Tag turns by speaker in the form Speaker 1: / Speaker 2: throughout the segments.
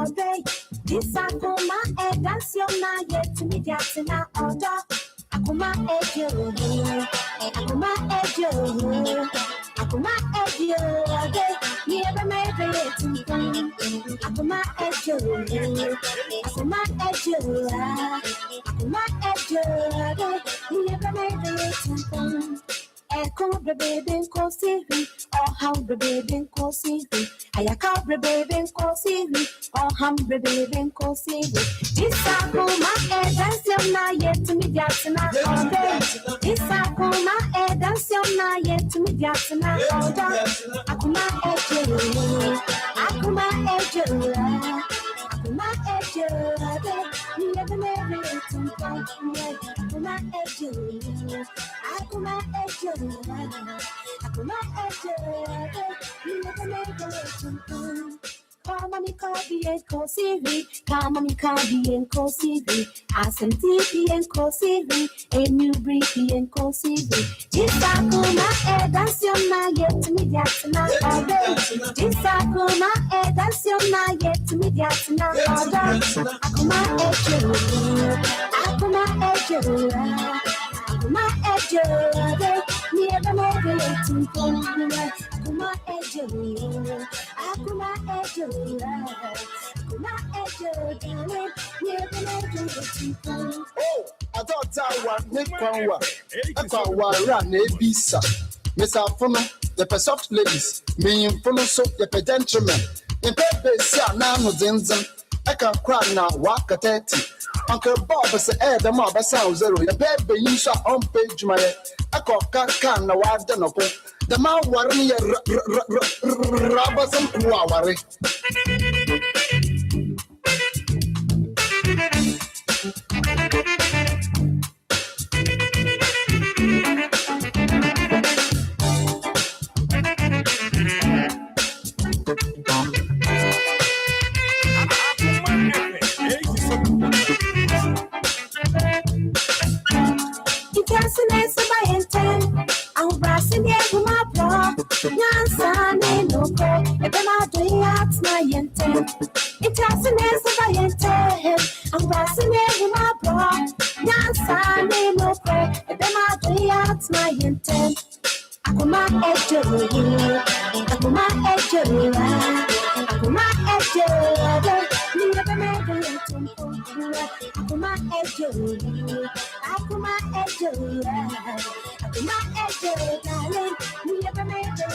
Speaker 1: all day. This Akoma, that's your night, yet to me, that's in our order. Akoma, Akoma, Akoma, never made it. Akoma, Akoma, never made it. Echo the baby and cozy, or how the baby and cozy. I call the baby and cozy, or humble baby and cozy. This Akoma, that's your night, yet to me, that's not all day. This Akoma, that's your night, yet to me, that's not all day. Akoma, Akoma, Akoma, never made it to Akoma, Akoma, Come on, me coffee and cozy. Come on, me coffee and cozy. I send TV and cozy. A new briefy and cozy. This Akoma, that's your night, yet to me, that's not all day. This Akoma, that's your night, yet to me, that's not all day. Akoma, Akoma, Akoma, never made it to Akoma, Akoma,
Speaker 2: oh, I thought I was Nick Conwa. I thought I was run a visa. Miss Alphona, the soft ladies, me in front of so the gentlemen. In Pepe, now no Zinzan. I can cry now, walk at 30. Uncle Bob said, the mob sounds zero. The baby, you saw on page my I call can no wife done up. The man worry robbers and worry.
Speaker 1: I'm brashing it with my bra. Nansan ain't no call. If I'm doing that's my intent. It's just an answer by intent. I'm brashing it with my bra. Nansan ain't no call. If I'm doing that's my intent. Akoma, Akoma, Akoma, never made it to Akoma, Akoma, darling, never made it to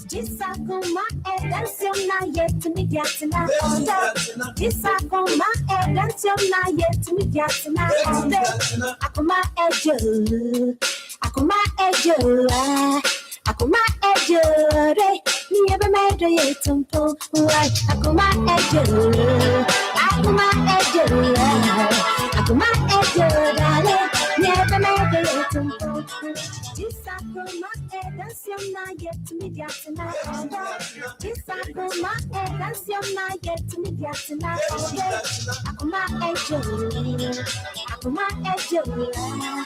Speaker 1: This Akoma, that's your night, yet to me, that's not all day. This Akoma, that's your night, yet to me, that's not all day. Akoma, Akoma, Akoma, never made it to Akoma, Akoma, Akoma, darling, never made it to this Akoma, that's your night, yet to me, that's not all day. This Akoma, that's your night, yet to me, that's not all day. Akoma, Akoma, Akoma,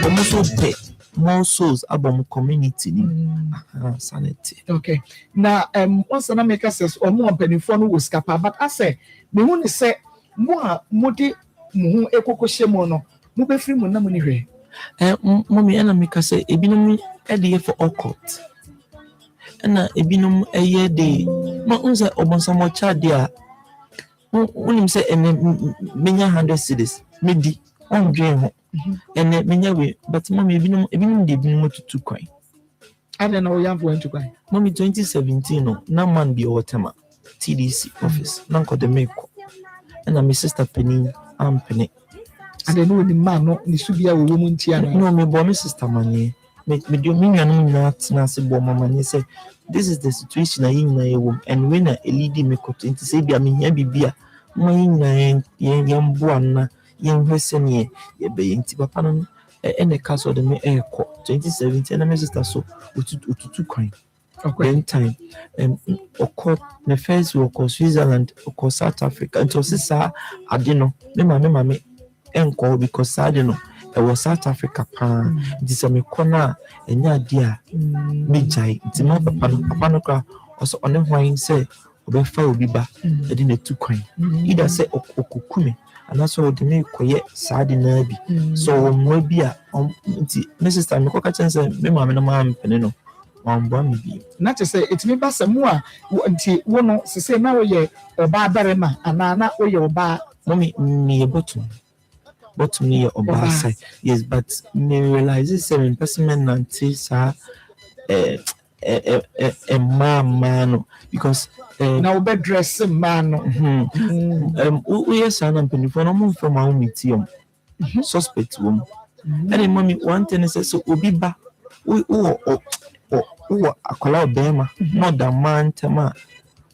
Speaker 3: Almost so big. More small souls about community sanity.
Speaker 4: Okay. Now once an America says or more penifon was capa, but I say me want to say more mudi mu ekokoshemono mu be free mu na mu ni hwe.
Speaker 3: Mommy and America say ebinum e for occult. Na ebinum eye de ma unse obonsamo cha dia unim say menya 100 cities medi on dream ho ene menya we but mommy ebinum de ebinum tutu kwan.
Speaker 4: I don't know you going to go.
Speaker 3: Mommy 2017 no na man bi otema TDC office na nko de meko na my sister Penny Penny
Speaker 4: and then when the man no ni subia wo mu ntia
Speaker 3: no me bo my sister manye me do me nanu na se bo mama ni say this is the situation I in na ewo and when a lead me ko 20 say bia me hia bibia mo yin na yen bo na yen hwese ne ye be yin ti papa no ene ka so de me ko 2017 na my sister so otutu kwan. Okay. Then time occurred the first walk of Switzerland or South Africa and so sister I didn't know me enko because I didn't know it was South Africa this a me corner and ya dear me jai it's my papa no kra also on the wine say obefa obi ba e dey na tu kwan either say okukume and that's what the me koye sad na bi so mo bi a nti my sister me koka chen say me ma me no ma mpene no
Speaker 4: not to say it's me basa mua nti wono se say na wo ye oba barema anana wo ye oba
Speaker 3: mommy me bottom me oba say yes but me realize this seven person nanti sa man because
Speaker 4: now be dress man
Speaker 3: we yes and penifo no mo from our meeting suspect wom and mommy one thing is so obi ba akola obema no da man tema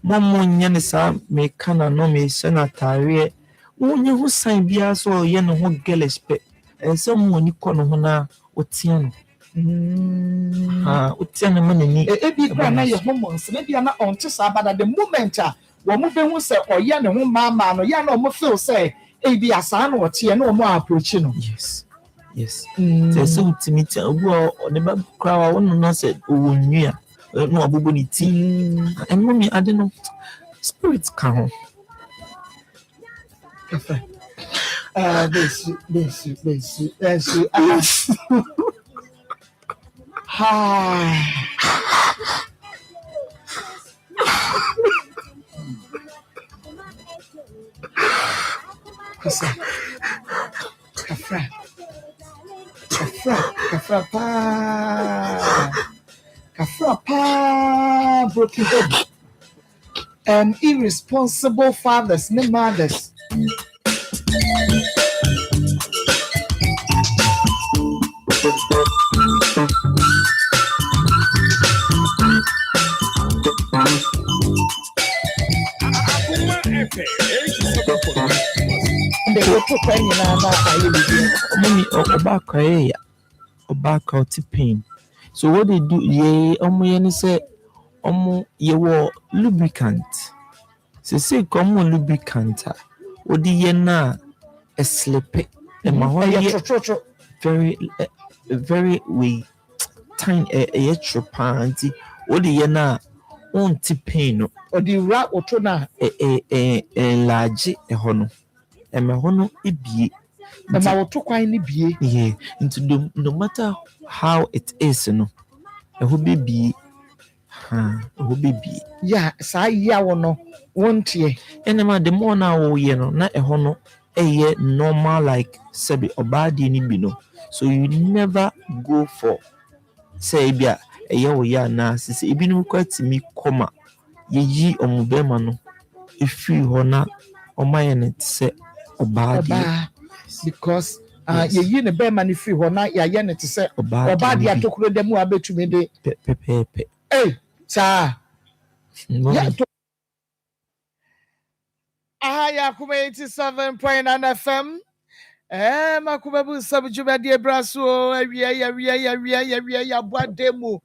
Speaker 3: momo nya ne sa me kana no me senatare wonye ho san bia so ye ne ho gelespe ense mo ni kono ho na otia no otia ne manani
Speaker 4: ebi kwa na ye ho monse na bia na onte sa bada the moment wo mo be hu se oye ne ho mama no ya na o mo feel say ebi asa na otie na o mo approach no
Speaker 3: yes so ultimate obo ne ba krawa wonu na said owunua no abubo ni ti and mommy I don't know spirit can
Speaker 4: this Kafra pa broken home. Irresponsible fathers, no mothers.
Speaker 3: Obaka pain. So what they do, ye say ye wo lubricant. Say come lubricant. What ye na a slip very we tiny a panty. What ye na on pain
Speaker 4: or the rat or tona
Speaker 3: a large a hono. And my hono be.
Speaker 4: And I will talk be
Speaker 3: into no matter how it is, you know. A baby,
Speaker 4: yeah, say ya no won't ye.
Speaker 3: And the more now, you know, not a hono, a year normal like Sebi or badi ni bino. So you never go for say bia a year na sisi ibinu quite me comma ye or mubemano if you hona or my and say or badi.
Speaker 4: Because ye ne be man free ho na ya ye ne te se oba dia tokuro dem wa betumi de
Speaker 3: pepepe
Speaker 4: sa ya to ya kuma 87.9 FM makubabu sabujuma de braso awia ya boademu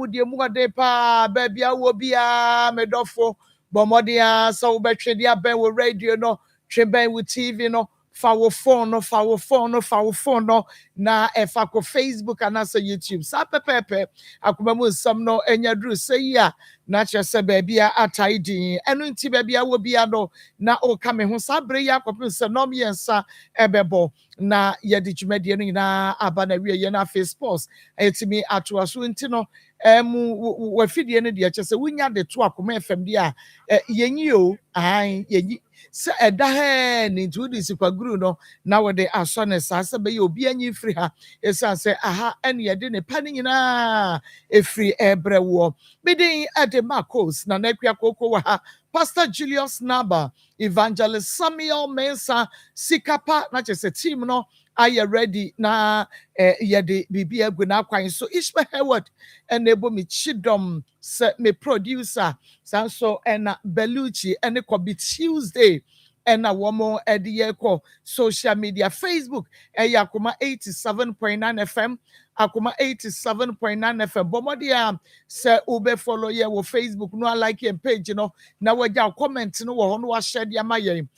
Speaker 4: de mu ade pa ba bia wo bia medofo bomodia so betwe dia ben wo radio no Treben with TV no fa wo phone no na fa ko Facebook and also YouTube sa pepepe akoma mu nsam no enya duru sei a na kyerɛ sɛ baabi a atai din ɛno nti baabi a wo bia no na o ka me ho sa bre ya kɔpem sɛ nom yɛnsa ɛbɛbɔ na yɛde dwumadie no nyinaa aba na wie yɛ na face sports ɛtimi atoa so nti no wafidie no deɛ kyerɛ sɛ wonya de to akoma fm deɛ a yɛnyi o yɛnyi sɛ ɛda hɛ ne nti wode sikwaguru no na wode asɔ ne saa sɛ bɛyɛ obi anyi firi ha ɛsiane sɛ aha ɛne yɛde ne pa no nyinaa ɛfiri ɛbrɛ woɔ bidin ɛde Marcos na nakua koko wɔ ha Pastor Julius Naba, Evangelist Samuel Mensah, Sikapa, na kyerɛ sɛ team no ayɛ ready na yɛde biribi agu n'akwan so Ishmael Howard ɛna ebo me chidom sɛ me producer sanso ɛna Belucci ɛne Kobe Tuesday ɛna wɔn ɛde yɛkɔ social media Facebook ɛyɛ Akoma 87.9 FM Akoma 87.9 FM bɔmɔde a sɛ ube follow yɛ wɔ Facebook no like yɛn page no na wɔgya comment no wɔ hɔ no wahyɛ de ama yɛn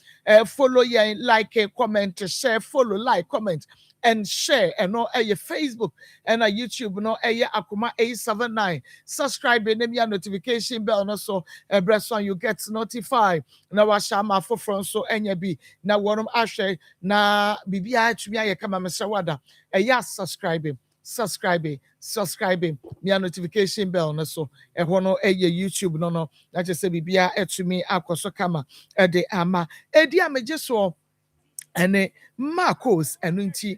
Speaker 4: follow yɛn like comment share follow like comment and share and no Facebook and YouTube no Akoma 879 subscribe and your notification bell no so breast on you get notified na washama for front so be na wonum ahwe na bibia atumi aye kama mesawada subscribing your notification bell no so no YouTube no na just say bibia atumi akoso kama de ama edi ameje so ene Marcos enu nti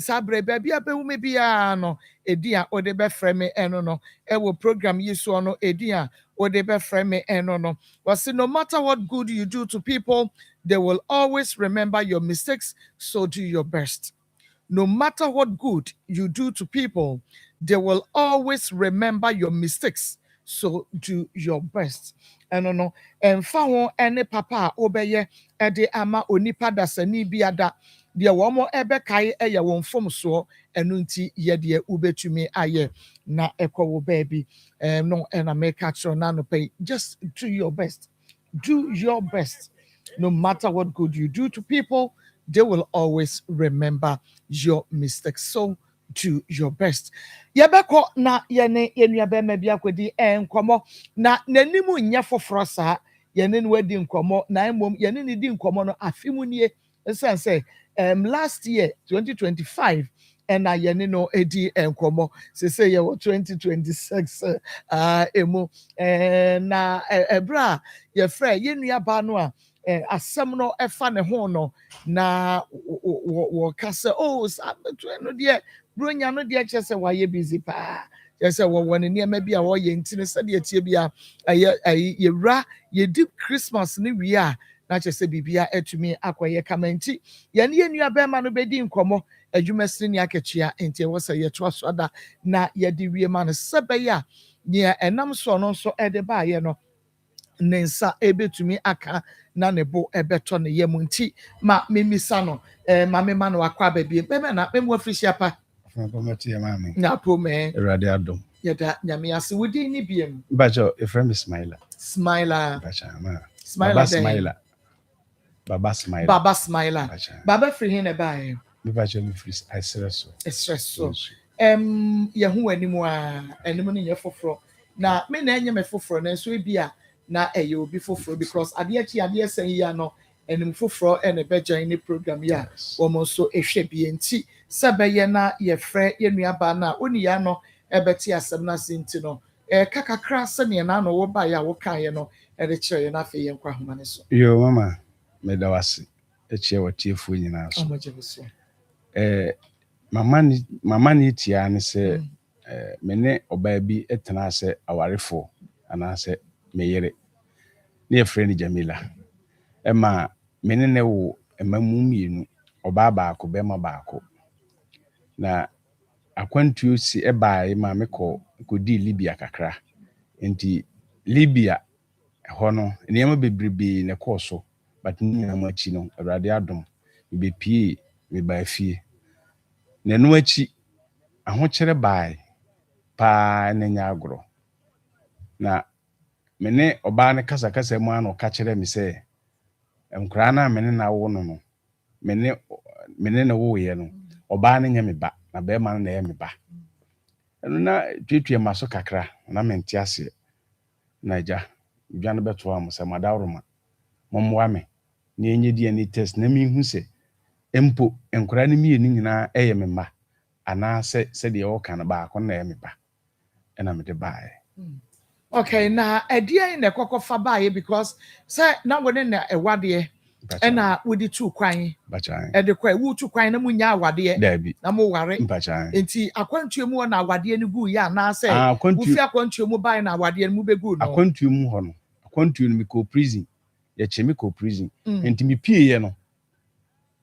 Speaker 4: sabre baabi abewume bia no edi a ode be frame eno no ewo program yi so no edi a ode be frame eno no was no matter what good you do to people they will always remember your mistakes, so do your best. No matter what good you do to people they will always remember your mistakes, so do your best. Eno no emfa ho ene papa obeye ede ama onipa dasani biada de womo ebe kai eye won fom so eno nti ye de ubetumi aye na ekowo baby no ena make action na no pay. Just do your best. Do your best. No matter what good you do to people, they will always remember your mistakes. So do your best. Yabeko na yene yenuabe mabia kwedi enkomo na nanimu nya foforo saa yene no wadi nkomo na emom yene ne di nkomo no afimu nie say last year 2025 and na yene no edi enkomo say ye 2026 emu na ebra ye frɛ yenuaba no a asɛm no ɛfa ne ho no na wo ka sɛ oh sabeto no de bronya no de kyerɛ sɛ wayɛ busy pa kyerɛ sɛ wɔ ne nneɛma bi a wɔyɛ ntine sɛ de tie bi a yɛwura yɛdi Christmas ne wie a na kyerɛ sɛ bibia atumi akɔyɛ kamanti yɛne yɛnua bɛma no bɛdi nkɔmmɔ adwumasini ne akatua nti ɛwɔ sɛ yɛtoa so ada na yɛde wie ma no sɛ bɛyɛ a nea ɛnam so no nso ɛde baayɛ no ne nsa ebetumi aka na ne bo ebeto ne yam nti ma memisa no ma mema no akwa babie bebe na memu afrisia pa na pome
Speaker 5: Erade adom
Speaker 4: yeda nyame ase wodi ni biem
Speaker 5: bajo efrem Smiler
Speaker 4: bacha
Speaker 5: ma Baba Smiler
Speaker 4: baba free hin e bae
Speaker 5: me bajo me free
Speaker 4: espresso ye hu animu a animu ne ye foforo na me na enye me foforo na so bia na eyo obi foforo because ade sen ya no enim foforo ene bejan ni program ya womo so ehwe bi enti sebeye na ye frɛ ye nuaba na oni ya no ebeti asem na senti no kakakra se ne na no wo ba ya wo kan ye no ede kyerɛ na fe ye nkwa homa ne so
Speaker 5: yo mama me da wase echie watiefu nyina so mama ni tia ne se me ne oba bi etena se awarefo ana se meyere ne friend Jamila ema mene ne wo emamu mienu oba baako bema baako na akwantuo si ebae ma mekọ kodi Libya kakra enti Libya ho no nneema bebrebe ne kọ but nyina ma chi no Awurade adom be pie me ba fie na no achi ahokyere bae pa na nya agoro na mene oba ne kasa mu ano ka kire me se nkra na mene na wo no mene no wo ye no oba no nye me ba na be ma no na ye me ba eno na twetwe maso kakra na mente ase na ja dwa no beto am se madawroma momwa me na enye die ni test na mi hu se empo enkora ne mi ni nyina eye me ma ana se de wo kan ba ko na ye me ba ena me de bae.
Speaker 4: Okay, na idea in the kokofa bae because say na wone na ewade ena wodi tu kwan
Speaker 5: Bachan.
Speaker 4: e de kwa wu tu kwan na munya awade
Speaker 5: Dabi.
Speaker 4: na mo ware
Speaker 5: Bachan.
Speaker 4: enti akwantu mu na awade ni gu ya na say
Speaker 5: Akwantu-
Speaker 4: wo fi akwantu mu bae na awade ni mu begu no
Speaker 5: Akwantu mu ho no. Akwantu no me ko prison. Ye che me ko prison. Enti me pie ye no.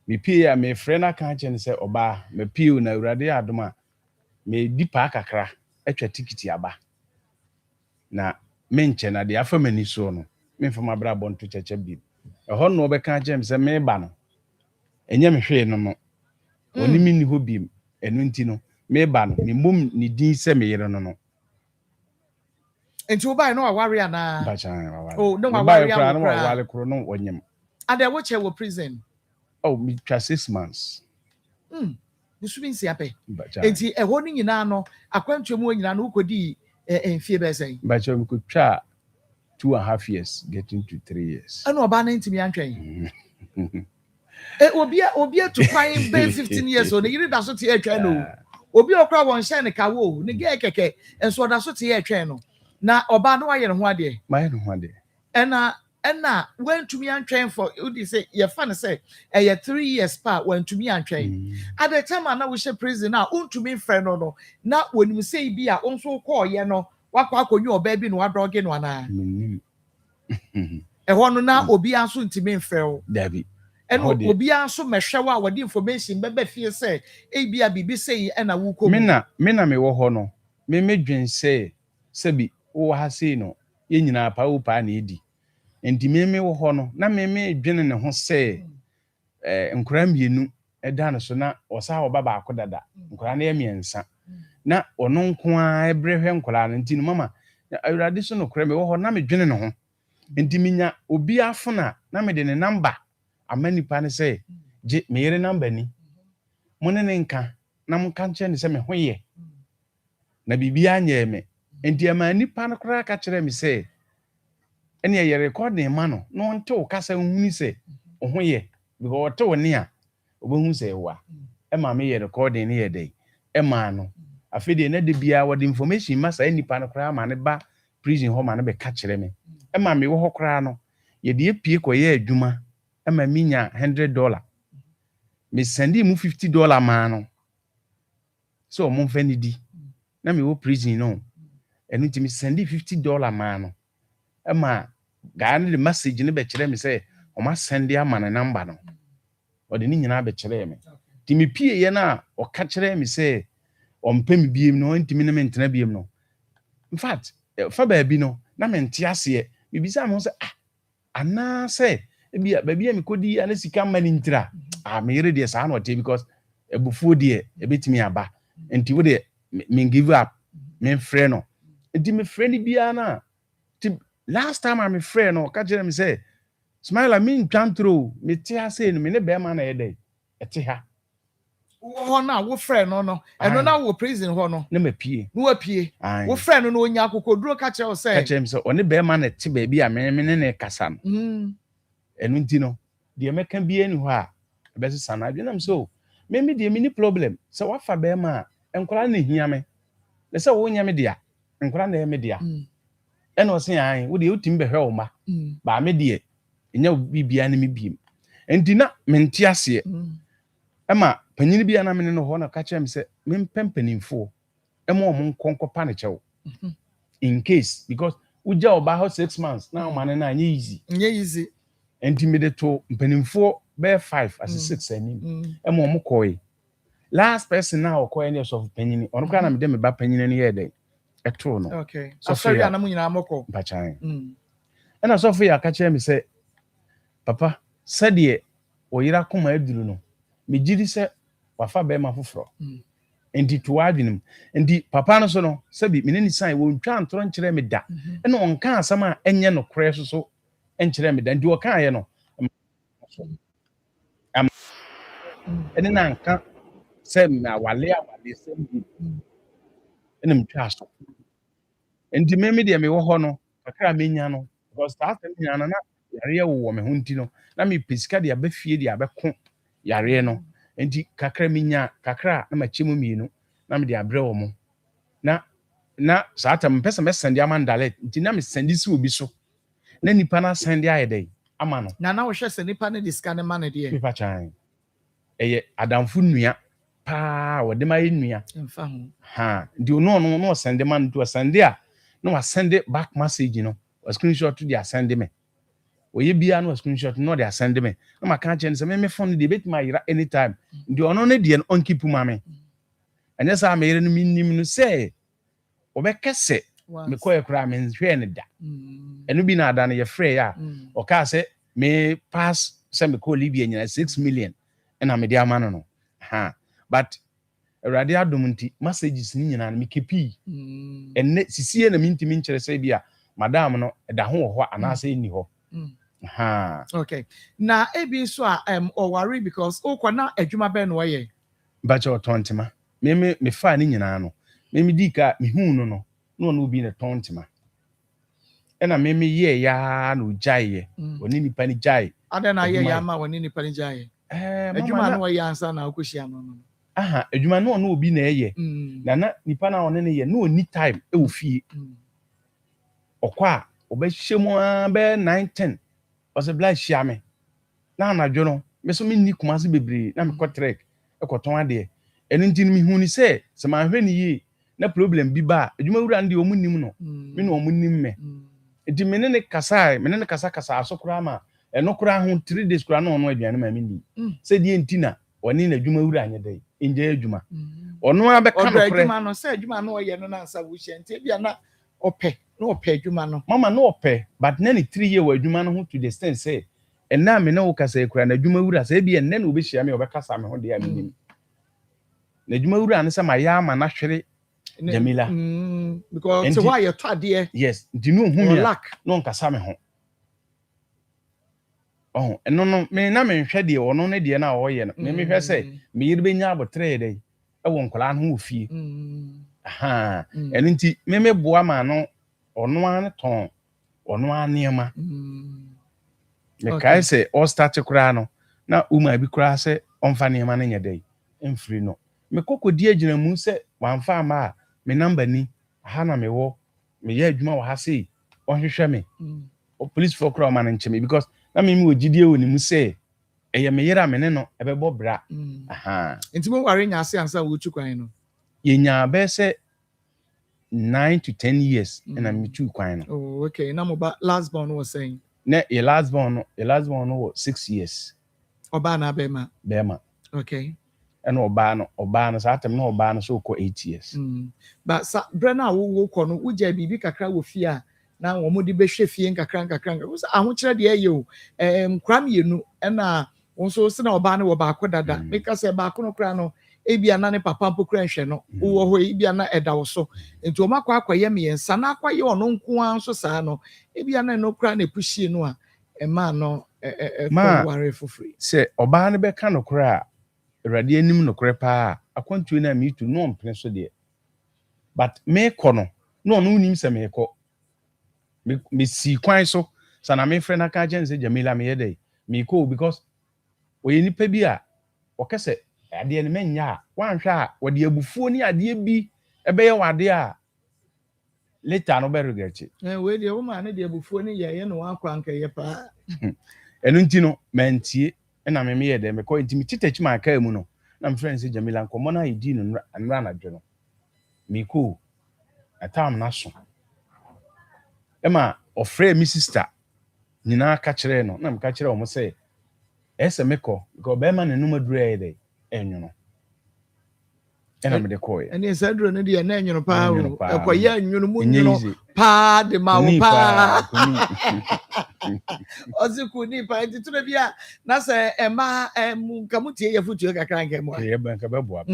Speaker 5: Me pie ya me frɛ na kan che ne sɛ oba me pie na awurade adom a me di pa kakra atwa tikiti aba. Na me nche na de afa mani so no. Me mfa mabra bonto cheche bi. Ɛhɔ no obɛka che me sɛ me ba no. Enye me hwe no no. Oni mi ni ho bi enu nti no me ba no me mom ni din sɛ me yere no no.
Speaker 4: enti wo bae no aware ana
Speaker 5: Bachan wawale.
Speaker 4: Oh, no
Speaker 5: Me
Speaker 4: waware
Speaker 5: ba
Speaker 4: no
Speaker 5: no wawale kro no onyem.
Speaker 4: ade wo che wo prison
Speaker 5: Oh, me twa 6 months.
Speaker 4: busu bi nsia pe
Speaker 5: Bachan.
Speaker 4: enti ɛhɔ ni nyina no akwantu mu nyina no ukodi enfie be sen
Speaker 5: Bachan me could try 2.5 years getting to 3 years.
Speaker 4: ɛna oba na ntimi antwen obi atu kwan be 15 years o ne yiri da so te atwa no obi okra won hye ne kawo ne ge keke enso da so te atwa no na oba no aye ne ho ade
Speaker 5: My no one day.
Speaker 4: ɛna wantumi antwen for udi say ye fa ne say 3 years pa wantumi antwen at the time na we she prison na untumi frɛ no na wonim say bi a onso kɔ ye no wakɔ akɔnyu oba bi no wadroge no ana
Speaker 5: Minim.
Speaker 4: ɛhɔ no na obi anso ntimi mfrɛ wo
Speaker 5: Dabi.
Speaker 4: ɛna obi anso mɛhwɛ wa wɔde information bɛbɛ fie sɛ ebi a bibi sɛ ɛna wukɔ
Speaker 5: Me na me wo ho no. Me medwen sɛ bi wo ha sei no. Ye nyina pa wo pa na edi. Enti me wo ho no na me dwene ne ho sɛ nkora mienu ɛda no so na ɔsa oba ba akodada. Nkora na ye miensa. Na ɔno nko a ebrehwe nkora no nti no mama awurade so no kora me wo ho na me dwene ne ho. Enti minya obi afona na me de ne number amanipa ne sɛ je me yere number ni. Mo ne nka na mo kan kyerɛ ne sɛ me ho ye. Na bibia nyɛ me. Enti ama nipa no kora ka kyerɛ me sɛ ene ye recording ma no no nte o kasa huni sɛ o ho ye because o te woni a obehu sɛ wa e ma me ye recording ne ye dey e ma no afede na de bia wo the information ma sa nipa no kora ma ne ba prison ho ma ne be ka kyerɛ me e ma me wo ho kora no ye de epie koye adwuma e ma me nya $100 me sendi mu $50 ma no so mo mfa ni di na me wo prison no enu ti me sendi $50 ma no e ma guy no the message ne be kyerɛ me sɛ o ma send ama ne number no o de ni nyina be kyerɛ me ti me pie ye na o ka kyerɛ me sɛ o mpa me biem no ntimi ne me ntena biem no in fact fa ba bi no na me nte ase me bisa me sɛ ana sɛ bia ba bia me kodi ana sika ma ni ntira me yere de sa na o te because ebufuo de ebetimi aba enti wo de me give up me frɛ no enti me frɛ ni bia na last time I'm a friend no catch them say smile I mean twantro me tia say no me ne be ma na ye dey ete ha
Speaker 4: wo na wo frɛ no ɛno na wo prison hɔ no
Speaker 5: na mapie
Speaker 4: no apie wo frɛ no onya akokoduro ka kyerɛ wo sɛ
Speaker 5: catch them say one be ma na te ba bi a me ne kasa no ɛno nti no de meka bi ani hɔ a be se sana adwenam so me de me ni problem sɛ wafa be ma enkola na hia me le sɛ wo nya me dia enkola na ye me dia ɛna ɔse an wo de utim behwe wo ma ba me de enya bibia na me biem enti na mente ase ɛma panyini bia na me no ho na ka kyerɛ me sɛ me mpempanimfo ɛma ɔmo nkonkopa ne kyɛw in case because uja oba ho 6 months na ma na nye easy enti me de to mpanimfo be 5 as 6 anim ɛma ɔmo kɔe last person na ɔkɔe ne so panyini ɔno kra na me de me ba panyini ne yɛ dɛ ɛto no
Speaker 4: okay sorry ana mu nyina mokɔ
Speaker 5: bachan ɛna sɔfo ya ka kyerɛ me sɛ papa sɛdeɛ oyira koma aduru no me gidi sɛ wafa be ma foforo enti to adwenem enti papa no so no sɛbi me ne san wo ntwa ntoro nkyerɛ me da ɛna ɔnka asɛm a ɛnyɛ no korɛ so nkyerɛ me da enti ɔka ayɛ no ɛne na nka sɛ na wale sɛm bi ɛna metwa so nti me deɛ mewɔ hɔ no kakra menya no because saa asɛm nyinaa no na yareɛ wowɔ me ho nti no na mepɛ sika de abɛfie de abɛko yareɛ no nti kakra menya kakra na makyɛ mu mmienu na mede abrɛ wɔ mo na saa tam mpɛ sɛ mɛsɛnde ama ndalet nti na mesɛnde si obi so na nipa na sɛnde ayɛ dɛ ama no
Speaker 4: na wohwɛ sɛ nipa ne de sika ne ma ne deɛ
Speaker 5: pipa chan ɛyɛ adamfo nnua paa wɔde ma yɛ nnua
Speaker 4: mfa ho
Speaker 5: ha nti no no sɛnde ma no to sɛnde a na wasɛnde back message no wa screenshot de asɛnde me oye bia no screenshot no de asɛnde me na maka kyɛn sɛ me phone de betima yira anytime nti ɔno ne de no on keep ma me ɛnyɛ saa me yere no minnim no sɛ obɛkɛsɛ me koye kra me hwɛ ne da ɛno bi na ada no yɛ frɛ ya ɔka sɛ me pass sɛ me call Libya nyina 6 million ɛna me de ama no ha but awurade adom nti messages ni nyina no me kepi ɛnɛ sisie na mintimi nkyerɛ sɛ bia madam no ɛda ho wɔ hɔ anaasɛ ɛnni hɔ ha
Speaker 4: okay na ebi so a ɔware because okɔ na adwuma bɛ no ɔyɛ
Speaker 5: bacha ɔtɔntema me fa ni nyina no me di ka me hu no no obi na tɔntema ɛna me yɛ ya na ojaye oni nipa ni jai
Speaker 4: ada na yɛ ya ma oni nipa ni jai adwuma no ɔyɛ ansa na okohia no
Speaker 5: aha adwuma no obi na ɛyɛ na nipa na ɔne ne yɛ no oni time e wo fie ɔkɔ a ɔbɛhyɛ mu a bɛ 9-10 ɔsɛ bla hyia me na anadwo no me so me ni kumase bebree na me kɔ trek ɛkɔtɔn ade ɛno nti me hu ni sɛ ma hwɛ ni yie na problem bi ba adwuma wura ndi omu nim no me no omu nim me enti me ne kasa aso kura ma ɛno kura ho 3 days kura no ɔno aduane ma me ni sɛ die nti na ɔne na adwuma wura anya dai enje adwuma ɔno abɛka no kure
Speaker 4: adwuma no sɛ adwuma no ɔyɛ no na nsa wo hyɛ enti bia na ɔpɛ adwuma no
Speaker 5: mama no ɔpɛ but na ne 3 year wɔ adwuma no ho to the extent sɛ ɛna me na wo kasa kura na adwuma wura sɛ bia nne na obɛhyia me ɔbɛkasa me ho de ya me nim na adwuma wura ne sɛ ma ya ama na hwere Jamila
Speaker 4: because so why you tade
Speaker 5: yes nti no hu me no nkasa me ho oh no me na me hwɛ de ɔno ne de na ɔyɛ no me hwɛ sɛ me yiri benya abotre de ɛwɔ nkola no ho fie aha ɛno nti me boa ma no ɔno an ton ɔno aneema me kai sɛ all start kura no na uma bi kura sɛ ɔmfa neema no nyɛ dai emfiri no me kokodi agyina mu sɛ wamfa ama a me number ni ha na me wo me yɛ adwuma wɔ ha sei ɔhwehwɛ me o police for kura ma no nkyɛ me because na me wo gidie wɔ ni mu sɛ ɛyɛ me yera me ne no ɛbɛbɔ bra aha
Speaker 4: nti mo ware nya ase ansa wo tu kwan no
Speaker 5: yenya bɛ sɛ 9 to 10 years and I'm two kwan no
Speaker 4: oh okay na mo ba last born was saying
Speaker 5: na your last born no was 6 years
Speaker 4: oba na bema okay
Speaker 5: and oba no sa atem na oba no so ko 8 years
Speaker 4: but brena wo ko no uja bibi kakra wo fie a na wo mo de behwe fie kakra wo sa ahokyere de aye o kram yenu na wo so se na oba no wo ba ko dada make say ba ko no kra no ebia na ne papa mpokra nhwe no wo ho ebia na eda wo so enti o makwa akwaye me yensa na akwaye ono nko an so saa no ebia na no kra na pushie no a ma no ware for free
Speaker 5: se oba no be ka no kra awurade anim no kra pa akwantu na me tu no mpene so de but me kɔ no no nim se me kɔ me si kwan so sana me frɛ na ka gyen se Jamila me yedai me kɔ because oye nipa bi a okese ade ne menya wanhwɛ a wɔde abufuo ni ade bi ɛbɛyɛ wade a later no be regret
Speaker 4: we de wo ma ne de abufuo ni yɛ no wakɔ anka yɛ pa
Speaker 5: ɛno nti no mantie na me yɛ de me kɔ nti me titachi ma aka mu no na me friend se Jamila nkɔmɔ na yedi no nra na dwe no me kɔ atam na so ema ɔfrɛ me sister nyina ka kyerɛ no na me ka kyerɛ wo mo sɛ ɛsɛ me kɔ because be ma ne no madura yɛ de enyono ena me de koye
Speaker 4: ene sadro no de na enyono pa o ekoya enyono mu nyono pa de ma wo pa oziku ni pa nti tuna bia na se ema kamutie ye futu kakra nke mo
Speaker 5: ye ban ka bebo apa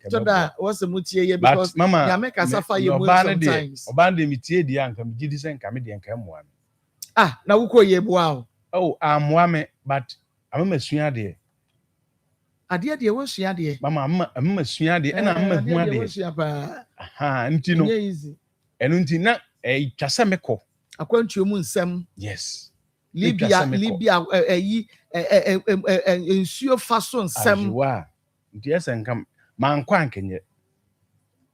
Speaker 4: to da wose mutie ye because ya make asafa ye mu sometimes
Speaker 5: oba de mitie di anka me gidi se nka me de nka mo
Speaker 4: na wuko ye boa o
Speaker 5: amwa me but amama sua de
Speaker 4: Adeɛ deɛ wɔsua deɛ.
Speaker 5: Mama amma sua deɛ ɛna amma hu
Speaker 4: Adeɛ
Speaker 5: adeɛ.
Speaker 4: wɔsua paa.
Speaker 5: Aha, nti no.
Speaker 4: Ɛnyɛ easy.
Speaker 5: Ɛno nti na twa sɛ mekɔ.
Speaker 4: Akwantuo mu nsɛm.
Speaker 5: Yes.
Speaker 4: Libya ɛyi nsuo fa so nsɛm.
Speaker 5: Ayewa. Nti ɛsɛ nkam mankɔ ankenyɛ.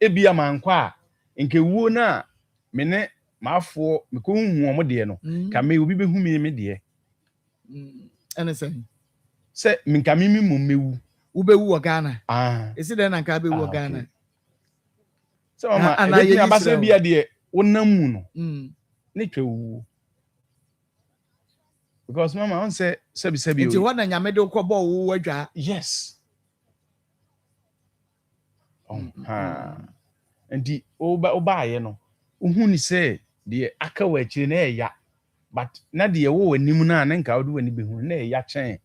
Speaker 5: Ebia mankɔ a nkewuo na me ne maafoɔ mekɔ hu wɔn deɛ no. Ka me obi behu me deɛ.
Speaker 4: Ɛne sɛ.
Speaker 5: Sɛ minka me mu mewu.
Speaker 4: Wobɛwu wɔ Ghana. Esi dɛ na nka bɛwu wɔ Ghana.
Speaker 5: Sɛ mama ɛbɛti abasa bia deɛ wonam mu no. Ne twa wu. Because mama on say sebi.
Speaker 4: Nti hɔ na nyame de kɔ bɔ wo wadwa.
Speaker 5: Yes. Nti oba ye no. Uhu ni say de aka wa akire na eya. But na de wo anim na na nka wo de wani behu na eya kyɛn.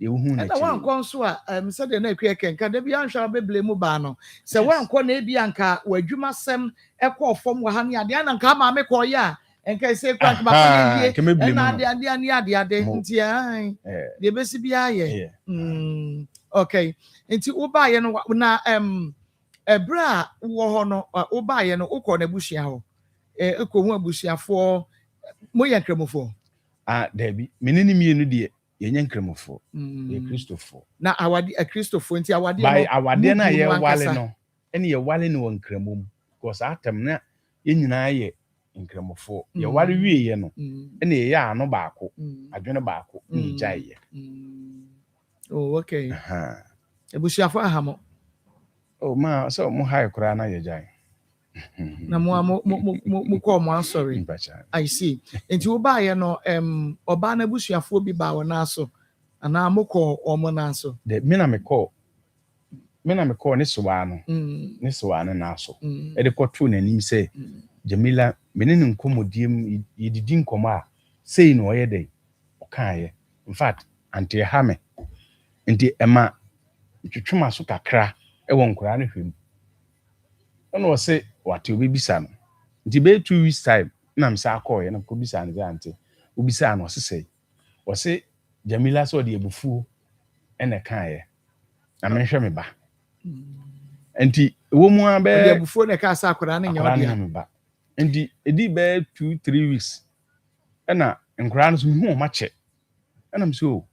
Speaker 5: De uhu na
Speaker 4: akire. Na wankɔ nso a sɛ de na akua kenka da bia nhwa beble mu ba no. Sɛ wankɔ na ebia nka wadwuma sɛm ɛkɔ fam wɔ ha ne ade na nka ma me kɔ ya. Enka say kwa ma fa ye na ade nti ai de besi bia ye okay nti wo ba ye no na ebra wo ho no wo ba ye no ukọ na bushia ho ekọ hu abusiafo mo ye nkremofo
Speaker 5: Dabi menene mienu de ye nkremofo ye Kristofo
Speaker 4: na awade Kristofo nti awade
Speaker 5: no by awade na ye wale no ene ye wale no nkremom because atam na ye nyina ye nkremofo ye ware wieye no ene ye ya no baako adwene baako ni gyaye
Speaker 4: oh okay ebusiafo ahamo
Speaker 5: oh ma so mo high kura na ye gyaye
Speaker 4: na mo call mo sorry I see enti wo ba ye no oba na ebusiafo bi ba wona so ana mo call omo na so
Speaker 5: de me na me call ne so ano na so e de koto na nim say Jamila menene nkomodiem yididi nkomo a sei no oye dey okaye in fact anti hame nti ema twetwema so kakra e won nkora no hwem ono wo se wate obibisa no nti be 2 weeks time na msa akoye na ko bisa no anti obisa no sesei wo se Jamila so de ebufuo ene kaye na menhwe me ba nti wo mu a be
Speaker 4: ebufuo ne ka sa akora ne nyodia
Speaker 5: Ndi edi be 2-3 weeks ena nkura no so hu ma che ena mso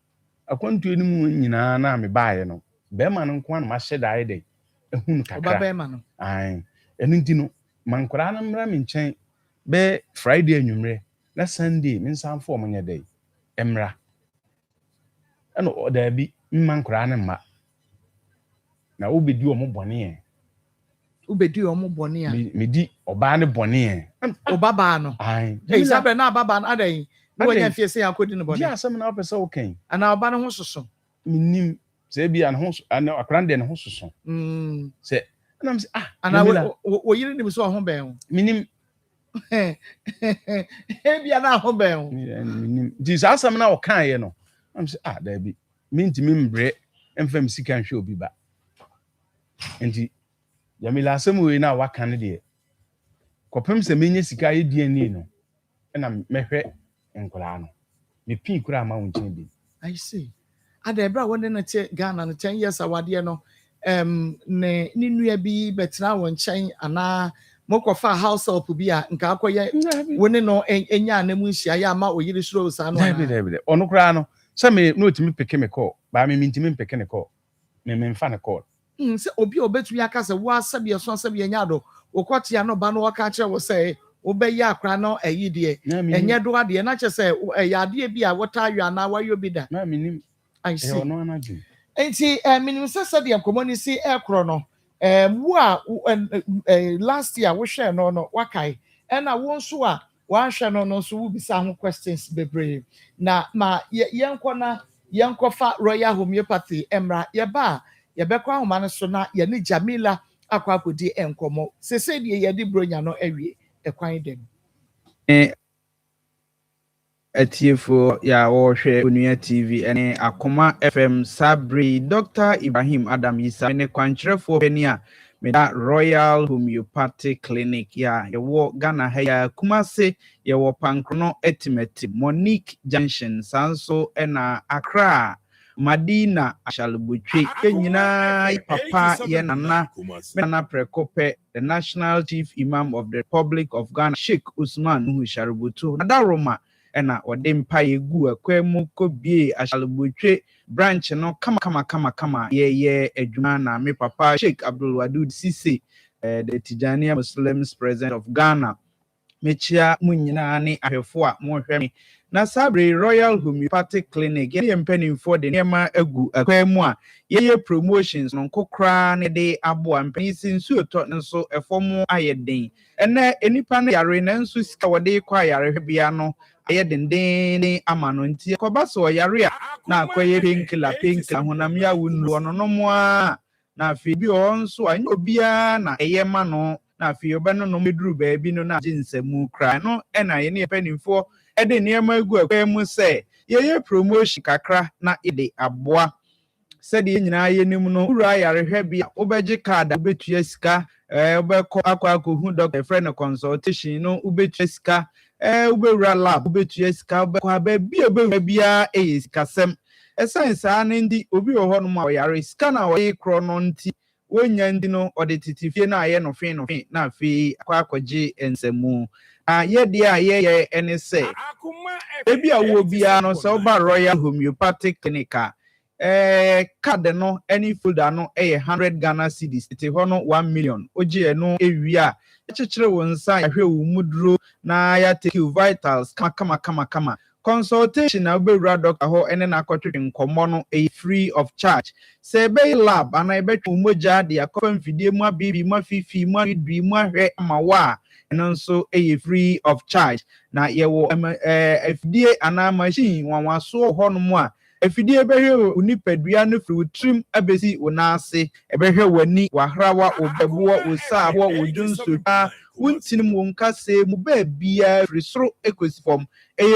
Speaker 5: akwantu eni mu nyina na me baaye no be ma no nko na ma hye dai dai ehun kakra
Speaker 4: oba be ma no
Speaker 5: ai enu nti no man nkura no mra me nchen be Friday anwumre na Sunday me nsanfo mo nya dai emra ena oda bi man nkura no ma na obedi o mo bone
Speaker 4: ubedi omo bone a
Speaker 5: me di oba ne bone
Speaker 4: oba ba no
Speaker 5: ai
Speaker 4: sabe na baba na adan no wanya fie se akodi no bone
Speaker 5: dia asem na opese oken
Speaker 4: ana oba no ho soso
Speaker 5: minim se bia no ho ana akrande no ho soso se na me se
Speaker 4: ana wo yiri nim so ho ben
Speaker 5: minim
Speaker 4: bia na ho ben
Speaker 5: minim di asem na okan ye no na me se da bi mintimi mbre emfam sika nhwe obi ba enti Jamila asem we na waka ne de kopem se menye sika ye die ni no na mehwe nkura no me pin kura ma won chen bi
Speaker 4: I see ada ebra won na che Ghana no 10 years awade no ne nua bi betra won chen ana mokofa house help bi a nka akoye woni no enya na mu nhia ya ma oyiri suro sa no
Speaker 5: na ono kura no se me no otimi peke me call ba me ntimi peke ne call me mfa ne call
Speaker 4: se obi obetumi aka se wa sabe so sabe nya do okotia no ba no waka kire wo se obeyi akra no eyi de enye do ade na che se eya ade bi a wota awa na wayo bi da
Speaker 5: na minim
Speaker 4: I see
Speaker 5: ono anaju
Speaker 4: enti minim se de community ekro no wo a last year wo share no wakai na wo nso a wa hwe no so wo bisa ho questions bebre na ma yenkofa Royal Homeopathy emra ye ba yebekwa ahoma no so na ye ne Jamila akwa akodi enkomo sese de ye de bronya no awie ekwan dem
Speaker 6: etiefo ya wohwe Onua TV ene Akoma FM Sabri Dr. Ibrahim Adam Isa ne kwankyerefo pani a meda Royal Homeopathy Clinic ya yewo Ghana ha ya Kumase yewo Pankrono Etimeti Monique Junction sanso ena Accra Madina Ashalubutri, Kenyina, Papa, Yenana, Menana Prekope, the National Chief Imam of the Republic of Ghana, Sheikh Usman Sharubutu, Nadaroma, and Wadempa Yegu, Kwemu Kobi, Ashalubutri, branch, no, kama, yeah, Ejumana, me Papa, Sheikh Abdul Wadud Sisi, the Tijaniya Muslims President of Ghana. Mechia munyina ni ahwefo a mo hwemi na Sabre Royal Homeopathic Clinic ye mpenim for the nema egu akwemu a ye promotions no kokra ne de abo mpenisi nsu to nso efomo ayeden ene enipa ne yare na nsu sika wode kwa yare hwebia no ayedenden amano nti koba so yare a na akwaye penkila honam ya wunu no no mo a na afibi o nso anyo obia na eyema no na afi obeno no meduru baabi no na Nsem kra no ena ye ne penimfo ede niema egu akwemu se ye promotion kakra na ide aboa se de nyina ye nim no ura yare hwebia obeje card obetua sika obekọ akwakohu doctor friend consultation no obetua sika ubewura lab obetua sika obekọ abia obewura bia sika science an ndi obi wo hono ma yare sika na wo kro no nti wonya ndi no ode titifie na aye no fin na afi akwakoje Nsem ye dia ye ene se ebi awo bia no so ba Royal Homeopathic Clinic card no any folder no 100 Ghana cedis ti hono 1 million oje no ewia chechire wonsa ahwe wo muduro na ya take you vitals kama consultation na obewura doctor ho ene na akotwe nkomo no free of charge se be lab ana ebetwu moja de akofa mfidie mu abibi mu afifi mu adwi mu ahwe amawa eno nso free of charge na yewo fidie ana machine wanwaso ho no mu a efidie behwe unipadua no firi trim abesi onase ebehwe wani wahrawa obebuo osabo ojunso wuntinim wonkase mu ba bia firi soro ekosifom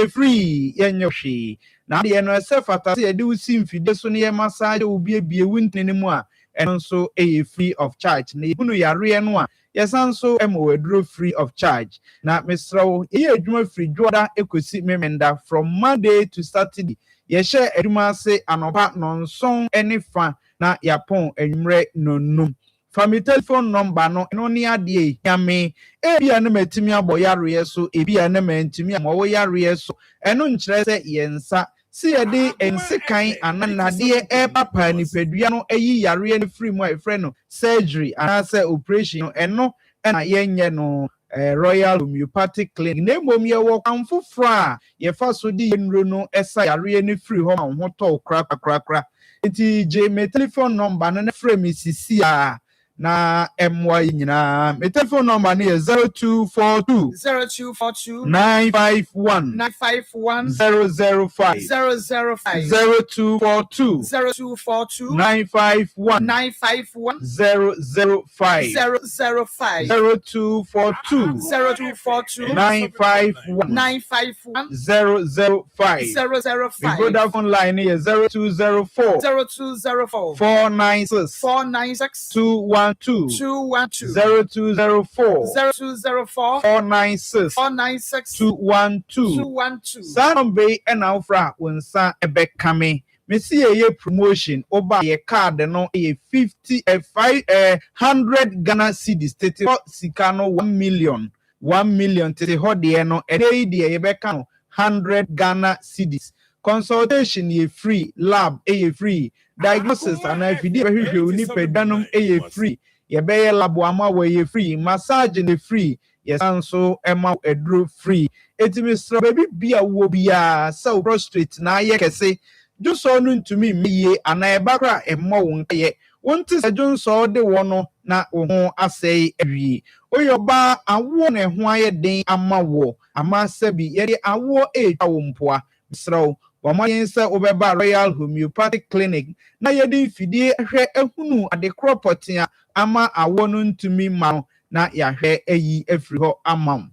Speaker 6: free yenye hwe na de no sefata se de usi mfide so ne ye massage obiebie wuntinim a eno nso free of charge na hunu yare no a yesanso emowedro free of charge na mesrawo ye adwuma free joda ekosi memenda from Monday to Saturday yeshe adwuma se anopa nonson enifa na yapon enwre nonum family telephone number no ni ade yame ebia na matimi aboyare so ebia na mantimi amawo yare so eno nkyere se yensa si yede ensekan ananade papa ni pedua no eyi yare ni free mo efre no surgery anase operation eno na yenye no Royal Homeopathic Clinic na emom ye wo kwamfofra ye fa so di yenro no esa yare ni free ho ma ho to kra enti je me telephone number na frame sisi a na emwa nyina me telephone number ni 0242 951 005 0242 951 005 0242 951 005 the Vodafone line is 0204 496 212 0204 496 212 Sanbe enafra wonsa ebekame mesi ye promotion oba ye card no ye 100 Ghana cedis tete sika no 1 million tete hode no ede ye beka no 100 Ghana cedis consultation ye free lab free diagnosis and ifidi behwe uni pedanum free ye be labo ama we free massage ne free yes anso ema edro free etimisra baby bia wo bia so prostrate na ye kese juso no ntumi miye ana e bakra emmo won ye wonti se junso de wono na wo asei awie oyoba awo na ho aye den ama wo ama sabi ye de awo etwa wo mpoa misrawo Wamayensa obeba Royal Homeopathic Clinic na yedi fidie hwe ehunu adekro potia ama awonu ntumi ma na yahwe eyi efri ho amam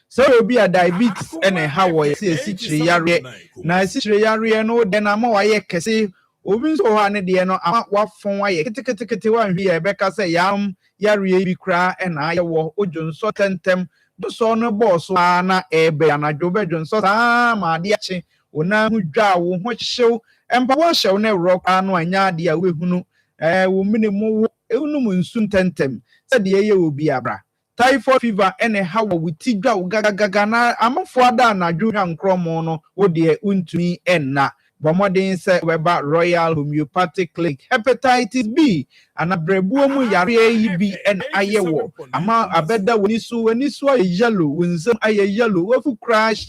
Speaker 6: so obi a diabetes ene hawo ye esichire yare na esichire yare no de na ma waye kese obi nso ho ane de no ama wafon waye ketekete wanhwe ye beka se yam yare bi kra ena aye wo ojonso tentem do so no boss na ebe anadwo bejonso ma de achi Ona hu dwa wo ho hyew empa wo hyew na ewro kwa no anya de a wehunu wo minimum ehunu mu nsu ntentem se de ye obi abra typhoid fever ene ha wo wuti dwa wo gagaga na amafo ada na dwuhwa nkromo no wo de untumi enna Bomodin se weba Royal Homeopathic Clinic hepatitis B ana brebuo mu yare yi bi en ayewo ama abeda wonisu yellow wonsem aye yellow wafu crash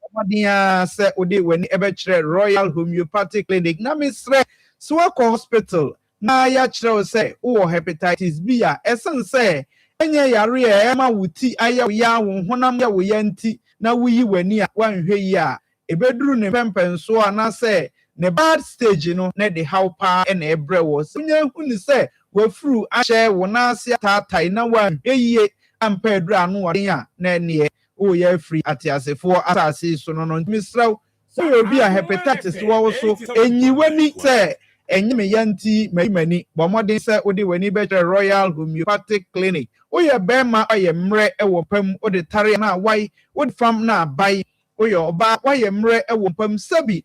Speaker 6: Bomodin se odi weni ebe kire Royal Homeopathic Clinic na misre Swako Hospital na ya kire se wo hepatitis B a esen se enye yare e ma wuti ayewo ya wo honam ya wo yanti na wuyi weni a wanhwe yi a ebeduru ne pempenso anase ne bad stage no ne de how pa na ebre wo sunye huni se wafuru ahye wonase tatai na wanhweye ampa eduru anu wade a na ne o ya free atiasefo asase so no misraw so obi a hepatitis wo so enyiwani se enyime yanti mayimani bomodin se odi wani be Royal Homeopathic Clinic o ye bema aye mre ewo pam o de tare na wai o fam na bai oyo oba waye mre ewo pam sabi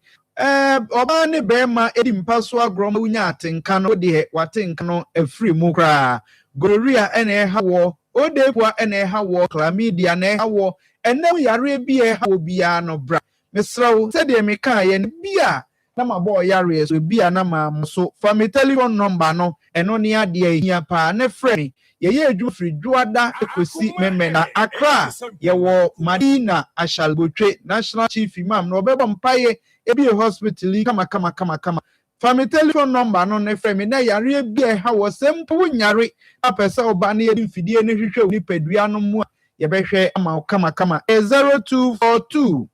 Speaker 6: oba ne bema edi mpaso agrom unya atenka no de watenka no afri mu kra gonorrhea ene hawo odepua ene hawo chlamydia ne hawo ene yare bi e hawo bia no bra mesrawo se de meka ye bia na mabo yare so bia na ma so family telephone number no eno ne ade ahia pa ne frɛ ye adwu firi duada ekosi meme na Accra ye wo Madina Ashalbotwe National Chief Imam no bebo mpaye ebi hospital kama family telephone number no ne frɛ me na yare bi ha wo sempo nyare apesa oba na ye mfidie ne hwehwe ni padua no mu ye behwe ama kama 0242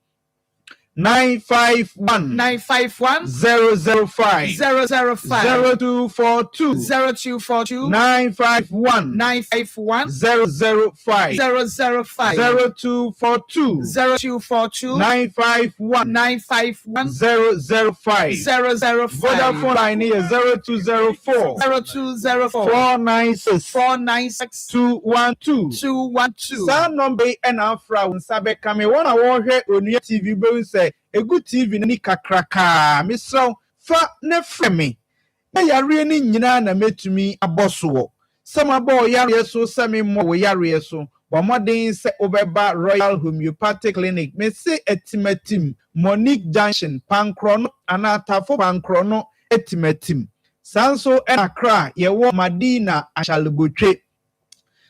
Speaker 6: 951 005 0242 951 005 0242 951 005 Vodafone line is 0204 496 212 Sa number and afra unsabe kame wona wo hwe onua TV be say egu TV ni kakraka misraw fa ne freme na yare ni nyina na metumi aboso samabo yare so sami mo wo yare so bomodin se obeba Royal Homeopathic Clinic me se etimatim Monique Junction pankrono anatafo pankrono etimatim sanso Accra ye wo Madina Ashalbotwe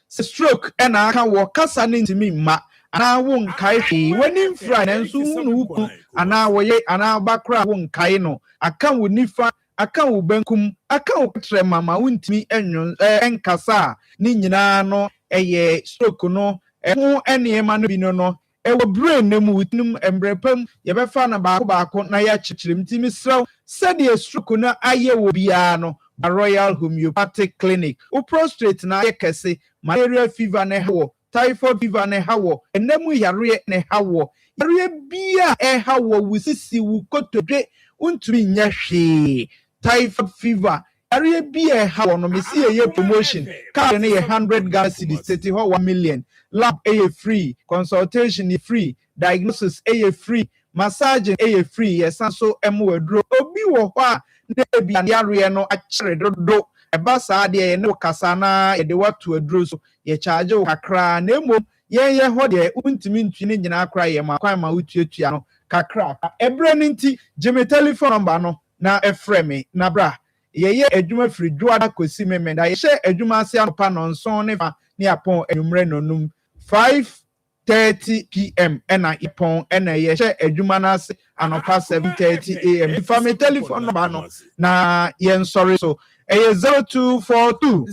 Speaker 6: stroke ena aka wo kasa ni ntimi ma ana won kai hwe wani mfra na nso hunu uku ana woye ana bakra won kai no aka wo nifa aka wo bankum aka wo tre mama wontimi enyon enkasa ni nyina no eye stroke no ho ene ma no bi no ewo brain na mu wutinum embrepam ye befa na baako na ya chichirem timi sraw sede stroke na aye wo bia no Royal Homeopathic Clinic o prostrate na ye kese malaria fever na hawo typhoid fever na hawo enemu yare na hawo yare bia hawo wusisi wu kotodwe untumi nya hwe typhoid fever yare bia hawo no mesi ye promotion card na ye 100 Ghana cedis 1 million lab free consultation free diagnosis free massaging free yesanso emwadro obi wo ho a na bia yare no akere dodo eba saa de ye ne kasa na ye de watu aduro so ye charge wo kakra na emom ye ho de untimi ntwini nyina akra ye ma kwan ma utuatua no kakra ebre nti jeme telephone number no na efreme na bra ye adwuma firi duada kosi meme da ye hye adwuma ase anopa no nson ne fa ne apon enumre nonum 5:30 p.m. ena ipon ena ye hye adwuma na ase anopa 7:30 a.m. family telephone number no na ye sorry so 0242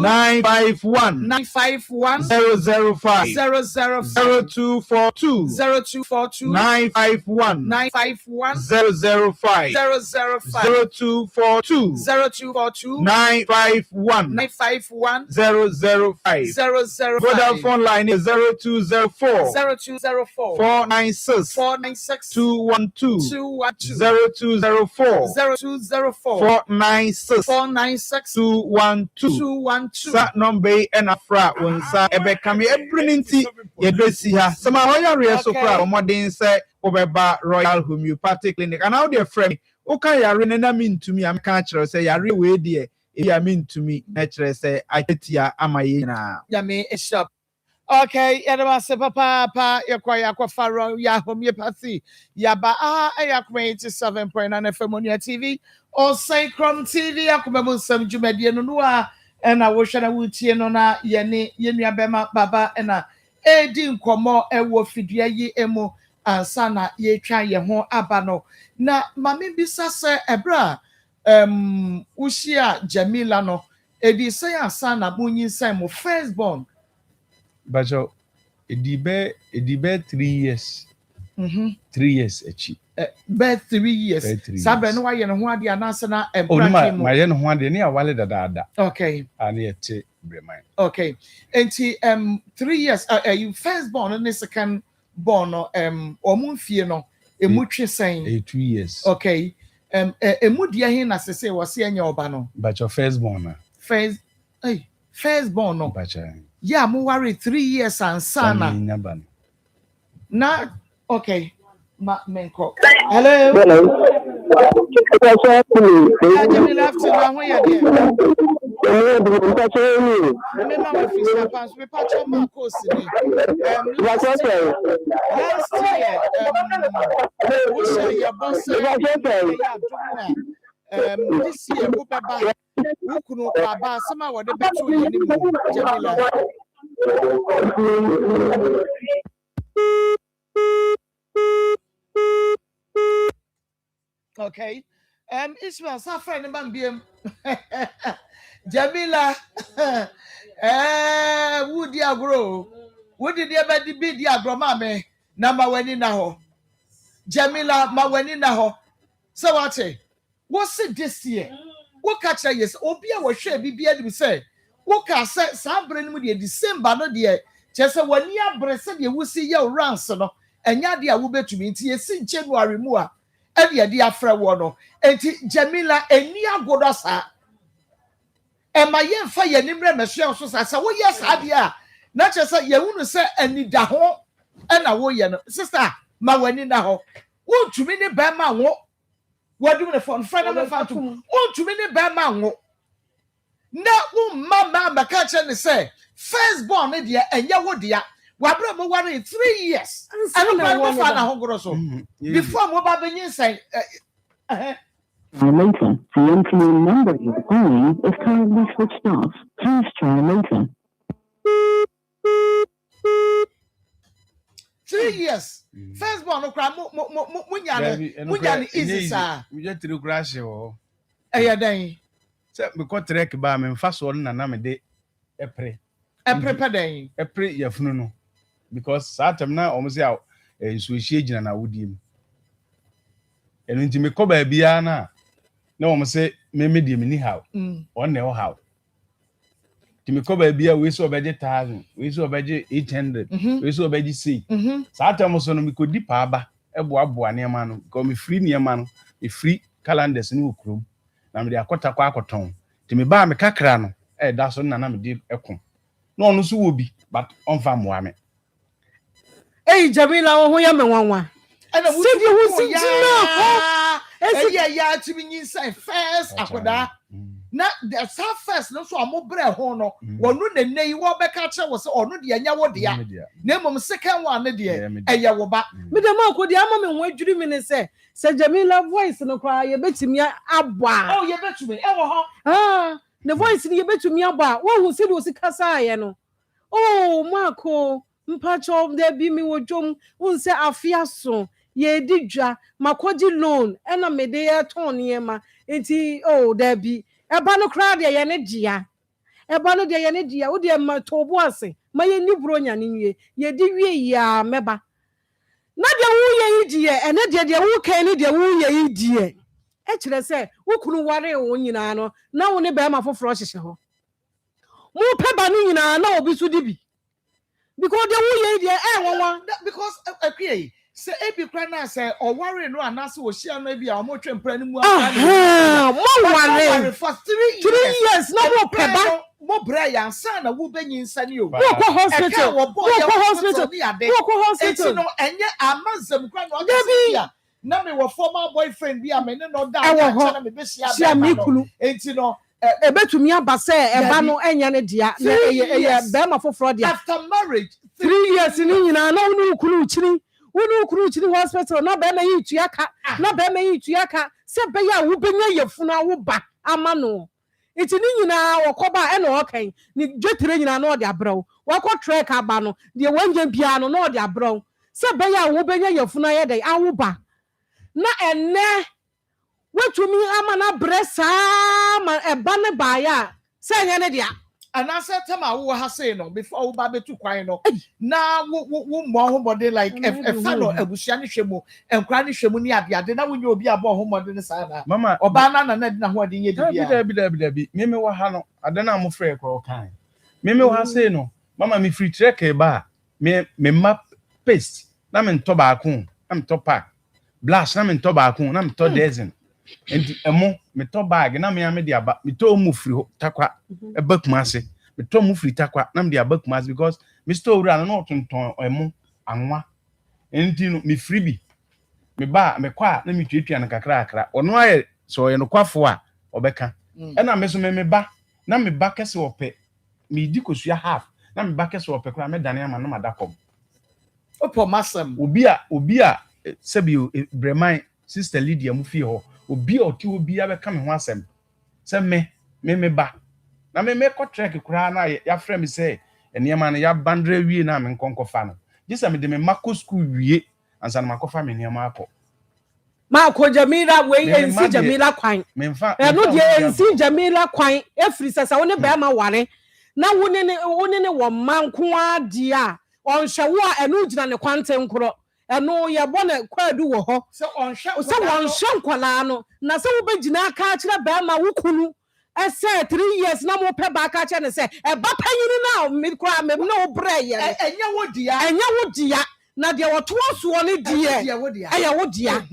Speaker 6: 951 005 0242 951 005 0242 951 005 Vodafone line is 0204 496 212 0204 496 212 Sat number and afra wonsa ebe kame ebrinti yedesi ha sama hoya re so fra omodin se Obeba Royal Homeopathic Clinic. And now, dear friend, okay, I remember mean to me, I'm catch say, I really dear. I mean to me, naturally say, I get ya, am I in a
Speaker 4: Yami, it's up. Okay, Yadamasa Papa, Yakwa Faro, Homeopathy, Yaba, 87.9 FM on your TV, or Sacrum TV, Akuma some Jumedianua, and I wish I would see Nona, Yeni, Bema, Baba, and a Edin Komo, Ewo Fidia Ye Emo, and Sana, Ye Try Ye Hon Abano. Na, Mammy Bissasa, Ebra, Ushia, Jamilano, Edi say Sana, Bunyin Samo, firstborn.
Speaker 5: But it be 3 years. 3 years achi.
Speaker 4: Birth 3 years. Sabe no why you know what the answer na
Speaker 5: Oh, my yen ho ade ne awale dada.
Speaker 4: Okay.
Speaker 5: Ani ete bremai.
Speaker 4: Okay. And 3 years you first born and second born omun fie no emu twe sen
Speaker 5: 2 years.
Speaker 4: Okay. Emu dia hin na sese wo se anya oba no.
Speaker 5: But your first born na.
Speaker 4: First born no.
Speaker 5: But
Speaker 4: yeah, mo worry 3 years and sana. Na okay. Menko. Hello. Jamila after now when you there. Remember we fix pass we patch on my course last year we share your boss this year go baba who kuno baba sama wo de beto ye ni mu Jamila. Okay. Ismail, sa friend man biem. Jamila. Would you grow? Would you ever be the agro mame? Na maweni na ho. Jamila maweni na ho. So what say? What's it this year? What catch yes? Obia was share bibia de say. What can say some brain mu the December no de. Just when you breast you will see your rounds no. And ya dia wo betumi nti esi January mu a e dia dia frɛ wo no enti Jamila eni agodo sa e ma ye mfa ye nimre meso so sa wo yes ade a na che say ye hunu se ani da ho e na wo ye no sister ma wani na ho wo tumi ne ba ma wo wadu ne phone friend na fa to wo tumi ne ba ma wo na wo mama ka che ne say first born ne dia enye wo dia Wabra mo worry 3 years. I don't know what father hungro so. Before mo ba benyin say
Speaker 7: later. The incoming number you're calling is currently switched off. Please try later.
Speaker 4: 3 years. First born no cry mo nyane easy sir.
Speaker 5: We just through crash o.
Speaker 4: Dan.
Speaker 5: Say me ko trek ba me mfa so na me de epre.
Speaker 4: Epre dan.
Speaker 5: Epre yafunu no. Because satam na omusi a so hie gina na wodim eno nti me koba bia na omuse me medie me ni how on ne how ti me koba bia we so obeje 1000 we so obeje 800 we so obeje 6 satam so no me kodi pa aba eboaboa ne ma no ko me free ne ma no e free calendars ni okrom na me de akota kwa akoton ti me ba me kakra no da so na me de ekon no ono so wo bi but on fa moa me.
Speaker 1: Hey, Jamila, who am I?
Speaker 4: And I
Speaker 1: said you was in
Speaker 4: ya to be inside first. Akoda. Now, the first, no, so I'm more bread honor. One no, the nay, what back catcher was or no, the Anya, dear. Name of second one, dear. And Yawoba.
Speaker 1: Madam, could the Amman wait to me and say, Jamila voice and cry, you bet to me, Abba.
Speaker 4: Oh, you bet to me,
Speaker 1: the voice in you bet to me about one who said was a Casayano. Oh, Marco. Mpacho there be me wo jom unse afiaso ye didwa makoji loan ena me de ton yema enti oh there be eba no kra de ye ne dia eba no de ye ne dia wo de ma tobo ase ma ye ni bronya ne wie ye di wie ya meba na de wo ye die ene de wo kan ne de wo ye die e kire se wo kunu ware wo nyina no na wo ne be ma foforo hyehye ho mo peba no nyina na obi so di bi. Because the way
Speaker 4: because okay, say ebi kra na say or worry no anase wo share no bi a mo twempra ni mu
Speaker 1: mo worry
Speaker 4: for 3 years.
Speaker 1: 3 years no mo peba
Speaker 4: mo bra ya nsa na wo benyi nsa ni o.
Speaker 6: Go hospital.
Speaker 4: Go
Speaker 6: hospital. Go hospital.
Speaker 4: No enye amanzam kwa no ya. Na me wo former boyfriend bi amene no da na me be sia me kunu. Enti no
Speaker 6: ebetumi aba se eba no enya ne dia na eye be ma foforo dia.
Speaker 4: After marriage
Speaker 6: 3 years ni nyina na unu ukuru uchiri hospital na be ma yi tuaka na be ma yi tuaka se be ya wo benya yefunu awo ba ama no. Iti ni nyina wokoba e na okan ni dwetere nyina na ode abraw wako trek aba no de wanje bia no na ode abraw se be ya wo benya yefunu ayede awo ba na enne wetumi ama na bresa ma eba ne ba ya se nya ne dia
Speaker 4: anase tema wo ha say no before wo ba betu kwan no na wo mo homode like e fa no abusua ne hwemu enkra ne hwemu ni ade na wo nya obi abo homode ne sa na
Speaker 5: mama
Speaker 4: oba na di na ho ade nye di
Speaker 5: bi meme wo ha no ade na mo frɛ kro kan meme wo ha say no mama me free trek ba me map paste na me ntɔ ba ko na me ntɔ pack blast na me ntɔ ba ko na me ntɔ dozen enti emo me to bag na me ame dia ba me to mu free takwa e bakuma ase me to mu free takwa na me dia bakuma ase because me store ura no tonton emo anwa enti no me free bi me ba me kwa na me twetwa na kakra akra ono aye so ye no kwafo a obeka e na me so me ba na me ba kese ope me di kosua half na me ba kese ope kra me dane ama no madakom
Speaker 4: opo masam
Speaker 5: obi a sebi breman sister Lydia mu fi ho obi oti obi abeka me ho asem se me ba na me trek kura na ya frɛ me se enema na ya bandre wie na me nkonkofa no gisa me de me mako school wie ansa na makofa me enema akɔ
Speaker 6: ma ko Jamila we ensi Jamila kwan
Speaker 5: me mfa
Speaker 6: no de ensi Jamila kwan efri sasa woni ba ma ware na woni ne wo manko ade a onhwe wo a enu gina ne kwante nkoro eno ye bone kwadu wo ho
Speaker 4: se onhwe
Speaker 6: nkwala no na se wo begina aka kire ba ma wukunu ese 3 years na mo pe ba aka kire ne se e ba panyini na me kura me no wo bre ye enya wo dia na de wo to so ne die eya wo dia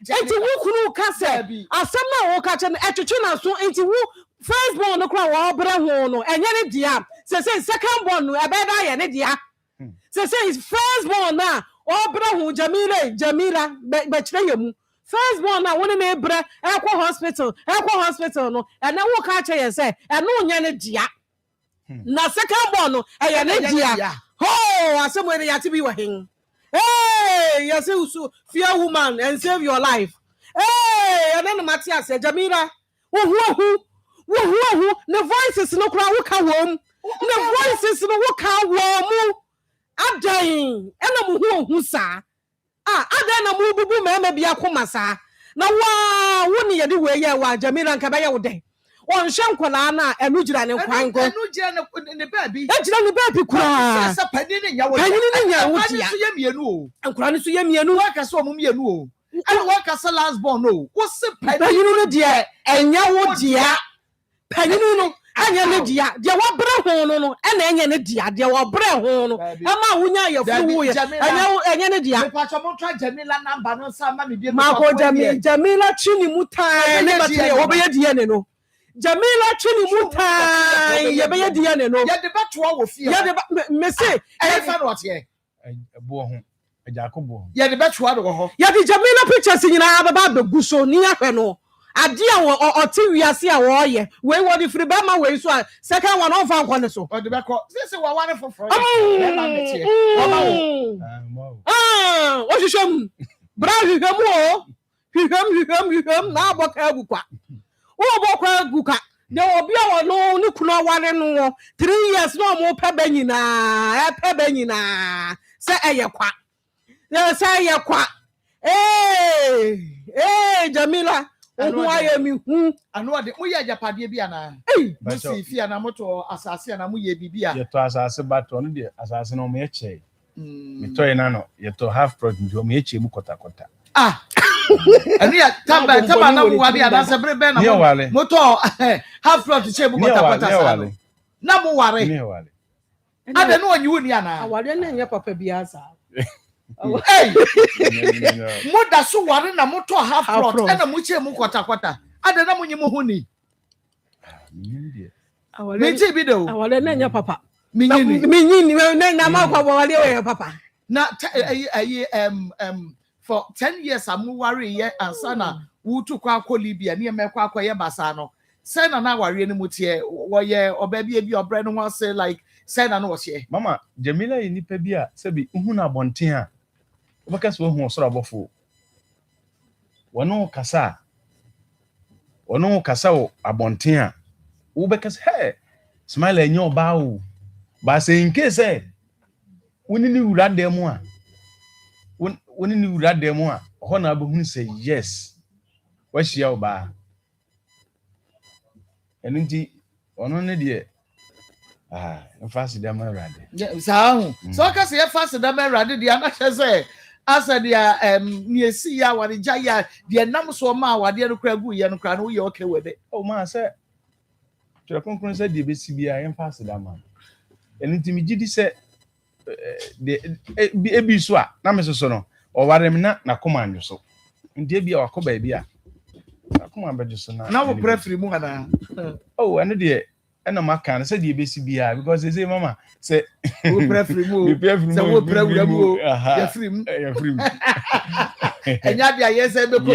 Speaker 6: enti wukunu ka se asem na wo ka kire etwetwe na so enti wo first born no kura wo bre ho no enya ne dia se second born no e be da ye ne dia se is first born na obra hu Jamila be kire yemu first born na woni na ebra ekwo hospital no na wo ka kire ye se no nya ne dia na second born no eye ne dia ho asemo ne yati bi wa hen you say usu fear woman and save your life and then Matia said Jamila wo the voices no kra wo ka wom the voices no wo ka wom adan ena mu hu sa adan na mu bubu mema bia koma sa na wa woni ye de we ye wa Jamila nka ba ye wo den on hwe nkola na enu gira ne kwan go
Speaker 4: enu gira ne baabi
Speaker 6: gira ne baabi kura
Speaker 4: sa pani ne nya wo dia so ye mienu o
Speaker 6: nkola ne so ye mienu
Speaker 4: wa ka so mu mienu o ana wa ka sa last born o wo se
Speaker 6: pani no dia enya wo dia pani no anya ne dia de wo bre ho no na enya ne dia de wo bre ho no ama wunya ye fu wo ye enya ne dia
Speaker 4: me pa cho mo tra Jamila number no sa ma me bi
Speaker 6: ma ko Jamila chini mutan ne batre wo be ye dia ne no Jamila chini mutan ye be ye dia ne no
Speaker 4: ye de bato wo fie
Speaker 6: ye de me say
Speaker 4: e fa no ote
Speaker 5: bo ho Jacobo
Speaker 4: ye de bato wo ho
Speaker 6: ye de Jamila pictures nyina baba beguso ni ahwe no ade a oti wiase a wo ye we wo di free ba ma we so a second one on fa nkɔ ne so
Speaker 4: o de be kɔ se wa wane foforo ye ba metie wo ma wo
Speaker 6: o hwehwem bra hwehwem na aboka agukwa wo aboka aguka de obi a wo no ne kunu aware no 3 years no mo pe ba nyina se eye kwa Jamila ohu aye mi hu
Speaker 4: anu ade mo ye ajapade bi ana mo si fi ana moto asase ana mo ye bibia
Speaker 5: ye to asase bato no de asase no mo ye che me to ina no ye to half project mo ye che mu kota
Speaker 4: ani ya tamba na mo wade ana se bre be na moto half project che mu kota sa na mo ware
Speaker 5: ni wale
Speaker 4: ade no onyi woni ana
Speaker 6: aware na nya papa bia sa
Speaker 4: moda so ware na moto half plot na mo che mu kwata ade na munyi mo huni Mechi bi do.
Speaker 8: Awale na nya papa.
Speaker 4: Minyini
Speaker 8: na ma kwa wale we papa.
Speaker 4: Na for 10 years amu worry ye ansa na wutu kwa Libya ne me kwa ye basa no. Say na na worry ni mutie wo ye obabi bi obre no ho say like say na no wo she.
Speaker 5: Mama Jamila yi nipa bi a se bi hu na bonten a obaka so hu osoro abofo. Wono kasa wo abonten a wobeka se hey smile enye oba o ba say in case woni ni wura dem a woni ni wura dem a ho na abohunu say yes wa hia oba enu nti ono ne de fast dem rade
Speaker 4: so ka say fast dem rade de na hye asa dia niesi ya wani jaya dia nam so ma wade no kra gu ye no kra no ye okay wede
Speaker 5: o ma say tira konkron say de be si bia yen fast dem enu nti mi gidi say de ebi so a na mesoso no o warem na koma anwo so nti bia wakoba bia akoma bejo so na
Speaker 4: wo prefer mu ana
Speaker 5: oh enu de ena maka na say de be si bia because they say mama say
Speaker 4: wo prefer mu say wo prefer mu ya free mu enya bia ye say be ko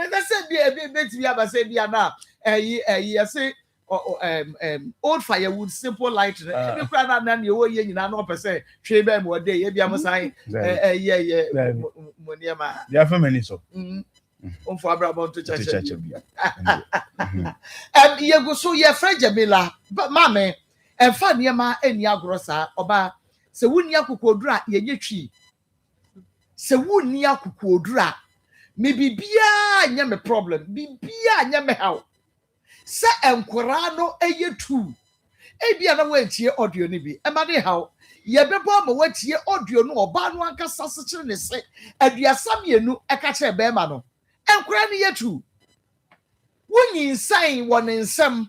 Speaker 4: na say bia be ti bia ba say bia na ya say old firewood simple light every cry na na ye ye nyina na opese hwe be mo dey ye bia mo san moniema
Speaker 5: ya family so
Speaker 4: for Abraham to church ye go so ye fra Jamila but mama e fa niema eni agoro sa oba se wuni akokodura ye nyetwi se wuni akokodura me bibia nya me problem bibia nya me how se enkora no eyetu ebia na wantie audio ni bi e ma de how ye bebo ma watie audio no oba no anka sasechire ne se aduasa mienu e ka kire be ma no enkora ni yetu wunyi nsan won nsem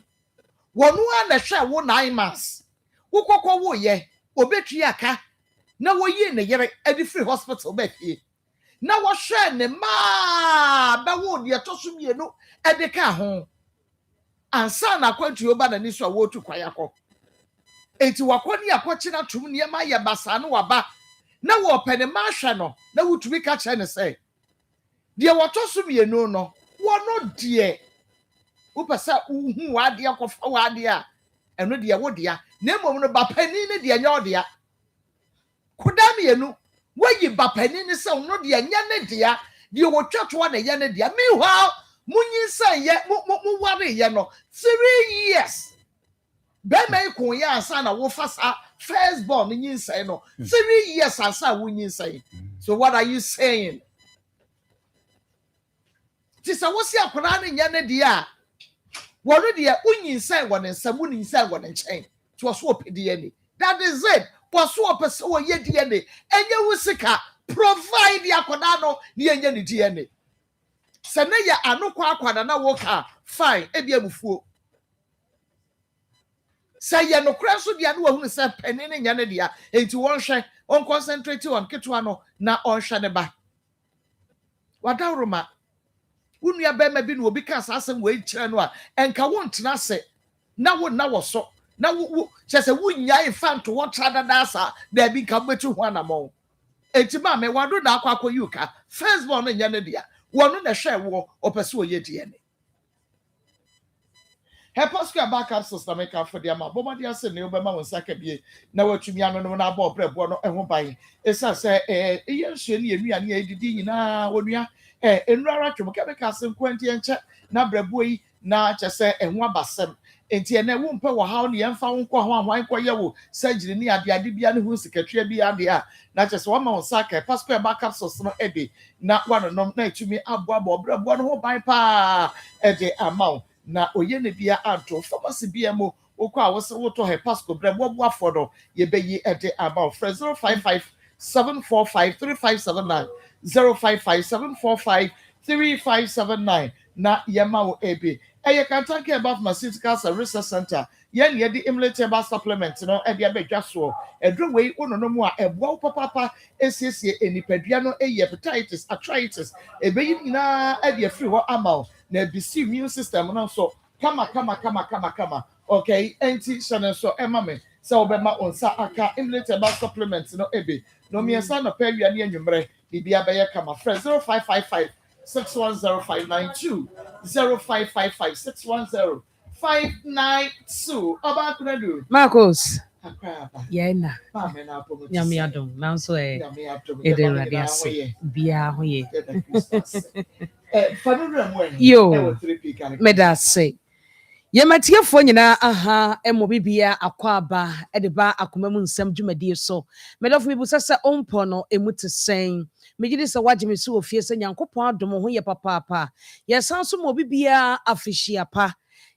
Speaker 4: wonu ana hwe wo 9 months wo kokko wo ye obetui aka na wo yi ne yere adi free hospital ba fie na wo hwe ne ma ba wo de toso mienu e de ka ho ansa na kwantu oba na ni so wo tu kwayakọ enti wakoni akọchi na tum ne ma ye basa no waba na wo pene ma hwe no na wutumi ka che ne se de wo toso mienu no wono de upasa uhu wade akofa wade a eno de wo de a na emom no bapani ne de nya ode a koda mienu wayi bapani ne se no de nya ne de a de wo twatwa na ye ne de a meanwhile munyi say ye mu ware ye no 3 years be mai kun ya asa na wo fasa first born nyi say no 3 years asa wo nyi say so what are you saying tisa wo si akona ne nya ne de a wo no de unyi say wo ne nsam unyi say wo ne nchen to so opedi ani that is it was so opese wo ye de ani enye wo sika provide yakona no ne enye ne de ani sene ya anokwa akwada na woka fine ebi abufuo say ya no kra so dia no wahunu say peni ne nya ne dia enti won hwe on concentrate on ketwa no na on hwe ne ba wadawroma unua ba ma bi no obi ka asasem we kire no a enka won tena se na wo so na wo chese wunya infanto wo trada dasa da bi ka betu ho anamo enti ma me wado na akwa yuka first born ne nya ne dia wonu na hwe wo opese oye die ne Hepaska backup system ka for dia ma bomadi ase ne obema won saka bie na watumi ano no na ba obrebo no ho ban esa se ye nhwe ne enua ne edidi nyina wonua enurara twom ka be ka se nkwanti enche na brebo yi na chese enhu abasem enti ene wo mpe wo hawo ne yemfa wo nkọ ho anwan kọ ye wo surgery ne ade bia ne hu sikatwa bia ade a na chese wo ma won saka Hepaska backup system ebe na wanonom na etumi aboabo obrebo no ho ban pa ede amount na oye ne bia anto pharmacy bia mo okwa wo se wo to Hepaska brebo bo afodo ye be yi ede about 055 745 3579 055 745 3579 na yema wo ebe eye kan tanke about pharmaceutical research center ye ne di imlatable supplement no e bia bedwa so edro wei onono mu a ebo papa esiesie enipadua no eye hepatitis arthritis ebe yi nyina e bia free ho amal na bisi immune system no so kama Okay, enti shana so Emma me. So obema onsa aka emulate about supplements no ebe. No me san no pay wi ani anwumre. Bibia be kama friend 0555 610 0555 610 592. Oba kunadu.
Speaker 8: Marcos.
Speaker 4: Akraba.
Speaker 8: Yeah, na.
Speaker 4: Mama na pomo.
Speaker 8: Nyame adom. Nanso
Speaker 4: Nyame adom.
Speaker 8: ede rade ase. Bia ho ye. Yo. Meda say. Yɛmatiefoɔ nyinaa aha ɛmɔ bibia akɔ aba ɛde ba akoma mu nsɛm dwumadie so medɔfo mi busa sɛ ɔmpɔ no emu te sɛn megye sɛ wagye me so wɔ fie sɛ nyankopɔn adom ho yɛ papaapa yɛsan so ma bibia afihyia pa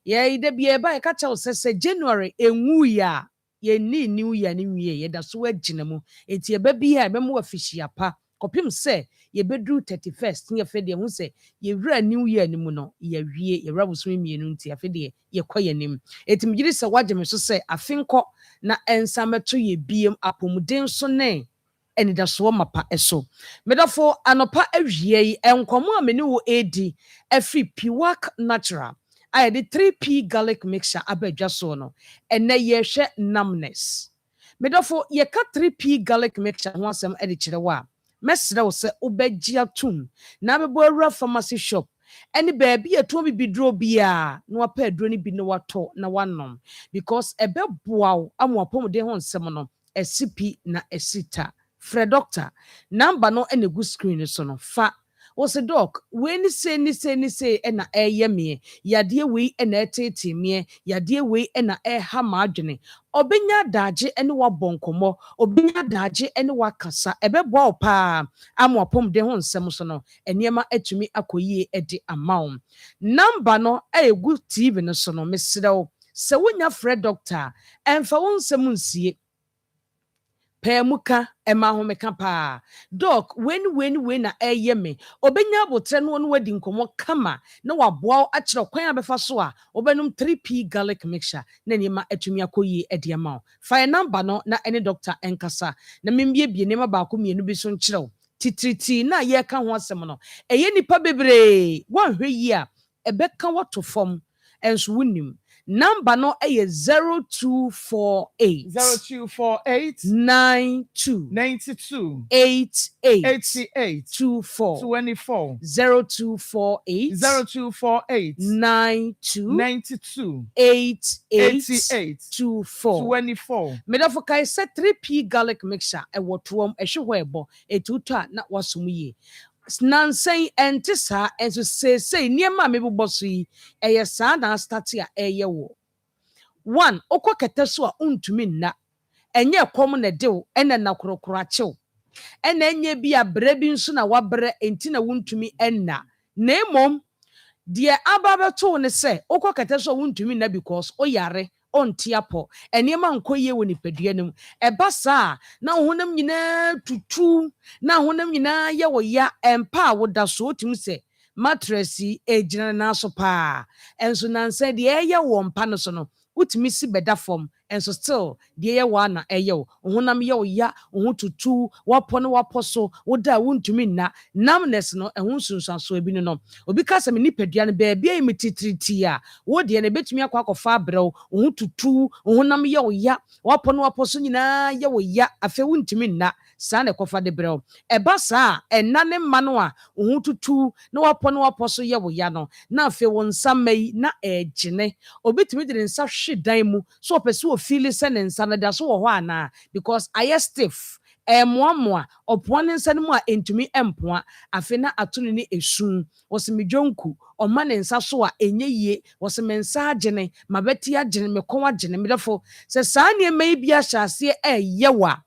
Speaker 8: yɛda bia ɛba yɛka kyɛw sɛ January enwu ya yɛnni new year ne wie yɛda so agyina mu enti ɛba bi a ɛbɛmo afihyia pa kɔpem sɛ yɛbɛduru 31st ne yɛfɛ deɛ ho sɛ yɛwura new year no mu no yɛwie yɛwura bosom mmienu nti afɛ deɛ yɛkɔ yɛnim enti megye sɛ wagye me so sɛ afe nkɔ na ɛnsa mɛto yɛ biem apɔmuden so ne anidasoɔ mapa ɛso medɔfo anɔpa awie yi nkɔmmɔ a me ne wo ɛdi afiri Piwak Natural a yɛde 3p garlic mixture aba adwa soɔ no ɛnɛ yɛhwɛ numbness medɔfo yɛka 3p garlic mixture ho asɛm ɛde kyerɛ wo a mɛsrɛ wo sɛ wobɛgye atom na bɛbɔ awura pharmacy shop ɛne baabi yɛtɔn bibiduro biaa na wapɛ aduro no bi na watɔ na wanom because ɛbɛboa wo ama apɔmuden ho nsɛm no ɛsi pi na ɛsi ta frɛ doctor number no ɛna gu screen so no fa wɔsɛ doc wei ni se ɛna ɛyɛ meɛ yadeɛ wei ɛna ɛtete meɛ yadeɛ wei ɛna ɛha maadwene ɔbɛnya adagye ɛne wabɔ nkɔmmɔ ɔbɛnya adagye ɛne wakasa ɛbɛboa wo paa ama apɔmuden ho nsɛm so no nneɛma atumi akɔ yie ɛde ama wo number no ɛgu TV no so no mesrɛ wo sɛ wonya frɛ doctor ɛmfa wo nsɛm nsie Pemuka Emma Homeka pa. Doc, when na ɛyɛ me. Obenya abotre no no wadi nkomo kama na waboa akyerɛ kwan abefa so a obenum 3p garlic mixture na nima atumi akoyi ade ama. Fa number no na any doctor enkasa. Na membiebie nema baako mienu bi so nkyerɛw. Titriti na ye ka ho asɛm no. Ɛyɛ nipa bebree. Wanhwɛ yi a ɛbɛka wato fam enso wonim. Number no ɛyɛ 0248 92 88 24 0248 92 88 24 medafo kai sɛ 3p garlic mixture ɛwɔ toɔm ɛhwe hɔ ɛbɔ etuto a na wasom yie nansen ɛnte saa ɛnso seesei nneɛma a mebobɔ so yi ɛyɛ saa na start a ɛyɛ wɔ one okɔ kɛtɛ so a untumi nna ɛnyɛ kɔm na dew ɛna na korokoro akyew ɛna ɛnyɛ bi a brɛ bi nso na wabrɛ enti na wuntumi ɛnna na emom deɛ aba bɛto ne sɛ okɔ kɛtɛ so a wuntumi nna because oyare ontiapo enema nkoye wo nipadua nim eba saa na honam nyina tutu na honam nyina ye wo ya empa wo da so otim se mattress ejina na so pa enso nanse de eye wo mpa no so no utimi si beda fom enso still de eye wa na eye wo honam ye wo ya ho tutu wapo no wapo so wo da wontumi na namness no ehun sunsanso ebi no obi ka se me nipadua no ba bia emititriti a wo de na betumi akwa brew ho tutu honam ye wo ya wapo no wapo so nyina ye wo ya afa wontumi na saa na kofa de brew eba saa enna ne mma no a ho tutu na wapo no wapo so ye wo ya no na afa wo nsamai na ejine obi tumi de nsa hwe dan mu so opese wo feel se ne nsa na da so wo ho ana because aye stiff moamoa opoa ne nsa no mu a entumi empoa afe na atono ne esun wosimedwonku oma ne nsa so a enye yie wosimensa agene mabeti agene mekon agene medefo se saa ne mai bia hyase yewa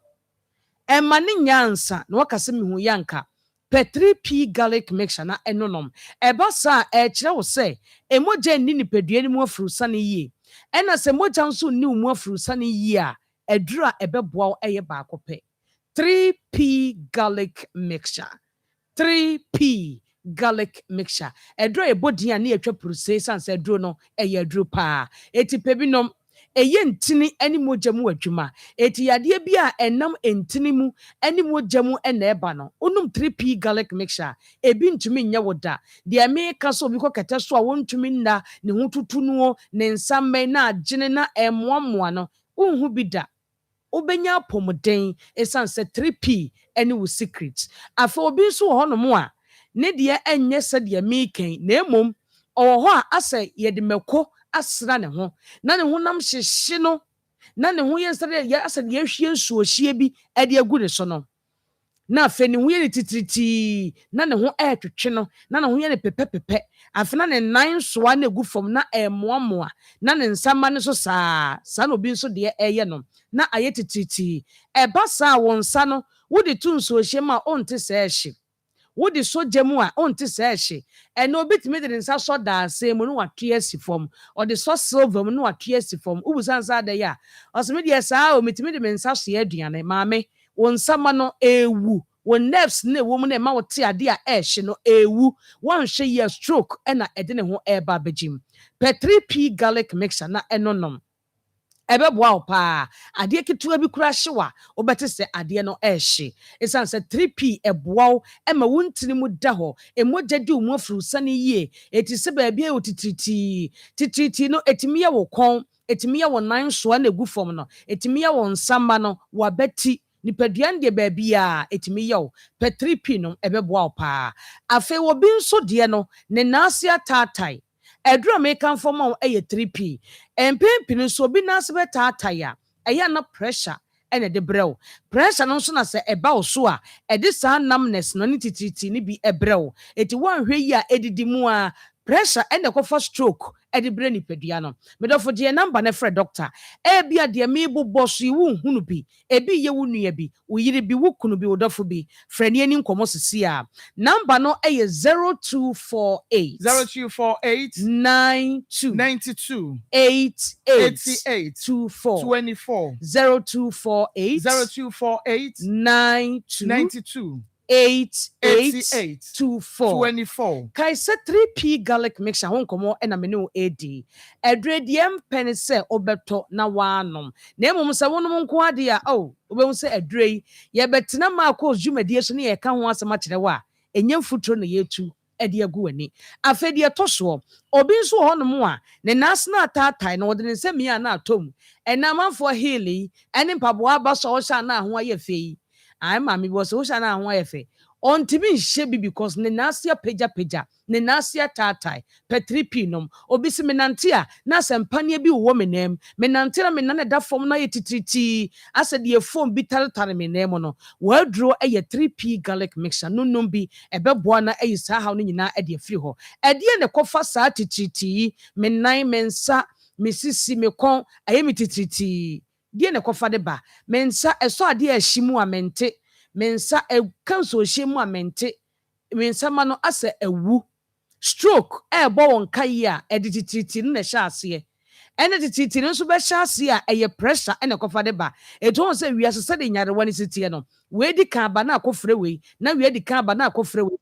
Speaker 8: emma ne nyansa na wakase mehu yanka per 3p garlic mixture na enonom eba saa kire wo se emoja ni nipadua ni mu afrusa ne yie ena se moja nso ni mu afrusa ne yie a edura ebeboa eye baako pe 3p garlic mixture 3p garlic mixture edro ebodin a na yetwa pruse sanse edro no eye edro pa eti pebinom ɛyɛ ntini ne mogya mu adwuma eti yadeɛ bi a ɛnam ntini mu ne mogya mu na ɛba no onum 3p garlic mixture ebi ntumi nyɛ wo da deɛ meka so obi kɔ kɛtɛ so a wontumi nna ne ho tutu no ne nsammɛn na agyene na ɛmoamoa no unhu bi da wobɛnya apɔmuden ɛsiane sɛ 3p ne wo secret afei obi nso wɔ hɔnom a ne deɛ ɛnyɛ sɛdeɛ mekan na mmom ɔwɔ hɔ a asɛ yɛde mɛko asra ne ho na ne ho nam hyehye no na ne ho yɛ asɛ deɛ yɛhwie nsuohyie bi de agu ne so no na afei ne ho yɛ ne titiritii na ne ho ɛretwetwe no na ne ho yɛ ne pɛpɛpɛpɛ afei na ne nan soa na egu fam na ɛmoamoa na ne nsamma no so saa na obi nso deɛ ɛyɛ no na ayɛ titiritii ɛba saa wɔn nsa no wode to nsuohyie mu a ɔnte sɛ ɛhye wode sogya mu a ɔnte sɛ ɛhye ɛna obi tumi de ne nsa sɔ daasɛ mu no watoe asi fam ɔde sɔ silver mu no watoe asi fam wobusa nsa adɛ yɛ a ɔsɛ me deɛ saa o metumi de me nsa soɛ aduane maame wo nsama no ewu wo nerves na ewu mu na ɛma wo te ade a ɛhye no ewu wɔnhwɛ yɛ stroke ɛna ɛde ne ho ɛreba abɛgyim pɛ 3p garlic mixture na ɛnonom ɛbɛboa wo paa adeɛ ketewa bi kura hye wa wobɛte sɛ adeɛ no ɛhye ɛsiane sɛ 3p ɛboa wo ɛma wo ntini mu da hɔ ɛmogya di wo mu afiri sane yie ɛti sɛ baabi a ɛwɔ titiritii no ɛtumi yɛ wo kɔn ɛtumi yɛ wo nan soa na egu fam no ɛtumi yɛ wo nsamma no wabɛti nipadua no deɛ baabi a ɛtumi yɛ wo pɛ 3p no ɛbɛboa wo paa afei wɔ bi nso deɛ no ne naase ataatae ɛduru a meka mfɔm a ɛyɛ 3p mpempini nso obi naase bɛtaatae a ɛyɛ na pressure ɛna ɛde brɛ wo pressure no nso na sɛ ɛba wo so a ɛde saa numbness no ne titiritii ne bi ɛbrɛ wo ɛti woanhwɛ yi a ɛdidi mu a pressure ɛna ɛkɔfa stroke ɛde brɛ nipadua no medɔfo deɛ namba ne frɛ doctor ɛbi a deɛ mebobɔ so yi wonhunu bi ebi yɛ wo nua bi wo yiri bi wo kunu bi wo dɔfo bi frɛ ne ani nkɔmmɔ sisi a namba no ɛyɛ 0248 92 88 24 0248 92 8824 kai sɛ 3p garlic mixture ho nkɔmmɔ ɛna mene wo edi ɛdure deɛ mpɛ ne sɛ wobɛtɔ na waanom na mmom sɛ wonom nko ade a wobɛhu sɛ ɛdure yi yɛbɛtena ma akɔ dwumadie so ne yɛka ho asɛm akyerɛ wo a ɛnyɛ mfuturo na yɛtu ɛde agu w'ani afei deɛ ɛtɔ soɔ obi nso wɔ hɔnom a ne naase no ataatae na wɔde ne nsɛm yi a na atɔm ɛnamanfoɔ healing ɛne mpaboa aba so a wɔhyɛ a na ho ayɛ fɛ yi ai mami bo so sha na ho efe ontimi nhye bi because ne naase apagya ne naase ataatai pe 3p nom obi si menante a na sempane bi wo menem menante na menane da fom na yetitriti ase de fom bi taretare menem no waduro eye 3p garlic mixture nonnom bi ebeboa na eyi sa ha no nyina e de afiri ho ede ne kofa sa titriti menan mensa mesisi mekon aye metitriti die ne kofa de ba mensa eso ade a hyimu a mente mensa e kanso hyimu a mente mensa ma no ase ewu stroke bo won kai a e de titriti no na hya ase ene titriti no so be hya ase a eye pressure ene kofa de ba e to se wi ase se de nyarewa ne sitie no we di kan ba na akofre we na we di kan ba na akofre we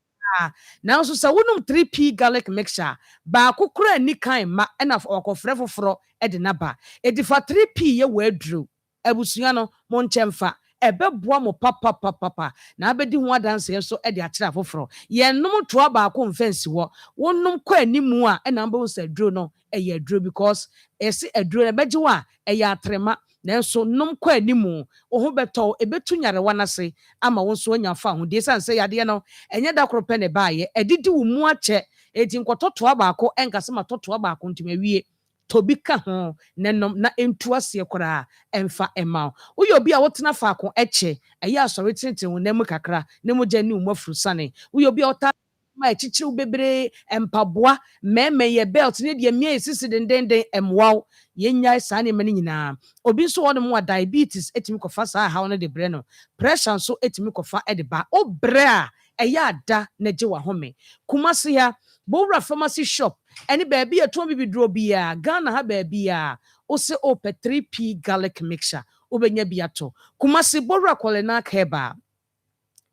Speaker 8: now so sa wonum 3p garlic mixture ba akokora ni kan ma ena akofre foforo e de na ba e di fa 3p ye wadru abusua no mo nkyemfa ebeboa mo papa na abedi ho adanse so e de akira foforo ye nom toa ba ko mfensi wo wonum kwa animu a ena mbo se adro no e ye adro because esi adro na beje wa e ya atrema nanso nom kwa animu wo ho beto ebetu nyarewa nase ama wo nso anya fa ho de sanse yade no enye da korope ne baaye edidi wo mu ache eti nkototoa ba ko enkase ma totoa ba ko ntuma wie tobi ka ho nenom na entu ase kora emfa ema uyo bi a wotena faako eche eya asore tintin wo nem kakra ne mo jani wo afuru sane uyo bi a wota ma echichiru bebre empaboa meme ye belt ne de mia esisi dendenden emwaw yenya sane mane nyina obi so wonu mo diabetes etimi kofa sa ha no de bre no pressure so etimi kofa e de ba obre a eya ada na je wa home kumase ya Bowra pharmacy shop any baby a tombi bidro bia Ghana ha baby a ose ope 3p garlic mixture obenya biato Kumasi Bowra Kolenak heba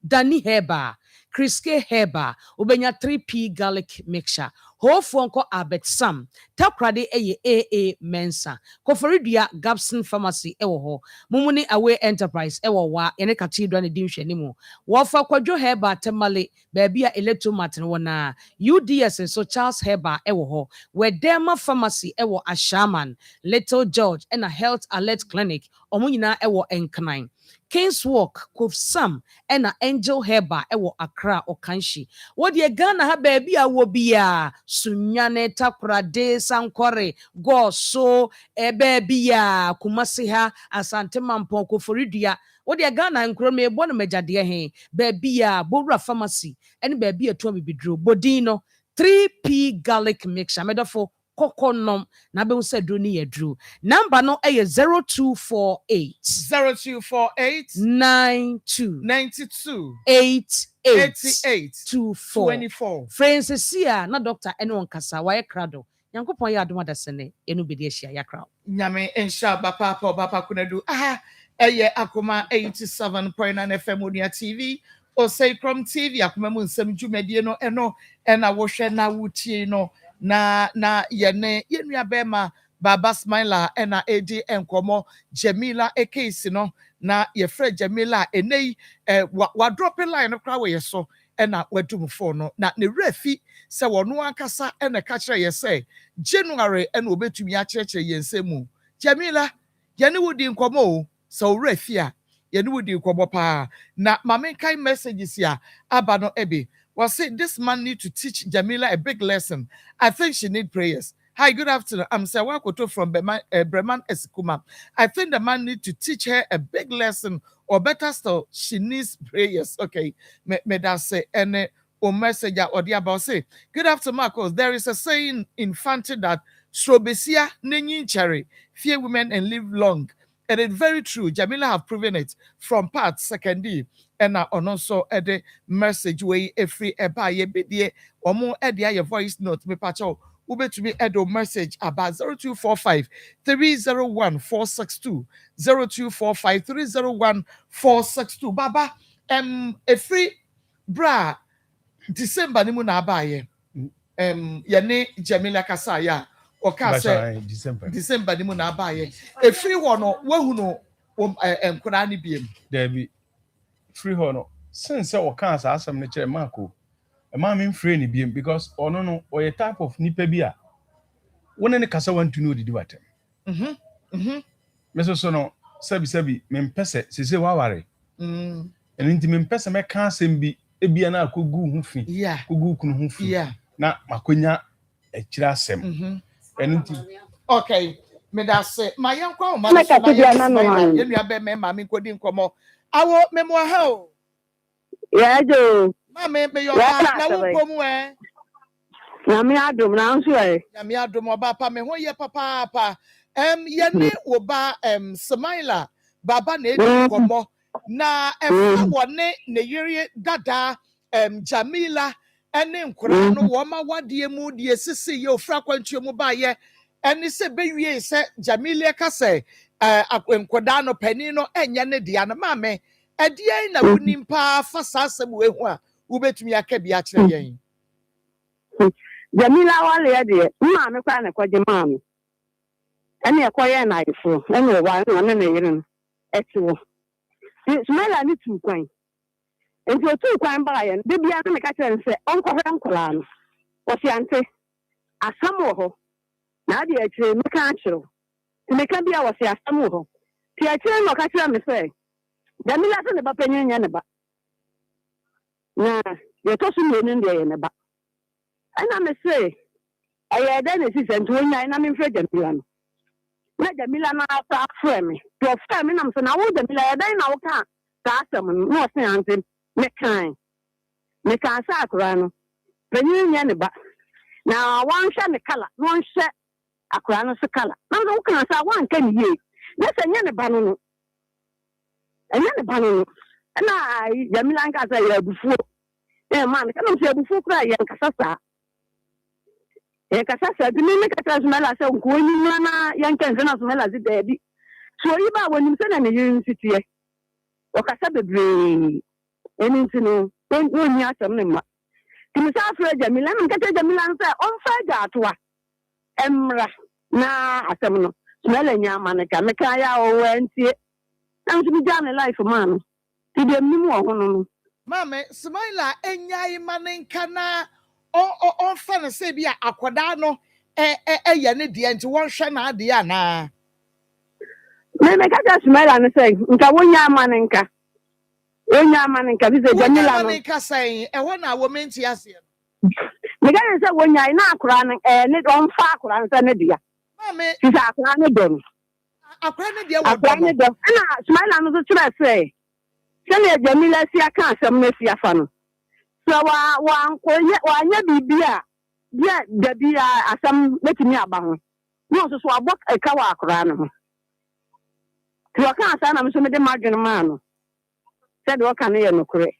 Speaker 8: Dani heba Kriske heba obenya 3p garlic mixture Hofo nko Albert Sam, Takrade eye AA Mensa, Koforidua Gabson Pharmacy ewo ho, Mumuni Away Enterprise ewo wa, yene katidwa ne dimhwe ni mu. Wofa kwadwo Herba Temale, baby a electromat no na, UDS so Charles Herba ewo ho, Wedema Pharmacy ewo Ashaman, Little George and a Health Alert Clinic, omo nyina ewo Enkran. Kings Walk, Kof Sam, and a Angel Herba ewo Accra Okanshi. What ye Ghana ha baby a wobia Sunyane Takrade Sankore go so baby ya Kumasi ha Asante Mampon Koforidia. What ye Ghana and Crome one meja dear he baby ya Bora Pharmacy and baby a Tommy Bidro Bodino 3P garlic mixture made for Kokonom na be said duni yedru. Number no a 0248 92 88 24. Francis here na doctor anyone kasa waye krado. Yankopon ya adoma da sene enu bedi ahia ya kraw.
Speaker 4: Nyame ensha bapa kunadu. Eye Akoma 87.9 FM Onia TV. O say from TV Akoma mu nsem dwumadie no eno na wo hwe na wutie no. Na yene yenua bema Baba Smiler ena edi enkomo Jamila case no na ye frɛ Jamila enei wa drop line no kra we so ena wadum phone no na ne refi se wono ankasa ena ka kire ye se January ena obetumi a kyerɛkyerɛ ye nsɛmu Jamila yene wodi nkomo se o refi a yene wodi nkomo pa na mame kai messages ya aba no ebe was saying this man need to teach Jamila a big lesson. I think she need prayers. Hi, good afternoon. I'm Sawakoto from Breman Esikuma. I think the man need to teach her a big lesson, or better still, she needs prayers. Okay, me that say any or message or the about say. Good afternoon, Marcos. There is a saying in Fante that Strobesia nenyin cherry, fear women and live long. And it's very true. Jamila have proven it from part secondary. And also at the message way every eba ye bidie or more at your voice note me pacho ube to me edo message about 0245 301 462 0245 301 462 Baba every bra December ni mu na abaye yene Jamila Kasaya or Kasa December ni mu na abaye every one wahu no nkura ni biem
Speaker 5: Debbie free hono since o kan sa asem ne kire Marco e ma me free ni biem because ono no o ye type of nipa bi a wona ne kasa want to know didi watem me so no sabi me mpese sese wa ware eni nti me mpese me kan asem bi ebia na akogu hu fi kogu kunu hu fi na makonya e kire asem eni nti
Speaker 4: okay me da say my yankwa o ma so na ye nua be me ma me kodi nkomo awo memo ha o
Speaker 9: jo
Speaker 4: ma me yo na wo komu
Speaker 9: na me adom na nso
Speaker 4: na me adom oba pa me ho ye papa ye ne oba Smiler baba na edi komo na efa wone ne yere dada Jamila ene nkura no wo ma wade mu de sisi ye ofra kwantue mu ba ye ene se bewie se Jamila ka se akwenkoda no pani no enye ne dia no ma me edie na wunimpa fa sasem wehu a ubetumi aka bi a kire yen
Speaker 9: Jamila wale de ma me kwa na kwaje ma me ene ekoye na ifo ene wa no ne yire no etiwo Smiler ni tu kwan enti o tu kwan ba ye de bia na me ka kire nse onkohwe nkola no o si ante asam wo ho na de akire me ka akire me ka bia wo si asam wo ho ti akire no ka kire me se Jamila se ne ba panyanya ne ba na ye to su ne ne ne ba ana me se aye da ne si sento nya na me mfre Jamila no na Jamila na afa afre me to fa me na me se na wo Jamila ya da na wo ka ka asem no se ante me kan sa akura no panyanya ne ba na wan hwe ne kala no hwe akura no se kala na wo kan sa wan ka ne ye na se nya ne ba no enya ne ba no na Jamila nka sa ya bufuo man kana se bufuo kura ya nka sasa di me ka ta Smiler se nko ni na ya nka nka na Smiler zi debi so yi ba woni se na ne university e o kasa bebre eni ntino woni asem ne ma Timisafre Jamila nkete Jamila nse onfa ga atwa emra na asem no smele nyama ne ka meka ya o wentie na nso bi jane life man ti dem ni mu ho no
Speaker 4: Mame Smaila enyai manenka na on fa ne se bia akoda no ye ne de nti won hwe na ade ya na
Speaker 9: me ka ja smele ne se nka wonya manenka bi se Jamila no
Speaker 4: manenka sai ho na wo menti ase
Speaker 9: me ga se wonya na akora ne don fa akora se ne dia
Speaker 4: Mame
Speaker 9: ti sa akora ne do
Speaker 4: akora ne de wo
Speaker 9: akora ne do na Smile no so tire se sele Jamila si aka asem na si afa no so wa nkoye wa nya bibia dia da bia asem betimi aba ho no so abok eka wa akora no ti wa kan asa na me so me de madwene ma no se de wa kan ye no kure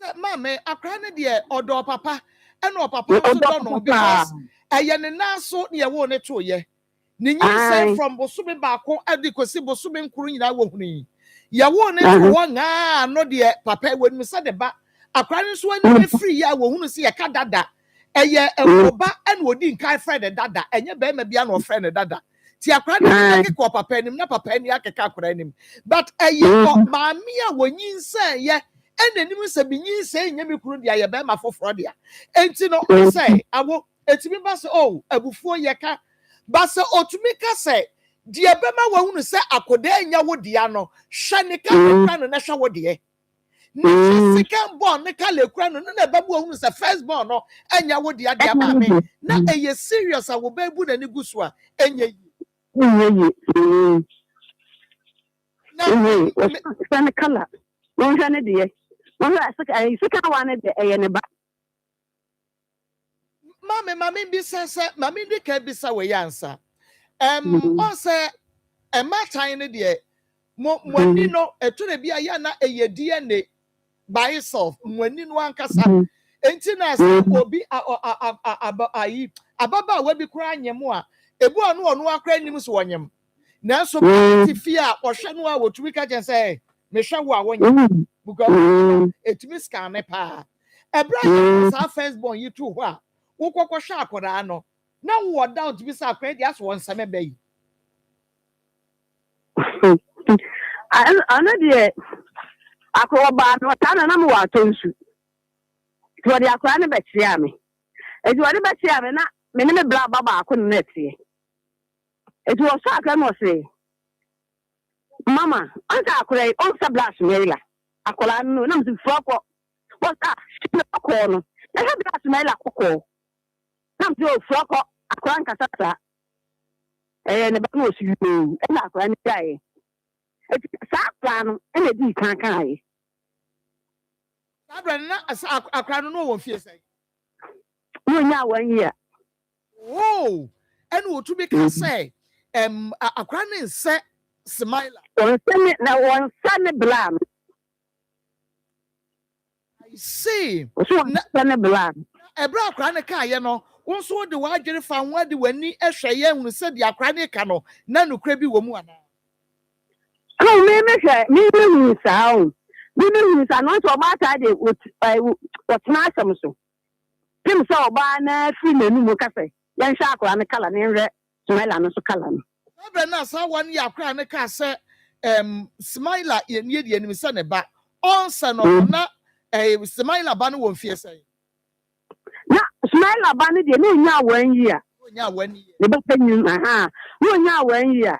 Speaker 4: se mame akora ne de odo papa eno papa so do no because eye ne na so ne wo ne to ye ne nyi say from bosume baako adi kosi bosume nkuru nyina wo hunu ya wo ne to wo nga no de papa we mi se de ba akora ne so ani free ya wo hunu se ye ka dada eye ekoba ene odi nkai friend dada enye be ma bia no friend dada ti akora ne ke ko papa nim na papa ni akeka akora nim but eye maami a wonyi nsan ye enanim se binyi nsan nya me kuru dia ye be ma foforo dia enti no say awo etimi ba se oh abufuo ye ka ba se otumi ka se dia be ma wa hunu se akoda nya wo dia no hwe ne ka akora no na hwe wo dia na second born ne ka le kura no na ba bu hunu se first born no anya wo dia dia ba me na eye serious a wo ba bu na ni guso a enya yi
Speaker 9: sana kala won jane de won la saka wane de ne ba
Speaker 4: mame bi sese mame ndi ka bi sa we yansa on se ematan ne de mwani no etune bi aya na eye DNA by itself mwani no ankasa enti na sa obi ababa we bi kura anyem a ebu anu onu akra nim so wonyem na so ti fi a ohwe no a wotumi ka jen say me hwe wo a wonyem because etumi scan ne pa ebra sa first born you too ho a wo kokko hwe akoda no na wo down to be sa akra dia so won same bayi
Speaker 9: ana de akwa ba no tana na mo wa tonsu to de akwa ne be tia me eju wa de be tia me na me ne me bla baba akwa ne tie eju o sa aka no se mama anta akwa on sa bla smela akwa no na mzi froko wata akwa no na ha bla smela kokko na mzi o froko akwa nkasa sa ne ba no si yu na akwa ne dai sa plan ene di kan ai
Speaker 4: sabra na akra no won fie sai
Speaker 9: no nya wan year
Speaker 4: oh ene otubi ka say akra ne nse Smiler
Speaker 9: won sane blam
Speaker 4: I see
Speaker 9: won sane blam
Speaker 4: ebra akra ne ka ye no won so de wa adwere fa ho de wani ehwe ye hunu se de akra ne ka no na nukra bi wo mu ana
Speaker 9: oh me sao no to ba ta de what na asem so tim so ba na fi nanu mu ka se yan sha akra ne kala ne nre Smiler no so kala no
Speaker 4: ebra na sa wan ya akra ne ka se Smiler ye nie de anim se ne ba onse no na Smiler ba no won fie sai
Speaker 9: na Smiler ba ne de no nya wan year ne ba penyin no nya wan year.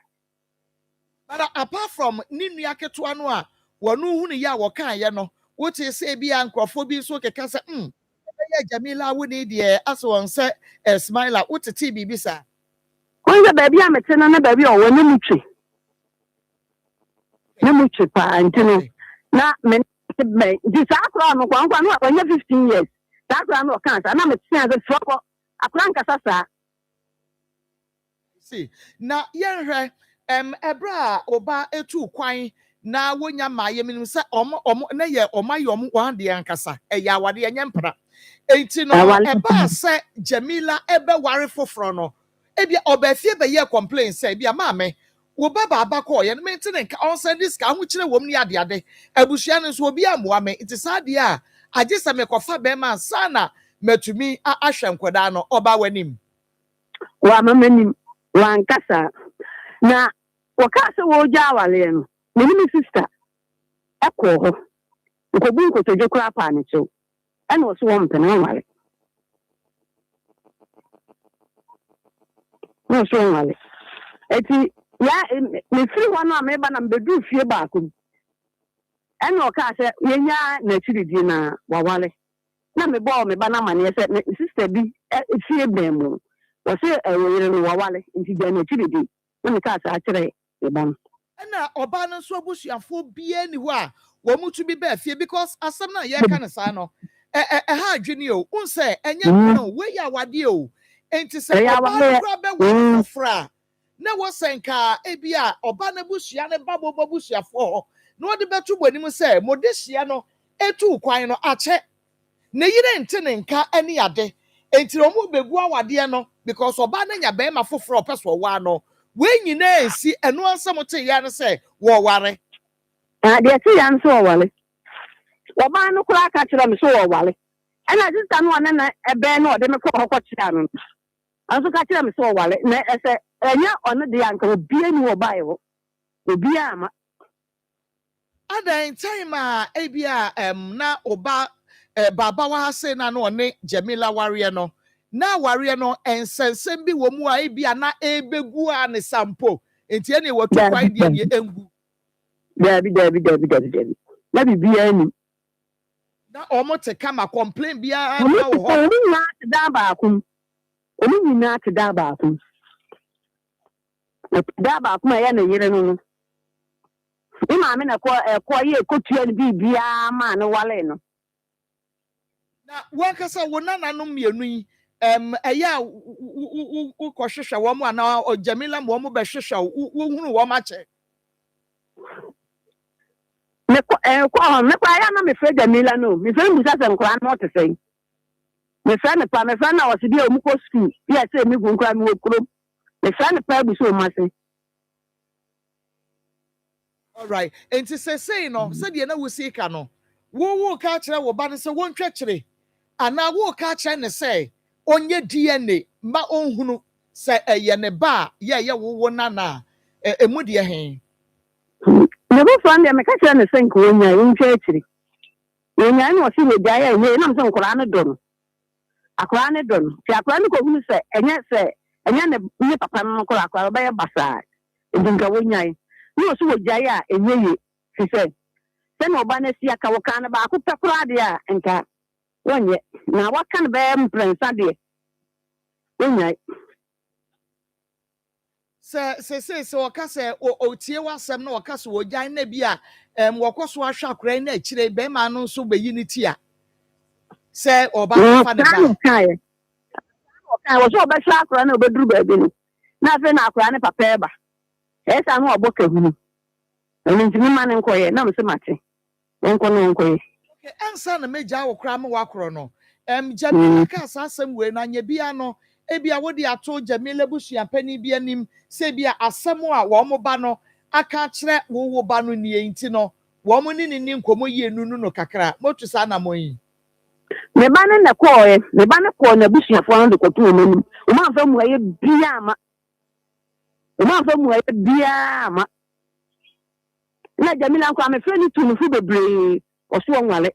Speaker 4: But apart from ninu aketua no a wonu hu ne ya wo kan ye no wote se bia nkrofo bi so keka se ya Jamila woni de aso won se Smiler wote bibi sa
Speaker 9: onye baby amete na baby o woni mutwe pa ntino na me di sakra no kwa no onye 15 years sakra no kan sa na me tia ze froko akra nkasa sa
Speaker 4: see na yenhwe ebra oba etu kwan na wonya maye minim se omo na ye omaye omo wan de ankasa eya wade enye mpra enti no eba se Jamila ebe ware foforo no ebia obafie be ye complain say bia maame wo baba abako ye no menti ne on say this ka ho kire wom ni ade abusia ne so obi amoa me it is ade a agye sɛ mekɔfa bɛrima ansa na matumi ahwɛ nkwadaa no ɔba w'anim.
Speaker 9: Wa mamanim wa nkasa na wɔka sɛ wɔgya awale no me sister ɛkɔ hɔ nkɔbu nkotodwe koraa paa ne kyɛw ɛna ɔso wɔ mpɛ na awale na ɔso awale eti ya mefiri hɔ no a meba na mbedu fie baako mu ɛna ɔka sɛ yɛnya n'akyiridi na wawale na mebɔɔ meba na amaneɛ sɛ ne sister bi fie bɛn mu wɔsɛ ɛwɔyere no wawale nti gya n'akyiridi na meka sɛ akyerɛ meba no
Speaker 4: ɛna ɔbaa no nso abusuafoɔ biara ni hɔ a wɔn mu tu bi bɛɛ fie because asɛm na yɛka ne saa no ɛha adwene o unsɛ ɛnyɛ no wei yɛ awadeɛ o enti sɛ ɔbaa kura bɛwɔ foforɔ a na wɔsɛ nka ebi a ɔbaa no abusua ne ba bɔ abusuafoɔ na wɔde bɛto bɔ anim sɛ mode hyia no etu kwan no akyɛ ne yere nte ne nka ani ade enti wɔn bɛgu awadeɛ no because ɔbaa no nya bɛrima foforɔ ɔpɛ so ɔwaa no wei nyinaa esi ɛno ansɛm te ya no sɛ wɔware
Speaker 9: deɛ te ya nso wɔwale wɔbaa no koraa ka kyerɛ me so wɔwale ɛna sista no ɔne na ɛbɛn no ɔde me kɔ hɔ kɔkyerɛ no nso ka kyerɛ me so wɔwale na ɛsɛ ɛnyɛ ɔno deɛ anka obia ni wɔbaeɛ hɔ obia ama
Speaker 4: adan time a ebi a na ɔba baba wa se na no ɔne Jamila wareɛ no na wareɛ no ensensɛm bi wɔ mu a ebi a na ebegu a ne sampo enti ɛne wɔto kwai deɛ ne engu
Speaker 9: dabi na bibia ni
Speaker 4: na ɔmo te kama complain bia na wɔ hɔ
Speaker 9: ɔmo nyinaa te da baako ma ɛyɛ ne yere no maame na ɛkɔ yɛ kotua no bibia ma ne wale no
Speaker 4: na wɔnkasa wɔ nananom mmienu yi ɛyɛ a wokɔhwehwɛ wɔn ana Jamila ma wɔn bɛhwehwɛ wohunu wɔn akyɛ
Speaker 9: mekɔ ya na mefrɛ Jamila no mefrɛ mbusa sɛ nkora no ɔte sɛn mefrɛ ne pa mefrɛ na wɔse bi a ɔmu kɔ school bi a sɛ megu nkora me wɔ kurom mefrɛ ne pa abusa ɔmu ase
Speaker 4: alright enti sɛsɛi no sɛdeɛ na wosi ka no wo ka kyerɛ wo ba no sɛ wontwɛkyerɛ anaa wo ka kyerɛ ne sɛ onye DNA ma onhunu sɛ ɛyɛ ne ba yɛ wo nana emu deɛ he
Speaker 9: ne bo fa ndɛ meka kyerɛ ne sɛ nka wonya wontwa akyiri wonya ne ɔse wogya yɛ ɛnyɛ nam sɛ nkora ne dɔ no akora ne dɔ no ti akora ne kɔhunu sɛ ɛnyɛ ne papa no kora akora ɔbɛyɛ basaa nti nka wonya ne ɔse wogya yɛ a ɛnyɛ ye fi sɛ na ɔba no si aka wɔka no baako pɛ koraa deɛ a nka wonyɛ na waka no bɛyɛ mprɛnsa deɛ wonya
Speaker 4: sɛ wɔka sɛ otie w'asɛm na wɔka sɛ wɔgyan na bi a wɔkɔ so ahwɛ akora na akyire bɛrima no nso bɛyi ne ti a sɛ ɔba fa ne
Speaker 9: ba wɔsɛ ɔbɛhwɛ akora na ɔbɛduru baabi no na afei na akora ne papa ɛba ɛsa no ɔbɔ kahunu ɛno nti mema ne nkɔyɛ na mesɛ mate ɛnkɔ no nkɔyɛ
Speaker 4: ɛnsa na megya wo koraa me wakorɔ no Jamila ka saa asɛm wei na nyɛ bia no ebia wode ato Jamila busuapani bi anim sɛ bia asɛm a wɔn ba no aka kyerɛ wo ba no nie nti no wɔn ne ne nkɔmɔ yie nunu no kakra motu saa na mo yi
Speaker 9: me ba ne na kɔɔ na busuafoɔ no de kɔto wɔn anim wɔn amfa mu ayɛ bia ama na Jamila nkɔ amefrɛ ne tu nufu bebree ɔso ɔnwale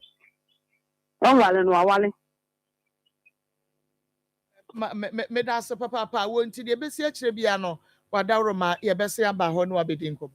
Speaker 9: no awale
Speaker 4: me da se papa wonti de besi akyire bia no wadawro ma ye besi aba ho no abedi nkom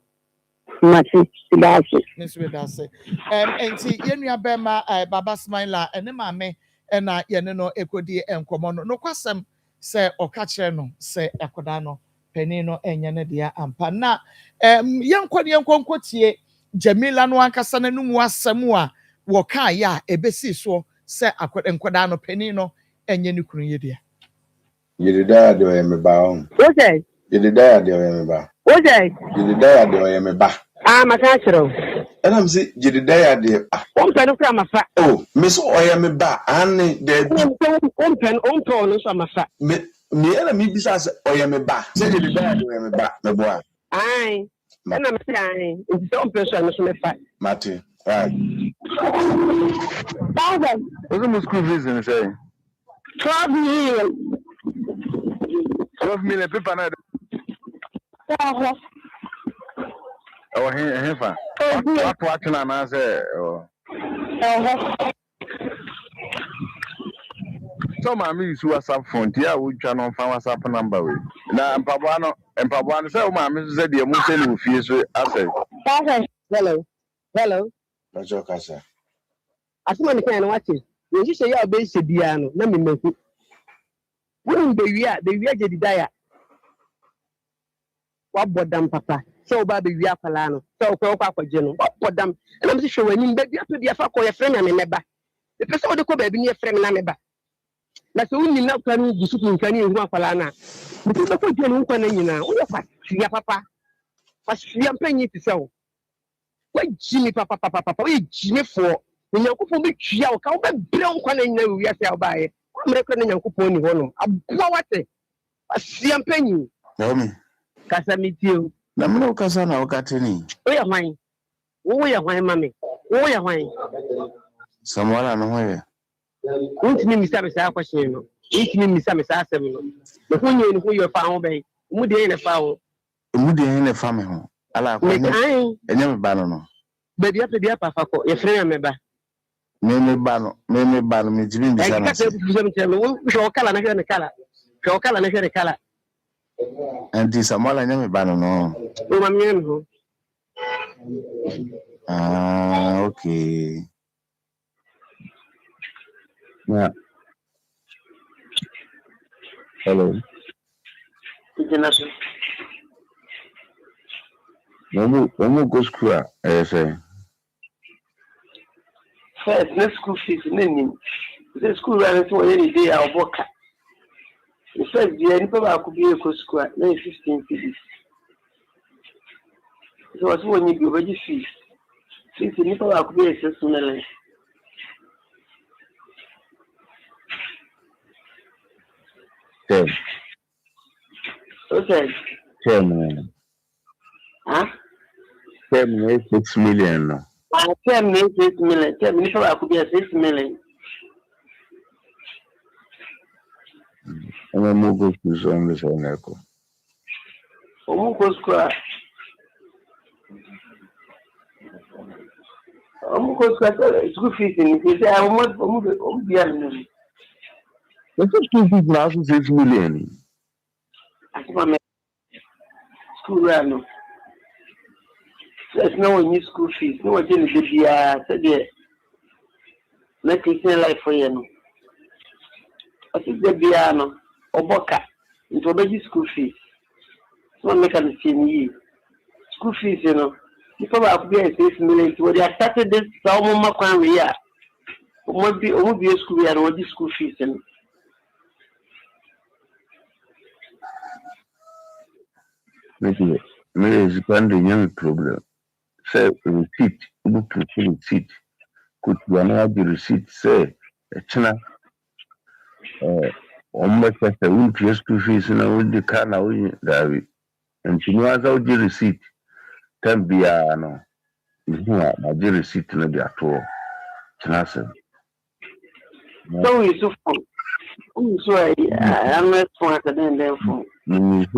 Speaker 9: mati sidase
Speaker 4: nisu dase enti yenua bema baba Smaila ene maame na ye ne no ekodi enkomo no kwasem se oka kyere no se akoda no pani no enye ne dia ampa na yenkɔtie Jamila no ankasa na no mu asɛm a wɔka ya ebesi so se akoda no pani no enye ne kunu ye dia
Speaker 10: Yedidaya de oye me ba on.
Speaker 9: Okay.
Speaker 10: Yedidaya de oye me ba.
Speaker 9: Okay.
Speaker 10: Yedidaya de oye me ba.
Speaker 9: Masa chiro.
Speaker 10: And I'm say Yedidaya de
Speaker 9: Pen kra masa.
Speaker 10: Oh, me so oye me ba ane de
Speaker 9: pen no so masa.
Speaker 10: Me ena mi bisa se oye me ba. Say Yedidaya de oye me ba me boa.
Speaker 9: Ai. Na me say ai. Nti so pen so no so me fa.
Speaker 10: Mate. Right.
Speaker 9: 1,000.
Speaker 10: What's the school fees in say?
Speaker 9: 12 million.
Speaker 10: 12 million people now. Oh, here, fine. What watching and I say, oh. So, my miss WhatsApp phone, yeah, we can on WhatsApp number. Now, and Pabano, so my miss said, you must send you fees. I say,
Speaker 9: Hello.
Speaker 10: that's your casa.
Speaker 9: As someone can watch it. When you say you're based in Diano, let me make it. When we are the dire. What bought them, Papa? So, Baby, we are Palano. So, for General. What bought them? And I'm sure when you bet you have to be a fuck or a friend and a member. The person of the Kobe being a friend and a member. That's only now planning to shoot in Kanye and Palana. Because the point you know, what you Papa. As she am paying it to sell. What Jimmy Papa, what Jimmy for? When you go me, you can't be blown when you know we are sell by it. I'm reckoning your coupon in one. I'm what it. As she am paying you.
Speaker 10: Tell me.
Speaker 9: Casamity.
Speaker 10: No, Casana, Catini.
Speaker 9: We are wine. We are wine, mammy. We are wine.
Speaker 10: Someone I know where.
Speaker 9: Won't me, Mr. Mr. Question. Each me, Mr. Mr. Seven. The one you who you found by. Would they in a foul?
Speaker 10: Would they in a family? I like I never ban.
Speaker 9: But you have to be a papa, your friend, member.
Speaker 10: Meme ban, me, Jimmy.
Speaker 9: I show color, and color. Show color, and color.
Speaker 10: And this Samuel I never ban no. Ah, okay. Yeah. Hello. No go school. Say.
Speaker 9: First, no school fees. The school running to any day. I'll work. The first year, I could be a school. 15 fees. It was when you go ready fees. Since the people I could be a seasonal. Okay.
Speaker 10: 10 million.
Speaker 9: Huh?
Speaker 10: 6 million.
Speaker 9: 10 million, 6 million. 10 million, I could be a 6 million.
Speaker 10: I'm a move to on this one. Echo.
Speaker 9: Omuko square. School fees in it. I want be a
Speaker 10: What's the school fees now? 6 million.
Speaker 9: I think I'm school run. There's no new school fees. No one did the not Christian life for you. I think the piano or boca into a school fees. So make a machine school fees, you know. People are being 6 million to they started this Salmon we are. Won't be a school and all the school fees.
Speaker 10: Maybe it's a young problem. Say receipt, look to receipt. Could you have the receipt? Say, a china. Almost as a wound to school fees and I will the car now, David. And she knows how the receipt can be a no. The receipt no be at all. Chanasa.
Speaker 9: So we so I'm not smarter than them for.
Speaker 10: We use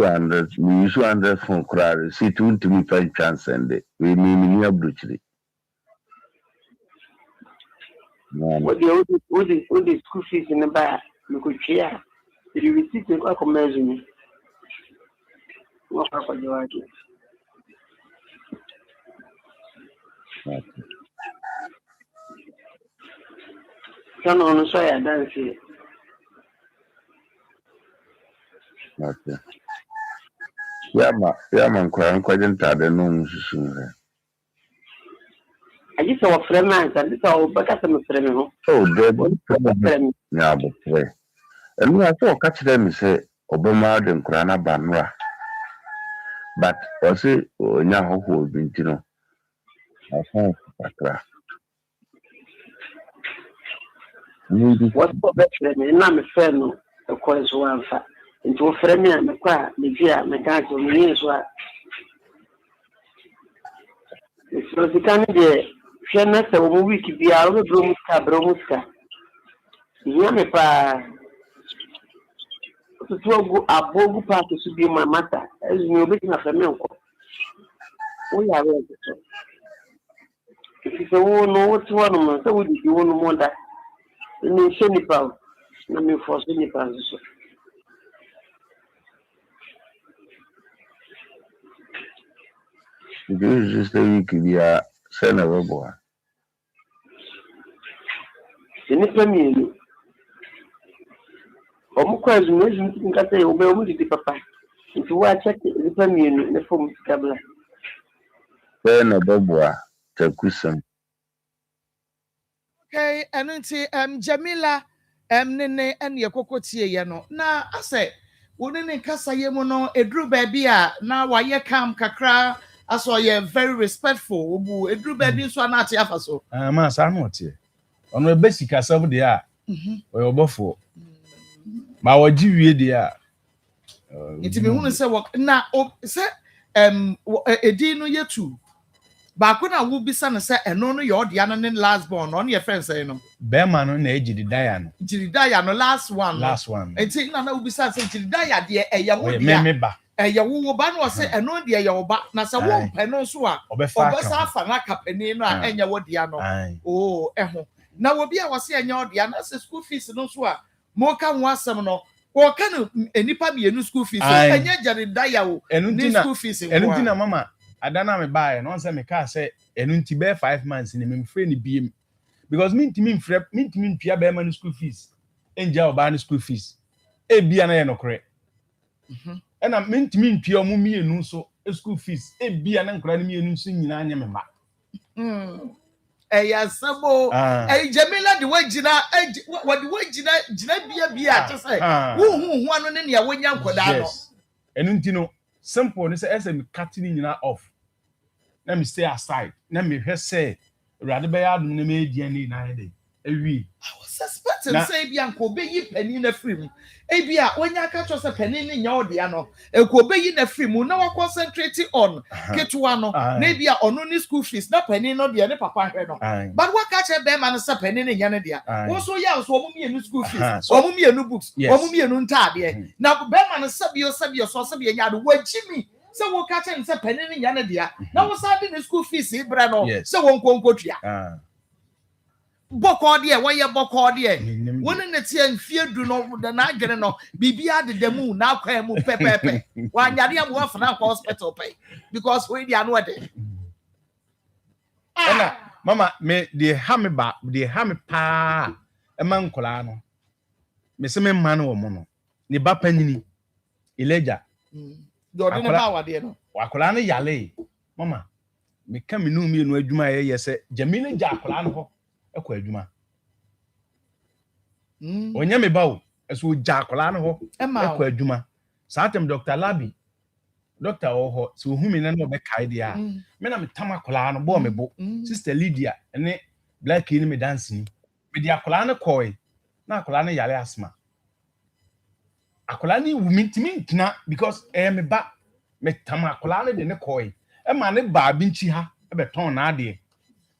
Speaker 10: 100 phone cry receipt to me 5 chance and we mean near brutally.
Speaker 9: What the school fees in the bar, you could share. If you receipt in a commercial. What for you are doing? Come on, so I dance here.
Speaker 10: Okay. Yeah, man, quite tired. No,
Speaker 9: I just saw a friend, and this all back at them.
Speaker 10: Oh, they yeah, but and we are so catch them say Obama and Krana Banra. But also, now who been, you know, I found
Speaker 9: what's for better than I'm a friend of course one fat into a friend and a car, the gear, mechanical means what. It's the kind of na se wo week bi a wo bro muska ya me pa to go abogu pa to su bi ma mata ezu mi obi na fa me nko wo ya we to if wo no wo ti wonu mo se wo di wonu mo da ni se ni pa na me force ni pa so
Speaker 10: Because just a week we are sending a boy.
Speaker 9: ni pa mi omo kwa zu mezu nkata e obe omo di papa nti wa check ni pa mi ne form kabla
Speaker 10: When a boy, Takusam.
Speaker 4: Okay, anunti Jamila nene ene kokotie ye no na ase woni ne kasa ye mu no edru baabi a na waye kam kakra aso ye very respectful obu edru baabi so na ate afa so
Speaker 5: ma sa no tie ono e basic asab de a o obofo ma waji wie de a
Speaker 4: nti me hunu se na se edi no yetu ba ko na wo bisa no se eno no ye odia no ne last born on ye friend say no
Speaker 5: be ma no na ejididaya
Speaker 4: no last one enti na wo bisa se jididaya de eye wo dia
Speaker 5: me ba
Speaker 4: eye wo ba no se eno de eye wo ba na se wo pe no so a obesa afa na kapani no a enye wo dia no oh eho na wo bia wo se enye odia na se school fees no so a mo ka ho asem no wo ka no enipa bienu school fees enye jididaya wo ni school fees
Speaker 5: enu ti na mama adana me buy no say me ka say enu nti be 5 months ni me free ni biem because me ntimi mpia be man school fees enja oba ni school fees e bia na ye no kore na me ntimi mpia o mu mienu so school fees e bia na nkora ni mienu so nyina anya me ma
Speaker 4: ya sabo Jamila de wagina bia to say hu anu ne ne ya wonya nkoda no
Speaker 5: enu nti no simple ni say me cut ni nyina off. Let me stay aside. Let me say, rather be adum na me DNA na ede. Ewi.
Speaker 4: I was suspecting say bia nko be yi pani na free. E bia onya ka cho say pani ni nya ode ano. E ko be yi na free mu na wa concentrate on ketua no. Na bia ono ni school fees na pani no de ne papa hwe no. But wa ka che be man say pani ni nya ne de. Wo so ya so omo mienu school fees. Omo mienu books. Omo mienu ntade. Na be man sabio so sabio nya do wagimi. So wo catch and say penny ni yana dia na wo sa the school fees ibra no so wo nkonkotua boko de wo ye boko de woni ne tie mfie du no de na adwene no bibia de demu na akwa mu pepepe wa nyare am wo fana hospital pay because we dia no de
Speaker 5: mama me de ha me pa e man kola no me se me man wo mo no ne ba panini ileja
Speaker 4: Jordan ba de no
Speaker 5: wakola no yale mama me ka me nu mi enu adwuma ye se Jamila ja akola no ho ekọ adwuma onya me ba o eso ja akola no ho ekọ adwuma saatem Dr. Labi Dr. Oho so hu me na no be kai dia me na me tam akola no bo me bo Sister Lydia ene black ni me dance ni me di akola no koi na akola no yale asma akola ni wumi ntimi ntena because me ba me tam akola no de ne koi e ma ne ba bi nchi ha e be ton na ade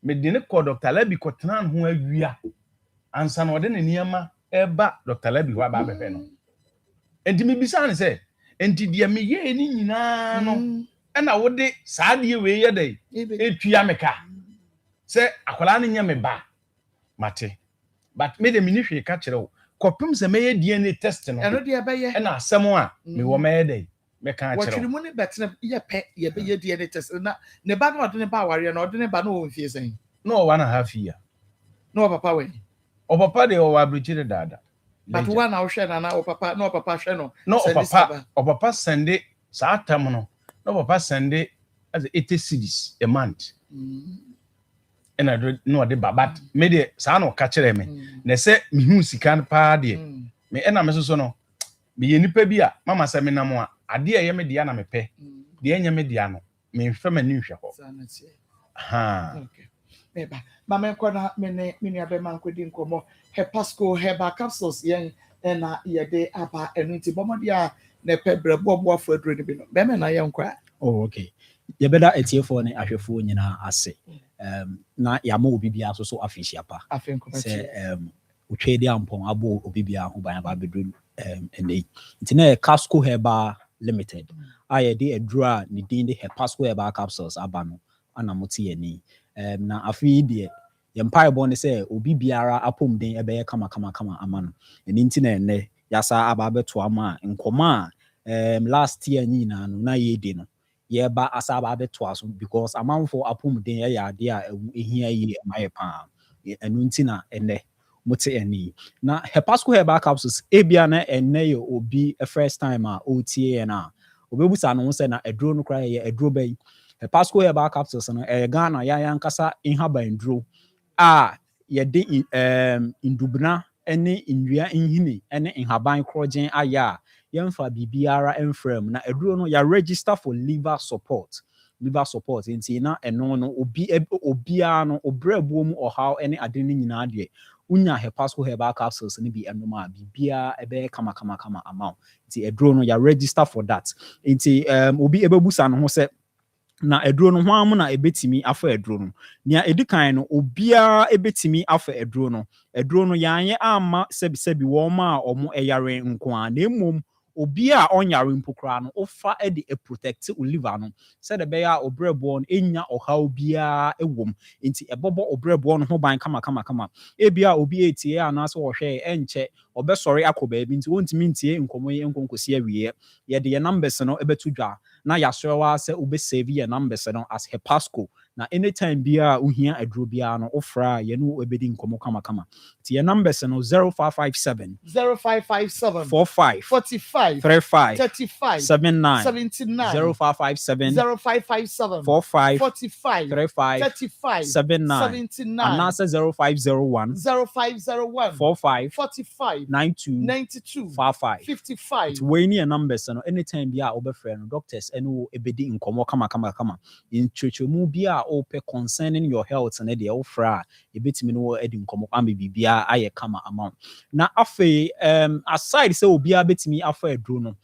Speaker 5: me de ne ko Dr. Labi ko tena ho awia ansa na ode ne niema e ba Dr. Labi wa ba be no enti me bisa ne se enti de me ye ni nyina no e na wode saa de we ye dai etua me ka se akola no nya me ba mate but me de me ni hwe ka kire wo kopim se meye DNA test no
Speaker 4: eno de be ye
Speaker 5: na asem a me wo meye dey me kan kire
Speaker 4: wo mu ne betena ye pe ye be ye DNA test na ne ba no de ne ba ware na ode ne ba no wo mfie sen
Speaker 5: no 1.5 year
Speaker 4: no papa we
Speaker 5: o papa de o abrichire dada
Speaker 4: but one na wo hwe na o papa no papa hwe
Speaker 5: no o papa sende sa atam no papa sende as 80 cedis a month and I no de babat me de sa no ka kire me na se me hu sika pa de me na me so no me ye nipa bi a mama se me na mo a ade ye me dia na me pe de enya me dia no me hwe ma ni hwe ho
Speaker 4: okay beba mama ko na me ne abe man ko di nkomo Hepasco Heba capsules yen na ye de aba enu ti bomo dia na pe brebo bo afo aduro ni bi no be me na ye nkwa
Speaker 6: oh okay
Speaker 11: yɛbɛda atiefoɔ ne ahwɛfoɔ nyinaa ase na yɛama obi biara so afehyia pa sɛ wotwa di ampɔn abɔ obi biara ho ban aba bɛduru ɛnɛ yi nti na Casco Herbal Limited a yɛde aduro a ne din de Casco Herbal Capsules aba no ana mote yɛni na afei deɛ yɛmpaebɔ ne sɛ obi biara apɔmuden ɛbɛyɛ kama ama no ɛno nti na ɛnɛ yɛasa aba abɛto ama nkɔmɔ a last year nyinaa no na yɛdi no yɛba asa aba abɛto so because amanfo apɔmuden ɛyɛ adeɛ a ɛhia yie ma yɛ paa ɛno nti na ɛnɛ mote ɛni na Casco Herbal Capsules ebia na ɛnɛ yɛ obi first time a ɔtie yɛ na obebusa no ho sɛ na aduro no koraa yɛ aduro bɛyi Casco Herbal Capsules no ɛyɛ Ghana yɛayɛ nkasa nhaban duro a yɛde ndubna ne nnua nhini ne nhaban korɔgyen ayɛ a yɛmfa biribiara mfrɛ mu na aduro no yɛ register for liver support nti na ɛno no obiara no obrɛbuo mu ɔhaw ne ade no nyinaa deɛ unya Casco Herbal Capsules no bi ɛnom a biribiara ɛbɛyɛ kama ama nti aduro no yɛ register for that nti obi ɛbɛbusa no ho sɛ na aduro no ho amu na ebetimi afa aduro no nia edikan no obiara ebetimi afa aduro no yanye ama sebi wɔn ma ɔmo ɛyare nko a na emom obi a ɔnyare mpokra no ofa de protect liver no sɛ de bɛyɛ a obrɛboɔ no enya ɔhaw biara ɛwom nti ɛbɔbɔ obrɛboɔ no ho ban kama ebia obi etie anaasɛ ɔhwɛ ɛnkyɛ ɔbɛsɔre akɔ baabi nti wontimi ntie nkɔmɔ yi nkonkosi awie yɛde yɛ numbers no ɛbɛto dwa na yasɔwa sɛ obesave yɛ numbers no as Casco na anytime biara uhia aduro biara no ofra yɛ no ebedi nkɔmɔ kama ti yɛ numbers no 0557 45 35 79 0557 45 35 79 anaasɛ 0501 45 92 55 wei ne yɛ numbers no anytime biara obɛfrɛ no doctors ɛno ebedi nkɔmɔ kama nkyerɛkyerɛmu biara ope concerning your health na de ofra ebetimi no edi nkɔmɔ ama bibia ayɛ kama amount na afei aside say obia betimi afa aduro no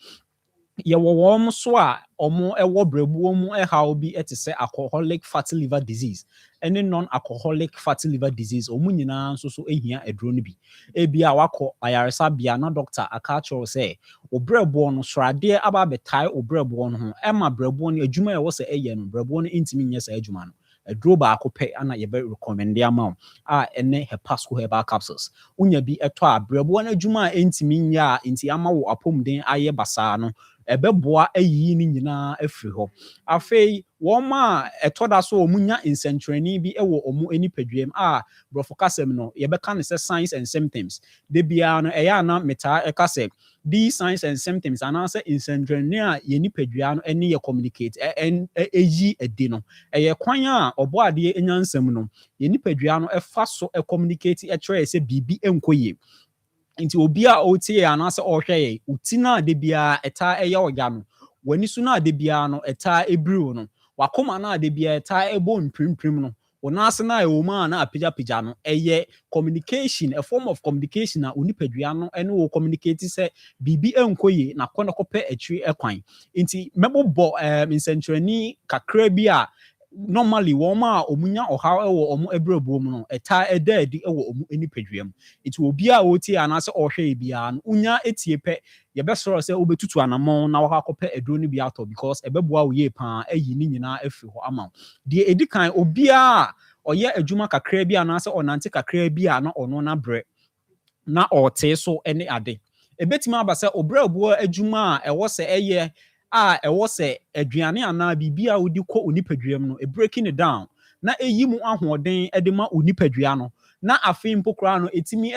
Speaker 11: yɛwɔ wɔn so a ɔmo ɛwɔ brɛbuo mu ɛhaw bi ɛte sɛ alcoholic fatty liver disease ɛne non-alcoholic fatty liver disease ɔmo nyinaa nso so ehia aduro no bi ebia wakɔ ayaresabea na doctor aka kyerɛw sɛ obrɛbuo no sradeɛ aba bɛtae obrɛbuo no ho ɛma brɛbuo no adwuma yɛwɔ sɛ ɛyɛ no brɛbuo no ntimi nyɛ sɛ adwuma no aduro baako pɛ ana yɛbɛ recommend ama a ɛne Casco Herbal Capsules unya bi ɛtɔ a brɛbuo no adwuma ntimi nyɛ a nti ama wo apɔmuden ayɛ basaa no ɛbɛboa ayi ni nyinaa afiri hɔ afei wɔn a ɛtɔ da so wɔn nya nsɛnkyerɛnni bi ɛwɔ wɔn anipadwam a brɔfo kasɛm no yɛbɛka ne sɛ signs and symptoms de biara no ɛyɛ ana metaa ɛka sɛ these signs and symptoms anaasɛ nsɛnkyerɛnni a yɛ nipadua no ɛne yɛ communicate ɛyi ɛdi no ɛyɛ kwan a ɔbɔ adeɛ enya nsɛm no yɛ nipadua no ɛfa so ɛcommunicate ɛkyerɛ sɛ biribi ɛnkɔ yie nti obi a otie anaasɛ ɔhwɛ yɛ utina de bia ɛta ɛyɛ ɔya no wani so na de bia no ɛta ebiro no wakoma na de bia ɛta ɛbɔ mprimprim no onase na ɛwɔ mu a na apagya no ɛyɛ communication a form of communication a onipadua no ɛne wo communicate sɛ bibi ɛnkɔ yie na kɔ na kɔpɛ akyiri ɛkwan nti mɛbobɔ nsɛnkyerɛni kakra bi a normally wɔn a omunya ɔhaw ɛwɔ ɔmo ɛbrɛbuo mu no ɛta ɛda adi ɛwɔ ɔmo anipadua mu nti obi a otie anaasɛ ɔhwɛ biara no unya etie pɛ yɛbɛsɔrɔ sɛ obetutu anamɔn na wakakɔpɛ aduro no bi atɔ because ɛbɛboa wo yie paa ayi ne nyinaa afiri hɔ ama deɛ edi kan obiara ɔyɛ adwuma kakra bi anaasɛ ɔnante kakra bi a na ɔno na brɛ na ɔtee so ɛne ade ebetumi aba sɛ obrɛbuo adwuma a ɛwɔ sɛ ɛyɛ a ɛwɔ sɛ aduane anaa biribi a wodi kɔ onipadua mu no breaking it down na eyi mu ahoɔden de ma onipadua no na afei mpokora no etimi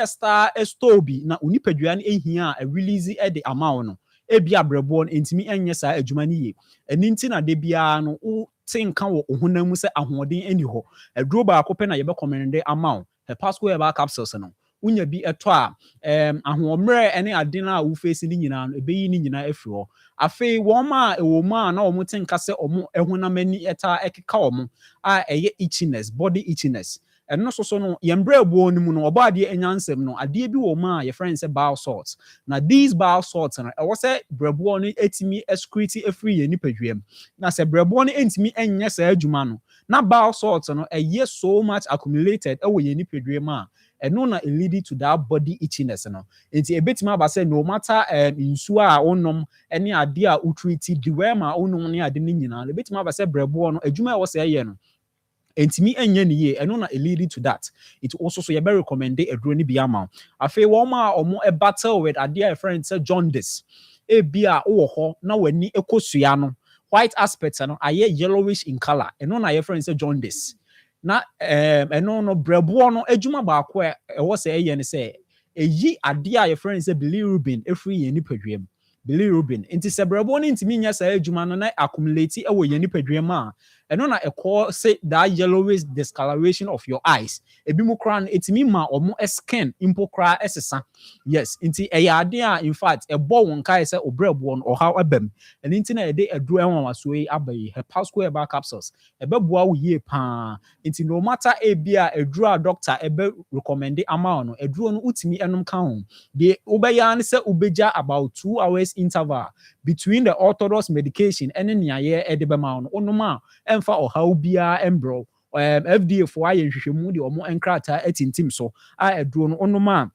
Speaker 11: store bi na onipadua no ehia a release de ama wo no ebi abrɛboɔ no entimi enye saa adwuma no yie ɛni nti na de bia no wo tinka wo honam mu sɛ ahoɔden ani hɔ aduro baako pɛ na yɛbɛ recommend ama wo Casco Herbal Capsules no unya bi ɛtɔ a ahoɔmmerɛ ɛne ade no a wo face ni nyinaa no ebeyi ni nyinaa afiri hɔ afei wɔn a ɛwɔ mu a na wɔn tinka sɛ wɔn ɛhonam ani ɛta ɛkeka wɔn a ɛyɛ itchiness body itchiness ɛno so no yɛmbrɛ buo no mu no ɔbɔ adeɛ anya nsɛm no adeɛ bi wɔ mu a yɛfrɛ sɛ bile salts na these bile salts no ɛwɔ sɛ brɛboɔ no etimi excrete efiri yɛ nipadua mu na sɛ brɛboɔ no entimi ɛnyɛ saa adwuma no na bile salts no ɛyɛ so much accumulated ɛwɔ yɛ nipadua mu a ɛno na lead to that body itchiness no nti ebetimi aba sɛ no matter nsuo a wonom ɛne adeɛ a wotreat diwɛma a wonom ne ade ne nyinaa ebetimi aba sɛ brɛboɔ no adwuma ɛwɔ sɛ ɛyɛ no entimi enye ne ye eno na lead to that it also so you be recommend aduro ni bi ama afei wo ma omo e battle with ade a friend say jaundice e bia wo ho na wani ekosua no white aspects no aye yellowish in color eno na your friend say jaundice na eno no brebo no adwuma ba ko e wo say eye ne say eyi ade a your friend say bilirubin efri ye ni padwam bilirubin nti sɛ brɛboɔ no ntimi nya saa adwuma no na accumulate ɛwɔ yɛn nipadua mu a ɛno na ɛkɔ say that yellowish discoloration of your eyes ebi mu kora no etimi ma ɔmo skin impo kora ɛsesa yes nti ɛyɛ ade a in fact ɛbɔ wɔn kae sɛ obrɛboɔ no ɔhaw ɛbɛm ɛno nti na yɛde aduro ɛnwanwaso yi aba yi Hepasco herbal capsules ɛbɛboa wo yie paa nti no matter ebi a aduro a doctor ɛbɛ recommend ama no aduro no utimi ɛnom ka ho de wobɛya ne sɛ wobɛgya about 2 hours interval between the orthodox medication and nyaye edebema no onoma emfa ohaw bia embro FDA for aye hwehwemu de omo enkrata atintim so a eduro no onoma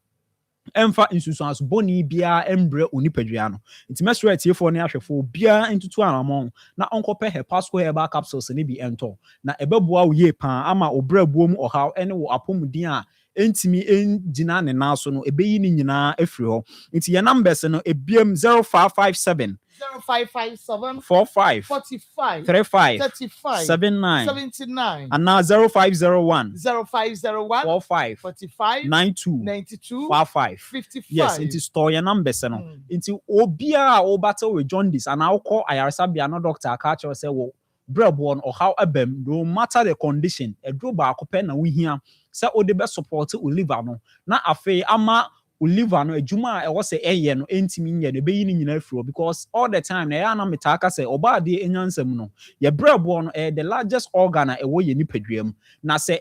Speaker 11: emfa insusuanso boni bia embre onipadua no intimesro atiefo ne ahwefo bia entutu anamon na onkope Hepasco herbal capsules ne bi ento na ebeboa wo ye pan ama obrabuo mu ohaw ene wo apomudin a entimi engina ne naso no ebeyi ni nyina afiri ho nti ye numbers no ebiem 0557
Speaker 4: 0557
Speaker 11: 45
Speaker 4: 45
Speaker 11: 35
Speaker 4: 35
Speaker 11: 79
Speaker 4: 79
Speaker 11: and now 0501
Speaker 4: 0501
Speaker 11: 45
Speaker 4: 45
Speaker 11: 92
Speaker 4: 92
Speaker 11: 45
Speaker 4: 55
Speaker 11: yes into store your numbers no into obia o battle with jaundice and I call ayaresabia no doctor catch or say well brɛboɔ or how abem no matter the condition eduro ba akopɛ na wo hia sɛ o de be support o liver no na afei ama o liver no adwuma a ɛwɔ sɛ ɛyɛ no entimi nyɛ no beyi ni nyina afiro because all the time na ya na metaka sɛ oba de enyansam no ye brɛboɔ no the largest organ a ɛwɔ yɛ nipadua mu na sɛ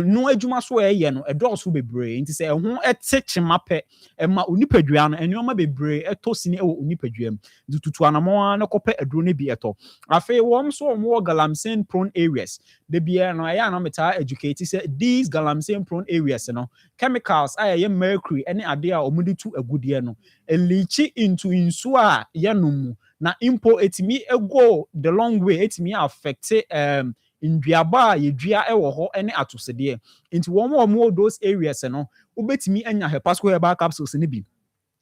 Speaker 11: no adwuma so ɛyɛ no ɛdɔɔso bebree nti sɛ ɛho ɛte kyema pɛ ɛma onipadua no ɛnneɛma bebree ɛtɔ sini ɛwɔ onipadua mu nti tutu anamɔ na kɔpɛ aduro no bi ɛtɔ afei wɔn so wɔn wɔ galamsey prone areas de bia no ɛyɛ na meta educate sɛ these galamsey prone areas no chemicals a ɛyɛ mercury ɛne ade a wɔn de tu agudie no ɛlichi into nsuo a yɛnom na impo etimi ego the long way etimi affect nduaba a yedua ɛwɔ hɔ ɛne atosedeɛ nti wɔn those areas no wobetimi anya Hepasco herbal capsules ne bi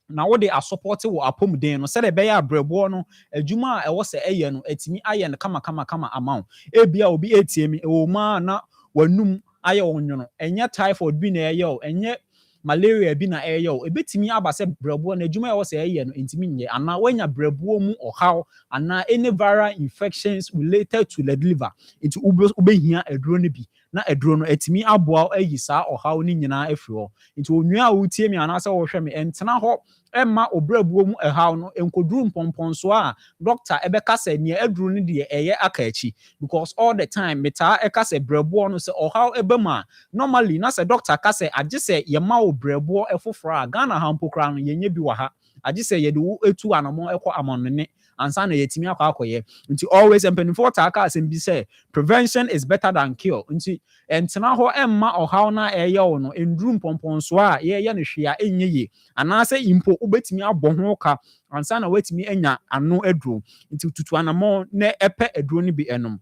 Speaker 11: na wo de support wɔ apomuden no sɛ de bɛyɛ abrɛboɔ no adwuma a ɛwɔ sɛ ɛyɛ no etimi ayɛ no kama amount ebia obi etiemi ɛwɔ ma na wanum ayɛ onwono ɛnyɛ typhoid bi na ɛyɛ o ɛnyɛ malaria bi na ɛyɛ o ebetimi aba sɛ brɛboɔ na adwuma ɛwɔ sɛ ɛyɛ no ntimi nyɛ ana wanya brɛboɔ mu ɔhaw ana any viral infections related to the liver nti ubehia aduro no bi na aduro no etimi aboa ayi saa ɔhaw ni nyinaa afiri hɔ nti onua a wotie mi ana sɛ wɔhwɛ me entena hɔ ɛma obrɛboɔ mu ɛhaw no enkoduru mpɔmpɔnso a doctor ɛbɛka sɛ nea aduro no deɛ ɛyɛ aka akyi because all the time meta ɛka sɛ brɛboɔ no sɛ ɔhaw ɛbɛma normally na sɛ doctor ka sɛ agye sɛ yɛma obrɛboɔ ɛfoforo a Ghana ha mpokra no yenye bi wɔ ha agye sɛ yɛde wo etu anamɔ ɛkɔ amanone ansa na yɛtimi akɔyɛ nti always mpanimfoɔ ta aka asɛm bi sɛ prevention is better than cure nti entena hɔ ɛmma ɔhaw na ɛyɛ wo no enduru mpɔmpɔnso a yɛyɛ no hwea enye ye anaasɛ impo wobetimi abɔ ho ka ansa na wetimi anya ano aduro nti tutu anamɔ na ɛpɛ aduro no bi ɛnom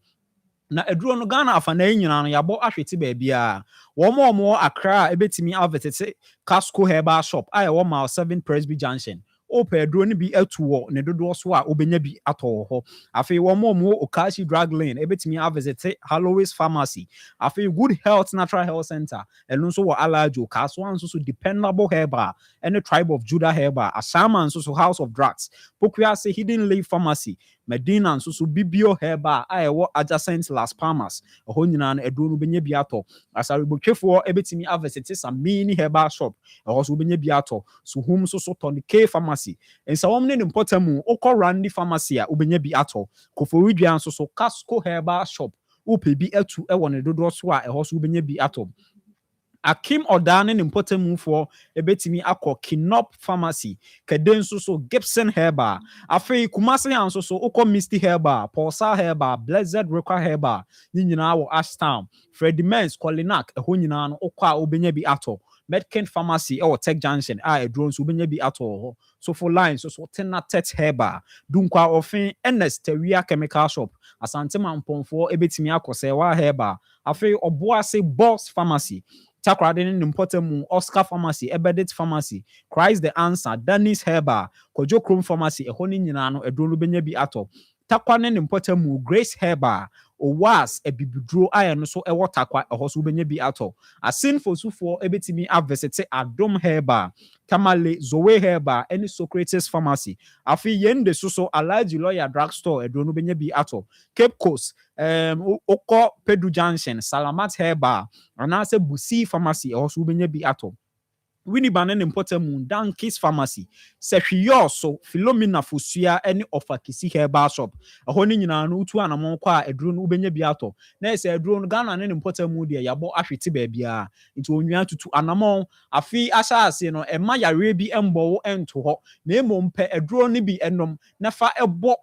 Speaker 11: na aduro no Ghana afa na nyina no yabɔ ahwete ba bia wɔn Accra ebetimi avete Casco Herbal Shop a ɛwɔ Mile 7 Presby Junction ope aduro no bi atuo ne dodo so a obenya bi atɔ hɔ afei wɔn Okashi Drug Lane ebetimi avete Halloway's Pharmacy afei Good Health Natural Health Center ɛno nso wɔ Alajo Kaso nso so Dependable Herbal ɛne Tribe of Judah Herbal Asama nso so House of Drugs Pokuase Hidden Leaf Pharmacy Medina nso so Bibio Herbal a ɛwɔ adjacent Las Palmas ɛhɔ nyinaa no aduro no benya bi atɔ asaribotwefoɔ ebetimi avete Samini Herbal Shop ɛhɔ so benya bi atɔ so hum nso so Tony K Pharmacy nsa wɔn ne mpɔtamu okɔ Randy Pharmacy a obenya bi atɔ Koforidua nso so Casco Herbal Shop ope bi atu ɛwɔ ne dodo so a ɛhɔ so obenya bi atɔ Akim Odane ne mpotemu for ebetimi akọ Kinop Pharmacy, keden so Gibson Herba. Afei Kumasi anso so ukọ Misty Herba, Paulsar Herba, Blessed Roka Herba, ni nyina wo Ashtown. Freddy Mens, Kolinak, ɛhɔ nyinaa no okɔ a obenya bi atɔ. Medkin Pharmacy or Tech Junction drones ubenya bi atɔ. So for lines so Tena Tet Herba, Dunkwa Ofin NS Teria Chemical Shop, Asante Mamponfo ebetimi akọ Sewa Herba. Afei Obuase Boss Pharmacy, Takrade ne Mpotemu, Oscar Pharmacy, Ebedet Pharmacy, Christ the Answer, Dennis Herba, Kojo Chrome Pharmacy, ɛhɔ ne nyinaa no ɛduro benya bi atɔ. Takwane ne Mpotemu, Grace Herba, Owas ebibiduro aya no so ɛwɔ takwa ɛhɔ so benya bi atɔ. Asin fosufo ebetimi avesete Adom Herba, Tamale Zoe Herba, any Socrates Pharmacy. Afi yende so Alaji Lawyer Drugstore ɛduro no benya bi atɔ. Cape Coast Oko Pedro Junction, Salamat Herba, anase Busi Pharmacy ɛhɔ so benya bi atɔ. Winnie Banen Mpotemu, Dankis Pharmacy, Sehio so Philomena Fusua any offer Kisi Herba Shop. A honi nyina no utu anamon kwa eduro no ubenya bi atɔ. Na ese eduro no Ghana ne Mpotemu de yabo ahwete ba bia. Nti onwia tutu anamon afi asha ase no ema yare bi embo wo ento hɔ. Na emom pɛ eduro no bi enom na fa ɛbɔ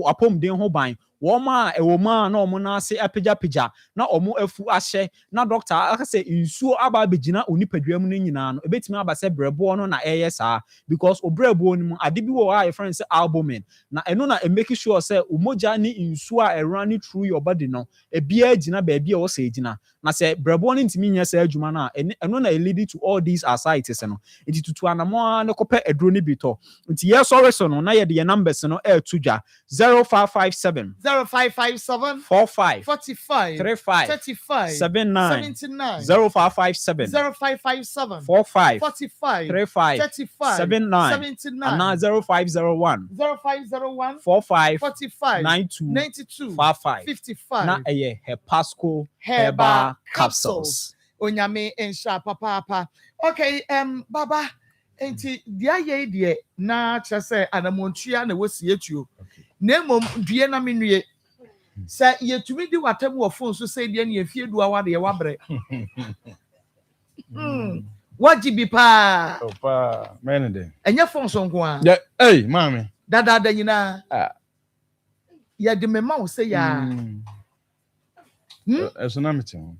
Speaker 11: apom den ho ban. Woma ewoma na omo na ase apagya na omo afu ahye na doctor aka say nsuo aba begina onipadua mu no nyina no ebetimi aba se brebo no na eye saa because obrebo no mu ade bi wo a friend say albumin na eno na make sure say umoja ni nsuo a run through your body no ebia gina ba bia wo say gina na say brebo no ntimi nya say adwuma na eno na lead to all these ascites no enti tutu anamo na kopɛ eduro ni bito enti yes sorry so no na ye de numbers no tudwa 0557
Speaker 4: 0557
Speaker 11: 45
Speaker 4: 45
Speaker 11: 35
Speaker 4: 35
Speaker 11: 79
Speaker 4: 79
Speaker 11: 0557
Speaker 4: 0557
Speaker 11: 45
Speaker 4: 45
Speaker 11: 35
Speaker 4: 35
Speaker 11: 79
Speaker 4: 79
Speaker 11: and 0501
Speaker 4: 0501
Speaker 11: 45
Speaker 4: 45
Speaker 11: 92
Speaker 4: 92
Speaker 11: 55
Speaker 4: 55
Speaker 11: na Hepasco Herba Capsules.
Speaker 4: Onyame ensha papa. Okay, Baba, enti dia ye die na kyerɛ anamontua na wosi etuo. Na mom due na menue. Sɛ yetumi di watam wɔ phone so sɛ die na efie du awa de wabrɛ. Wajibi pa.
Speaker 5: Opa, menede.
Speaker 4: Enye phone so nko a.
Speaker 5: Yeah, hey, mami.
Speaker 4: Dada nyina. Ya de mema wo sɛ ya.
Speaker 5: Eso na metem.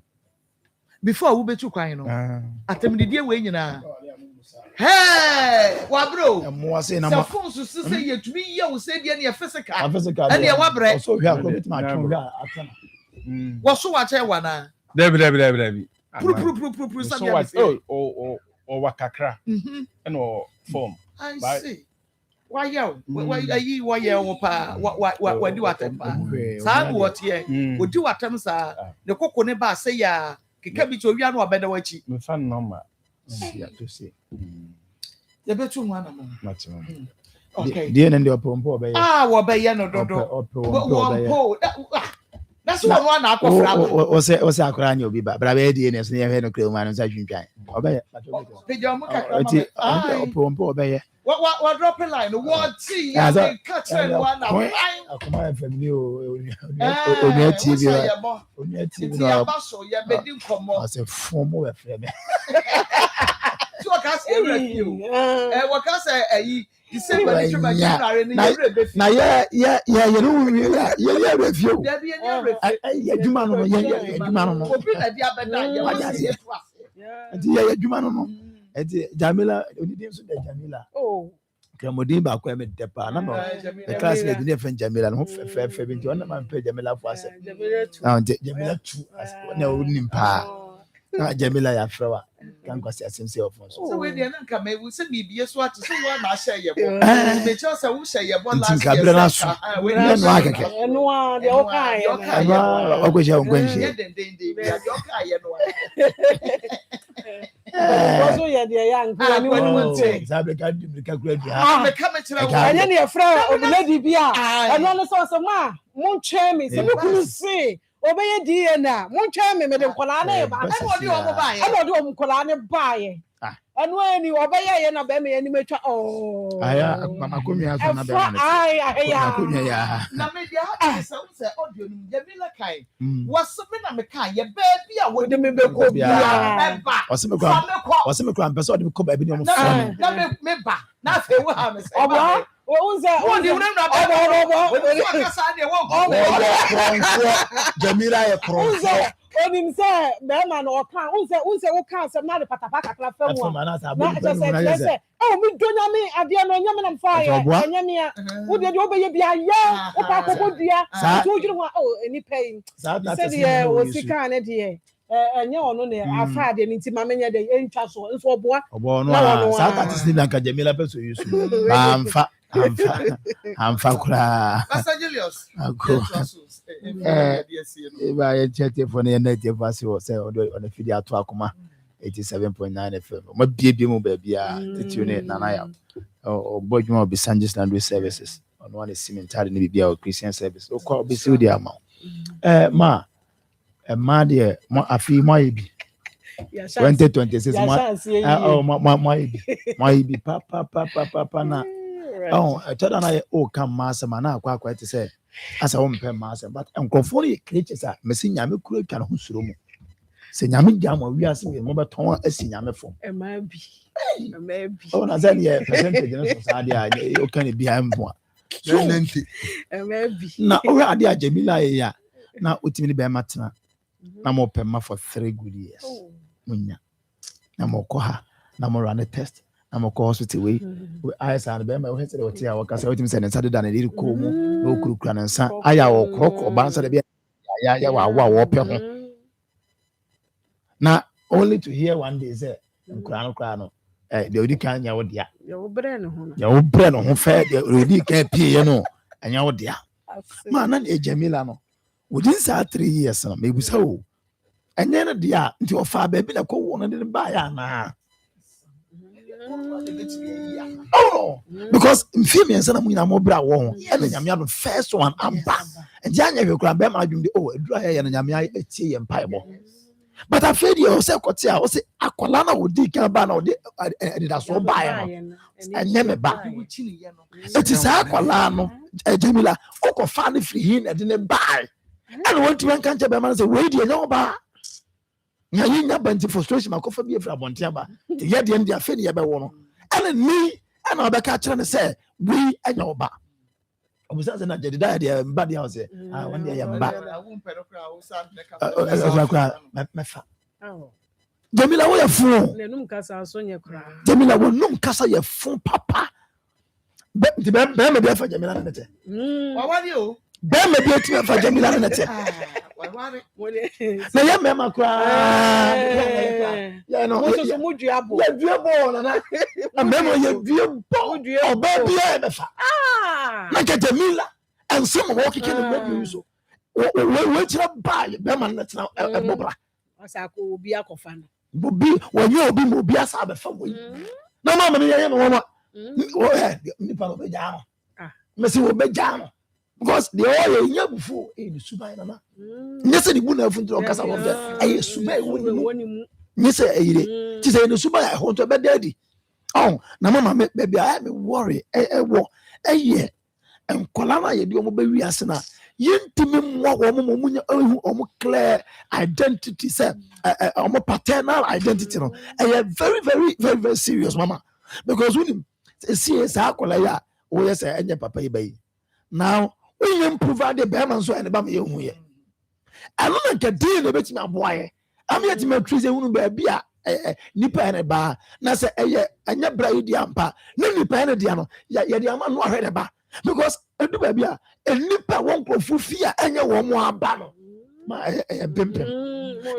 Speaker 4: Before we betu kwan no. Atemdidie we nyina. Hey, wabro.
Speaker 12: Mo say na
Speaker 4: ma. Phone so say yetumi ye wo sɛ die na physical. And ye wabrɛ.
Speaker 12: So hwa ko betu ma twon hwa atana.
Speaker 4: Wo so wa kyɛ wana.
Speaker 5: Dabi.
Speaker 4: Pru
Speaker 5: so what oh wakakra and form.
Speaker 4: I see. Why yo? Why yo pa? What do atem pa? Sa what ye? Wo do atem sa. The koko ne ba say ya. Keka bi to wi anu abeda wachi.
Speaker 5: Me fan number.
Speaker 12: Yeah, to see.
Speaker 4: Ye betu ho ana mo.
Speaker 5: Maximum.
Speaker 4: Okay.
Speaker 12: Die ne de opompo obeye.
Speaker 4: Wo beye no dodo. Wo that's one akofra.
Speaker 12: O say akora anya obi ba. Bra be die ne so ne hwe no kra mu anu sa twintwan. Obeye.
Speaker 4: Peja mo kakra.
Speaker 12: Opompo obeye.
Speaker 4: What drop a line? What tea? I catch one.
Speaker 12: Akoma family o
Speaker 4: TV.
Speaker 12: I say form we frame.
Speaker 4: So what can say what can say you say when you
Speaker 12: na yeah you know yeah review yeah juma no
Speaker 4: obi na dia beda
Speaker 12: yeah juma no Jamila onidim so Jamila Kramodin ba kwa me depa na no the class le di friend Jamila no fe bi nti ona man pe Jamila fo ase Jamila 2 na onim pa na Jamila ya frewa kan kwasi asemse of
Speaker 4: so we dey na nka me we say bibie so ati so wa na share ye bo me cho say wo share ye bo last year
Speaker 12: we no akeke
Speaker 8: eno a de o kai
Speaker 12: o ko je on gwenje
Speaker 4: ye den de o kai ye no
Speaker 8: so ye de ya nka ni wonu nte
Speaker 12: zabe ka di ka kura di
Speaker 4: me ka me kira wo
Speaker 8: anya ne e fra obiladi bia eno no so ma mon twa me se me kunu se obeye DNA mon twa me de nkola na e ba
Speaker 4: e no di o mo ba ye
Speaker 8: e no di o nkola ne ba ye Anwani obeye na be me ni metwa
Speaker 12: aya mama komia so na be na
Speaker 4: na me dia say audio ni Jamila kai was me na me kai ye baby a we de me be ko bia
Speaker 12: wase me kwa mpesa ode me ko ba bi ni omo fa
Speaker 4: na me ba na fe wo ha me say
Speaker 8: obo unze
Speaker 4: unze obo kasa de wo
Speaker 12: Jamila ye kronfo
Speaker 8: onim say be ma no kan unze wo kan say na de patapa kakla fa mu na say mi donya mi ade no nyame na mfa ye nyame a wo de wo be ye bia ya wo pa kokko dua to juru ho eni pay say de wo sika na de enye ono ne afa de nti ma menye de entwa so nso obo
Speaker 12: no sa ta tisi na ka Jamila peso yusu ba amfa kura
Speaker 4: Pastor Julius
Speaker 12: ba ye chete for na net fasi wo say on the fidi ato Akoma 87.9 FM ma bie mu ba bia titune nana ya o bodwuma obi Sanjis Landry Services on one is cemetery ni bia o Christian service o ko obi si di ama ma de mo afi mo ibi 2026 mo ibi papa na tada na o kam masema na akwa te say asa wo mpem masem but enkrofo no creatures a mesi nyame kuro twa no husuro mu se nyame jam wa wiase mo beton asi nyame fo
Speaker 8: ma bi
Speaker 12: o na say the percentage no so sa dia o kan bi am bo na o ade a Jamila ya na otimi be matena na mo pema for 3 good years munya na mo ko ha na mo run a test na mo ko hospital we eyes and be ma we say what ya wakasa otimi say nsa de da na ri ko mu na okurukura na nsa aya wo kroko ba nsa de be ya wa wo pe ho na only to hear one day say nkura no de odi kan nya wo dia
Speaker 8: ya wo bre
Speaker 12: no ho fa de odi kan pie no anya wo dia ma na Jamila no within 3 years na me busa wo anya na dia nti ofa ba bi na ko wo no de ba ya na because females na munyina mo bra wo ho e na nyame ado first one amba e dia nya hwekura be ma adwum de edura ya na nyame atie ye mpa ebo but afedi o se kote a o se akola na odi kan ba na odi da so ba ya no anya me ba it is akola no Jamila o ko fa ne free hin e de ne ba and want to kan che be ma say we di enya ba nya yin banti frustration makofa bi efra bontia ba te ye de ndi afedi ye be wo no and ni and obeka kire ne say we enya ba obusa na jedida de mba de house one day mba mefa Jamila wo ye fun
Speaker 8: lenum kasa so nye kra
Speaker 12: Jamila wo num kasa ye fun papa be me be fa Jamila na nete
Speaker 4: wawari o
Speaker 12: be me be ti fa Jamila na nete
Speaker 4: wawari
Speaker 12: na ye me makra ya no
Speaker 8: so mu duabo
Speaker 12: ya duabo na me mo ye duabo oba bia me fa na Jamila Nsem wo kike no baby so we tira buy be man na tena bobra
Speaker 8: asa ko obi akofa no
Speaker 12: bobi wonye obi mo obi asa be fa wo na mama me ye me wo ni pa no be jamo me se wo be jamo because the oil nya bufu ni subai na nya se ni bu na fu ntro kasa wo be aye subai woni mu nya se ayire ti se ni subai ho to be daddy na mama me baby I me worry wo aye enkola na ye di omo be wi ase na yentimi mwa wo munya omo clear identity say omo paternal identity no very very very very serious mama because when see say akola ya wo yes enye papa yi bayi now when you improve the be man so ene ba me hu ye alo na kedin no betimi aboaye am yet me trees ehunu ba bia nipa ene ba na say enye bra yi di ampa na nipa ene dia no ye di ama no ahwede ba because edu ba bia nipa won krofu fia enye wo mo aba no ma bempem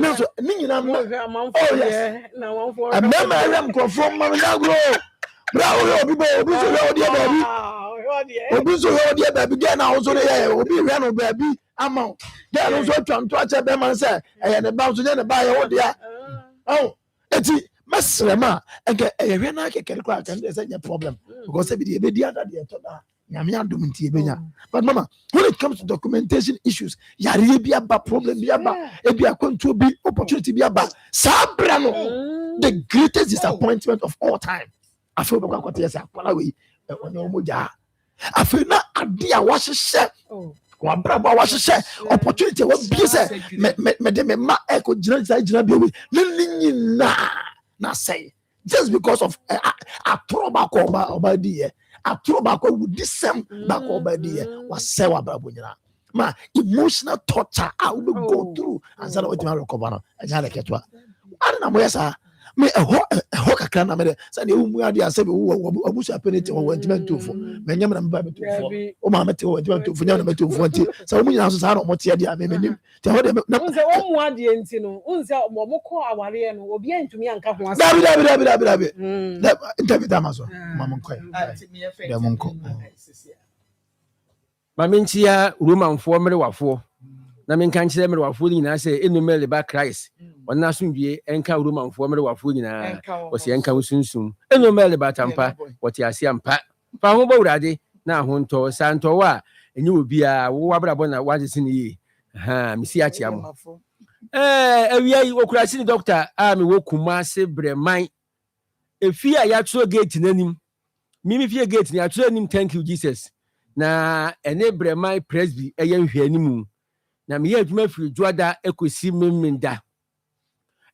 Speaker 12: na so ni nyina mo yes
Speaker 8: na won for
Speaker 12: amema rem krofu ma na gro bra obi so yo dia ba bi obi so yo dia ba bi ge na wo so ye obi hwe no ba bi ama ge no so twanto ache be man say ne ba so je ne ba ye wo dia eti mesrema ege hwe na kekere kwa kan dey say problem because e be dia that dey to da but mama when it comes to documentation issues yare bi aba problem bi aba e bi akwantu bi opportunity bi aba sabra no the greatest disappointment of all time. I feel like what you say, on your moja. I feel not a dear wash share. One brother was share opportunity was busy. Me echo na say just because of a throwback over the a throwback with this same back over the was sewa babunya. Ma emotional torture I will go through and say what you recover. I don't know where me a hoka kana me say the umu ade ase be wo abusu apenity wo wantiment for me nyam na me ba beto for o ma mete wo wantiment for nyam na meto for nti say umu nyina so sa na mo te ade a me nim te ho de na unse wo mu ade nti no unse mo ko aware no obi antumi anka ho ase dabi interview da maso ma mo nko ya mo nko
Speaker 13: ma mentia romanfo mere wafo na menka nkyere mere wafo nyina sɛ enumele ba Christ ɔna asundwie enka romanfo mere wafo nyina ɔse enka usunsum enumele ba tampa wɔte ase ampa fa ho bawurade na ho ntɔ santɔ wa enyi obi a wo abrabɔ na wagese ne yi misi akyia mo awia yi okurasi ni doctor a me wo kuma se breman efi a ya tro gate nanim mimi fie gate ni atro anim thank you Jesus na ene breman presby eye nhwe animu na me ye adwuma firi dwoada ekosi memenda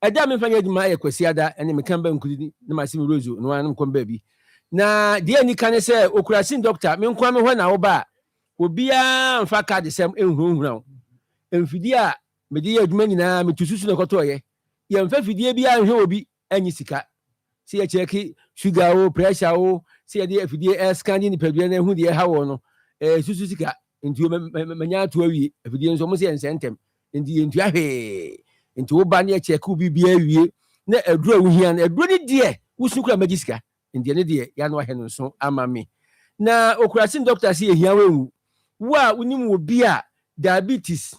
Speaker 13: ɛda me fanya adwuma ekosi ada ene me kan ba nkudi na masi me rozo no anam kom ba bi na de ani kan sɛ okurasi doctor me nkwa me ho na wo ba obia mfa card sem enhunhura emfidi a me de adwuma nyina me tususu na kɔtɔye ye mfa fidie bia nhwe obi anyi sika si ye check sugar o pressure o si ye de fidie scanning ni padua na hu de ha wo no susu sika nti manya to awie afidie nso mo se ensentem nti entu ahwe nti wo ba ne check u bibia awie na aduro wo hia na aduro ni de wusu kura magisika nti ne de ya no ahwe no nso ama me na okurasi doctor si ehia wewu wo a unim wo bia diabetes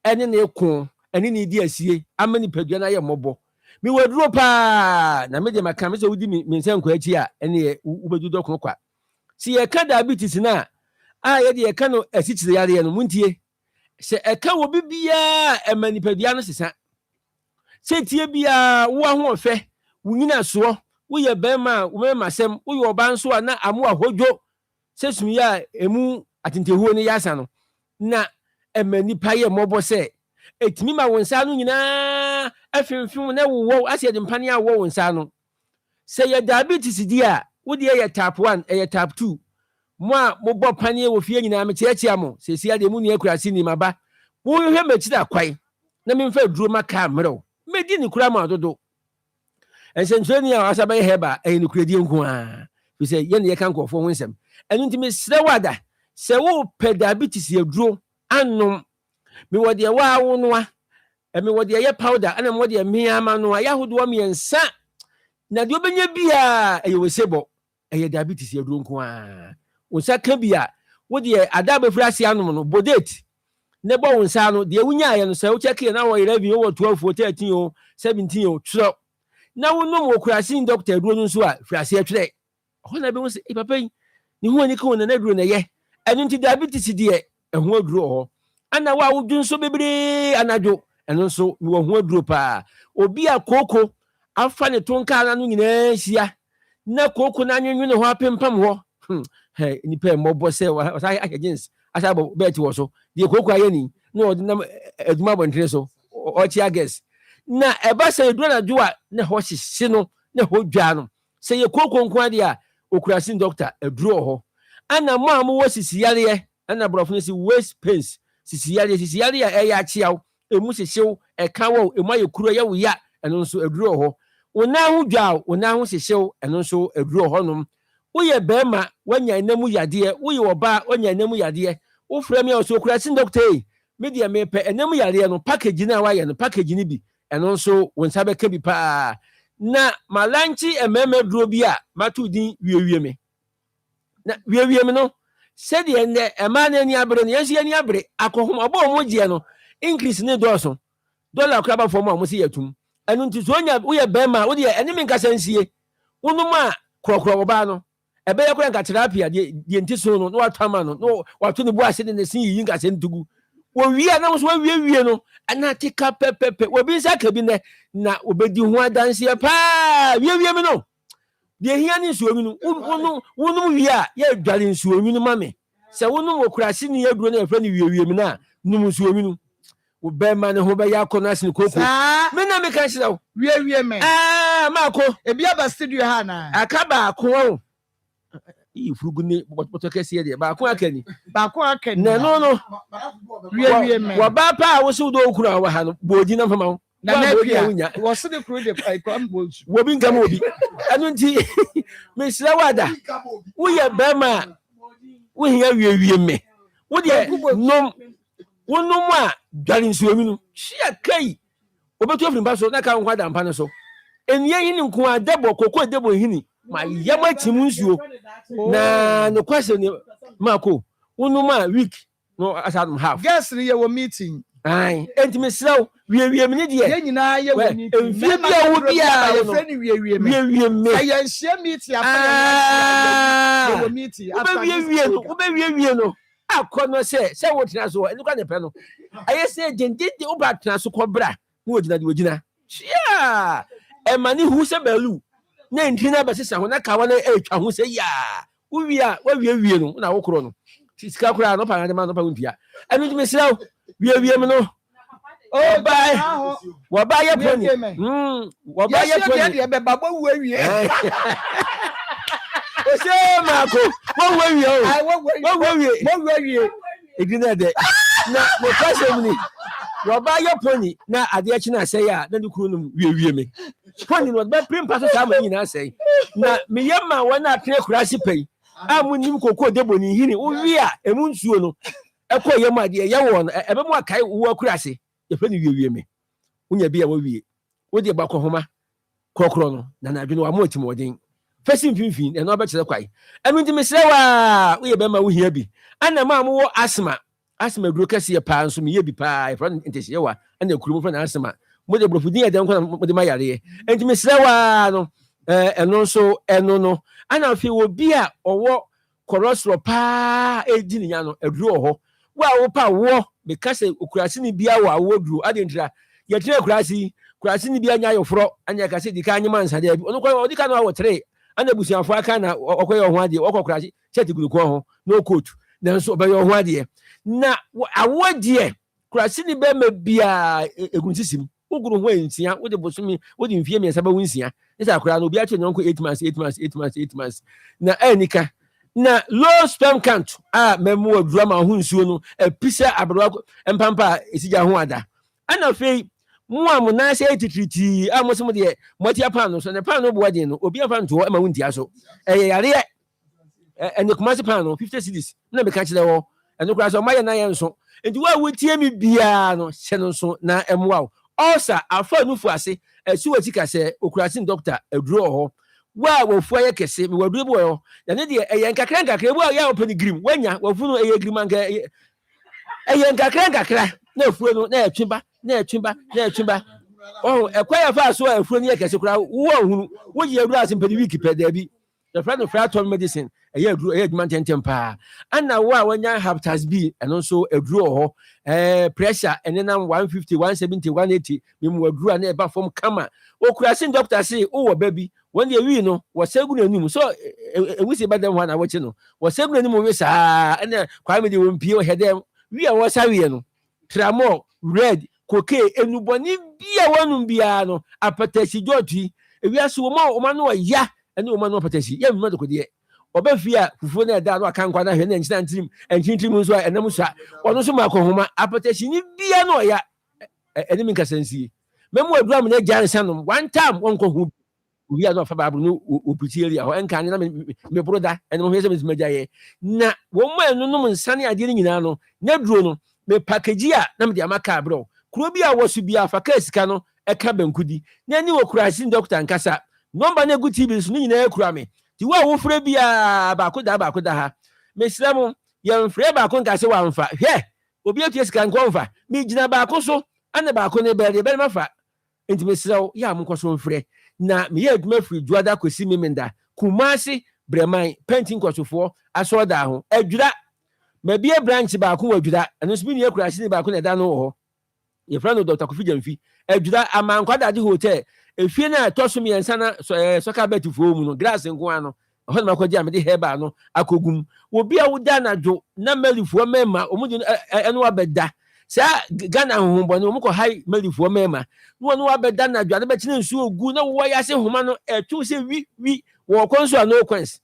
Speaker 13: ene ne ko ene ne di asie ama ni padua na ye mobo mi waduro pa na me de maka me so wudi mi nsen kwa achi a ene ubedu dokon kwa si ye ka diabetes na ye de ye ka no asichire yare no muntie se e ka wo bibia emani padua no sesa se tie bia wo ho ofe wunyina so wo ye bema wo mema sem wo ye oba nso a na amo ahodwo se sumi ya emu atentehuo ne yasa no na emani pa ye mobo se etimi ma wonsa no nyina afimfim na wo ase de mpane a wo wonsa no se ye diabetes di a wo de ye type 1 ye type 2 mo a mo bo pane wo fie nyina me cheachia mo se sia de mu ne akurasi ni maba wo hwe machida kwai na me mfa duro maka mrew me di ni kura ma dodo ensentreni a asaba ye heba ni kuradi nko a fi se ye ne ye kan kofo ho nsem enu ntimi sre wada se wo pe diabetes ye duro anom me wode ye wa wo noa me wode ye powder ana me wode ye miama noa ya hodo me ensa na de obenya bia eye wesebo eye diabetes ye duro nko a wonsa ka bia wode ye ada be frasi anom no bodate ne bo wonsa no de wunya ye no se wo check na wo 11 wo 12 13 o 17 o tro na wonom wo kurasi doctor duro no nso a frasi atwere ho na be wo se e papa yi ni hu ani ka wona na duro na ye enu nti diabetes de ho aduro ho ana wa wudun so bebre anajo eno nso mi wo ho aduro pa obi akoko afa ne tonka na no nyina hia na koko na anwenwe ne ho apempam ho ni pe mobo se wa sai agents asa bo beti wo so de koko ayeni na odi na aduma bontre so o chia guess na eba se duro na joa na ho hihye no na ho dwa no se ye koko nko ade a okurasi doctor aduro ho ana mo amu wo sisi yare ana brofo ne si waist pains sisi yare a eya chiaw emu hihyew eka wo emu ayekuro ye wo ya eno nso aduro ho wona ho dwa wona ho hihyew eno nso aduro ho nom woye bema wanya enemu yade woye oba wanya enemu yade wo frɛ me so okurasi doctor media me pe enemu yade no package na wa ye no package ni bi eno nso wonsa be ka bi pa na malanchi ememe duro bi a matu din wiewie me na wiewie me no said the end ema na ni abre no yensi ani abre akohom obo mo je no increase ni doso dollar kraba for mo si yatum enu nti so nya wo ye bema wo de enemi nkasansie wonu ma krokro oba no ebe ye kura nka therapy de nti so no watama no no wato ne bu ase ne sin yi nkasen tugu we are now so we no ana tika pepepe we bi nsa ka bi ne na obedi ho adanse pa we me no de hia ni nsuo mi no wonu wi a ye dware nsuo mi no mame se wonu okurase ni aduro na efra ni wie mi na num nsuo mi no wo be ma ne ho be ya kono asini koko me na me kan hira
Speaker 4: wie me
Speaker 13: mako
Speaker 4: ebi aba studio ha na
Speaker 13: akaba ko ifurugu ne boto kese de ba ko akani no
Speaker 4: wie me
Speaker 13: wa ba pa wo so do okura wa ha no boji na fama wo
Speaker 4: na pia wo se de kuro de kwa mboju
Speaker 13: wo bi ngam obi anu nti me sira wada wo ye ba ma wo hia wie me wo de nom wonum a dware nsuo mi no hia kai obetu afiri mba so na ka nkwa da mpa no so eniye hini nko a debo kokko debo hini ma yama timu nsuo na no question ni mako wonum a week no asadum half
Speaker 4: guest ni ye wo meeting
Speaker 13: ai enti me sraw wie mi ne de
Speaker 4: ye nyina ye wo meeting
Speaker 13: enfie bia wo bia
Speaker 4: ye friend wie me aye nhia meeting afa ye wo meeting
Speaker 13: afa wie no akono se wo tena so enu kwa ne pe no aye se dendende wo ba tena so kobra wo ogina chia e mani hu se balu na ntina ba sesa ho na kawa na etwa ho se ya wo wie no na wo kro no sika kura no pa na de ma no pa ntua enu me sira wie me no oh bye wo ba ye poni wo ba ye poni
Speaker 4: ye be babo wo wie
Speaker 13: ose mako wo wie egina de na mo kasem ni wo ba ye poni na ade achi na say ya na ni kuru no wie me poni no ba prim pass sa ma nyina say na me yema wona atene kurasi pai amunim kokko debo ni hini wo wie a emu nsuo no ekọ yema de ye wo no ebe mu akai wo kurasi ye fe ni wie me unya bia wo wie wo de ba ko homa kokro no na adwene wa mo timodin fesi mfimfin e no ba kire kwai enu ndi mesre wa wo ye be ma wo hia bi ana ma mo wo asma duro kase ye pa nso me ye bi pa e fra ntese ye wa ana kurumo fra na asma mo de brofudin ye de nko mo de ma yare enti mesre wa no eno so eno no ana fi wo bi a owo cholesterol pa edi ni ya no aduro ho wo pa wo be kase okurase ni bia wo awoduro adentira ye tire kurase ni bia nya yofro anya kase di ka anyima nsade bi ono ko odi ka no awo tre ana busianfo aka na okoye ho ade okokuraje chete guruko ho no coat nanso obaye ho ade na awodie kurase ni be ma bia egunsisim uguru ho entia wode bosumi wode mfie miensa ba wunsia isa kura no obi ache nyonko 8 months na anika na low sperm count memo drama ho nsuo no episa abro empampa esija ho ada ana fei mo na se etitriti amosom de motia pan no so ne pan no bo wadin no obi afa nto e ma wuntia so yare ene kumase pan no 50 cedis na be ka kire wo ene kura so maye na ye nso enti wa wutie mi bia no hye no so na emwa osa afa nufu ase esi wati ka se okurase doctor aduro ho wa wofu aye kese mi waduro bo yo ne de eye nkakra bo ya open grim wanya wofu no eye grim anka eye nkakra na afuo no na etweba oh ekwaya fa so afuo ni kese kura wo hunu wo ye aduro ase mpedi week pe da bi the friend of fraton medicine eye aduro eye aduma tentem pa ana wo a wanya hepatitis B eno so aduro ho pressure enenam 150 170 180 memu aduro na eba form kama okurase doctor say wo baby when dey wi no wo segu nanim so ewusi badam ho na wo chi no wo segu nanim we sa na kwa me dey wo mpie o hedem wi a wo sawie no tramol red cocaine enuboni bia wanum bia no apatasi joti ewiase wo ma no ya ene wo ma no apatasi ya mi de obafia fufuo na da no aka nkwa na hwe na nchina ntrim nso enam so ono so ma ko homa apatasi ni bia no ya ene mi nkasansie memu adura na jansa no one time won ko hu wi azo fa babu no oputi area ho enka na me broda ene mo hwese me jaye na wo ma enu no nsane ade ni nyina no na duro no me package a na me de amaka bro kuro bi a wosu bia fa ka sika no eka bankudi na ni wo kurasi doctor nkasa number na gu tv so ni nyina ekura me ti wo frɛ bia ba ko da ha me sramo ye frɛ ba ko nkase wa mfa hwe obi atua sika nko mfa me gina ba ko so ane ba ko ne be mafa enti me srɛ ya mo ko so mfrɛ na me ye aduma firi duada kosi memenda kumasi breman pentin kwasofo aso da ho adwura maybe a branch back who do that, and it's been your crashing back when I don't know. Your friend of Dr. Kofi Jamfi, do that a man quite at the hotel. If you're not tossing me and Sana, so I bet you for grass and guano. Hold my quadjam, the hebano, Akogum, will be a wood dana do, not merely for a member, or more and what better. Say, Ghana, whom one will high merely for a member. One will be done at Janabetin, so good. No, why I say, Humano, to say we walk on so no quest.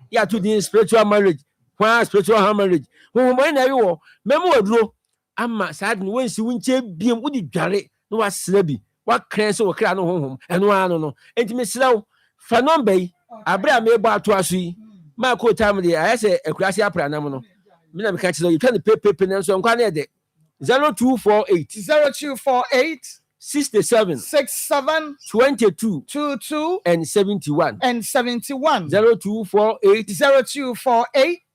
Speaker 13: Yeah, to the spiritual marriage, why spiritual marriage. When I war, Memo draw. Amma sad when she won't be woody jarry, no was slabby. What cranks or crown home, and one no. And Miss Low, Fanombe, Abra may bar to us. Marco Tammy, I say a crassy opera nominal. Mina catch you can pay penance on 0248
Speaker 4: 0248
Speaker 13: 67 22 and 71
Speaker 4: 0248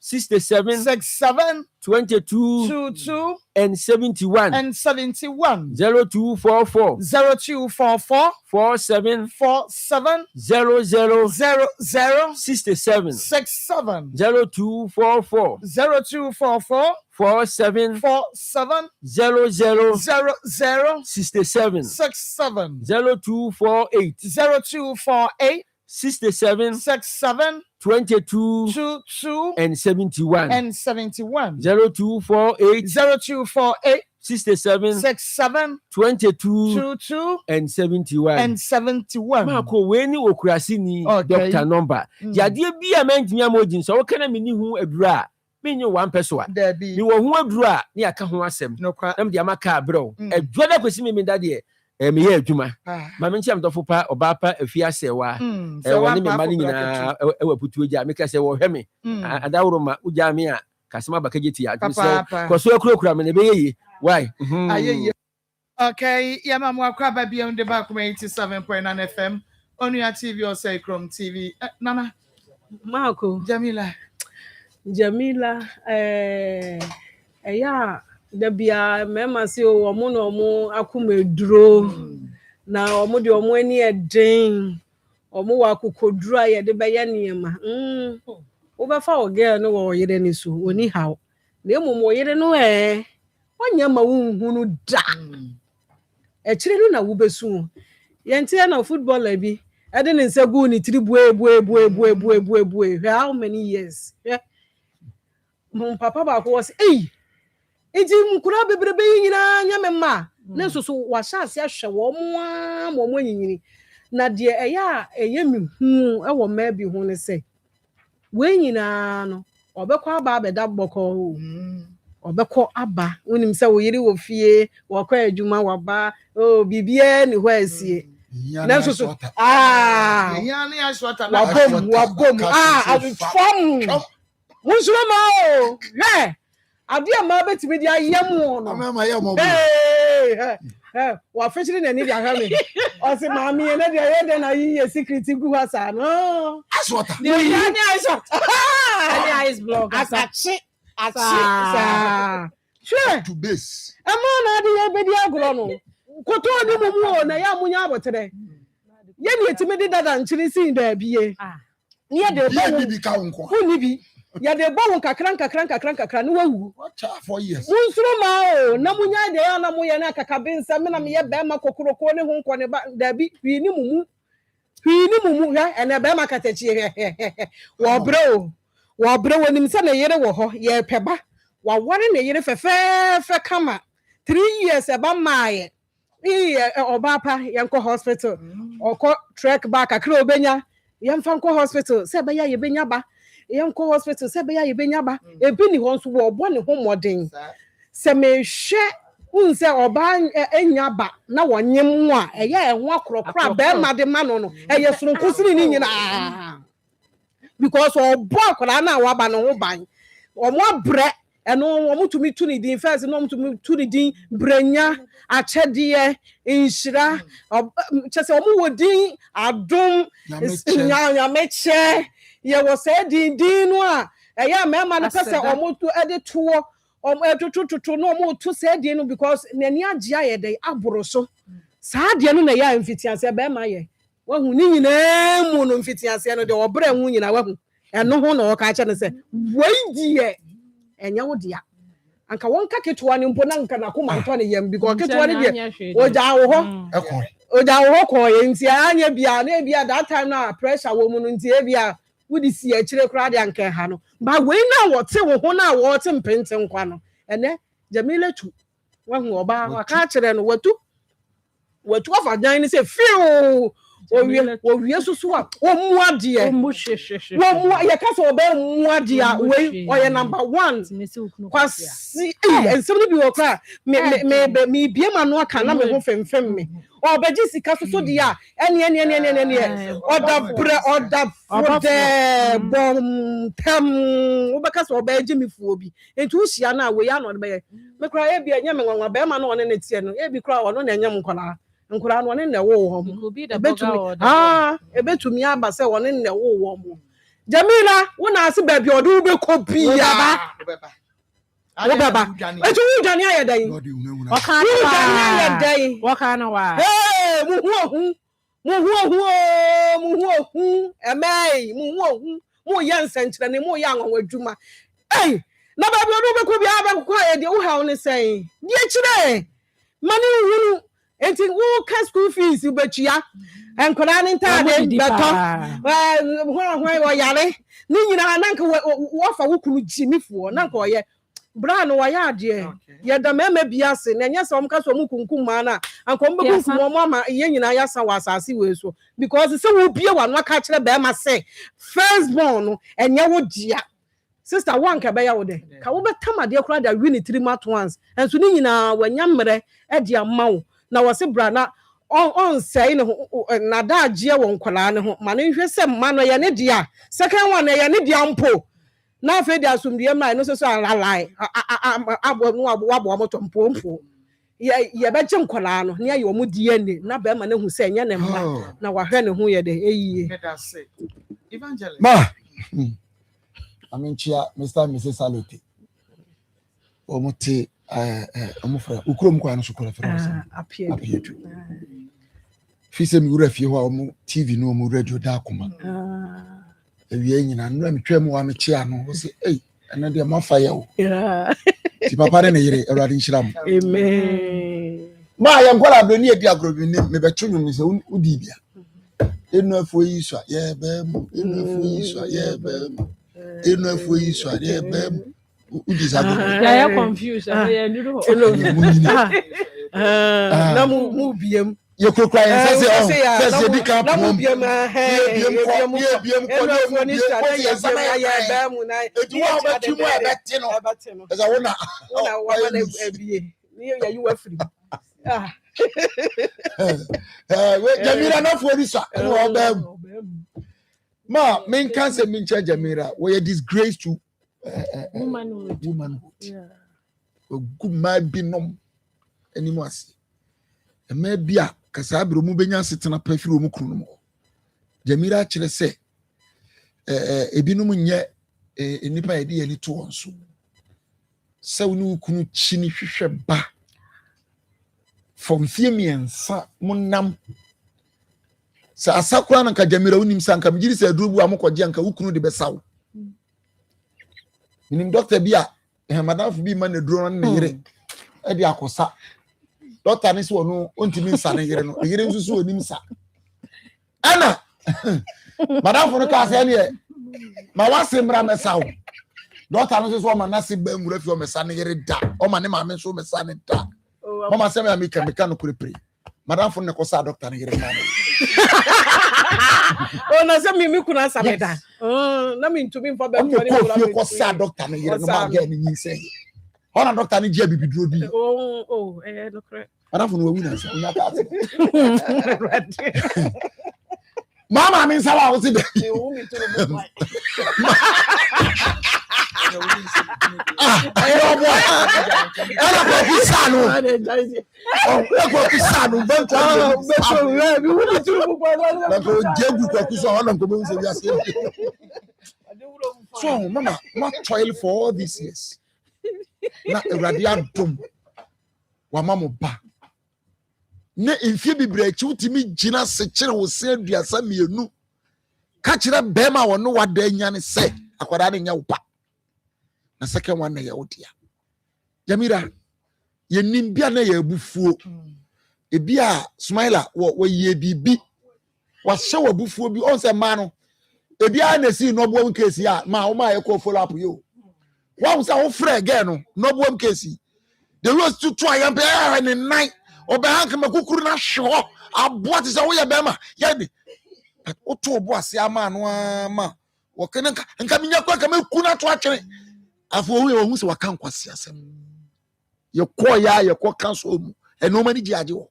Speaker 13: 67 22 and 71 0244 47 00 67 0244 47 00 67 0248 67 22 and 71 0248 67 22 and 71 Marco weni okurasini doctor number yade bia mantimi amojin so kana meni hu adura menye one person ni wo hu adura ni aka ho asem nam dia maka bro adwada kwesi me dade me ye adwuma ma me ncham dofo pa oba pa afiase wa woni me mani nyina ewaputu eja me ka se wo hwe me adawro ma uja me a kasema bakageti ya ko so akura me ne be ye why
Speaker 4: ayeye okay yama mo akwa ba bia on the back 87.9 FM Onua TV or say Chrome TV nana
Speaker 8: Marco Jamila eya da bia mema se o mo no mo akomeduro na o mo de o mo ani eden o mo wa kokoduro aye de be ya niema wo be fa o girl no wo yere ni so oni haw na emu mo yere no onya ma wunhunu da kire no na wo besu yente na football abi ede ne nsa gu ni tribu ebu how many years mon papa ba ko was iji mkura bebrebe nyina nya memma na soso wa shaase ahwe wo mo nyinyini na de eya mi hu e wo ma bi hu ne se we nyina no obekọ aba abeda gboko obekọ aba wonim se wo yiri wo fie wo kwa adwuma waba bibie ni ho asie na soso
Speaker 4: nya ni aswata
Speaker 8: na wabom alifam musulma he adia ma betimi dia yemu no
Speaker 12: ama yemu
Speaker 8: wa fetiri na ni dia ha me o se ma mi na dia ye de na yi secret gu hasa no
Speaker 12: aswata
Speaker 8: dia ni aswata ni ice block achi sure
Speaker 12: to base
Speaker 8: ama na dia be dia agro no koto ni mumu na ya munya abotere ye ni etimi de dada nchiri sin da bie ni ye de
Speaker 12: bi ka nko
Speaker 8: fu bi ya de bawo kakran no wawu
Speaker 12: what 4 years
Speaker 8: munsuro ma na munya de ya na moye na kakabensa me na me ye be ma kokoroko ne ho nko ne ba da bi hwi ni mumu ya ene be ma katachi wo bre wonim se na yere wo ho ye peba wa ware na yere fefe kama 3 years e ba maaye oba pa yanko hospital oko trek back akra obenya yemfa nko hospital se be ya ye benya ba yanko hospital se be ya ye benya ba ebi ni ho nso wo obo ne ho modern se me hwe unse oba enya ba na wonyem a eye ehwo akrokra be ma de ma no eye surunkusiri ni nyina because obo akra na wa ba no ho ban omo bre eno omo tumi tu ni din first no omo tumi tu ni din branya achedie inshira chese omo wodin adom nya meche ye wo se din no a eye mema no pese omo tu ede tuo tutu no omo tu se din no because nani age aye dey aboro so saa de no na ya mfitiase be ma ye wahu ni nyina mu no mfitiase no de obra hu nyina wahu eno ho na o ka che no se wai die enya wo dia anka wonka ketewa ne mpo na nka na koma to ne yam because ketewa ne de oja wo ho oja wo ko ye nti anya bia na bia that time na pressure wo mu no nti e bia wodi si a kire kra de anka ha no ba we na wo te wo ho na wo te mpente nkwa no ene Jamila tu wa hu oba wa ka kire no watu afa dan ni say fiu wo wie susu a wo mu ade wo mu ya ka so oba mu ade a we oye number 1 kwasi ensem no bi wo kra me bie ma no aka na me ho femfem me obaji sika so de a ene oda fode bom tam wo be ka so obaji me fu obi enti wo hia na we ya no be me kra e bia nya me nwanwa be ma no one ne tie no e bi kra ono na nyam nkora nkura no ne wo ho ebetumi aba se woni ne wo mo Jamila wona ase ba bi odu be kopi ya wo baba etu wu dwane ayedan o kan ayedan wo kan no wa mu hu emei mu yansa nkyere ne mu ya anwa adwuma na ba bi odu be kopi aba ko aye de wo ha woni sen die kire mani hunu enti wo ka school fees ubetua enkola ne ntade beto ho yare ni nyina nanka wo fa wo kunu jimifuo nanka oye bra no waya ade ye da mema biase na nya so omka so mu kunkum ma na anko mbe kunkum mo ama ye nyina ya sa wasase we so because se wo bie wa no aka kire be ma se first born no enye wo dia sister one ka be ya wo de ka wo betamade kura da win 3 months once enso ni nyina wanya mmere e dia mawo na wose bra na on say ne na da agye won kwala ne ho ma ne hwe se ma no ye ne dia second one ye ne dia mpo na afa dia asumdie ma no so alalai abo no abo moto mpo ye be gye kwala no ne ye omu die ne na ba ma ne hu se nye ne mma na wa hwe ne ho ye de eyiye
Speaker 4: evangelist
Speaker 12: ma aminchia Mr. and Mrs. Salute omuti omufra ukrom kwa no sukura fra apietu fise mi wura fie ho a omu TV no omu radio da Akoma ewie nyina no metwam wa me chia no wo se ena de mafa ye wo ti papa ne yire Awurade nhiram
Speaker 8: amen
Speaker 12: ma ye nkwala abrani edi agrobi ni me betwu nyum se udi bia enu afo yi so ye ba mu enu afo yi so ye ba mu enu afo yi so ye ba mu
Speaker 8: ya confused ya nduru na mu biem
Speaker 12: ye kokra ye se di ka
Speaker 8: na mu biem biem ko ni sta ya sama ya ba mu na
Speaker 12: edu wa ba tu mu ebete no eza wona
Speaker 8: wa na ebie ni ya you afri
Speaker 12: we Jamila na fo ri sa no ba ma men kan se min cha Jamila we disgrace to womanhood. Yeah. Good my binom animals. A may be a Casabro Mubenya sitting up a few mucrumo. Jamila actually say, a binum yet a nipa idea any two on so. So no kunu chini fisher ba from Fiemian sa munam. Sa Sakran and Kajamira unim sanka, Jiri said, Drubu Amoko Janka, who kunu de Besau. Nim doctor bia madam fi bi man drone na yire e dia akosa doctor ni so no ontimi nsa na yire no yire nsusu onim sa ana madam fo no ka se ne ma wase mra mesawo doctor no so ma na se ba ngura fi o mesa na yire da o ma ne ma me so mesa ne da mama se me amika no kurepre madam fo ne ko sa doctor na yire na
Speaker 8: oh na se mi kuna sabeda na mi ntumi mfa ba
Speaker 12: mfani ko sa doctor na yire no ma ga ni nyi se ona doctor ni je bibiduro bi
Speaker 8: dokre
Speaker 12: madam fo no wi na se nya ka ase mama mi nsa wa wo se be ayo boy ela ko pisano ko pisano bantu be woni turu bu na ko jegu ko kuso ona ko be se bi ase so mama not toil for all these years na Awurade adom wa mama ba ne mfie bibire chi utimi gina se kire wo se aduasa mienu ka kire bema wo no wada nya ne se akwara ne nya wo pa
Speaker 14: na second one na ye odia Jamila ye nimbia na ye bufuo ebia Smiler wo ye bibi wa hye wa bufuo bi on se ma no ebia na si no bo case ya ma wo ma ye ko follow up yo wa wo say wo frɛ again no bo case the rose to try am be any night obe hank makukuru na hwe aboa te se wo ye be ma ye bi o to bo ase ama no ama wo kene nka minya kwa ka meku na to atwene afo wo se waka nkwase asem ye ko ya ye ko cancel mu eno mani ji age wo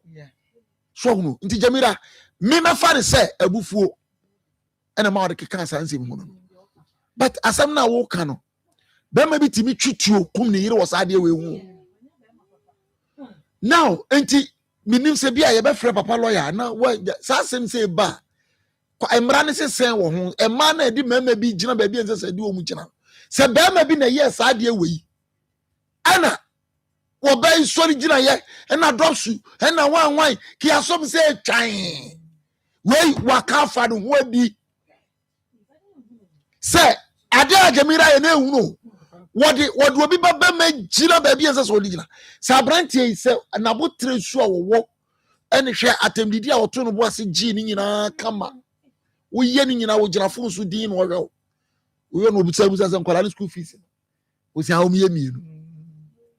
Speaker 14: so no nti Jamila me na fa se abufuo ena ma wo de keka sanse mu no but asem na wo ka no be ma bi timi twituo kum ne yire wo sa de we hu now enti minim se bia ye be frɛ papa lawyer na sa asem se ba emra ne se sen wo ho ema na edi mama bi gina ba bi ense se di o mu gina se be ma bi na ye sa de we ana wo be sori gina ye na dropsu na wan ki asom se twan we waka fa do ho adi se ade Jamila ye na ehunu wodi obi baba ma gina ba bi ense se odi gina sa brantie se na bo tresu a wo ene hwe atemdidi a woto no bo ase gi ni nyina kama wo ye ni nyina wo gina fo so din no wo we no obusa se nkwala school fees wo si ha o mi emienu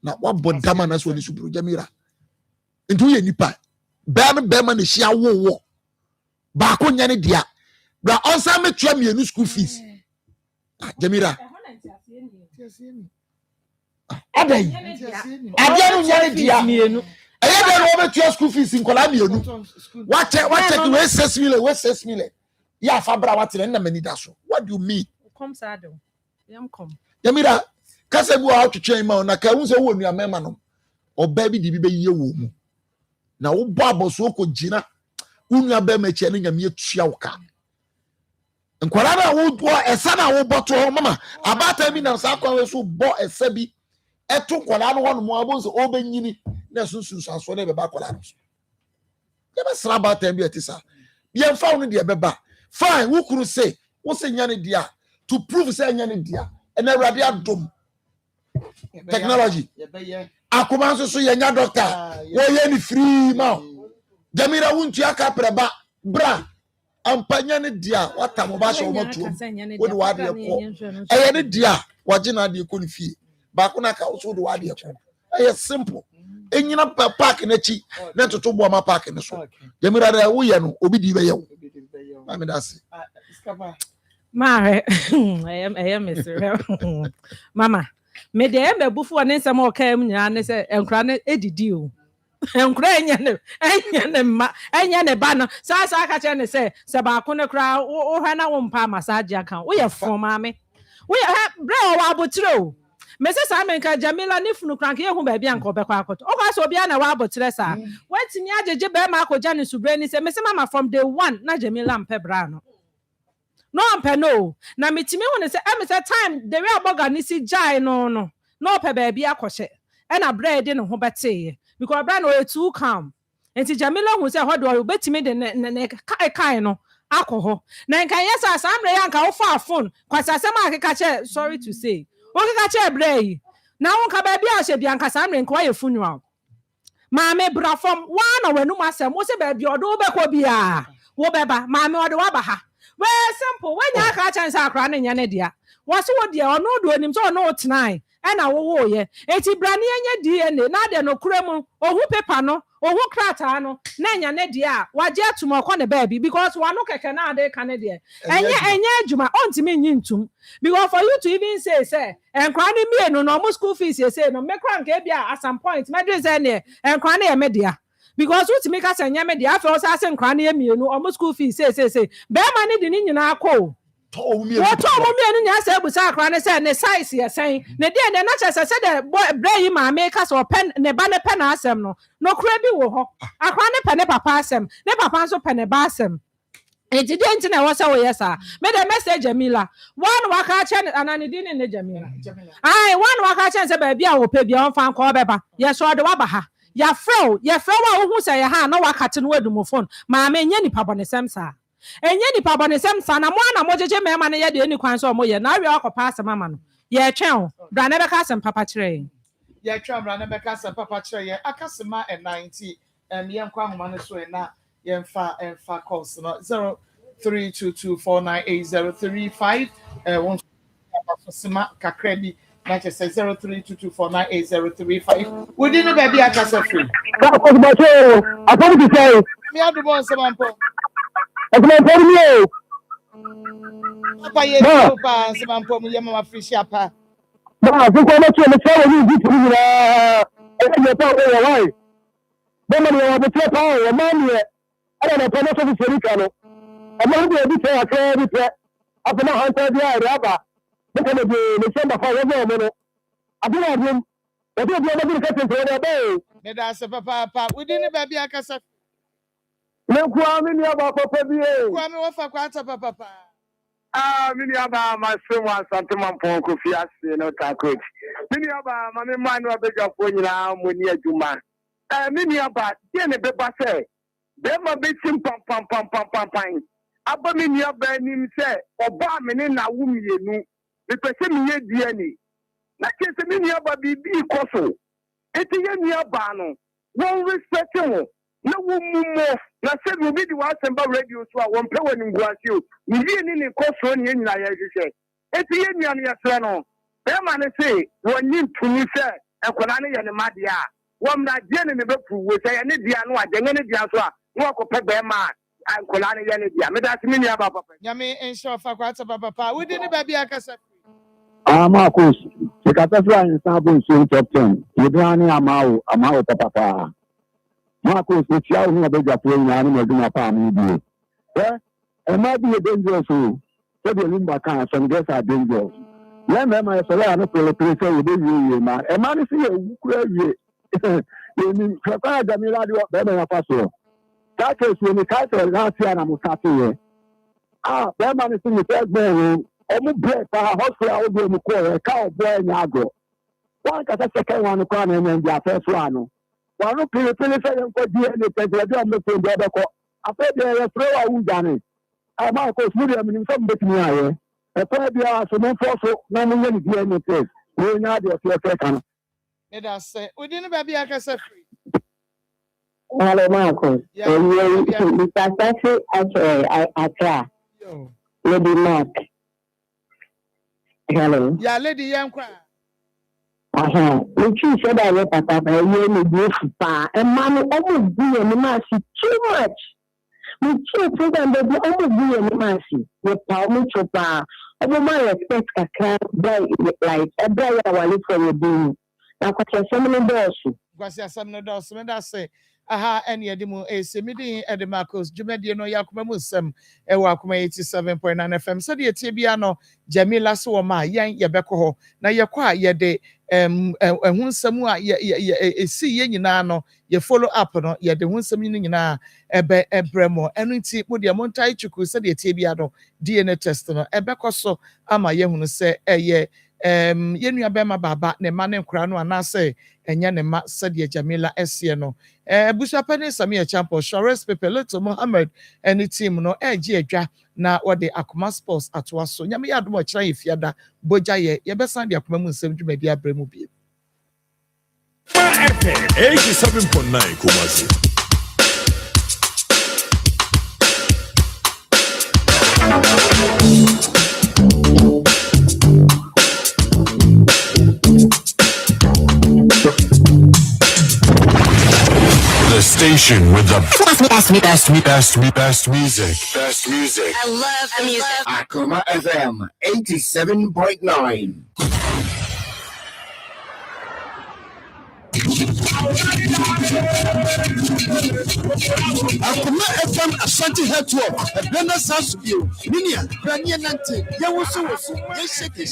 Speaker 14: na wa bodama na so ni subiro Jamila ntu ye nipa be ma na hia wo ba ko nya ne dia bra onsa metua mienu school fees Jamila adai no nya ne dia mienu eye be no metua school fees nkola mienu wa check we 6 million ya fa bra wa tele na mani da so what do you mean
Speaker 8: come sado yam come
Speaker 14: Jamila kasa bu a twetwe ma na ka hu se wo nua mema no oba bi di bi be ye wo mu na wo bo aboso ko gina unua ba ma che na nyame atua wo ka nkwara na wo esa na wo boto ho mama abata bi na sa kwa we so bo esa bi eto nkwara no ho no mo abonso obanyini na sunsun so na be ba kwara no so ye be sra abata bi etisa ye mfa wo de be ba fine wo kuru say wo se nya ne dia to prove say nya ne dia and awrade adom technology Akoma so ye nya doctor wo ye ni free ma Jamila wuntu aka preba bra ampanya ne dia watamo ba so mo tuo wo de wade ko eye ne dia wagina de ko ni fie ba ko na ka so de wade ko eye simple enyina park na chi na toto bo ma park ne so Jamila da wo ye no obi di be ye wo ma da se
Speaker 8: Mare, I am Mr. Mama, me de embe bufu ne nsem o ka em nya ne se enkra ne edidi o. Enkra enya ne ba no. Sa aka che ne se ba ko ne kra wo hwa na wo mpa massage aka. Wo ye fo maame. Wo ye bre o wa abotire o. Me se sa me nka Jamila ne funu krank ye hu ba bia nka obekwa akoto. O kwa so bia na wa abotire sa. Watimi ajeje be ma akoja ne subre ni se me se mama from day one na Jamila mpe bra no. No ampeno na metimi hu ne se say time the way aboga ni si jai no pe baby akɔhye e na bread ne ho bete because bra no e too calm enti Jamila hu se hodo obetimi de ne kai no akɔhɔ na nkan yesa asamre ya nka wo fa phone kwasa asem akeka che sorry to say wo keka che brai na wo nka baby a hye bia nka asamre nka wa ye funeral maame bra from one na wanu masem wo se baby odo wo bekɔ bia wo beba maame odo wa ba ha well simple when you aka chance akra na nya ne dia wose wo dia ono do onim so ono tenai e na wo ye eti brane nya DNA na de no kura mu ohu paper no ohu krata no na nya ne dia waje atum akọ ne baby because wano keke na ade ka ne dia enye adwuma ontimi nyi ntum because for you to even say enkra ne mienu no mo school fees say no mekra nka bia at some point medre say ne enkra ne ye me dia because what make us anya me dia afọ say nkra ne ye mienu omo school fees say be ma ne di ni nyina akọ to mo mienu nya say busa akra ne say ne size ye sen ne dia ne na chese say the bray ma make us pen ne ba ne pen asem no kura bi wo ho akra ne pen ne papa asem ne papa so pen ne ba asem enti di enti na wo say wo yes a me the message Jamila one waka che anani di ne Jamila ai one waka che say ba bia wo pe bia on fan ko beba yes o de wa ba ha ya fro wa wo hu say ha na wakate no adum phone ma me nya nipa bonesem sa enye nipa bonesem sa na mo jeje mema na ye de ni kwan so mo ye na awe akopa asem ama no Yeah, chow. Brana Castle Papa Tray.
Speaker 4: Yeah, Brana Castle Papa Tray. Akasima and 90 and young Quamman is so not young far and far cost 0322498035 one Sima Kakredi. Like I said, 0322498035. Within the baby, I can say free.
Speaker 15: I want to say,
Speaker 4: Me have the one someone po.
Speaker 15: I'm going to tell you.
Speaker 4: Papa, yes, Papa, someone po me yama free shapa.
Speaker 15: But I think I'm not sure the fellow you did to me. I think you're talking away. Then when you have the power, a man here, I don't know, I'm not sure it's a I'm not going to be a credit. I've been a hunter, the rubber. Look at the December for one. I do not win. I do not know the day.
Speaker 4: That's a papa. We didn't baby I can say.
Speaker 15: No, Kwame, you have a papa.
Speaker 4: Kwame, what for quarter, papa?
Speaker 15: Many about my son was something on Ponko Fias, you know, Tacoach. Many about my man was big up when you are when you do man. Many about Jenny Beba say, there might be some pam. Abba many about him say, Obama in a woman you know, the person ye DNA. Not just a many about be coso. It's a near bano. Won't respect him. No woman more. Na said we be the one about radio so I won't pay when you go as you. We didn't in the cost one in I say. It's the Indian Yasano. Them man say, when you to me say, and Konani and the Madia. One that Jenny in the book will say, I need the anwa, the any Diaswa, walk up a bear man, and Konani Yanidia. But that's me about Papa.
Speaker 4: Yami and show for quarter, papa. We didn't baby I can say.
Speaker 15: Marcos, the Catasra in Sabon soon top 10. You don't Amao, Papa. Marcos, which you know about your playing animal do not farm. Yeah, it might be a dangerous rule. So the Limba can some guests are dangerous. Yeah, man, I saw a place with you, man. A man is here who crazy. You mean, Papa Jamila, you are better than Paso. That is when the castle last year, I'm happy. That man is in the first bedroom. I'm break for a hospital. I will be in the core, a cowboy and Yago. One got a second one, and the first one. One of the police for DNA, the other. I said, there are three I would done it. I'm of course, William in some bit near. A third year, so no force, no money DNA test. We're not your second.
Speaker 4: Let us say, we didn't baby I can say free.
Speaker 7: Hello, Marcos. Mr. Safi, I try. Lady Mark. Hello.
Speaker 4: Yeah, Lady Yankwa.
Speaker 7: We choose that I let Papa, you need to far. And money almost be a mercy too much. We choose that they almost be a mercy. The power to power. I don't mind expect a car by like a brother while it's for your being. Now, because you're so many doors.
Speaker 4: Because you're some of those, when I say, aha, any edimu, a semidi, Edimarcos, Jumedia no Yakuma Nsem, Ewakuma 87.9 FM. So the Tibiano, Jamila Suoma, Yang Yabeko, na yakwa yede, Hunsemu, ye see ye no, ye follow up no, ye the Hunsemu na ebe ebremo, and tea put your montai chuku, said the Tibiano, DNA test no, ebeko so, ama ye say, ye. Yenu abema baba ne mane krano anase enya ne ma sadia Jamila esie no busha pane Samia Champo Shores Pepe Little Mohammed any team no eji adwa na wode Akoma Sports atwa so nyame ya adom kira ifiada boja ye besan de Akoma mu nsem dwumadi abremu bi
Speaker 16: 87.9 Kumasi. The station with the best music. Best music.
Speaker 17: I love the music.
Speaker 18: Akoma FM 87.9.
Speaker 2: Akoma FM Ashanti Network, a Bena Sansview, Minia, Brania Nante, Yawasu, Yeshake,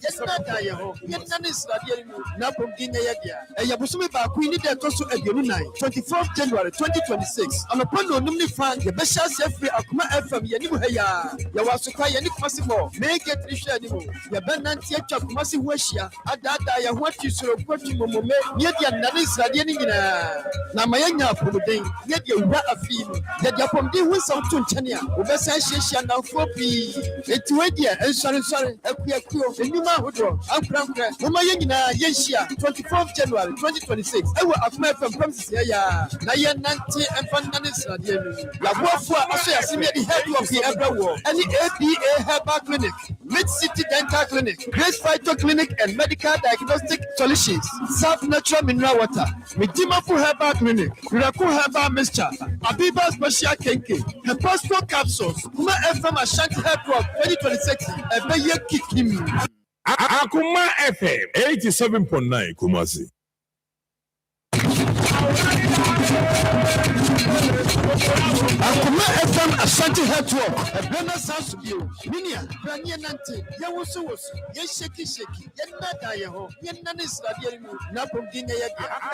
Speaker 2: Yesnada Yaho, Yananis Radianu, Napogina Yagia, and Yabusumi Baku need their cost of 24th January 2026. On a Pono Numni Fan, the best chance every Akoma FM Yanibuhaya, Yawasuka Yanik Massimo, make it Rishanimu, Yabanantia Chakumasi Weshia, Adada Yahuati Suro Momo, Yadia Nanis Radia. nsradeɛ no nyinaa na ma yɛanya apɔmuden yɛde awura afei mu yɛde apɔmuden ho nsɛm to nkyɛne a wobɛsan hyiahyia nnamfoɔ pii enti wei deɛ nsɔrensɔre akuakuo nnwuma ahodoɔ ankorankorɛ moma yɛn nyinaa yɛnhyia 24th January 2026 ɛwɔ Akoma FM premises yɛyɛ na yɛnante ɛmfa nna ne nsradeɛ no laboafoɔ a asɔ yɛasɛm yɛde headwork yi ɛbrɛ wɔ ɛne ABA Herbal Clinic, Mid City Dental Clinic, Grace Phyto Clinic and Medical Diagnostic Solutions, South Natural Mineral Water, Midimafo Herbal Clinic, Miracle Herbal Mixture, Abiba Special Kenke, Hepasto Capsules, Kuma FM Ashanti Headwork 2026, Ebeye Kikim.
Speaker 16: Akoma FM 87.9 Kumasi.
Speaker 2: Akoma FM Ashanti Headwork, Ebrana South View, Minia, Brania Nante, Yawoso, Yeshaki Shaki, Yenada Yaho, Yenanis Radiamu, Napom Dina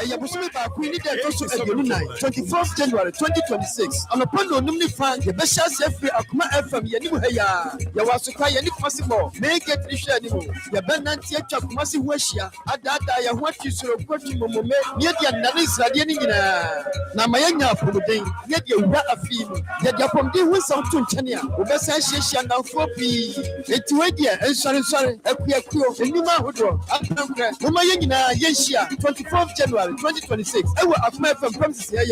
Speaker 2: Yabusumi Queen, 24th January 2026. On a Pondo Numni Fan, the Besha Sefri Akoma FM, Yanimu Heya, Yawasuka Yanik possible, make it Rishanimu, Yabanantia Chakumasi Weshia, Adada Yahwati Surokoti Momome, Yadia Nanis Radianina, Namayanga Puding, Yadia Afim, Yadia Pomdi Wilson Tunchania, Ubesa Shishi and Alfopi, Etuadia, and sorry, Equiaco, and Numa Hodo, Akamka, Umayana, Yeshia, 24th January 2026. I will have my premises here,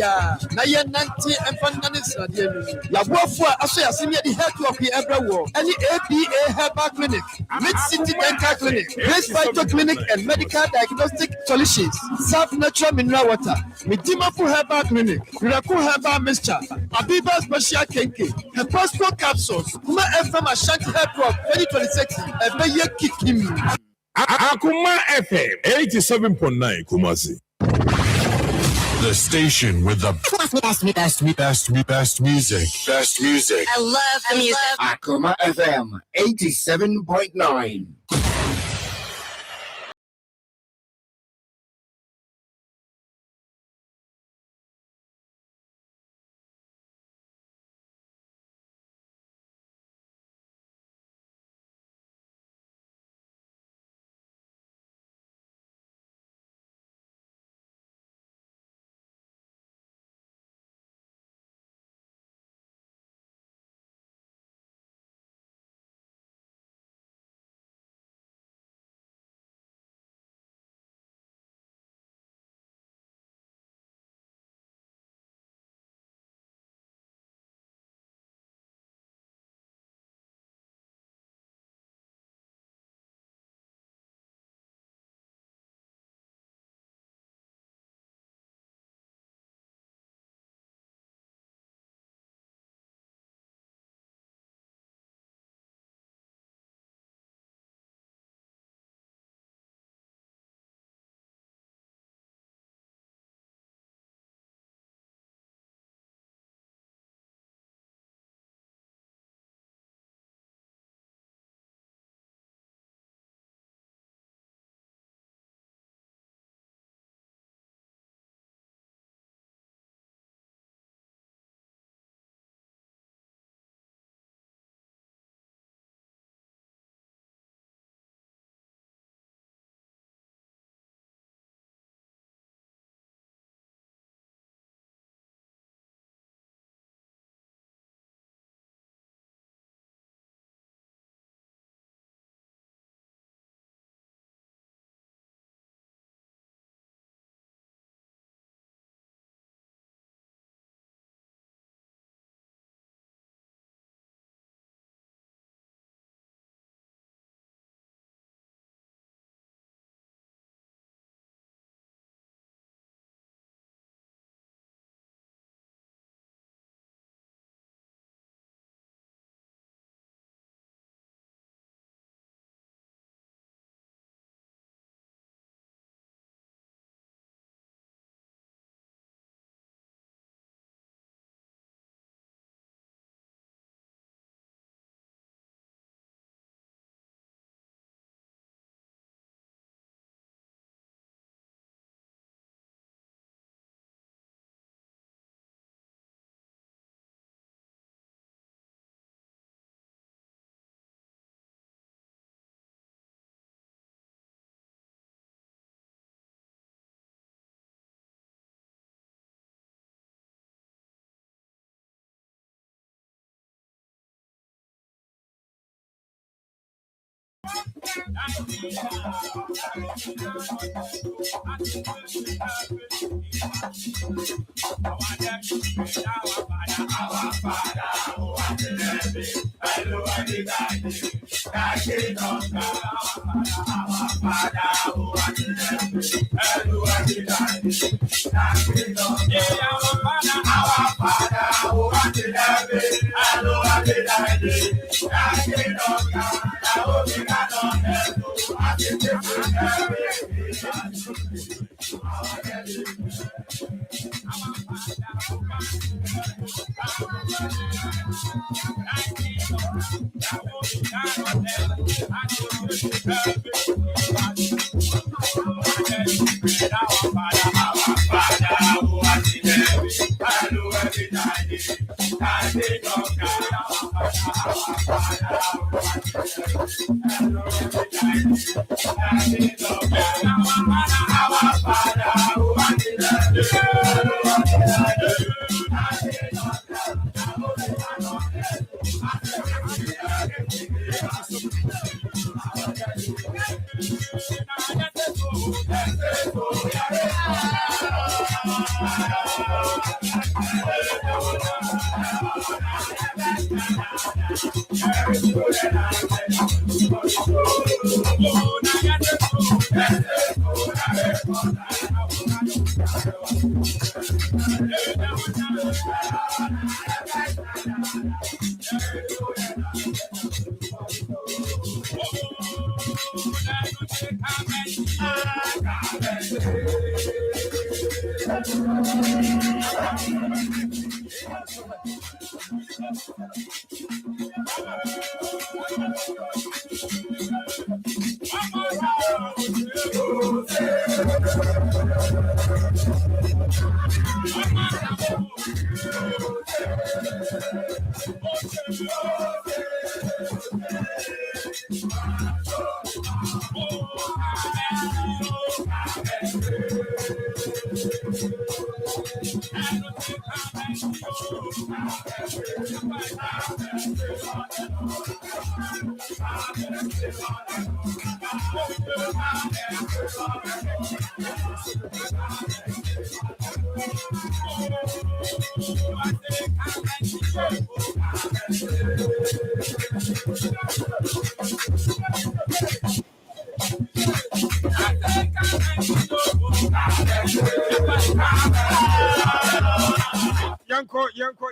Speaker 2: Naya Nanti and Fandanis Radian. Labofua, Asya Simia, the headwork here every war, and the ABA Herbal Clinic, Mid City Dental Clinic, Grace Phyto Clinic and Medical Diagnostic Solutions, South Natural Mineral Water, Midimafo Herbal Clinic, Miracle Herbal Mixture, Abiba Special Kenke, Hepasto Capsules, Kuma FM Ashanti Headwork 2026, Ebeye Kikim.
Speaker 16: Akoma FM 87.9 Kumasi. The station with the best music. Best music.
Speaker 18: I love the music. Akoma FM 87.9.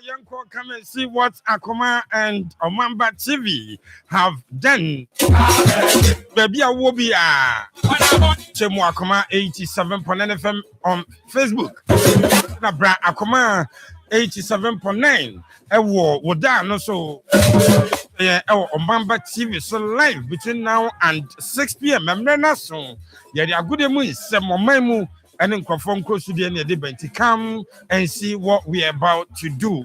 Speaker 17: Yanko, come and see what Akoma and Omamba TV have done. Baby, I will be Chemu Akoma 87.9 FM on Facebook. Bra Akoma 87.9. Woda no so. Omamba TV so live between now and 6 p.m. Remember so. Yeah, they are good. Nsem and then confirm close to the end of the event. Come and see what we are about to do.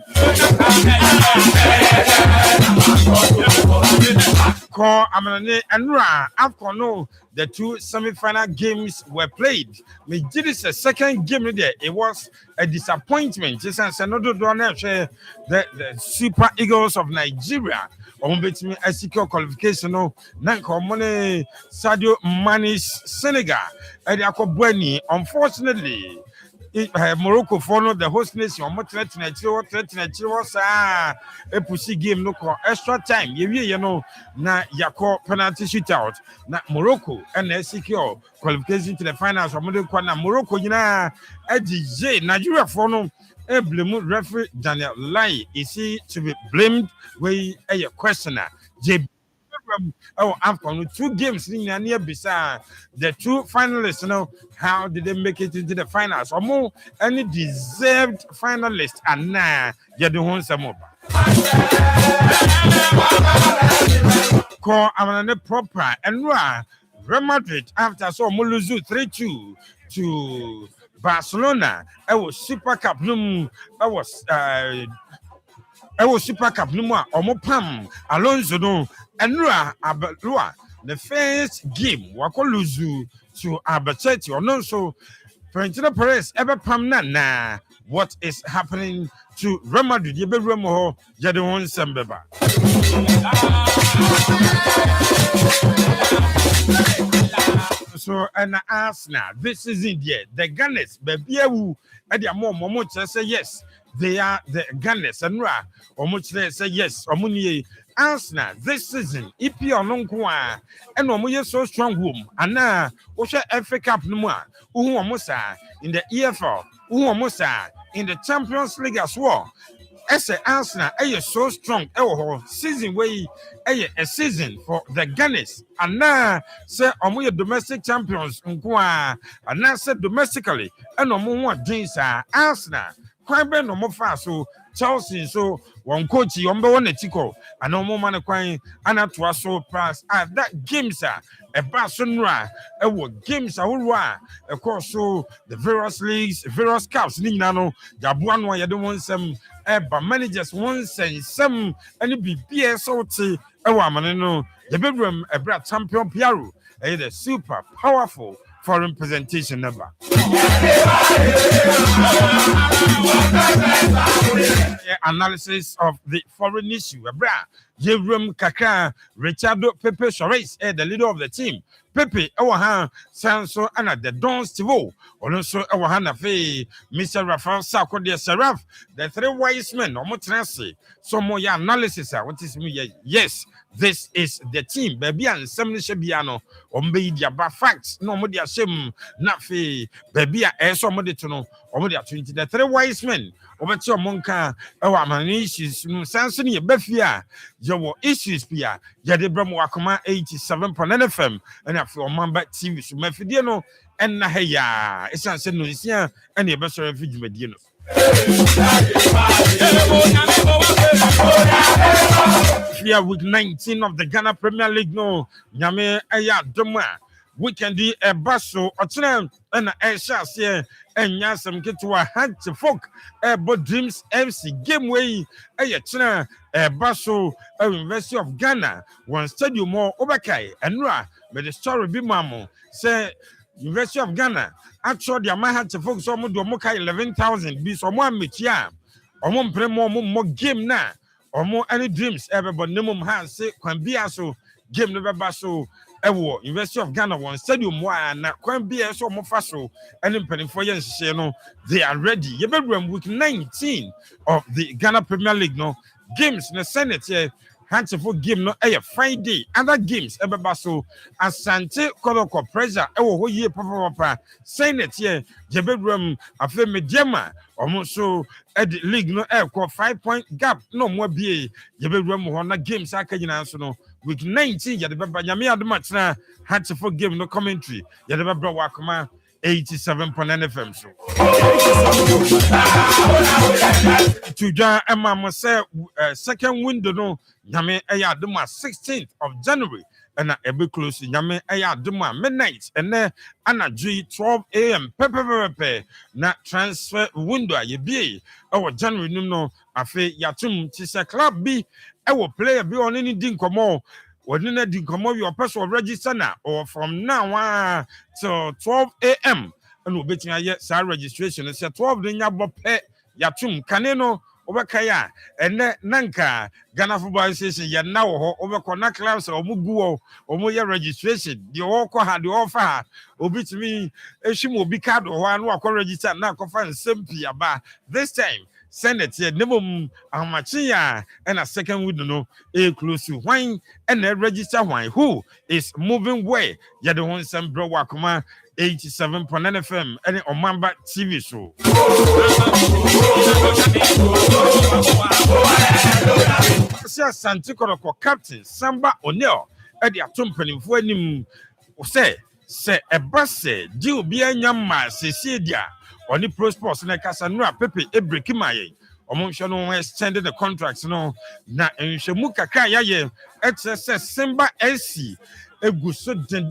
Speaker 17: The two semi-final games were played. We did this a second game there. It was a disappointment. Just as another donor, the Super Eagles of Nigeria. SEC qualification Sadio Mane's Senegal. Unfortunately, Morocco followed the host nation. A pussy game no extra time. You know, na yako penalty shootout. Na Morocco and SEC qualification to the finals. Morocco, you know, DJ Nigeria for no. Blame referee Daniel Lai is he to be blamed? Way a questioner. Afcon 2 games near beside the two finalists. You know, how did they make it into the finals? Or more any deserved finalists and now you don't some more. Call Amane proper and Real Madrid after so Muluzu 3-2 to Barcelona. I was Super Cup. I was Super Cup. Omopam Alonso no and Abalua. The first game Wakoluzu to Albacete or no so. Florentino Perez ever pam na what is happening to Real Madrid. You be Remo, Jadon Nsem beba. So and Arsenal this is India. The Gunners, baby, who at the moment say yes, they are the Gunners and Ra. Or much they say yes, or Muni Arsenal this season. If you are non qua and no so strong womb, and now Osha FA Cup no more, Umuamosa in the EFL, Umuamosa in the Champions League as well. As a Arsenal, so strong, season way, a season for the Gunners, and now say we domestic champions, and now say domestically, and no more jeans are Arsenal, quite no more fast, so Chelsea, so one coach, yombe one etiko, and no more man crying, and at was so pass at that games are a Barcelona, games are of course, so the various leagues, various cups, Ninano, Jabuano, you don't want some. But managers won't say some any BPSOT. Maneno, the bedroom, a brand champion Piaru, a super powerful foreign presentation number. Analysis of the foreign issue, a brand. Jerome Kaka, Richardo Pepe Chores, the leader of the team. Pepe, our hand, Sanso, and the Don Stivo, also our hand of Mr. Rafael Sako de Seraph, the three wise men, or Motrasi. So more analysis, what is me? Yes, this is the team, baby, and Nsem Shabiano, or media by facts, no more their shame, not fee, baby, as somebody to know, or their 20, the three wise men. Over your monka, our man issues, Sansoni, Befia, your issues, Pia, Yadebram Akoma 87.9 FM, and after Mamba TV, so Mefidiano, and Nahaya, it's San Lucia, and the best of Medino. Here with 19 of the Ghana Premier League, no, Yame Aya Doma. We can do a basso or time and a chance here and Nsem get to a hand to folk but dreams MC game way a china a basso of University of Ghana one stadium more Obakai and Ra but the story be mamo say University of Ghana actually I might have to focus on Moka 11,000 be someone with ya or more game now or more any dreams ever but minimum has say can be also game never basso. University of Ghana one stadium one can be so more fast and in penny for years they are ready. You better week 19 of the Ghana Premier League no games in the Senate here. Handful game no a Friday. Other games ever basso Asante Koloko pressure whole year papa Senate here. You better a fair mediama almost so at the league no air 5-point gap no more be you better one games I can answer no. Week 19, you remember Yamia the match now had to forgive no commentary. You remember Wakoma 87.9 FM. So to John Emma say second window no Yame Ayaduma 16th of January and a bit close Yame Ayaduma midnight and then Anna G 12 a.m. Pepe na transfer window ye be our January no afe yatum tisa club B. I will play a be on any dinkomo. When you dinkomo your person register now or from now till 12 a.m. and we'll bet you yet sa registration. It's 12 then ya bope yatum kaneno Obakaya and Nanka Ghana Football Association ya now over connect clubs or muguo or moya registration. The all had the offer. Obit me a shimo be card or one walk register now conference simply about this time. Senate here, Nebum Amachia, and a second window, a close to wine and a register wine. Who is moving way? Yadon Nsem Bro Wakoma 87.9 FM and on Mamba TV show. Santikoro Captain Samba O'Neill at the accompanying for him say a bus deal be a yamma, Cecilia. On the pro sports na Casanua Pepe Ebrikimaye. Omonshano extended the contracts no na enhwemu kakra ye XSS Simba SC eguso den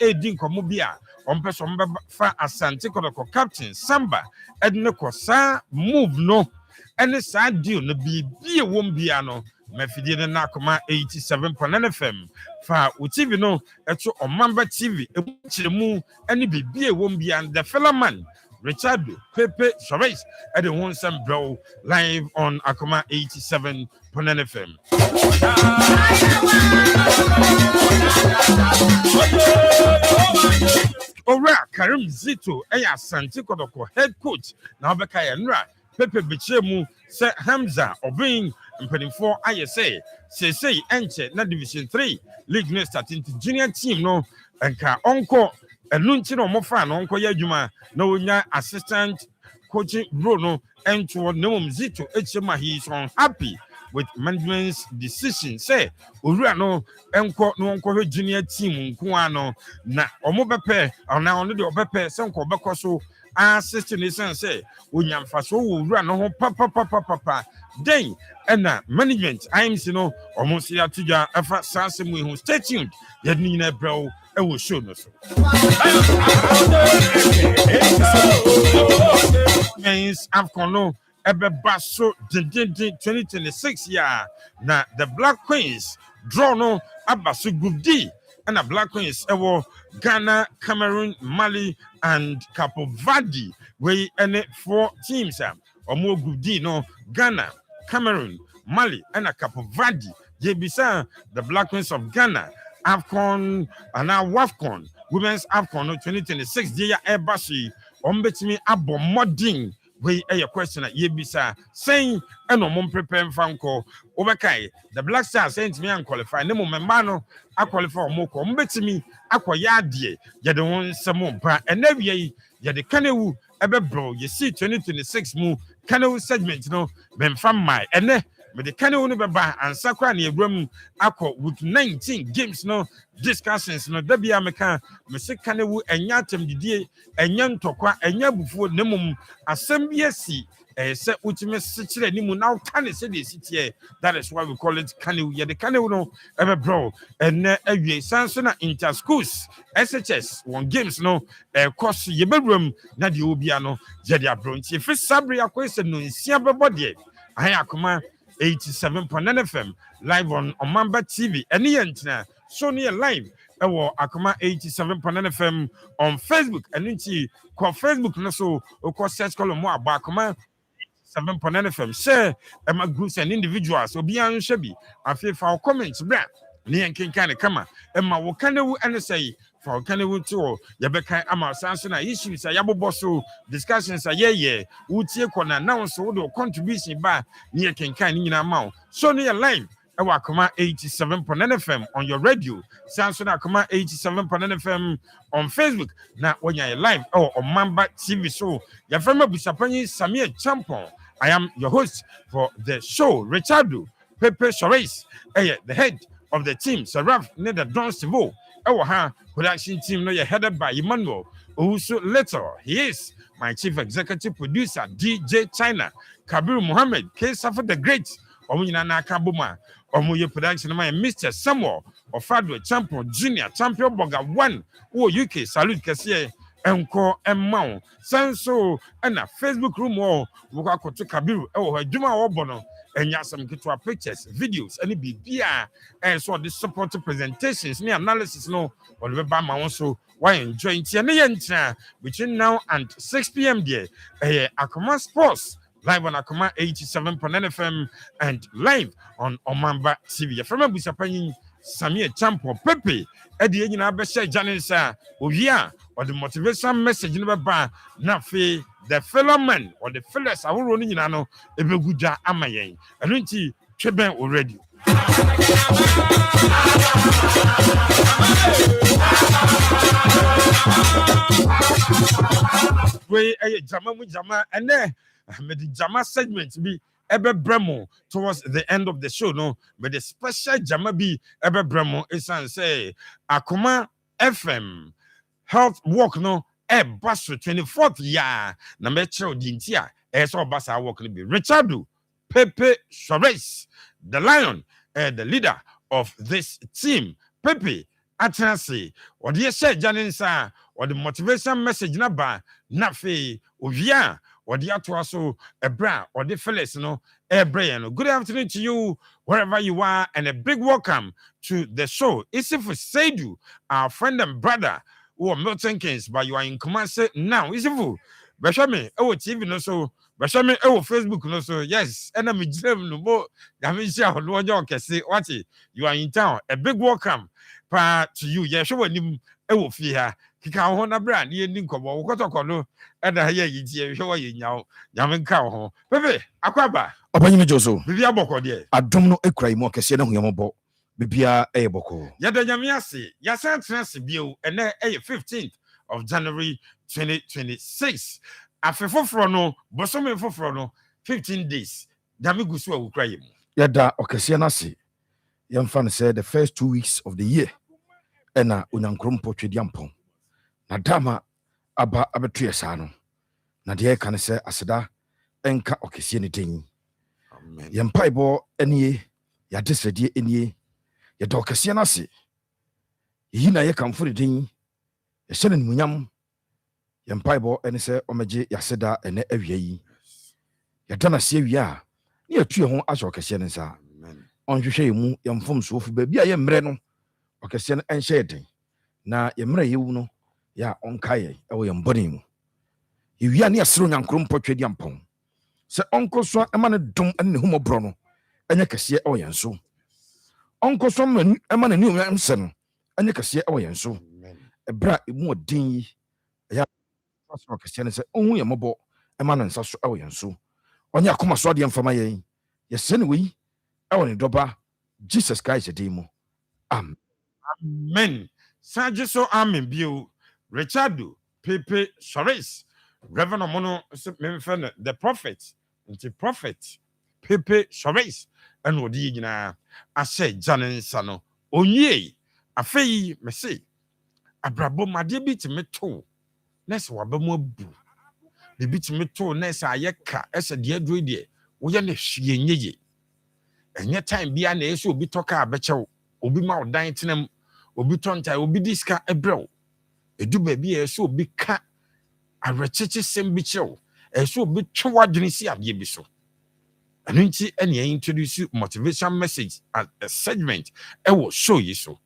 Speaker 17: edin komo bia ompeso fa Asante Kodoko captain Samba edne kosa move no ene sa deal no bibie wom bia no mafidie na Akoma 87.9 FM fa TV no eto Omamba TV ebuchiremu ene bibie wom bia the fellow man Richard Pepe Chavez at the Nsem bro live on Akoma 87.9 FM. Ora Karim Zito eya Santi Kodoko head coach na obeka ya nra Pepe Bichemu se Hamza obin mpanimfo ayese sesei enche na division 3 league no starting to junior team no enka onko enu nti no mofa no onko ya adwuma na onya assistant coaching role no ento no Zito echema he is unhappy with management's decision. Say, Ura no enko no onko junior team nko no na omo bepe na ono de obepe se nko beko so assist ni say onyamfa so Ura no ho papa then na management IMC no omo si atuja afa sanse mu hu stay tuned ye ni na bro e wo show no so means Afcon no ebe baso 2026 ya na the Black Queens draw no abaso group D and the Black Queens ewo Ghana, Cameroon, Mali and Cape Verde we any 4 teams omo group D no Ghana, Cameroon, Mali and Cape Verde ye bisa the Black Queens of Ghana Afcon and now WAFCON Women's Afcon no 2026 dia ebashi ombetimi abo modding we a question at Yebisa saying and no prepare fanko overkai the Black Stars sent me and qualify no memano I qualify moko mbetimi akwa yadie ye the one some bra and every ye the kanewu ebe bro ye see 2026 mu kanewu segment no men from my and but the kanewu no beba and sakra ne ebram akwa with 19 games no discussions no da bia meka me se kanewu enya atem didie enya ntokwa enya bufuo nemum asem bia si se ultimate sikire ni mu now can say the city that is why we call it kanewu ye the kanewu no ebe bro and awie sanso na inter schools SHS one games no course ye bedroom na de obia no ye de abro nti fi sabre akwese no nsia bebo de ahan Akoma 87.9 FM live on Omamba TV any entina so near live ewo Akoma 87.9 FM on Facebook and nti ko Facebook no so ko search column mo aba Akoma 7.9 FM share my groups and individuals obi an hwe bi afifa comments bra ne enkenkan kama ma wo kanewu ene say for kanewu to yebeka ama sanso na issues yabobo so discussions ye wutie kona now so wo contribution ba ne enkenkan ni nyina ma so ne live ewa Akoma 87.9 FM on your radio sanso na Akoma 87.9 FM on Facebook na wonya live on Mamba TV so ya frama busapanyi Samia Champon. I am your host for the show, Richardo Pepe Chavez, the head of the team, Saraf Neda Don Sivo, our production team, no, headed by Emmanuel Owusu Leto. He is my chief executive producer, DJ China, Kabir Muhammad, K. Safa the Great, Omunana Kabuma, Omuye production, my Mr. Samuel, Ofadwe Champion, Junior, Champion Boga 1, UK, Salute Kassier. Enko emma sanso na Facebook room o wuka koto Kabiru adwuma obono enya some kitwa pictures videos any bibia so the support presentations ni analysis no on be ba ma so why enjoy ntia ne yentia between now and 6 p.m. there Akoma Sports live on Akoma 87.9 FM and live on Omamba TV from Busapanyin Samia Champo Pepe Eddie nyina be share janisa ovia or the motivation message no ba na fe the fellow man or the fellas aworo ni nyina no ebeguja amayen eno nti tweben already we jama ene me the jama segment bi ebe bremo towards the end of the show no but the special jama bi ebe bremo is say Akoma FM health work no basso 24th ya na me chero dintia so basa work no bi Richardo Pepe Chavez the lion the leader of this team Pepe atenase or the share janinsa or the motivation message na ba na fe ovia or the atoaso ebra or the fellas no brain. Good afternoon to you wherever you are and a big welcome to the show. It's if Saidu, our friend and brother who are Milton Keynes, but you are in Kumasi now. It's if Bashame, oh, TV no so, Bashame, oh, Facebook no so, yes, and I'm no more. Damisha, no one can say, what you are in town, a big welcome to you. Yes, show him, oh, fear. Kika hona brand, ye ninkomo, kotokono, and I hear you, show you now, Yaman cow. Pepe, Aquaba,
Speaker 14: Opanyime Joso.
Speaker 17: Bibia Boko, dear.
Speaker 14: I don't know a cry more Cassiano Yamobo. Bibia a boko.
Speaker 17: Yada Yamiasi, Yasan Transibio, and then 15th of January 2026. After Frono, Bosome for Frono, 15 days. Damigusua will cry him.
Speaker 14: Yada Ocasianasi. Young fan said the first 2 weeks of the year. Ena unyankrum pochediampon. Nadama aba abetria sano. Nadia can say asada enka Ocasianity. Yampaibo any yadisedi any Yadocasianasi. Yina ye come for the ding. Yashanin munyam. Yampaibo and say omaji yaseda ene ewie. Yadana see ya. Near 2 home as Ocasiansa. On you say mu yam form so for baby I am reno. Ocasian and shading. Na yamre you no ya on kaye or yam bonim. You ya near Sron and Crum Portradium pong. Sir Uncle Swan a man dum and humo brono. And you can see oyanso. Uncle Swan a man new Nsem. And you can see oyanso. A brat more dingy. Ya Ocasian said, only a mobile a man and such oyanso. On your Akoma Swadian for my yes, anyway. I want to doba Jesus Christ a demo.
Speaker 17: Amen. Sajiso Amen Bio Richardo Pepe Shores Reverend Mono the prophet Pepe Shores and Wodigina I say Janin Sano Onye Afei Messi Abrabo Madibi to me too. Let's wabamo boo. The bit me too Nessa Ayeka as a dear druid. We are ye. And yet time be an issue be talker betcha obi ma dan tenam obi tonta obi diska ebrew edu baby e so be ka arecheche sem bi chew e so be twa dwene si ade bi so anu nti ene introduce motivation message as a segment e wo show yi so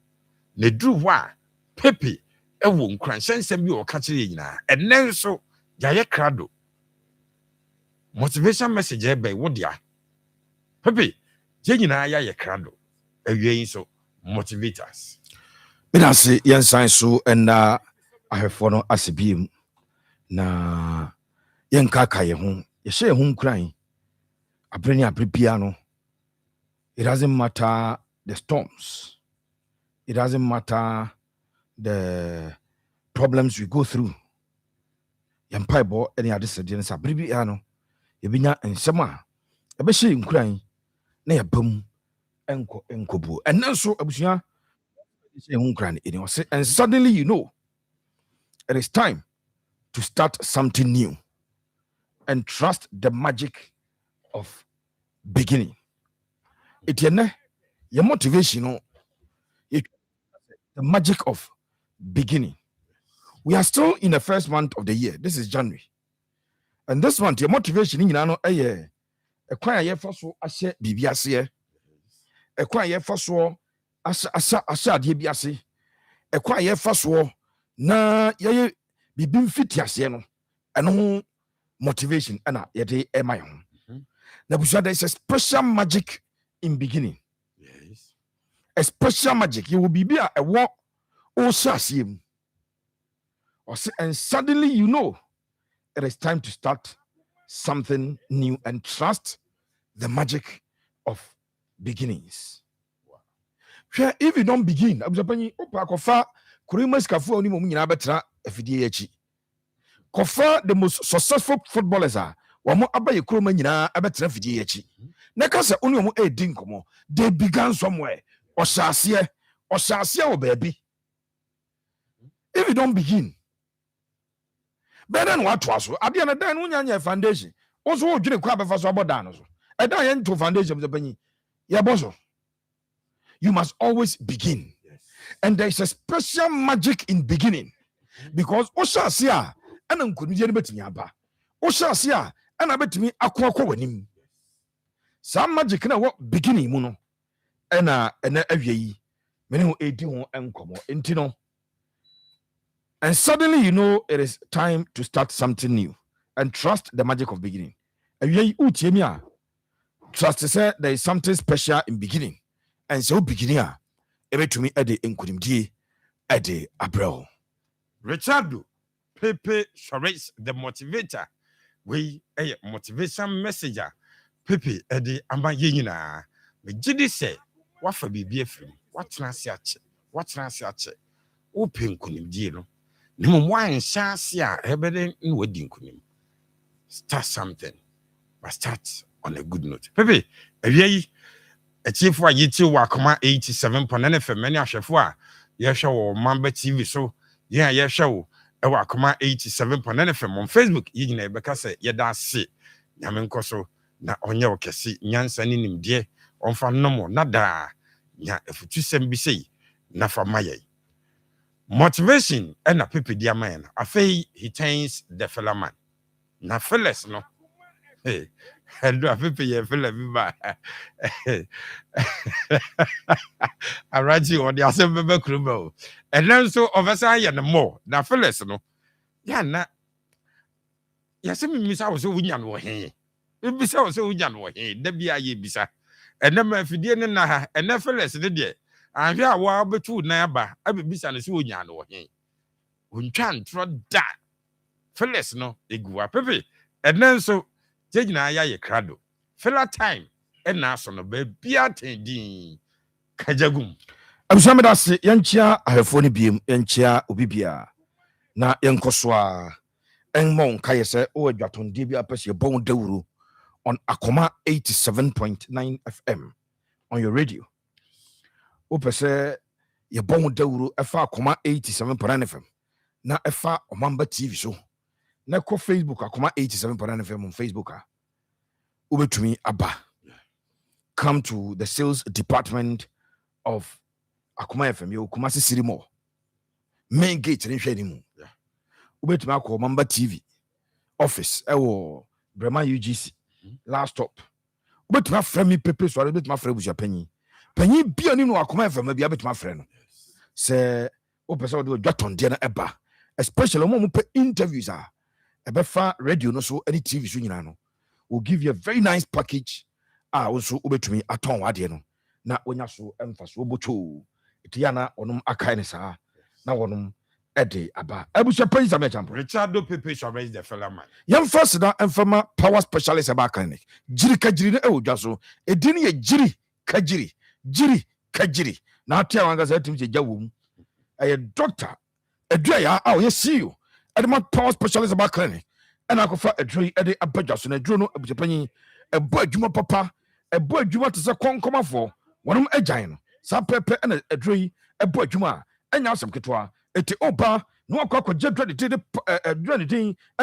Speaker 17: na dru ho a pepe e wo nkranhyensem bi o ka kire nyina enen so yaye krado motivation message e be wo dia pepe je nyina ya ye krado awie so motivators.
Speaker 14: Binasi yen science so and I have for asibim na yen kaka ye ho ye she ho kran abreni abribiano. It doesn't matter the storms, it doesn't matter the problems we go through. Yen paibo any other sedien abribiano ye binya ensema e be she nkran na ye bam enkobu and so abusia and suddenly you know it is time to start something new and trust the magic of beginning. It your motivation, the magic of beginning. We are still in the first month of the year. This is January, and this month your motivation in a quite a year for so I said BBS a quite a year for so asa de bi ase e kwa ye fa so na ye bibim fiti ase no eno motivation ana ye de e my home na busa there is a special magic in beginning. Yes, a special magic. You will be a walk o sasim or and suddenly you know it is time to start something new and trust the magic of beginnings. If you don't begin, kofa the most successful footballers are they began somewhere or baby. If you don't begin, better than what was at the end of the day, foundation. Also, you didn't quite have about danoes. I don't into foundation of the penny. Yeah, bozo. You must always begin. Yes. And there is a special magic in beginning. Because Oshasia and Uncle Oshasia and I bet me aqua. Some magic in what beginning muno. And every many who 81 and come intino. And suddenly you know it is time to start something new. and trust the magic of beginning. Trust say there is something special in beginning. And so beginning ebe to me ede enkunimdie ede abrel.
Speaker 17: Richardo Pepe Shores the motivator. We a motivation messenger. Pepe ede amba yina. Me jidi say what for be free. What transiache. What transiache. Open kunimdie no. Nimu wan shasia ebede nwedi nkunim. Start something. But start on a good note. Pepe, ewie a chief wa yiti wa Akoma 87.9 FM many ahwefo a ye hwe Mamba TV so ye hwe e wa Akoma 87.9 FM on Facebook yi nyina ebeka se ye da se nyame nkoso na onye okese nyansa ni nimde onfa nomo na da nya efutu sem bi sei na fa maye motivation and a Pepe dia man afei he turns the fella man na fellas no. Hey, and I feel you feel like I write you on the assembly criminal. And then so of us I and more. Now fellas no. Yeah, na. Yes, me I was so winyan wo he. Be so winyan wo he. Da bia ye bisa. And then my fidie na and then fellas de and hwa wa betu na ba abisa no so winyan wo he. Untwan tro da. Fellas no egua Pepe. And then so Jejina ya ye krado. Fella time and na so no be bia tendin kajagum.
Speaker 14: Abusame da se yanchia ahefo ne biem yanchia obibia na yankoswa enmon kaye se o adwatonde bia pese bon dawuru on Akoma 87.9 FM on your radio. O pese ye bon dawuru efa Akoma 87.9 FM na efa Omamba TV so. Na ko Facebook Akoma 87.9 FM on Facebook ubetumi aba. Come to the sales department of Akoma FM yo Kumasi Sirimo main gate ni hwani mu. Ubetumi akọ Mamba TV office ewo Brema UGC last stop. Ubetumi afra mi Pepe so ubetumi afra buja panyi bia ni no Akoma FM bia betumi afra no. Se o pese o do dwatonde na eba especially mo pe interviews Ebefa radio no so any TV so nyina no will give you a very nice package also ubetumi aton wade no na onya so emfa so obocho etiya na onum akai ne saa na wonum ede aba abusha praise am champo
Speaker 17: Richardo Pepe Shores the fella man
Speaker 14: yam first na emfama power specialist aba clinic jiri kajiri na ewodwa so edini ye jiri kajiri na atia wanga sa timi je jawum doctor edua ya ye see you Edema power specialist about clinic. And I go for a dray at the abajas and a drone of Japan, a boy Juma papa, a boy Juma to the come for one a giant, some pepper and a dray, a boy Juma, and now some kitoa, at the opa, no cock or jet ready to the and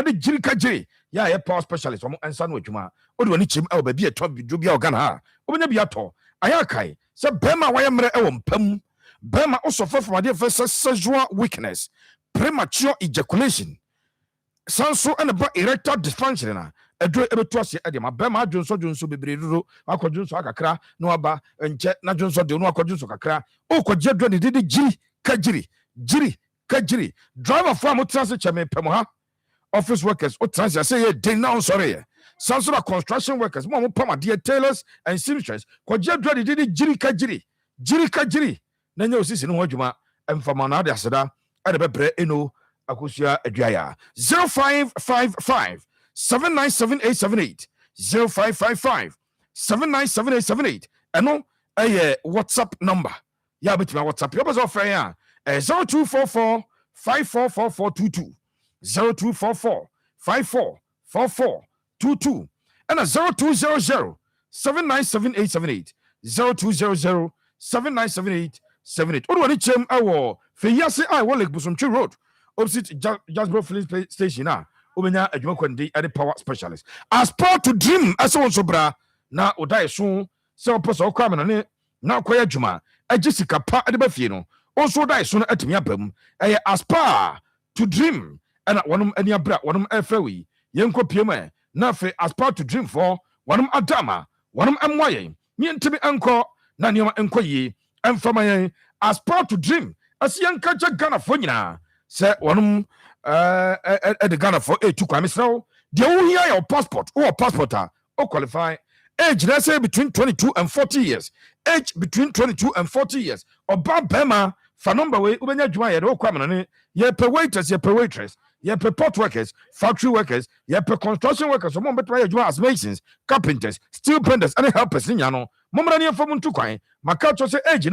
Speaker 14: the Jirika J. Ya, a power specialist and son with Juma, or do any chim out be a top Jubia Gana, or maybe a to Ayakai, so Bema Wayamre Pum, Bema also for my dear first sexual weakness. Premature ejaculation. Sanso and about erectile dysfunction. A dream ever to us at my Bema Johnson Bibrido, Aqua Johnson Akakra, Noaba, and Jet Najonso de Noaka Johnson Kakra, O Kodjedra did Jiri Kajiri, driver farm transit chame Pemoha, office workers, or transit say they now sorry. Sanso construction workers, Mama Pama, dear tailors and seamstress, Kodjedra did Jiri Kajiri, Nanyo Sis in Wajuma, and from another Sada. Adebebre eno akusia adwaya 0555 797878 0555 797878 eno WhatsApp number ya betima WhatsApp yo bezo frɛ ya 0244 544422 0244 544422 and 0200 797878 0200 797878 Odwani chem awo Feyase I Wallek Busumchi Road, opposite Jasbro Filling Station. Obenya adwuma kwandi at the power specialist. As part to dream, as also bra na odai soon, so post or crime na kwaya juma, a Jessica pa at the Bafino, also die soon at me abem, as par to dream, and at one any bra, one efrewi, Yanko Pieme, na fe as part to dream for one Adama, one MY, me and Timmy Uncle, Nanyama Enkoye, and from my as part to dream. As young catcher Ghana for you say one the Ghana for a two crime so
Speaker 19: The only year your passport or passport or qualify. Age, let's say between 22 and 40 years. Age between 22 and 40 years. Or Bema, for number way, Ubenya Juma, or Quamani, ye per waiters, ye per waitress, ye per pot workers, factory workers, ye per construction workers, or Mombet Juma as masons, carpenters, steel benders, and helpers in Yano, Momania for Muntukai, Makacho say age,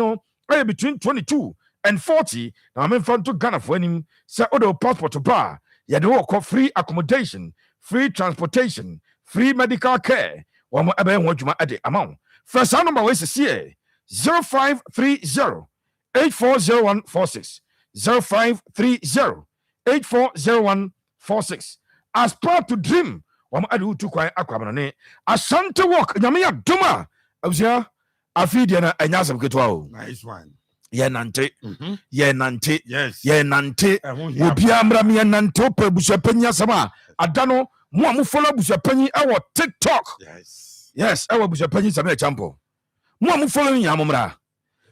Speaker 19: between 22 and 40. Now I'm in front to Ghana for him, say, Odo passport to bar, ye do free accommodation, free transportation, free medical care. One more amount. First number was 0530-840146. 0530-840146. As part to dream, one adu to quite aquaman. Asante walk, Yamia Duma. Obsia, Afidiana and Yazam Kitwao.
Speaker 17: Nice one.
Speaker 19: Nante. Nante.
Speaker 17: Yes.
Speaker 19: Nante. Ubiamra mi Nanto, Bushapenya Sama. Adano. Mo follow Bushapeni our TikTok. Yes, our Bushapeni Samuel Champo. Mo following Yamumra.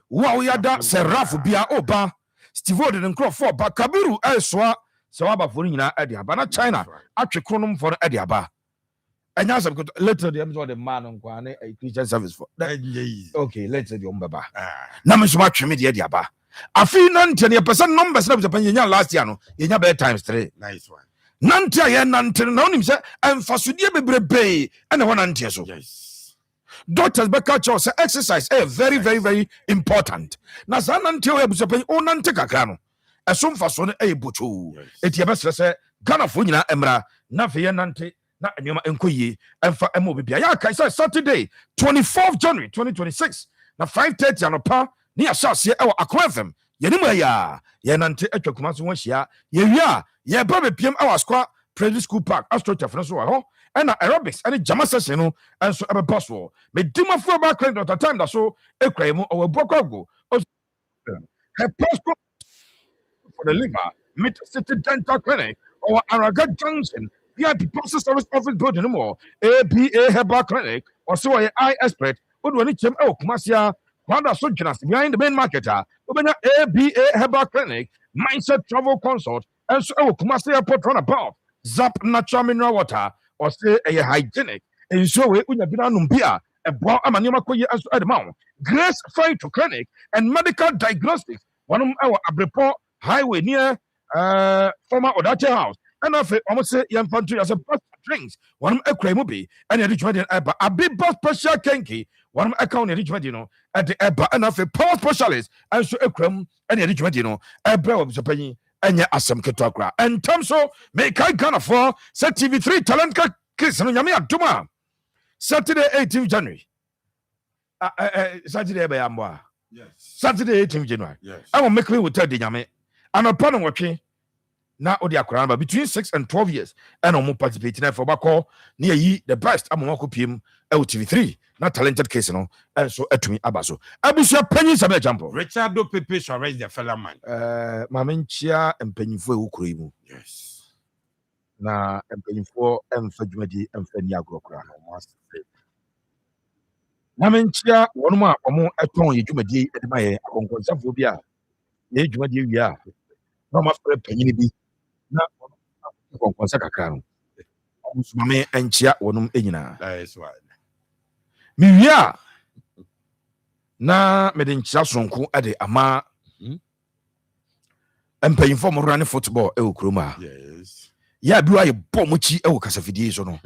Speaker 19: Wow, yada Seraph Bia Oba. Steve Wood and Crow for Bakabiru Elswa. Sawaba Furina Ediabana China. Actually, Chronum for Ediaba. And as I've got later the man on Guane, a Christian service for that. Okay, let's say the Umbaba. Namaswatch media Diaba. I feel none to your person numbers of the Penya last year. In your bedtimes 3.
Speaker 17: Nice one.
Speaker 19: Nante ya nante na onim se emfasodie bebrebe and one nante so.
Speaker 17: Yes.
Speaker 19: Doctors beka cho say exercise very very very important. Na sa nante o ebusepen o nante kakra no. Eso mfaso no buchu. Eti ebesere se Ghana fo nyina emra na fe ya nante na anyoma enkoyi emfa emo bibia. Ya kai say Saturday 24th January 2026 na 5:30 anopa ni ya shase e Akoma FM. Yenimu ya nante atwakuma so hia. Ye wia ye ba pm our squad Prairie School Park astroturf no so ho and aerobics and jama session no and so ebe possible me dima for back at the time that so ekrai mu our bokwago her passport for the liver Mid City Dental Clinic or Araga Junction VIP Postal Service Office building no more APA Herbal Clinic or so eye expert would when it came out Kumasia Wanda Sojourners behind the main marketer Ubena ABA Herbal Clinic Mindset Travel Consult and so Kumasi Airport runabout Zap Natural Mineral Water or say a hygienic and so we unya bina numbia a boa amanyama koye as to Edmount Grace Fight to Clinic and Medical Diagnostics one of our Abreport Highway near former Odache House and I almost say young country as a bus drinks one of a movie and a Richmond a big bus special kenki one of account Richmond at the Eba and of a power specialist and so a crumb and a Richmond a brow of Japan. Enya asem ketokra en termso make I Ghana for set TV3 talent kiss no nyame adoma Saturday 18th January Saturday be amwa yes Saturday 18th January yes I will make me with tell the nyame and upon watching na odi akran ba between 6 and 12 years and omo participate na for bako na yi the best amako piem TV3 na talented case no and so atumi abaso abusia panyi sabe jampo
Speaker 17: Richard Pepe so arrange the fellow man
Speaker 19: mamenchia empanyifo e wukuro mu
Speaker 17: yes
Speaker 19: na empanyifo emfadwumadi emfani agrokra no must mamenchia wonuma omo eton yedwumadi edemaye akonkonsafo bia ye dwumadi wia no mafre panyini bi na akonkonsa kakra no mame enchia wonum enyina
Speaker 17: that is why
Speaker 19: miwia na mede nkyia sonko ade ama empanyinfo mo run football e okroma
Speaker 17: yes
Speaker 19: ya biwa ye bom chi e wo kasafidie so no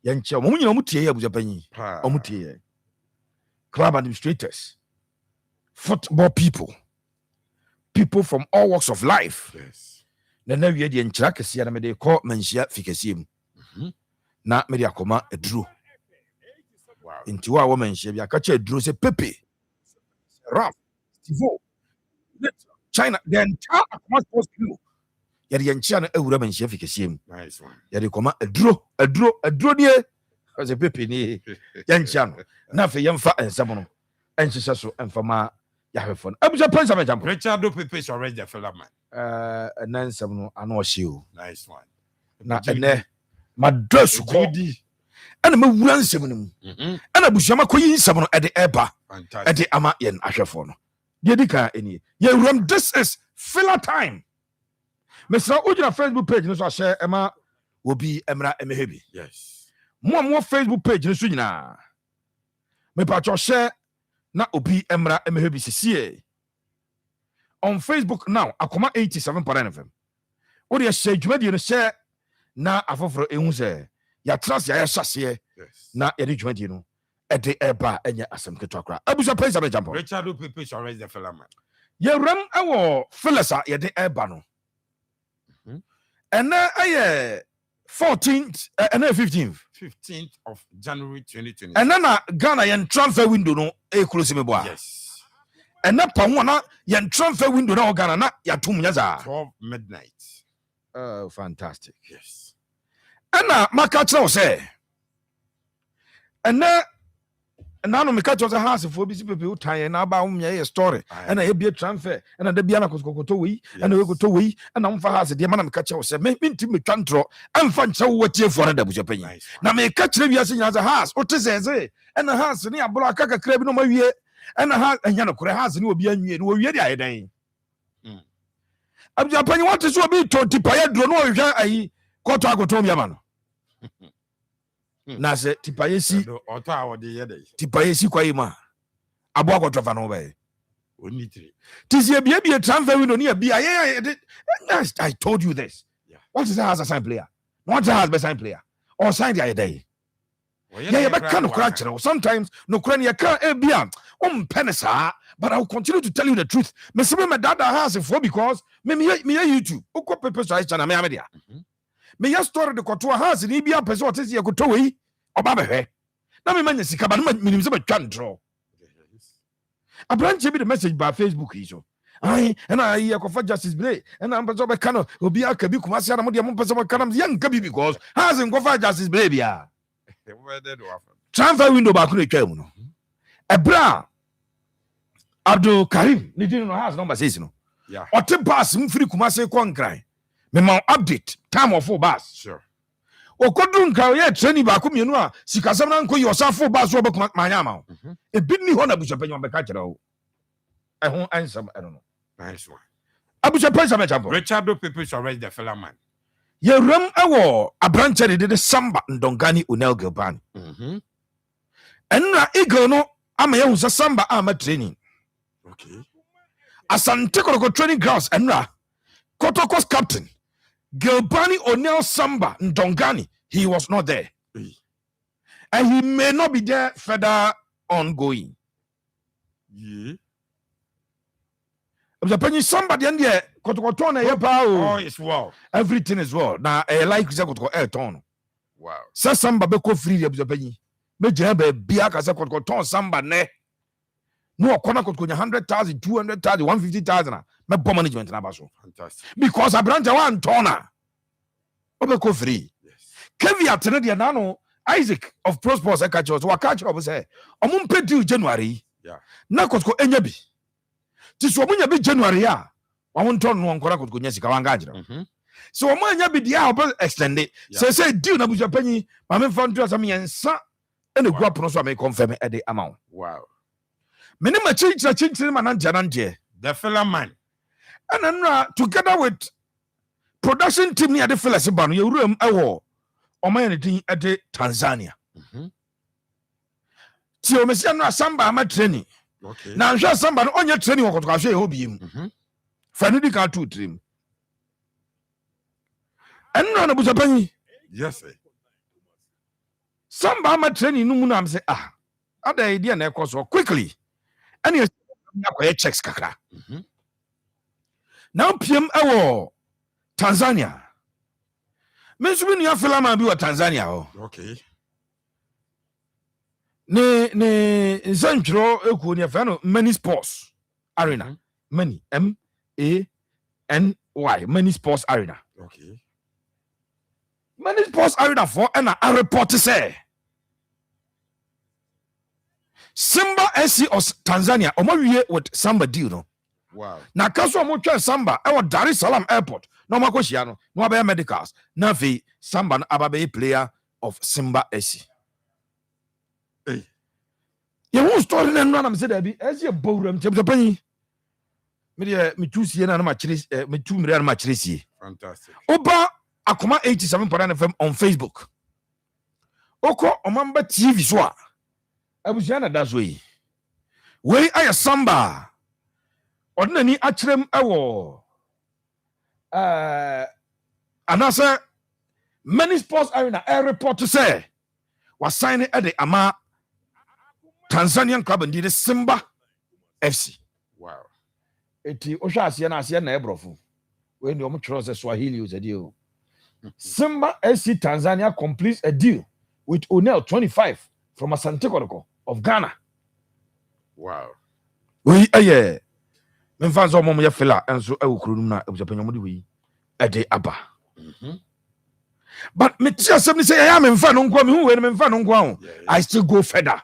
Speaker 19: ya nkyia mo nyina mo tie ya bujapanyi o mo tie club administrators football people from all walks of life
Speaker 17: yes
Speaker 19: na wie de nkyia kese na mede ko manhia fikasiem na mede akoma eduro into wa woman she be akache duro se Pepe Raf Tivo China the entire Akoma sports crew ya de nchia na ewura man she fikasiem
Speaker 17: nice one
Speaker 19: ya de koma aduro die cause Pepe ni ya nchia no na fe yemfa ensam no enhyehyɛ so emfama ya hwefo no abuja prince am jump
Speaker 17: Richard Pepe so arrange the fellow man
Speaker 19: nansam no ano hye o
Speaker 17: nice one
Speaker 19: na ene madrasu kodi ana mawura nsɛm no mu ana busuama koyi nsɛm no ɛde ɛba ɛde ama yɛn ahwɛfo no deɛ di ka eni yɛwuram this is filler time mesra ogyina Facebook page no so ahyɛ ɛma obi emra emehebi.
Speaker 17: Yes.
Speaker 19: Mo Facebook page no so nyina. Me pa cho share na obi emra emehebi sisie. On Facebook now, Akoma 87.9 FM. What you say, Jumadi no share na afoforo ehu se. Ya trust ya hyase na ya Jumadi no. Ede eba enya asem ketwakra. Abusa pesa be jampo.
Speaker 17: Richard Pepe arrest the fella man.
Speaker 19: Ye ram ewo Philisa ye de eba no. And na aye 14th and
Speaker 17: 15th of January 2020.
Speaker 19: And na Ghana yen transfer window no e close me boa.
Speaker 17: Yes.
Speaker 19: And na pa na yen transfer window na Ghana na ya tum nyaza
Speaker 17: 12 midnight.
Speaker 19: Oh, fantastic.
Speaker 17: Yes.
Speaker 19: And na maka tell say. And na no me catch us a house for busy people tie na ba a story. And I be a transfer and the biana koskoto we and we go to we and I'm for house the man me catch us say me nti me twantro am fan che wo tie for na buja penyi. Na me catch we as a house o te say and the house ni abolo akaka kra bi no mawie and the house anya no kra house ni obi anwie no wie dia yedan. Abuja penyi what is obi to tipaye dro no hwe ayi koto agoto mi ama no. Na se tipaye si
Speaker 17: oto awode yede
Speaker 19: tipaye si kwa ima abo akotofa no be
Speaker 17: oni tiri
Speaker 19: tisi bia transfer window ni bia I told you this. What is that as a sign player? What has be sign player or sign the other day? Yeah, but kind of crutch. Sometimes no crane ya can bia penisa, but I will continue to tell you the truth. Me se me dada has for because me YouTube ukọ pepe so channel me amedia. Me ya story de koto house ni bia pese o tese yakoto we oba behwe na me manya sika ba no minim se betwa ndro abranche bi the message by Facebook yi so ai na ai yakofa justice play na am pese be kano obi aka bi kuma se na mo de mo pese mo kana yan ka bi because house ngofa justice play bia transfer window ba ko etwa mu no ebra Abdul Karim ni din no house number 6 no
Speaker 17: yeah
Speaker 19: ote pass mfiri kuma se ko nkran me ma update time of full bus
Speaker 17: sure
Speaker 19: okodun ka ye training ba ko mienu a sikasam na nko yosa full bus wo be manya ma e bi ni ho na bushapanya be ka kire o e ho ansam e no
Speaker 17: nice one
Speaker 19: abushapanya be champo
Speaker 17: Richard Pepe arrest the fella man
Speaker 19: ye ram ewo abranche de samba ndongani Onel Gilbani enna eagle no ama ye hu samba ama training
Speaker 17: okay
Speaker 19: asante ko training grounds enna Kotoko's captain Gilbani Onel Samba Ndongani, he was not there. And he may not be there further ongoing.
Speaker 17: Yeah.
Speaker 19: Somebody and yeah,
Speaker 17: oh, it's well.
Speaker 19: Everything is well. Now, I like to
Speaker 17: wow.
Speaker 19: Sa Samba beko free of the penny. Major be a Kasakoton Samba ne. No, Kona could 100,000, 200,000, 150,000. My bomb management na baso.
Speaker 17: Fantastic.
Speaker 19: Because a branch one tona. Obeko free.
Speaker 17: Yes.
Speaker 19: Caveat na dia nano Isaac of Prosperous Ekachos wa catch up say omum pedi January.
Speaker 17: Yeah.
Speaker 19: Na kotko enya bi. Ti so omunya bi January a wa wonton no nkora kotko nya sika wanga agire. So omunya bi dia obo extend it. Say deal na buja panyi ma me fa nto asam yensa ene gua pono so am confirm e de amount.
Speaker 17: Wow.
Speaker 19: Mene ma chinchira ma nanje.
Speaker 17: The fella man.
Speaker 19: And then together with production team near the fellas ban you room ewo anything at the Tanzania. Ti o mesia no samba ama training.
Speaker 17: Okay.
Speaker 19: Na nhwa samba no onye training wo kotoka hwe hobi im. Fanidi ka two trim. And no busa panyi.
Speaker 17: Yes sir.
Speaker 19: Samba ama training no mu na am say ada idea na ekoso quickly. And you checks kakra. Now PM ewo Tanzania. Mensubi ni afela ma bi wa Tanzania o.
Speaker 17: Okay.
Speaker 19: Ne Nsem eku ni afano Many Sports Arena. Many MANY Many Sports Arena.
Speaker 17: Okay.
Speaker 19: Many Sports Arena for and a report say Simba SC of Tanzania omawie with Samba deal no.
Speaker 17: Wow.
Speaker 19: Na kaso mo twa Samba e wo Dar es Salaam airport no makohia no no abaya medicals na fi Samba ababe player of Simba SC.
Speaker 17: Hey.
Speaker 19: Ye who story na no na me say da bi SC bowram chemse panyi. Me de me tusie na ma kire me tu mire na ma kire sie.
Speaker 17: Fantastic.
Speaker 19: Oba Akoma 87.9 FM on Facebook. Oko Omamba TV so a abusiana da so yi. We aya samba. Ordinary akyerem ewo anasa many sports arena air report to say was signing at the ama Tanzanian club and the Simba FC. Wow. Eti osha asia na ebrofo. When you trust Swahili was a deal. Simba FC Tanzania completes a deal with O'Neil 25 from Asante Kotoko of Ghana. Wow. We aye. Men fans of Momo Fela and so Eukruna of the Penyamudi a day abba. But me just say I am in fan on Kwame who and fan on Guan. I still go further.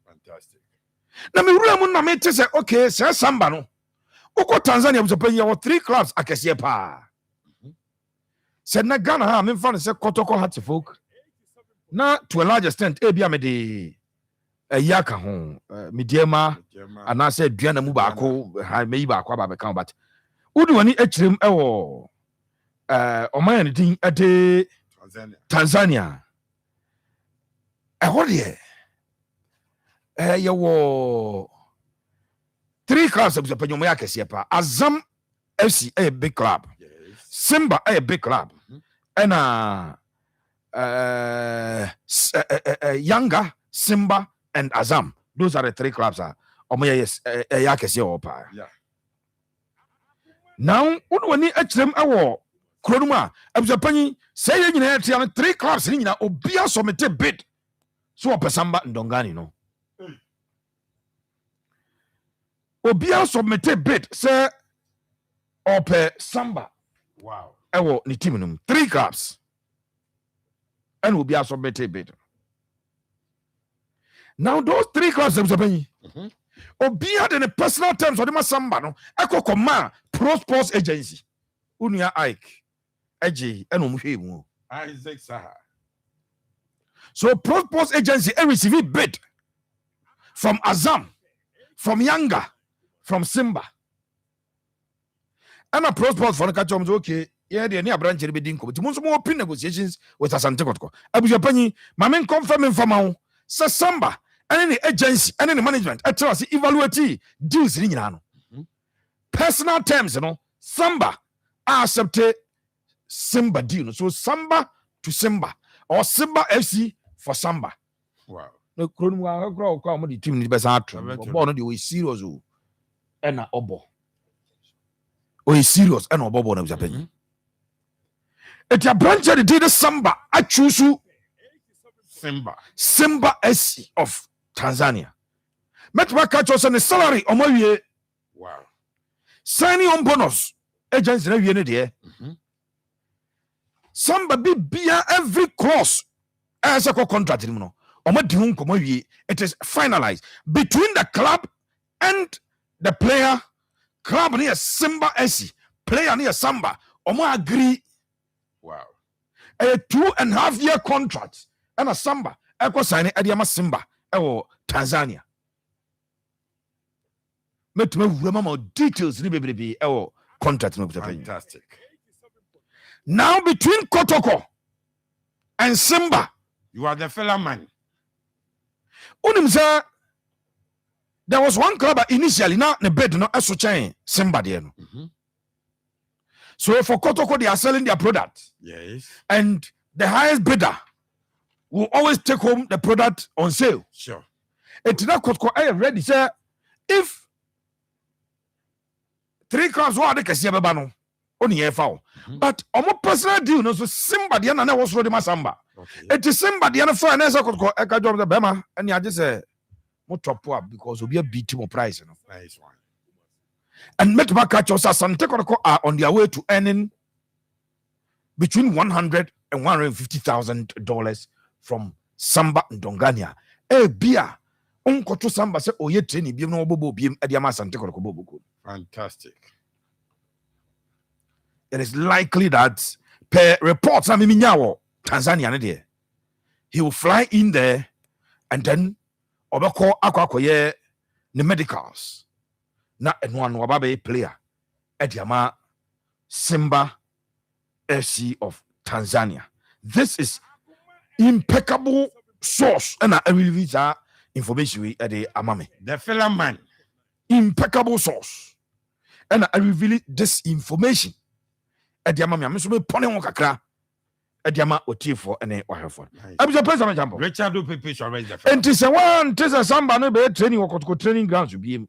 Speaker 19: Fantastic. Now me rule na me say okay, say Samba no. Oko Tanzania was playing 3 clubs akese pa. Said na Ghana ha me fan say Kotoko Hatfolk. Na to a large extent e bia me de yaka ho mediema and I said duana mu ba ko ha me ba ko ba be kan but udu wani ekyirem ewo oman din ade Tanzania ehode yewo 3 clubs of the Penyomo yakese pa Azam FC a big club, Simba a big club, and Yanga, Simba and Azam. Those are the 3 clubs yakese opa. Now unwani ekyirem ewo Kronuma, Abzapani, say you know 3 clubs in Obia submitted bid. So a Pesamba and Dongani, no. Obia submitted bid, sir, or per Samba. Wow. Ewo Nitiminum, 3 clubs. And Obia submitted bid. Now, those 3 clubs, Abzapani, Obia in the personal terms of the Masamba, no, Echo Command, Pro Sports Agency, Unia Ike. Isaac Saha. So Pro Sports Agency received bid from Azam, from Yanga, from Simba. And a Pro Sports for the catch okay. Yeah, the near branch be dinko. But most more open negotiations with Asante Kotoko. Abujapani, my men confirming for my Samba and any agency and any management. I tell us evaluate deals in personal terms, you know. Samba accepted Simba deal. So Samba to Simba or Simba FC for Samba. Wow. No Kronwa the team best born the way serious and a obo. O serious and obo na Japan. It a branch of the Samba I choose Simba FC of Tanzania. Met my catch us on the salary on my year. Wow. Signing on bonus agents in a year. Samba be every clause as a contract. It is finalized between the club and the player. Club near Simba SC, player near Samba. Omo agree. Wow. A 2.5 year contract and a Samba. Eko sign Adiama Simba. Ewo Tanzania. Met me remember details. Ewo contract. Fantastic. Now between Kotoko and Simba, you are the fella man. Unimza, there was one club initially now the bed no so chain Simba there. So for Kotoko they are selling their product. Yes. And the highest bidder will always take home the product on sale. Sure. It's not Kotoko I ready sir. If 3 clubs were the Kasia Babano. But omo personal deal no so Simba dia na was the Masamba. It is Simba dia na for na say ko eka job the bema and ya just say mo top up because obi beat mo price no. Nice one. And Metba catchers Asante Kotoko are on their way to earning between $100,000 and $150,000 from Samba and Dongania. Bia unko Samba say oye training bi no bobo bi e dia ma Asante Kotoko bobo. Fantastic. It is likely that per reports Tanzania he will fly in there and then obako akwakoye the medicals na enwan wababe player Ediama Simba FC of Tanzania. This is impeccable source and I release that information we at the amame.
Speaker 17: The fella man.
Speaker 19: Impeccable source. And I reveal this information at the amame. I'm so pony on kakra at the ama oti for any or for. I'm just press on jump.
Speaker 17: Richard Pepe shall raise the fella.
Speaker 19: And tis a one, tis a samba no be training or training grounds to be him.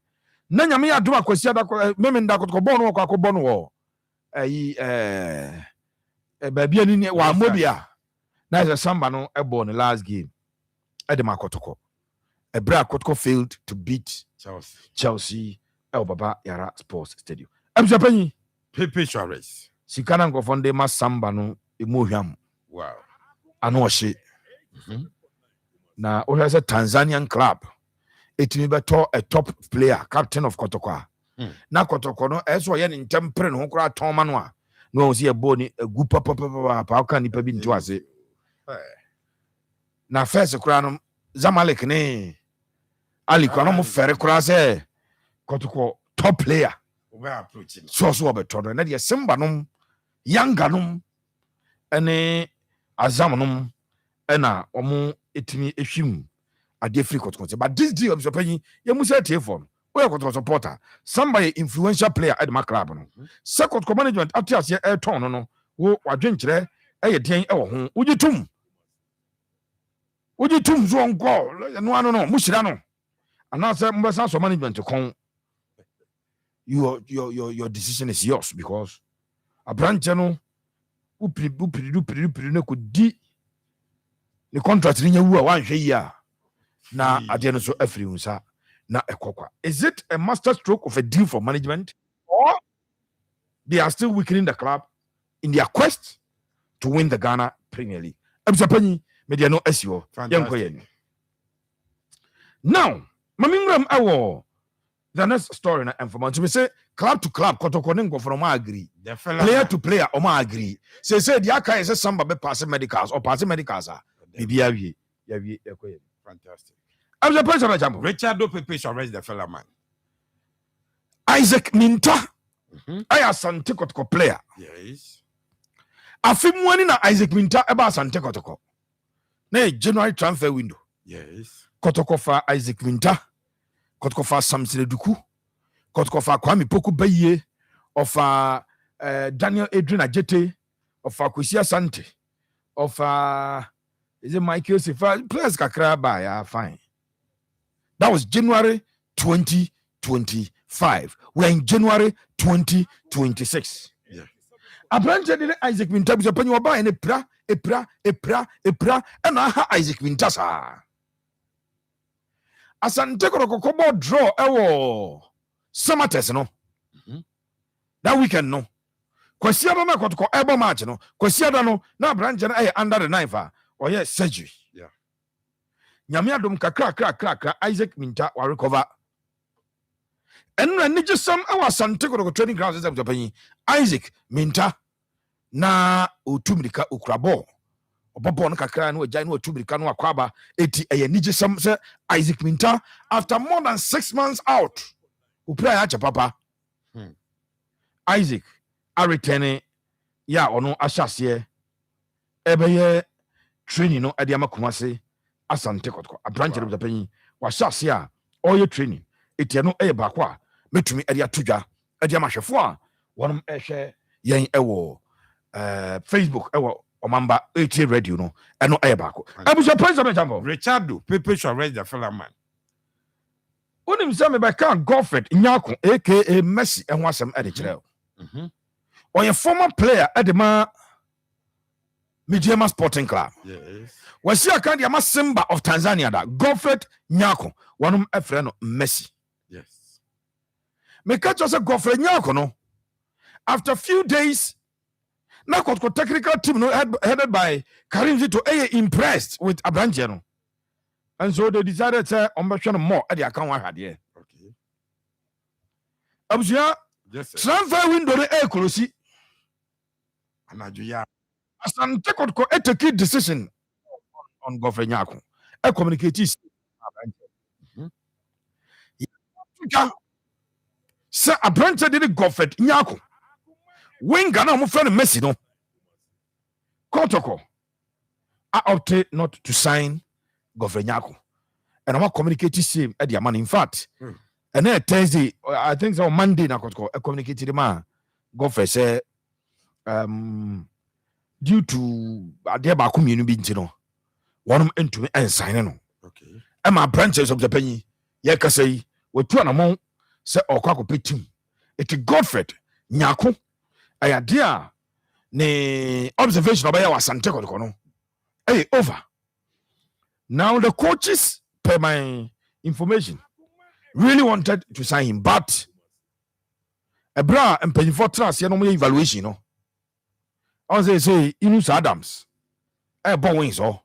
Speaker 19: Nanya me aduma kwesi da memen da ko bon wo ko bon wo. Baby ani wa mobia. Na is a samba no e born the last game. Edema Kotoko. Ebra Kotoko failed to beat Chelsea El Baba Yara Sports Stadium. Abjapani
Speaker 17: Pepe Suarez.
Speaker 19: Sikana Ngofonde ma samba no emohwam.
Speaker 17: Wow.
Speaker 19: Ano she. Na o has a Tanzanian club. Etimi beto a top player, captain of Kotoko. Na Kotoko no eso ye ntempre no kora ton ma no a. No si e boni egu papa ka ni pa bi nto ase. Na first kura no Zamalek ne Ali kwa no mo fere kura se Kotoko top player.
Speaker 17: We are approaching.
Speaker 19: So obeto no na de Simba no Yanga no ene Azam no ena omo etimi ehwim ade free Kotoko. But this deal of opinion you must say telefone. We are Kotoko supporter. Somebody influential player at my club no. Second management after ase e ton no wo wadwenkyere e den e wo ho. Ujitum Uji tum zo nko no mushira no anase mbesa so management kon your decision is yours because a branch no upiri ne ko di ne contract ni nyawu a wanhwe yi a na ade no so afiri unsa na ekokwa. Is it a master stroke of a deal for management or they are still weakening the club in their quest to win the Ghana Premier League? Absapani media no SEO. Now, Mamingram Awo. The next story na information. We say club to club, Kotoko from agree. Player to player, Oma agree. Say the Aka is a samba be passing medicals or passing medicals. Fantastic. I'm the person of example.
Speaker 17: Richard Pepe shall raise the fella man.
Speaker 19: Isaac Minta. I am Sante Kotoko player.
Speaker 17: Yes.
Speaker 19: Afimwani na Isaac Minta eba Sante Kotoko. Na January transfer window.
Speaker 17: Yes.
Speaker 19: Kotoko fa Isaac Minta, Kotoko fa Samson Duku, Kotoko fa Kwame Poku Baye, of Daniel Adrian Ajete, of Kwesi Asante, of is it Michael Sifa? Players kakra ba fine. That was January 2025. We're in January 2026.
Speaker 17: Yeah.
Speaker 19: Abrante did Isaac Minta was upon your buy and epra, and aha Isaac Mintasa. Asante Kokobo draw ewo Samates no. That weekend no. Kwesiada na kotoko ebo match no. Kwesiada no na Abrante na under the knife or yes surgery.
Speaker 17: Yeah.
Speaker 19: Nyame adom kakra Isaac Minta wa recover. Enu ni jesam awa Asante Kotoko training ground system Japan. Isaac Minta na otumrika ukrabo obobo no kakra no agya no otumrika no akwaba eti eye nigesam se Isaac Minta after more than 6 months out upra ya cha papa Isaac a return ya ono ahyase ebeye training no ade amakumase Asante Kotoko Abrante de Japan wa hyase a oye training eti no eye ba kwa metumi ade atodwa ade amahwefo a wonom ehwe yen ewo Facebook ewo omamba 80 radio no eno ayebako abuja president jambo
Speaker 17: Richard Pepe shall raise the fella man.
Speaker 19: Unim say me ba kan Godfred Nyako aka Messi enho asem ade kire o former player edema Midiyama Sporting Club.
Speaker 17: Yes.
Speaker 19: Was here kan the Simba of Tanzania da Godfred Nyako wanum efre no Messi.
Speaker 17: Yes.
Speaker 19: Me catch us Godfred Nyako no after few days now technical team no headed by Karim Zito impressed with Abrante no. And so they decided to on more at the account had here.
Speaker 17: Okay.
Speaker 19: Abuja
Speaker 17: yes,
Speaker 19: transfer window the air close.
Speaker 17: Anajuya.
Speaker 19: Asante Kotoko a key decision on Godfred Nyako. A communicate Sir Abrante did Godfred Nyako. When Ghana mo friend Messi no. Kotoko I opted not to sign Gofrenyako. And I'm communicating same at the man. In fact, and then Thursday, I think on Monday, I communicated the man. Gofre say, due to their community, one into me and signing. Okay. And my branches of the penny, Yaka say, we two and among say or quack pitum. It's Godfred Nyako. I idea ne observation of our Santeko. Hey, over. Now the coaches, per my information, really wanted to sign him, but a bra and paying for trust, you know, evaluation, you know. As they say, Inus Adams, a boy so.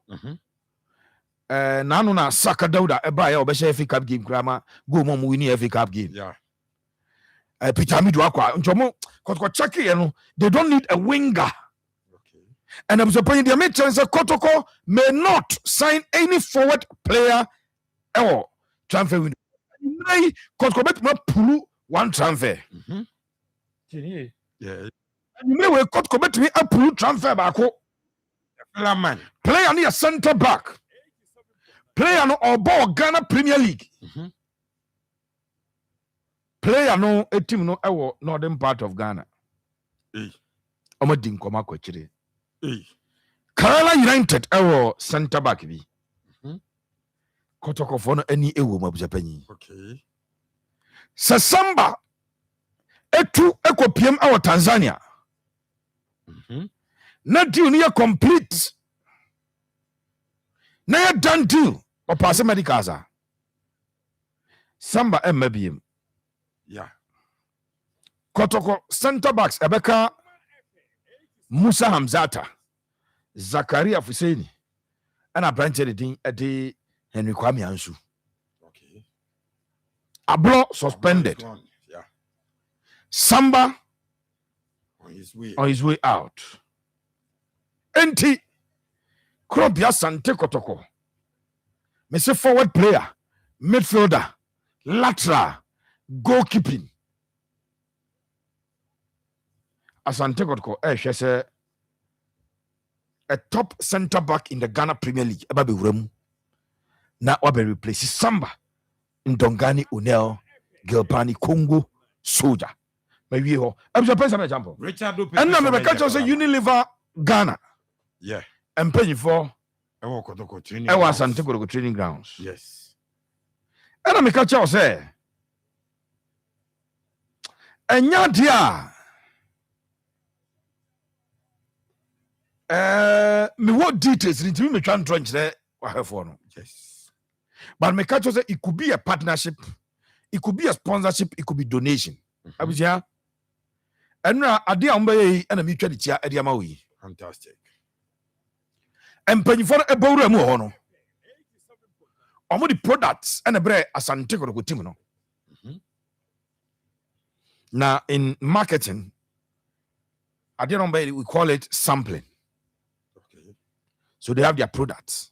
Speaker 19: Nanuna Saka Dauda, a buyer of a FA Cup game, grammar, go mom winning FA Cup game. Yeah. Pitami Duakwa, Jomo, Kotko, you know, they don't need a winger. And I was appointing the Americans that Kotoko may not sign any forward player or transfer window. Kotoko may pull one transfer. Yeah. And you may well Kotoko may a pull transfer back. Player near center back. Player no or ball Ghana Premier League. Player no a team no our northern part of Ghana. Omadin koma kwechire. Kerala United our center back bi. Kotoko for no any ewo mabujapanyi. Okay. Sasamba etu ekopiem our Tanzania. Na deal near complete. Na ya done deal or pass medicaza. Samba mbm. Yeah. Kotoko center backs Ebeka Musa Hamzata, Zakaria Fuseni, and a branch editing at the Henry Kwame Ansu. Okay. Ablo suspended. Yeah. Samba on his way out. Enti Krobia Sante Kotoko. Mr. Forward player, midfielder, lateral, goalkeeping. Asante Kotoko, she say a top center back in the Ghana Premier League. Eba be wuremu. Na wabe replace Samba in Dongani Unel, Gelpani Congo Soldier. Maybe ho. I'm just paying some example. Richard do. And now me catch say Unilever Ghana. Yeah. I'm paying for. I was Asante Kotoko training grounds. Yes. And I me catch say. Enya dia. Me what details into me try and trench there for no. Yes. But me catch say it could be a partnership, it could be a sponsorship, it could be donation. Abisia. And now adia umbe and a mutual chia ediama we. Fantastic. And penny for a bowl mu hono. Omo the products and a bre asante ko ko team no. Now in marketing, adia umbe we call it sampling. So they have their products.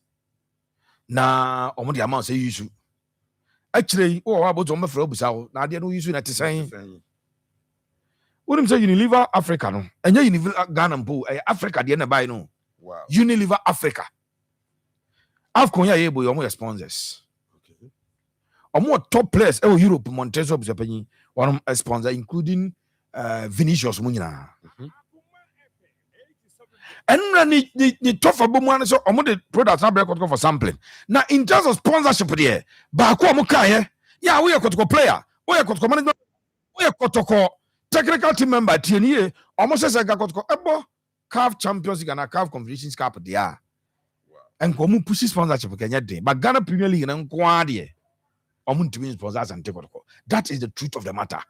Speaker 19: Now, on the amount say issue. Actually, about on the floor, now they don't use it at the same. What I'm saying, Unilever Africa, no, and you Unilever Ghana, Africa, the end by no. Wow. Unilever Africa. Afconia able your sponsors. Okay. Or more top players, Europe, Montezo, one sponsor, including Vinicius Munina. And the tough about one so the products are for sampling. Now in terms of sponsorship there, Baku Mukai, yeah, we are Kotoko player, we are Kotoko management, we are Kotoko technical team member, TNA, almost as I got Kotoko CAF Champions League and a CAF Confederations Cup there. And Komu pushes sponsorship Kenya day, but Ghana Premier League and Kwadi, Omun to win sponsors and take Kotoko. That is the truth of the matter.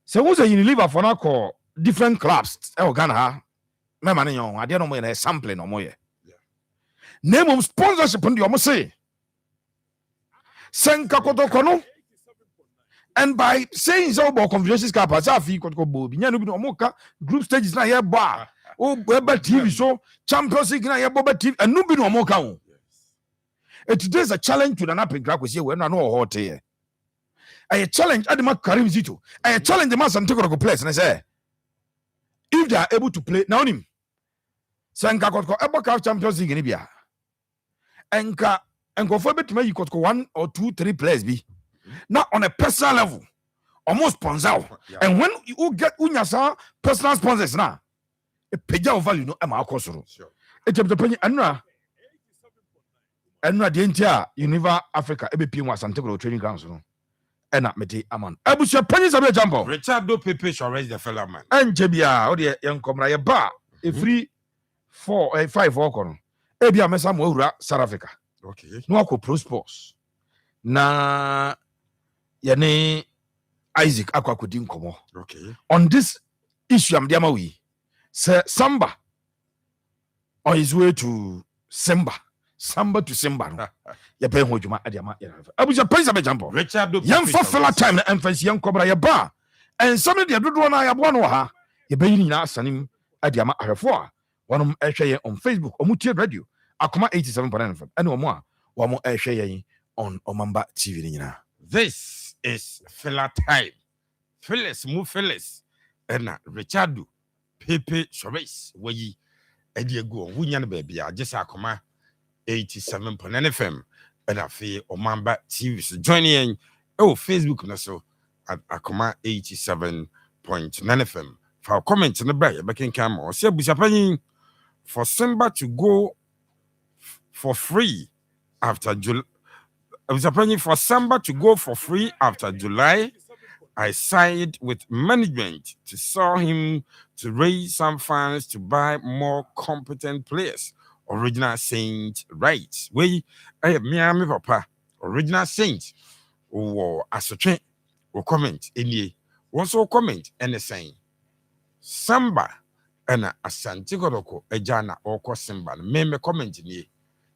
Speaker 19: So who's a Unilever for now? Different clubs, Ghana, my man, I don't know sampling or more. Name of sponsorship on the almost say Senkakotokono, and by saying so about Confederations Cup, as I feel group stages na here bar, oh, Webber TV show, Champions League na here Boba TV, and no be no more count. Today is a challenge to the napping crack with you when I know hot here. I challenge Adama Karim Zito, I challenge the man and take a place, and I say. if they are able to play now him senka kotko ebo CAF Champions League ni bia enka for betuma you kotko 1 or 2 3 players be now on a personal level almost sponsor and when you get unyasa personal sponsors now a page value no am akosoro e chepto panyi enra de ntia Univa Africa ebepie mu Asante Kotoko training grounds no ena meti aman abusha panyi sabe jambo
Speaker 17: Richardo Pepe Suarez the fellow man
Speaker 19: enje bia o de yenkomra ye ba e free 4 5 okono e bia mesa mo awura South Africa
Speaker 17: okay
Speaker 19: no akọ Pro Sports na yene Isaac akwakodi nkomo
Speaker 17: okay
Speaker 19: on this issue am diama we say Samba on his way to Samba to Simba no ya pay ho djuma adiama ya abuja pesa be jambo
Speaker 17: Richardo
Speaker 19: yam for fella time na emphasis yan kobra ya ba and some de dodo na ya bo no ha ya be ni na asanim adiama ahwefo a wonom ehwe ye on Facebook omutie radio Akoma 87.9 FM ene omo a womo ehwe ye on Omamba TV ni nyina.
Speaker 17: This is fella time. Phyllis and Richardo Pepe Suarez wayi ediego wunya no baby a just Akoma 87.9 FM and afi Omamba TV so join in Facebook na so at Akoma 87.9 FM for comment no bra back in camera or say busapanyin for Simba to go for free after July. For Samba to go for free after July, I sided with management to sell him to raise some funds to buy more competent players. Original Saint writes, "We, me papa, original Saint, or as a train, or comment any, also comment and saying Samba and a Asante Kotoko, a Jana or Simba, me comment in ye."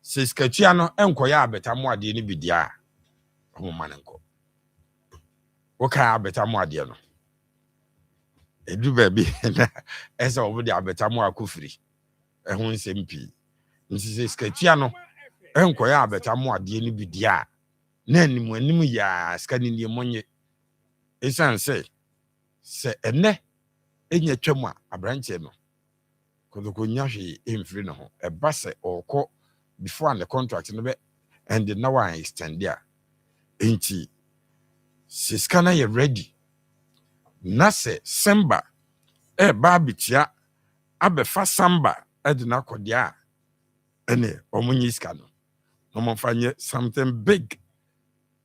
Speaker 17: Says Kachiano and Koya better more de ni bidia. Homanenko. Waka better more dear no. A do baby as over the better more kufri. A hon SMP. Mrs. Kachiano and Koya better more de ni bidia. Nen when ya scanning your money. It's say ene enya twema abranche no. Kodoko nyashi imfri no a basse or co before the contract no be and the now I extend there. Inti siskana ye ready. Nase Semba babitia abefa Samba edina kodia ene omunyiska no. No mo fanye something big.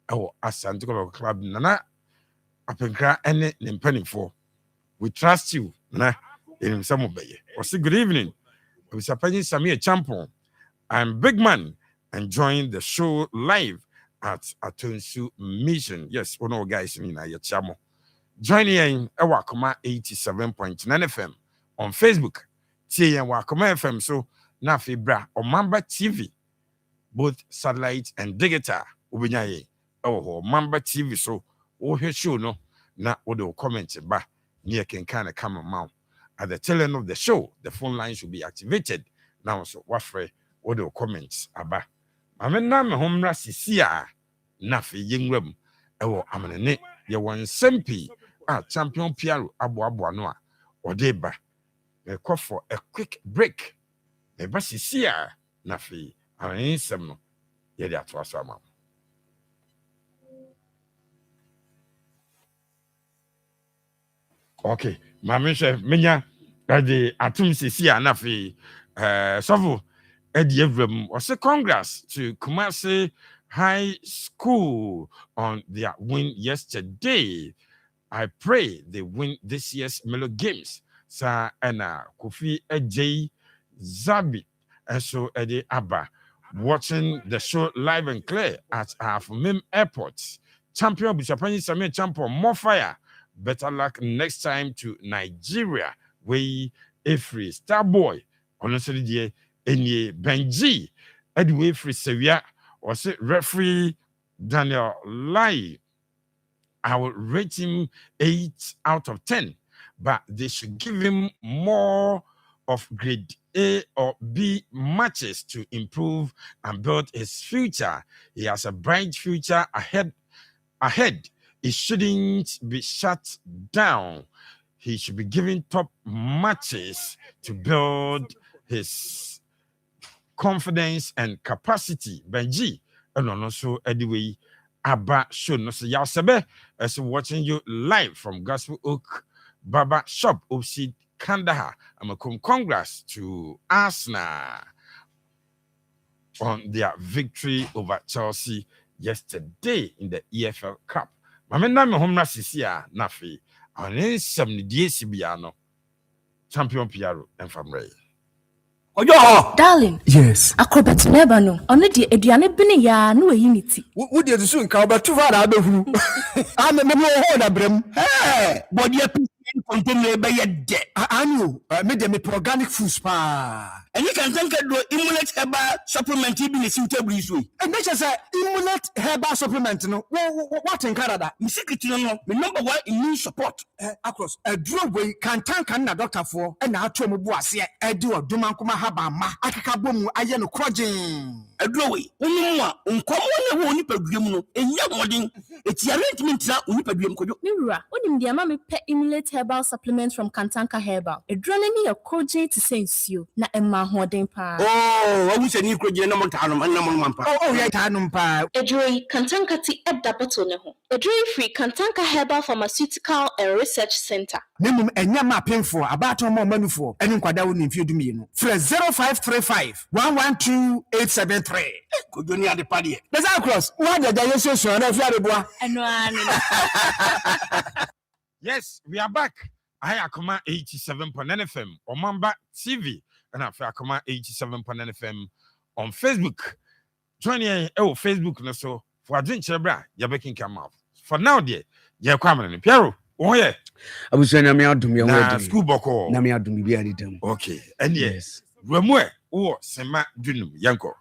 Speaker 17: Oh, Asante Kotoko club nana apenkra ene nimpanifo. We trust you na in some obeye. Or say good evening. We sapani Samir Champon. I'm Big Man enjoying the show live at Atonsu Mission. Yes, one of guys in Yachamo. Join in Wakoma 87.9 FM on Facebook. TN Wakoma FM. So na fibra Omamba TV, both satellite and digital. Ubinyaye. Oh, Mamba TV. So oh show no na odo comment ba near can kind of come amount. At the tail end of the show, the phone lines will be activated. Now so what for what the comments aba amena me homra sisia na fe yenwam ewo amene ye won sempi a champion piaro abo no a ode ba me call for a quick break me ba sisia na fe Nsem no ye dia to aso ama okay mama chef menya ade atum sisia na fe sofo Eddie Evram was a congrats to Kumasi High School on their win yesterday. I pray they win this year's Melo Games. Sa Anna Kofi Ej Zabi and so Eddie Abba watching the show live and clear at Afumim Airport. Champion Bishopani Samir Champion, more fire. Better luck next time to Nigeria. We Efri Starboy. Honestly, dear. Enye Benji Edway Free Sevilla or say referee Daniel Lai. I will rate him 8 out of 10, but they should give him more of grade A or B matches to improve and build his future. He has a bright future ahead. It shouldn't be shut down. he should be given top matches to build his confidence and capacity. Benji, and also anyway, Abba show no say Yasebe as watching you live from Gospel Oak Baba Shop opposite Kandahar. I'm a congrats to Arsenal on their victory over Chelsea yesterday in the EFL Cup. Mamena me homra sisia nafi on Nsem ni DCBiano champion Piero and family.
Speaker 20: Oyo,
Speaker 21: darling.
Speaker 20: Yes.
Speaker 21: Acrobat never no. Only the Ediane Bini ya no unity.
Speaker 20: Would you soon come back to father? I'm a member of Brim. Hey, but you contain by a debt. I knew, made them organic food spa. And you can think of immunate herbal supplement even a suitable issue. And that's just a immunate herbal supplement. No, what in Canada? You secret to know the number one immune support across a drug can tank and a doctor for and our tomo boas yet. I do a Dumankuma Habama, Akakabomu, Ayano Crojin. A drawway, uncommon one nipper and young wedding. It's the arrangement that Unipadium could do.
Speaker 21: Mira, when the mammy pet immunate herbal supplements from Kantanka Herbal. A droning me a coaching to sense you, na Emma Hoarding Pa.
Speaker 20: Oh, I wish I knew Crojana Montanum and Namampa. Oh, yeah, Tanum Pa.
Speaker 21: A dray Kantanka tea at Dabatoneho. A dray free Kantanka Herbal Pharmaceutical and Research Center.
Speaker 20: Minimum and Yama painful about more money for any quadroon in Fudumino. Fresh 0535 112 873. Could you near the party? There's our cross. What did I say so?
Speaker 17: Yes, we are back. I Akoma 87.9 FM on Mamba TV and I Akoma 87.9 FM on Facebook. Join me on Facebook no so for drink chebra you making come out. For now dear, you come in Piero. Oh yeah.
Speaker 20: I was saying I'm out to me
Speaker 17: on school boko.
Speaker 20: Na me out to me be them.
Speaker 17: Okay. And yes. Remwe or Sema Dunum Yanko.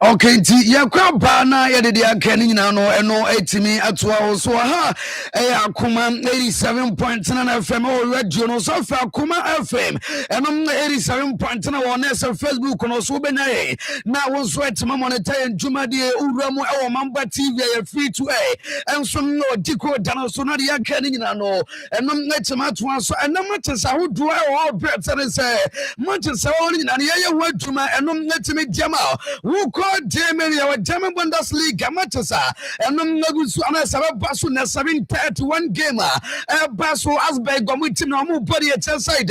Speaker 14: Okay, yakwa bana ya de akani nyina no eno etimi atoa so ha Akoma 87.9 FM o radio no so fa Akoma FM eno 87.9 on Facebook no so benye na won so etima monitor njumade uramu e Mamba TV ya free to enso no diko dana so na de akani nyina no eno etima atoa so eno matesa hodo e o better say matesa won nyina ne ye waduma eno etimi diama wo Germany, our German Bundesliga matches and Nagusu and Sabasu na 731 gamer. Basso Asbeg Gomutin Nomu Body at Chelsea.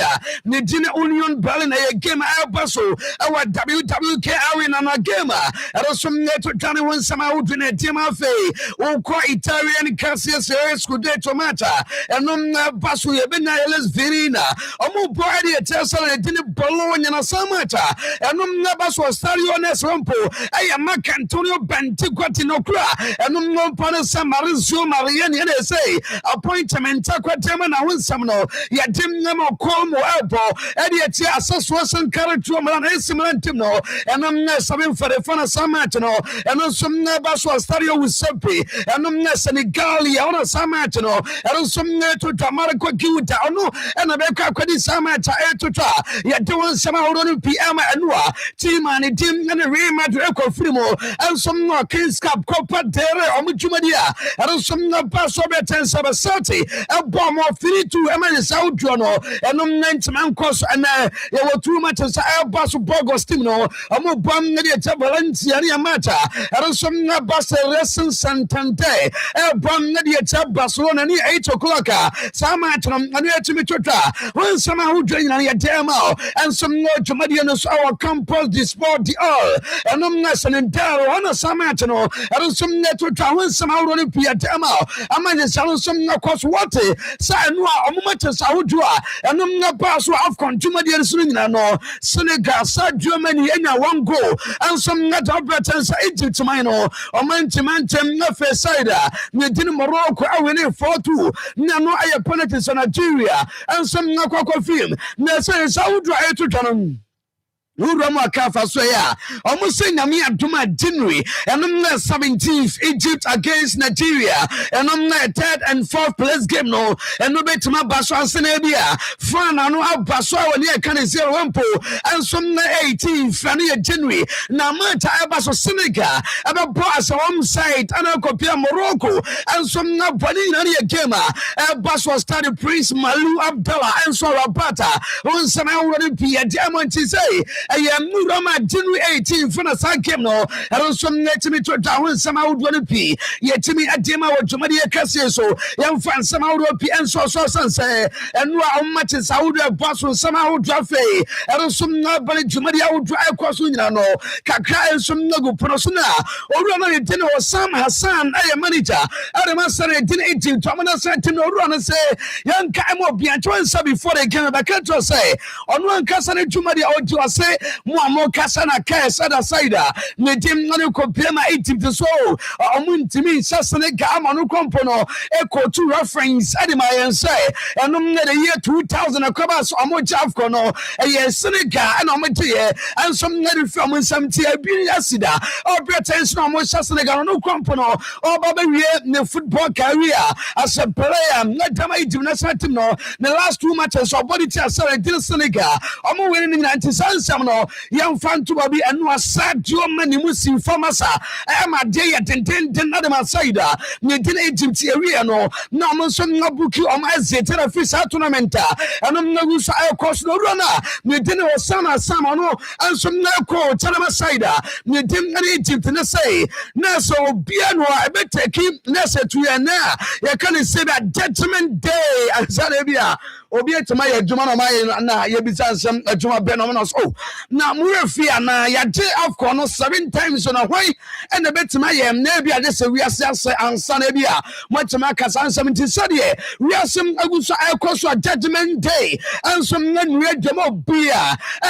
Speaker 14: Medina Union Berlin a gamer Basso, our WWK Arena and a gamer. And also Neto Johnny one somehow doing a team of Italian Cassius Scudeto Mata and Basso Yabena Verina. Omu Body at Chelsea and didn't Bologna and a Samata and Nabasso Stadion Rompo. I am Antonio Bantiquatinocra, and no Panasa Marizio Mariani, and I say, appointment Aquateman, I want some no, yet Tim Nemo Como Elbow, and yet Assas and character man, Esimentino, and I'm not something for the Fana Samatino, and also Nabaswa Stadio with Sepi, and I'm not Senegali on a Samatino, and also to Tamaraco Guta, and a Beka Quadi Samata, Etuta, yet doing some out on PM and Team and Tim and a Remat. Frimo and some more Kings Cup Copa Dere Omujumadia and some Paso Betens of a 30 a bomb of 3-2 Emily South Jono and 90 man course and there were 2 matches Basso Bogostino a Mubam Valencia Mata and some Bassa Lesson Santander a bomb Nadia Barcelona near 8 o'clock Samatram and near to Mitota when somehow drain on your demo and some more Jumadianos our campus disport the all and and Daro on a Samatino, and some network towers somehow running Piatama. I might sell some cost water, Sanua, Omatas Audua, and no pass of Contumadian Swinano, Senegal, South Germany, and one goal, and some net operators 80 to Mino, or Mantimantem, Nafe Cider, Medina Morocco, I winning 4-2, Nano Ayaponatis on Nigeria, and some Nakoko film, Nasa Saudra to Tanum.
Speaker 20: Ura mo akafa so ya. Almost saying Nami Aduma January and on the 17th Egypt against Nigeria and on the 3rd and 4th place game no and no bet my Baswa Senebia. Fan I know how Baswa when you can 0-1 and some 18th Fanny January. Now Manta Abaso Senegal about boss home side and I'll compare Morocco and some now Panini Gamer Baswa started Prince Malu Abdallah and Sorabata on some already be a diamond to say I am Murama January 18th for the game no and on some net to me to down somehow would want to be yet to me a demo or Jumadia Cassio young fans somehow would be and so say and how much is how the boss will somehow draft and on some nobody Jumadia would drive across no Kaka and some Nogu Prosuna or run a dinner or Sam Hassan I am manager I must say dinner 18 Tomana said to no run and say young Kaimo Biantosa before they came back to say on one Cassan Jumadia or to say more Cassana Cass other side Nadim Nanuko Pema 18 to so or to me Sassane Gamanu Compono echo two reference Adima and say and the year 2000 a cobas or more Javcono a year Seneca and Ometia and some netted film in some tea Asida or pretends no more Sassane no Compono or Baba the football career as a player not no the last 2 matches or body didn't Seneca or more winning in 97 young fan to be and was sad to many Muslim farmers. I am a day at 10 another side. Needing Egypt area no Muslim Nabuki on my Zeta Fisa tournament. And I'm no use I cost no runner. Needing or Sama Samano and some Nako Tanama side. Needing Egypt and say Naso Biano I bet take him Nasa to ya na. You can't say that judgment day and Sarabia. Obi to my Jumana na Yabizan some Juma Benomenos. Oh, now Murafia na Yaje of corner 7 times on a way and the bet to my Nebia. This we are say and Sanabia. Much Macas and 70 Sadia. We are some Agusa Alcosa Judgment Day and some men read them up beer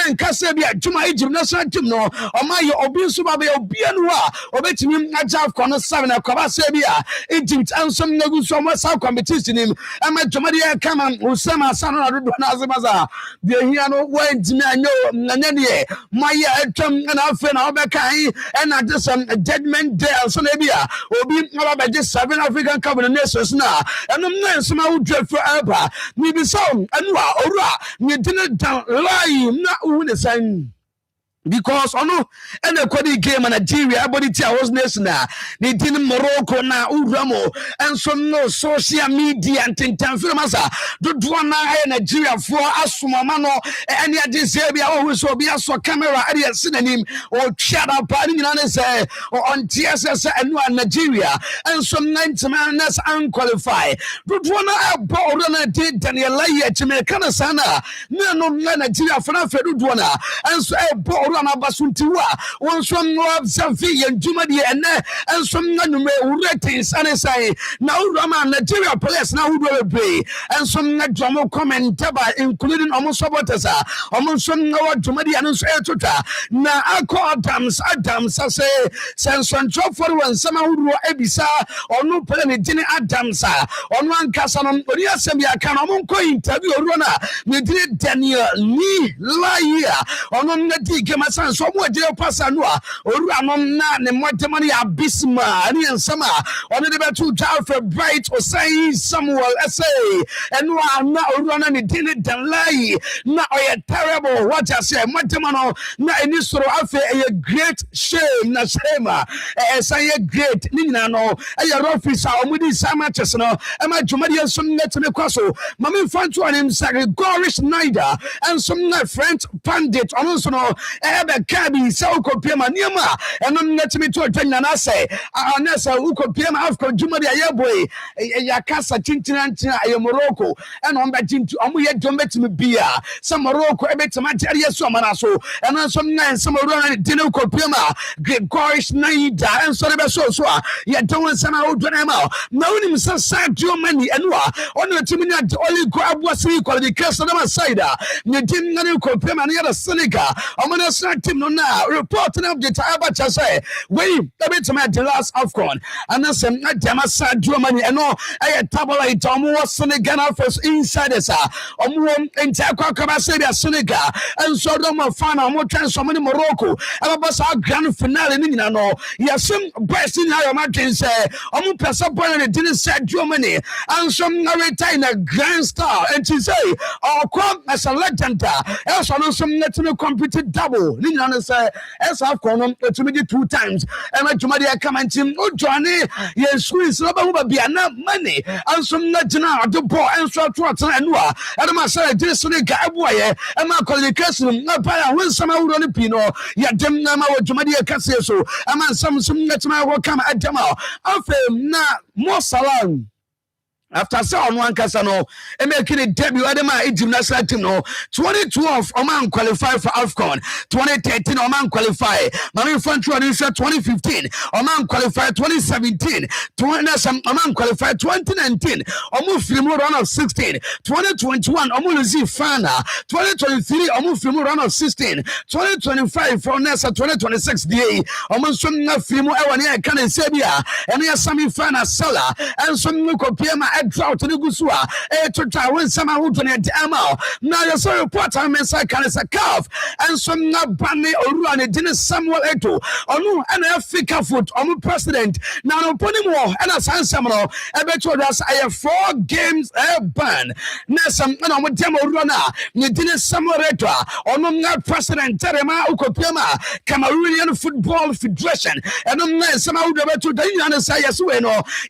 Speaker 20: and Casabia Juma Gymnasium no or my Obisuba Obianwa or bet him at Jav corner 7 of Kabasabia Egypt and some Nagusa South competition him and my Jamadia Kaman Usama San Nazabaza. The Hiano went to me, I know Nanania, Maya Tum and Alphen Albekai, and I just some judgment day of Sonabia, or being about just 7 African covenant nations now, and I'm not somehow dread for Alba. Maybe some, and Ora, you didn't lie, not win the same. Because ono and the quality game and Nigeria body tia was national they didn't Morocco na uramo and so no social media and tintanfilmasa do na Nigeria for asumamano and ya disabia always will be a so camera area synonym or chat up and say or on TSS and Nigeria and some 90 man that's unqualified do na about did Daniel Laya Chimekana sana no Nigeria for na and so Rana Basuntiwa, one from Rob Safi and Jumadi and some ratings and say now Rama Nigeria police now will pay and some drama comment including almost Sabotasa, almost some Jumadi and Tuta. Now I call Adams, I say, Sanson Chop for one summer who Ebisa or no Pelani Jenny Adams on one Casanum, Oriasambia Kanamonko interview runner, we did Daniel Ni Laia on the Masan somewhere dear Passanua or Ramona and Montemani Abisma and Sama on the two child for bright or say Samuel essay and now running dinner than lie now a terrible what I say Montemano na inisoro afe a great shame na shema say a great ninano a officer omudi samachas no am I Jumadia some net me kwaso mama fanto an him say Gorish Nider and some French pandit also no Kabi Sauko Pema Niama and I'm not me to attend and I say Anessa Uko Pema Afco Jumadia Yaboy Yakasa Tintinantina Morocco and I'm betting to Amuya Domet me beer some Morocco a bit materia somanaso and then some nine some around Dinuko Pema Gregorish Naida and Soreba yet don't somehow do them out. No him so sad Germany and on the Timina only grab was equal the Casanama Sida. You didn't know Pema near the Seneca. I'm gonna national team no now reporting of the time about say we bit to the last AFCON and then some Jamasa Germany and no I tabulate was Senegal first insiders entire Serbia Senegal and so don't find out more chance so many Morocco and about our grand finale in no yes some best in higher margins say person didn't say Germany and some retire in a grand star and to say come as a legend else on some national competed double Nina say as I've gone to me 2 times and my Jumadia come and team Johnny yes Swiss Robert be enough money and some national the ball and so and I say this guy boy and my colleague no para when some out on the pino ya dem na ma Jumadia Cassio so I'm some national will come at them out na more salam. After so on one casano, and making a debut at my Egypt national team. No, 2012 Oman qualified for AFCON, 2013 Oman qualified, Marine Front 2015 Oman qualified, 2017 Oman qualified, 2019 Omu Filmu round of 16, 2021 Omu Luzi Fana, 2023 Omu Filmu round of 16, 2025 for Nessa 2026 DA Omu Sumna Filmu Ewania Can Sabia, and yes Sami Fana Sala, and some Nukopiama. Drought to the Gusua, to try when some are wooden at Amal. Now you're so report I mean, I can as a calf, and some not bunny or run it didn't Samuel Eto, or no, and I fika foot on the president. Now, no pony more, and as I Samuel, I bet you us I have 4 games ban. Now, some and I'm demo runner, you didn't Samuel Eto, or no president Terema Ukopiama, Cameroonian Football Federation, and I'm not somehow to the United States,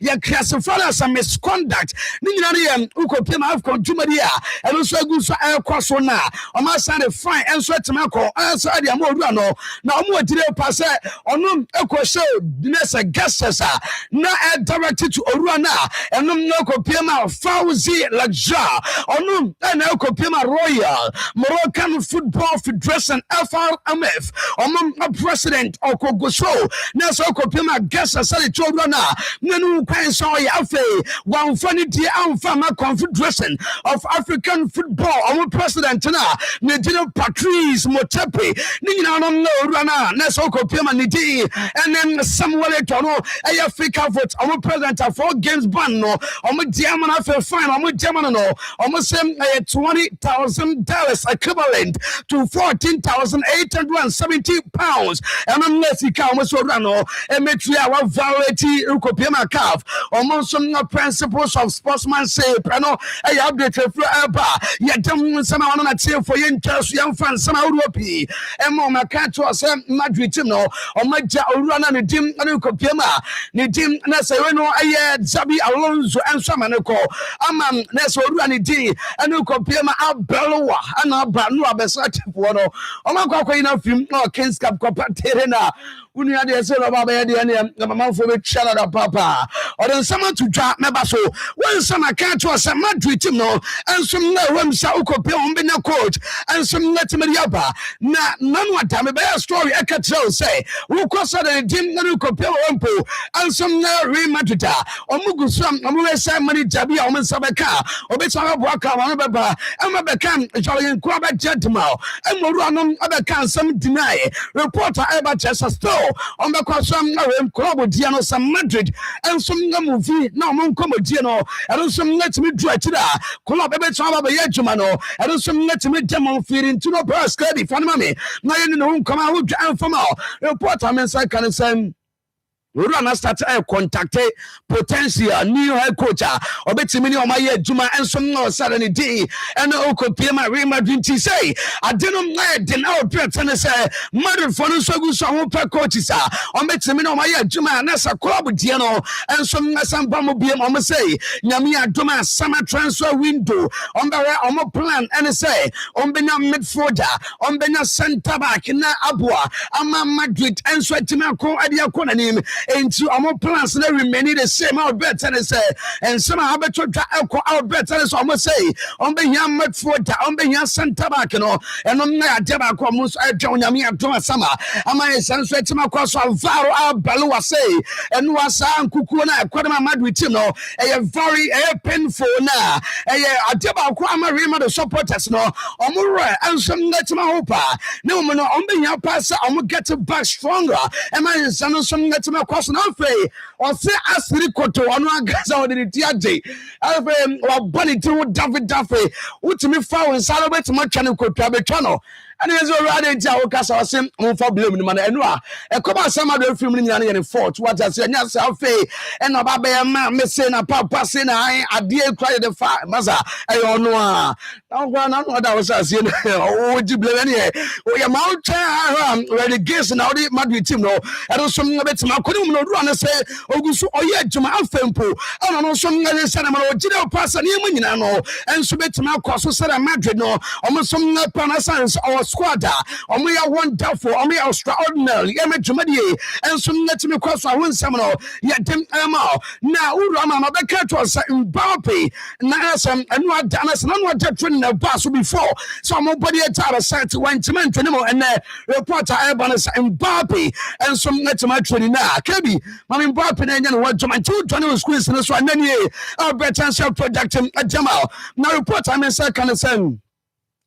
Speaker 20: you classify as a misconduct. Ninyan ukopema of consumeria and also good for air crossona on my side of fine and sweat to Marco answer the Amorano now more today pass on eco show Nessa Gastasa now directed to Orana and no copema Fauzi Laja on and Copema Royal Moroccan Football Federation FRMF on president of Kogoso Nessa Copema Gastasa Childrona Nanu Quensoy Afe one funny dear Farmer Confederation of African Football. Our president now, Nigel Patrice Motepe, Nina no Rana, Nesoko Pima Nidi, and then Samuel Etono, Africa vote. Our president of 4 games ban no, our German after fine, our German no, almost $20,000 equivalent to £14,870. And unless he comes Rano, and Metria, our variety, Ukopima calf, almost some principles of sportsmanship. I know I update forever. You don't someone on a team for interest, young fans, some Europe. And Mama can't was Madrid, no, or my run on the team, and you Copiama, the team, Nassereno, I Zabi Alonso, and Samanoko, Amam, Nesso Ranity, and you Copiama, Abelloa, and Abanua Besat, Wano, Omako enough, no, Kings Cup Copaterena. Unia de Sela Baba and Mamma for the Chalada Papa, or then someone to drop Mebaso. When some account was a Madrid, no, and some Ram Sauko Pion coach, and some Letimiaba. None one time a bear story I can tell say, who cross the Jim Nanuko Pio and some Real Madrid, or Mugusam, Amuresa Mani Jabi, or Sabaka, or Bessara Waka, Baba, and Mabakam, Italian Quabat Gentleman, and Moranum Abakan, some deny. Reporter Eba Chester Store. On the Quasam Club Diano some Madrid and some movie now Moncomo Diano and some let me draw to that Club Ebetama Yajumano and some let me demo feeding to no brass credit for mommy. Now you know come out and from all reporter means I can say Rana started contacted potential new head coach or betting on my Juma and some no Saturday day and Okopima Real Madrid say I didn't let the now pretend say mother for no so good so per coaches on betting on my Juma and as a club Diano and some Bamo BM say Yamia Duma summer transfer window on the plan and say on Bena midfielder on Bena Santa Back na Abua Ama Madrid and Swetimako Adia Konanim into our plans that remain the same. Our better than say, and some have better our better as almost say, on the young mud for on the young Santa Bacano, and on the Debacomus, I join Yami Abdoma Summer. Am I a sunset to my cross of Varo Balua say, and was Sam Kukuna, Quadama Madwitino, a very painful now, a Debaquama Rima the supporters no, Omura, and some let my hopa. No, no, on the young passer, I'm going to get back stronger. Am I a son of some let my cross no fay, or say as Ricoto on one gas out in the Tiaji. Alvin or Bunny to David Duffy, which me found in Salabet Machano Cotabetano. And there's already in Jawcasa sim on for blooming man and noir. A couple some other film in the fort, what I said, yes, I'll fay, and a baby man missing a papa saying I dear cry the fire, Maza, I don't know. I know what I was saying. Oh, would you blame any? Oh, your mount relegation out the Madrid team. No, I don't some bit my couldn't run and say, oh, yeah, to my Alfempo. I don't know some other general person, you know, and so bet my cost said Madrid. No, almost some Panasans or squad, or me are wonderful, or me extraordinary, and some let me cross our one seminal, yet them now, Urama, the cat was in Mbappe, Nasam, and what Danas, and what that training a bus before. So nobody at our site went to mention him and reporter Abanas and Mbappe, and some let my training now. Kebi, my Mbappe, and what to my 220 schools in this one, then ye, our better self product at Jamal. Now, report I'm in second send.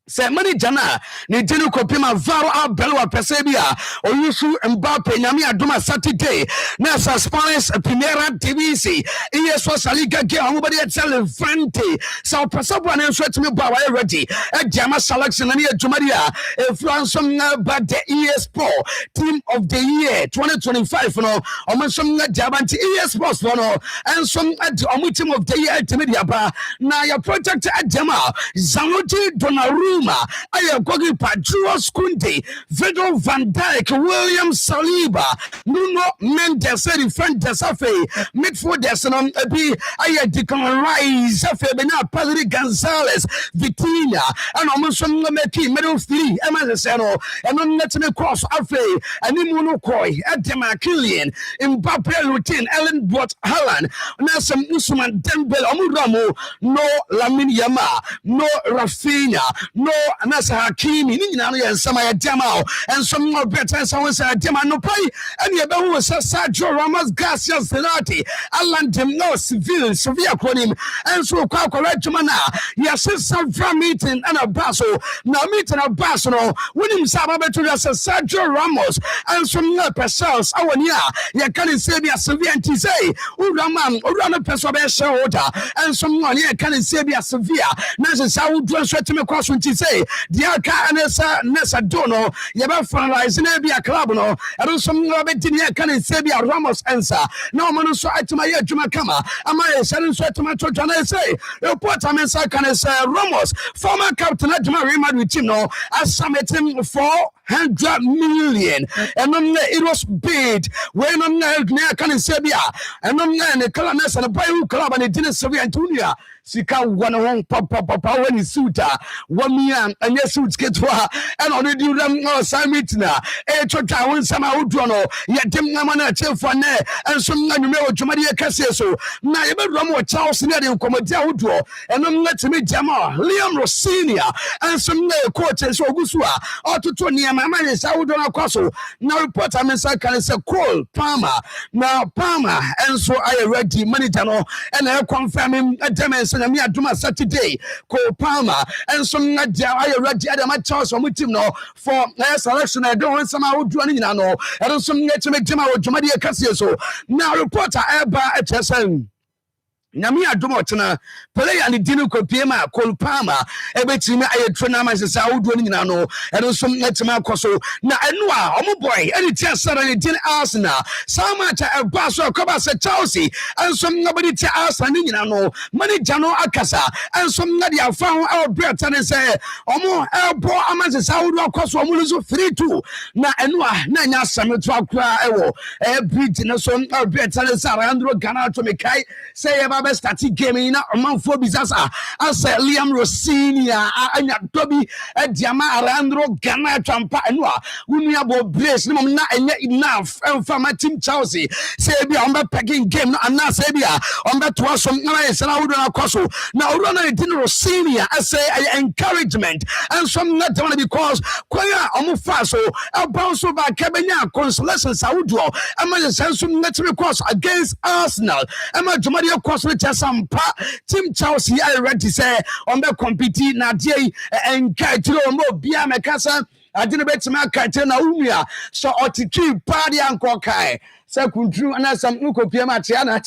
Speaker 20: Say money jana ni jenu kopima varo abelwa pesebia oyusu Mbappe nyami aduma Saturday na Spanish Primera Divisi ESO Saliga ge omubadi etele frente so pesabo na nso etimi ba wa ready e jama selection na adwumadia e France ba the ESPO team of the year 2025 no omonsom na jabanti ESPO no and some team of the year ultimately ba na your project jama Zanoti Donnarumma I am going Patrios Kunde, Vedo Van Dijk, William Saliba, Nuno Mendes, Friend Desafe, midfield Desanom, I had Declan Rice, Fabina, Padre Gonzalez, Vitinha, and almost some Meki, middle three, Emasano, and on let me cross Afe, and Imuno Koi, Edema Killian, Mbappe routine, Ellen Bot Haaland, Nasam Usman Dembele, Omuramo, no Lamine Yamal, no Rafinha, no Nasa Hakimi, and some Jamal, and some more better someone said Jamal no pay, and you know Sergio Ramos Garcia Zenati, Alan Demno Sevilla Cronim, and so correct Jumana. Yes, some from meeting and a basso, now meeting a basso, winning Sabato as Sergio Ramos, and some persons, our near, you can't say me a Sevilla and say, Uraman, Urana Pesobesha order, and some one here can't say me a Sevilla, Nasa I would dress to me across when say. Diaka Anessa Nessa Dono, Yaba finalize Nebia Club, no, I don't some Robertinia can say be a Ramos answer. No man so at my Jumakama, am I a sudden sweat to my children? I say, report I mean, can say Ramos, former captain at Real Madrid team, no, I summit him 400 million, and it was bid when I'm near can say, and I'm near the Calanes and a Bayu Club and it didn't say Antonia. Sika one home papa when is suitor 1 million and yes suits get to her and only do them no summit now a chota when some out yet them namana chef for ne and some you know Jumadia Casseso now you better run more Charles in the comedy outdoor and I'm let me Jamal Liam Rossinia and some coaches or Gusua or to 20 my is out on a castle now report I mean I can say call Palmer now Palmer and so I ready money channel and I confirm him a demonstration and me aduma Saturday Cole Palmer and some I already had my chance on with him no for selection I don't want some out running now no I don't some to make Jama or Jumadia Cassio now reporter Eba HSN Namia Dumotana, play and the Dino Copiema, Cole Palmer, every team I train myself out running now, and also let him out. Now, I know, boy, any chance and it didn't ask now. So much a basso, Cobas at Chelsea, and some nobody to ask, and you know, money Jano Akasa, and some Nadia found our breath and say, more elbow, Amazon, I would cost 3-2. Now, I know, Nanya Samuel Trakra, every dinner, some our breath and Sarandro Gana to me, say about best starting game in a month for business. I said Liam Rossini, and Toby, Diama Arandro, Ghana, Champa, and Uniabo Brace, no, not enough. And from my team Chelsea, Sabia on the packing game, and not Sabia on that was some nice and I would not cost. Now, run a dinner Rossini, I say encouragement, and some not only because Quaya Omufaso, El Bounce by Cabana, consolation Saudo, and my sense of natural course against Arsenal, and my Jumario course with some Team Chelsea, I read to say on the competing Nadia and Kaito Mo Bia Macassa. I didn't bet my Katana Umia, so Otiki Party and Kokai. Secondary and some Ukopia Tiana,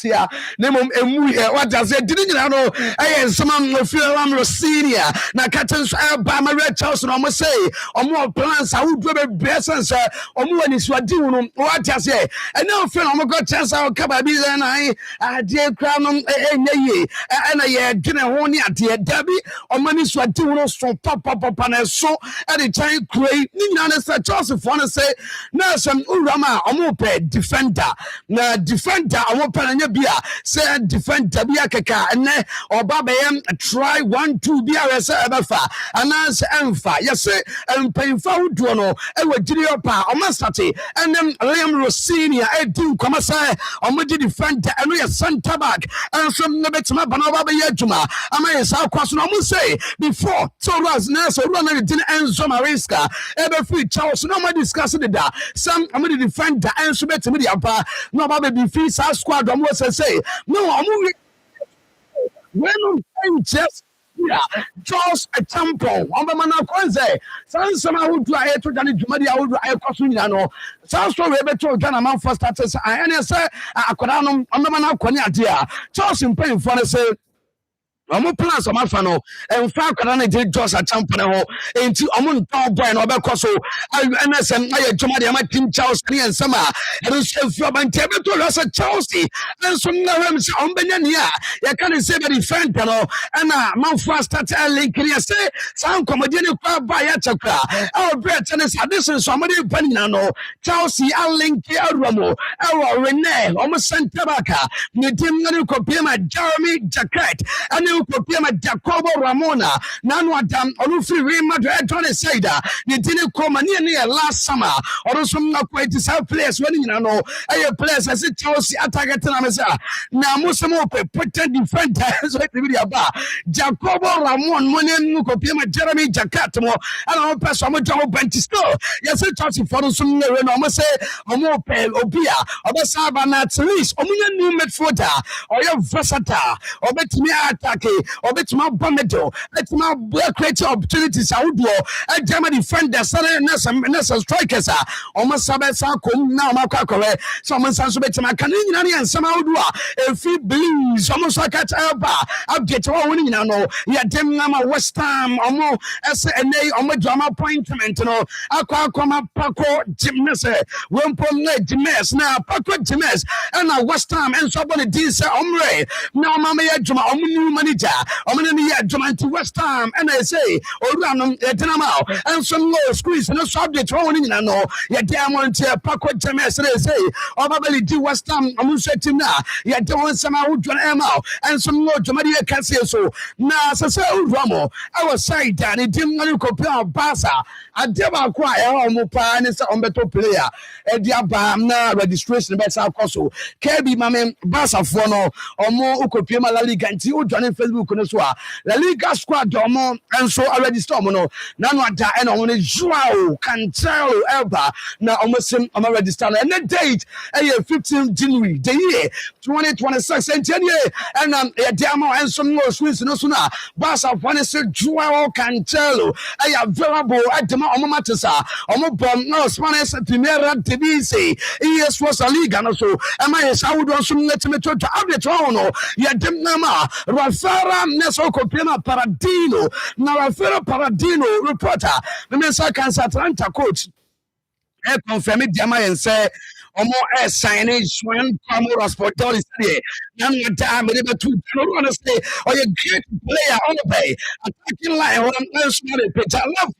Speaker 20: Nemum Emu, what does it? Didn't you know? I am some of Phil Senior. Now, Catons by my red house, and almost say, or more plans, I would do a best answer, or more than is what do what I say. And now, Phil, I'm a good chance I'll come by and I dear crown and I didn't hold it, dear Debbie, or money swat do so pop and so at a time great. Nina, Joseph, want to say, now some Urama, or more pet defender. Na defender I want pananya bia say defender bia kaka ene obabem try 1-2 bia rese ebefa anance emfa yes empenfa wudo no e wagiri opa o mastate enem Liam Rossini edi nkoma say o modi defender eno ye center back and from no betima bana oba be adwuma ama yes akwaso no mo say before so was na so run na din Enzo Maresca ebe free Charles no mo discuss it da some amodi defender Enzo betimi no baby free squad almost say no when just Charles a tampon on the man Kwanze Sansama would do I to Danny Jumadi I would I cosunano South Story to Ghana man first starters and say Akoranum on the man Konya dear Charles in paying for say Omo plans o mafano en fa kwara na je Jos a champion ho enti omo nton boy na obekoso Nsem aye joma de ma team Chelsea ne Nsem a e so fi obante be to lo Chelsea enso na wem se ombenya ne a ye kan say be defend no na man fa start link ne say san komodi ne kwa ba ya chakra e breach ne sa this so mo de pani na no Chelsea a link aruamo e wo Rene omo center back ne team ne ko be ma Jeremy Jacket and Pema Jacobo Ramona, Nano Adam, Olufi Rima, Tony Saida, Nitini Koma near last summer, or some not quite to sell place when you know, a place as it Chelsea attack at Namasa. Now, Musamope, pretend defenders, Jacobo Ramon, Monen, Pema, Jeremy Jacatmo, and I'll pass on a job Bentisto. Yes, it Chelsea for some no say, Omope, Obia, or the Sabanat, Omunia new midfielder, or your versatile, or bet me attack. Or bet my bombedo, let my create opportunities out door, and German defenders, and strikers are almost Sabbath. Now, my cockaway, someone sounds a bit my Canadian and some outdoor, if he believes almost like at Alba, I'll get all winning now. Yet, them number West Ham, or more SNA, or my drama appointment, you know, Akoma Paco Gymnast, Wimpole Gymnast, now Paco Gymnast, and a West Ham, and somebody did Omre. Now, Mamma Juma, manager. I'm going to West Ham, and I say, Oranum, Etanamo, and some low squeeze, no subject rolling in. I know, yet damn one to Paco James, and I say, probably do West Ham, I'm setting now, yet don't want some out John Emma, and some more Jamadia can say so. Now, so Ramo, I was saying that it didn't know compare Basa. I never cry, Mopa, and on the top player, and the Abam registration by South Coso, Kirby, Mamma, Basa Fono, or more Ukopima La Liga, and you Johnny Facebook. La Liga squad domo and so already storm no nano and on Joao Cancelo Elba now almost I'm already started and the date 15 January the year 2026 and demo and some more Swiss no sooner Basa Vanessa Joao Cancelo available at the Matasa bomb no Spanish Primera Divisi yes was a Liga no so am I would also let me to update no ya dem nama Rafara Neso Copema Paradino, Narafero Paradino reporter, the Mensa Cancer Atlanta coach. Confirm it, Jama, and say, Omo signing Swan Camera Sportori say none of time able to honestly or you great player on the bay attacking line or an small pitch. I love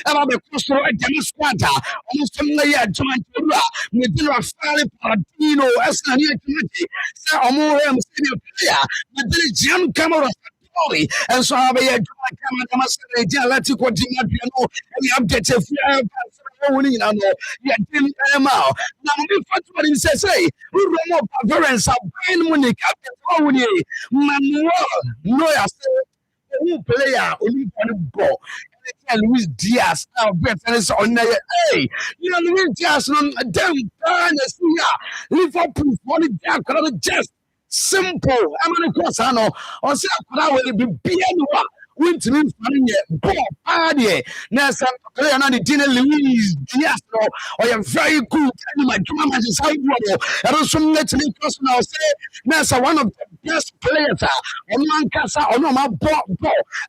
Speaker 20: about the coastal squatter almost some layer joint Medina Fali Palatino as an committee. So Omo player, but there is young Camera. And so I have a camera, let's go to you have get a few. Winning and yet didn't now. Now, what he says, say, we run up parents are buying money, Captain Manuel. No, I said, who player only can go. Luis Diaz now veterans on there. Hey, you know, Luis Diaz, damn, Liverpool, what it just simple. I'm going to cross, I know, or say, I will be piano. Wintering funny ball party. Now, some player on the dinner Luis Diaz or you're very good. My drama is how you know. I don't some let me cross now say, Nasa one of the best players on Mancasa or no, my ball.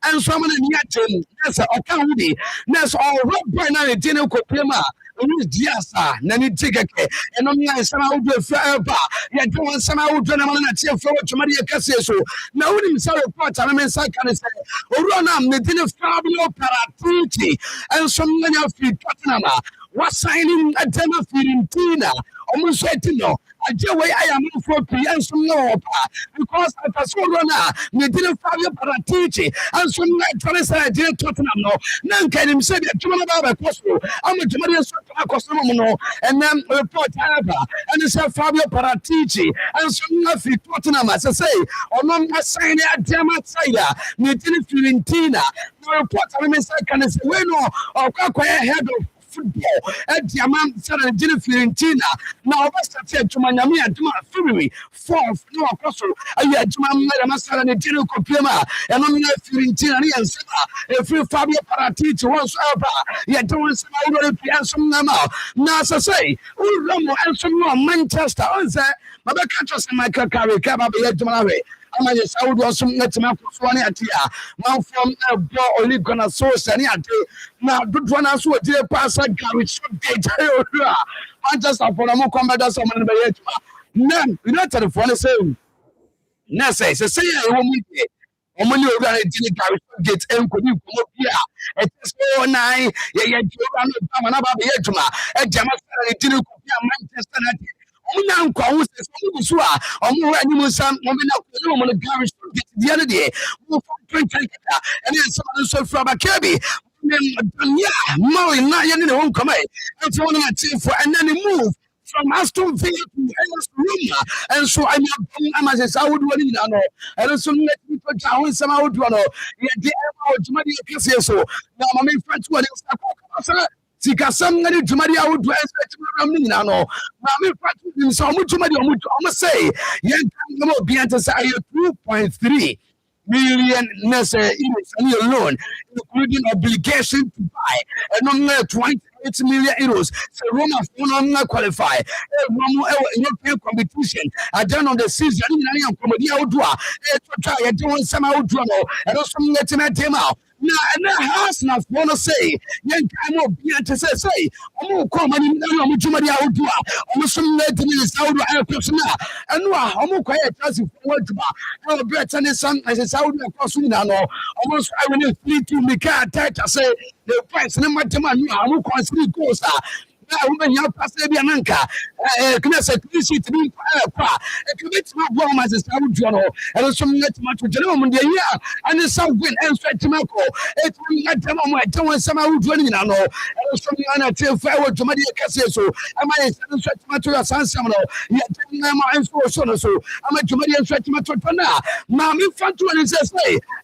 Speaker 20: And someone in Yatin, Nasa or County, Nasa or Rob by now, the dinner coprima. Luis Diaz, Nani Tigake, and on my son, I would be fair. Yet, don't somehow do a man forward to Maria Cassiso. Now, himself, what I mean, I can say, Orona, the dinner Fabio Paratucci, and some many of you, Tottenham, was signing a demo Fiorentina, almost no. I am for Pianso because I was we didn't Fabio Paratici and some night I didn't Tottenham no. None can him say that about Costo. I'm a Jamaican Costomo and then report and it's a Fabio Paratici and some nothing Tottenham as I say or non sign a Diamazida, we didn't Fiorentina. No report I can say no or head of football at the amount of Fiorentina. Now, I said to my Yami and to my February 4th, no, Cosso, I had to my master and a general compliment, and I'm not Fiorentina and Seba, a few Fabio Paratici once over. Yet, don't say I will be some now. Now, as I say, Ramo and some more Manchester, on that, but I can't just my car carry cab up here to my way. I'm just out of some net man from a ball only gonna source any day. Now, good one as well, dear pass and carry some gate. Manchester for a more combat as someone by it. None, we not the phone same. Nessa, say, I won't meet it. When you run a dinner get and could you come up here? It's so nine, you run about the edge, a Jamas dinner Manchester. Now, Kawus is so I'm running some woman on the garage the other day. And then someone from a Kirby. Yeah, Molly, not in the home command. That's one of my team for and then they move from Aston Villa to Roma. And so I'm I would want to know. And also let me put down some out to know. Yeah, the money so now my main friends were Sika somebody to Maria would dress now. Now, some to Maria almost say, young Bianca say 2.3 million necessary loan, including obligation to buy, and only 28 million euros. So Roma will not qualify. European competition at the end of the season, I don't somehow draw, and also let him out. Now, and that house now want to say, young time of being to say, come and I'm almost some let me sound person. And I'm quiet as if what to better than some as a sound across almost I will need to make a attack. I say, the price and my demand, I'm constantly goes. Woman, you pass the Bianca. Can I say, please, to be a commit my bomb as a sound journal, and some let much to Jerome, the year, and the South Wind and straight to Marco. It will not tell me, I don't want some out running. I know, and some until forward to Maria Cassiso. I might straight to Matura San Samuel, yet I'm so. I'm a Maria straight to Matropana. Mammy Fantuan says,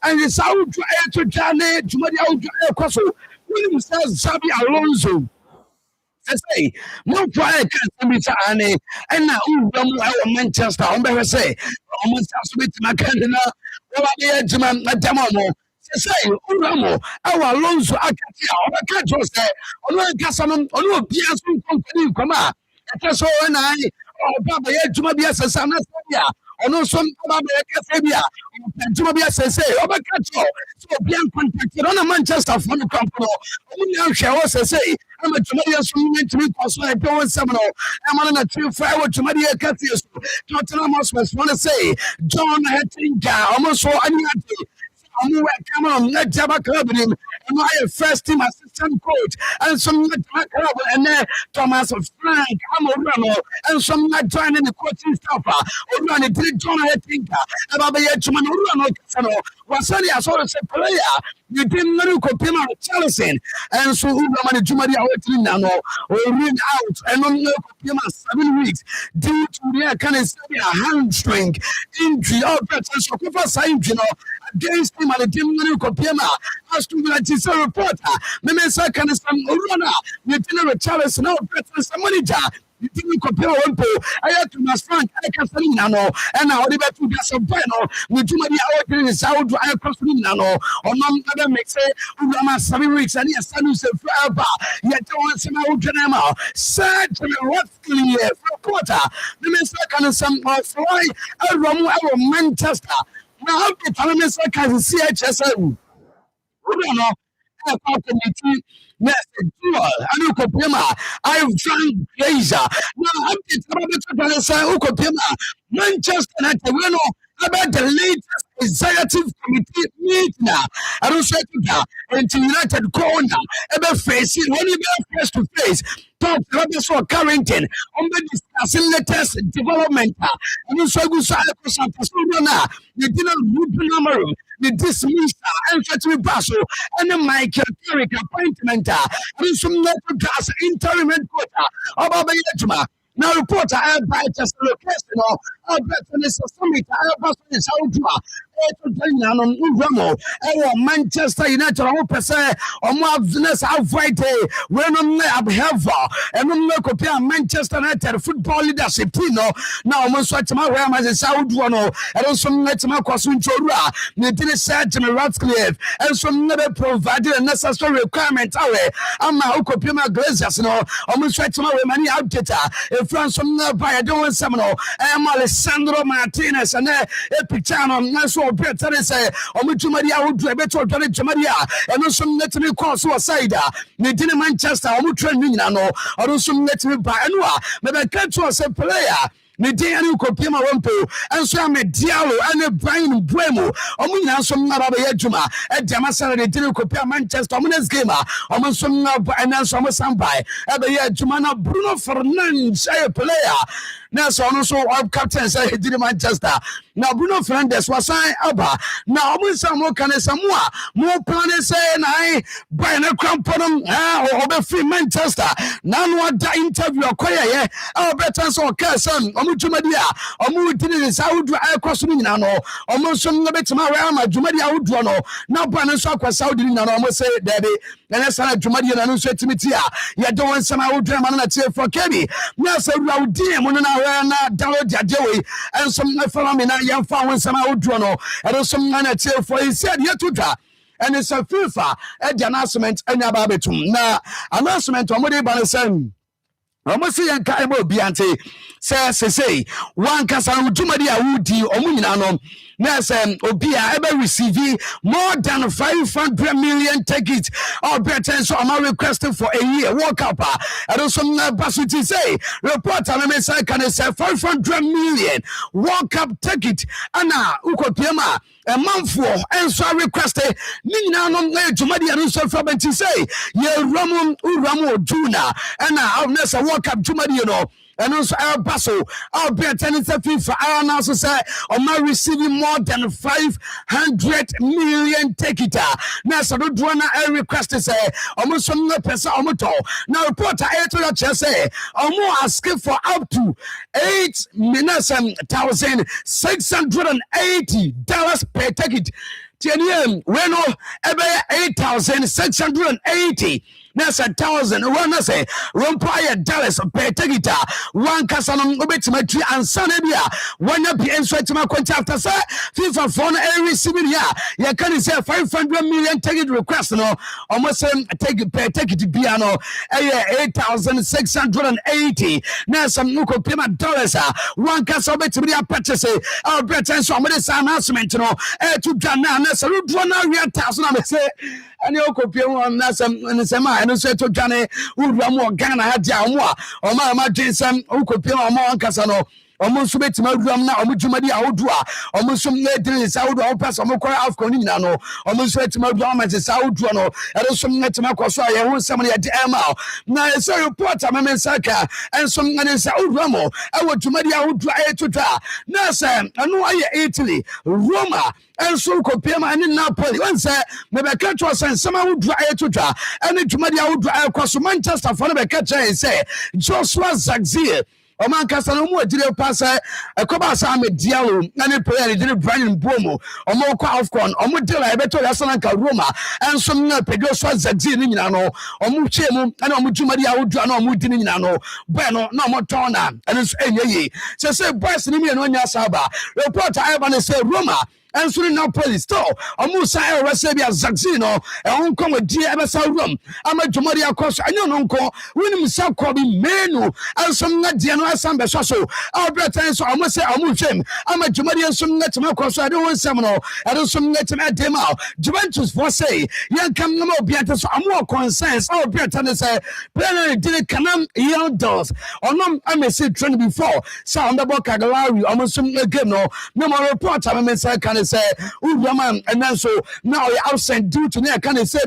Speaker 20: and the South to Jane, to Maria Cosso. William says, Sabi Alonso. Say, no prior can be tiny, and now Manchester, I'm better say, almost with my candidate, or the edgeman, a demo. Say, Uramo, our Alonso, I can't just say, on Casanon, on no Piazza company, come on. That's all, and I, oh, Baba, to my Biasa, ɔno nso ɔba bɛyɛ kɛsɛ bi a ntoma bi asɛsɛ ɔbɛka kyerɛ sɛ obi ankontakte ɔna Manchester fo no krampo no ɔmo nyɛ nhwɛ wɔ sɛsɛ ama dwumadeɛ so ntumi kɔ so a ɛpɛ wɔ nsɛm no ɛma no natirifa ɛwɔ dwumadeɛ kɛseɛ so Tottenham Hotspur fo no sɛ John Hettinga ɔmo nso ane ade ɔmo wɛ Cameroon na Jaba club nim ɛno ayɛ first team assistant coach ɛnso na Jaba club ɛnɛ Thomas Frank ama owura no ɛnso na join ne coaching staff a owura ne tiri John Hettinga ɛba bɛyɛ adwuma no owura no kasa no wasane asɔre sɛ player ne din no kɔpem a Chelsea ɛnso owura ma ne dwumadi a wɔtiri na no ɔrin out ɛno no kɔpem a 7 weeks due to the kind of hamstring injury ɔbɛt ɛnso kɔfa saa injury no against him and the team no kɔpem a Aston Villa ti sɛ reporter me sɛ ka ne sɛm owura no a ne din no Charles na ɔbɛt sɛ manager you think compare one po I to my Frank I can say no and now the better to some point we do my out in South I cross no or none other makes say Urama 7 weeks and yes I say forever yet don't say my own search what clear reporter the minister can some fly a Romu our Manchester now the parliament can see HSM no committee dual and Ukopema I've drank blazer now I'm Ukopema Manchester United we know about the latest executive committee meeting now I don't say to that United corner ever facing when you face to face talk Robinson Carrington on the discussing latest development and also go so na the dinner number the dismissed and Fatty Basso and the Michael Carrick appointment and some local gas interim quota of Abayajuma. Now, reporter, I buy just location or better summit. I pass on the South. Manchester United or percent or more business avoid when I'm ever and I'm not compare Manchester United football leadership now I'm swatch my ram as a South one and also let my costume chora the dinner said to me Ratcliffe and some never provided a necessary requirement away I'm now compare my glaciers no almost swatch my money out data in France from nearby I don't want some I'm Alessandro Martinez and a picture on national better say Omutumadia would do a better than Jamadia and also let me cross suicide. They didn't Manchester, Omutrending, or also let me buy anua. Maybe I can't to a player. Ne day anu kopia ma wampo enso am dialo ane Brian Buemo omunyina so na baba yadwuma e dem asara de day kopia Manchester omunes game omun so na enso omun sambai e be yadwuma na Bruno Fernandes a player na so no so captain say he did Manchester na Bruno Fernandes was sign aba na omun samo kan samoa mo plan say na buy na crampon obe free Manchester na no ada interview akoya ye e better so ka son Jumadi, Omu did Saudi across Minano, almost some betima Rama, Jumadi Auduano, now Banasaka Saudi and almost say, Daddy, and that's not Jumadi and said to me, you don't want some Audrama for Kenny. Yes, I would dear when I download Jadewi and some phenomena young found some Audrano, and some man at for he said, Yatuta. And it's a FIFA at the announcement and Ababetum. Now, announcement on what they ban. Almost say and Kaibo Biante say one Casan Jumadi Awudi Omunano Nasem Obia ever receive more than 500 million tickets or better so I'm requesting for a year walk up and also Basuti say reporter I can say 500 million walk up ticket Anna Ukopiama a month for and so requested Nina no Jumadi and so from say ye Ramu Juna and now Nessa walk up Jumadi and also our Basso, our tenants of FIFA, I also say, I'm receiving more than 500 million tickets. Now, so don't want to request to say, almost some person, now, reporter, I told you, say, I'm asking for up to $8,680 per ticket. When $8,680 That's 1,000. One say Rompire Dallas per Tegita. One Casanum Obetimati and Sanabia. One up and sweat to my after say FIFA phone every similar. You can say 500 million take request no almost take it piano 8,680. Now some nuko payment dollars. One Casa Obetimia purchase our pretend so many announcement no to Jana Nessa Drona 1,000 I say and you could be on Nsem and say to Johnny who Ramo Ghana had Jamwa or my Jason who could be on Mon Casano. Almost bet my drum now, Mujumadi Audua, almost some lady Saud or pass on Mokora of Conino, almost bet my drum as a Saudrano, and some net to Macosa, I want somebody at Emma. Now I saw your port, I'm a Saka, and some men in Saud Ramo. I want to Madi Audra to ta. Now, Sam, I know I Italy, Roma, and so Copema and in Napoli. Once, maybe I catch us and someone would dry to ta, and it to Madi Audra across Manchester for the catcher and say, Joshua Zagzir. Oman Casano did pass a Cobasa Diallo, and a player did Brian Bomo, or more Qualcon, or Mudilla, better Yasanaka Roma, and some Pedrosa Zazinano, or Muchemo, and Mujumadia Udrano, Mudinano, Bueno, no more Tona, and it's Enye. So say, Boys, Nimian on Yasaba, report I have and say Roma. And soon now police store almost I Rasabia Zaxino and Hong Kong with DMSL room. I'm a Jumaria course. I know Uncle William South Kobe Menu and some not Diana Samba Sasso. Our Bretons almost say Amushem. I'm a Jumarian some net to my course. I don't want Seminole. I don't some net to my demo. Juventus for say, young come no more Beatus are more concerns. Our Bretons say, Plenary didn't come young doors. Or no, I may say trend before. Sound about Cagalari almost some game no more report. I may say, can say, Uyaman, and then so now you're outside due to near can say,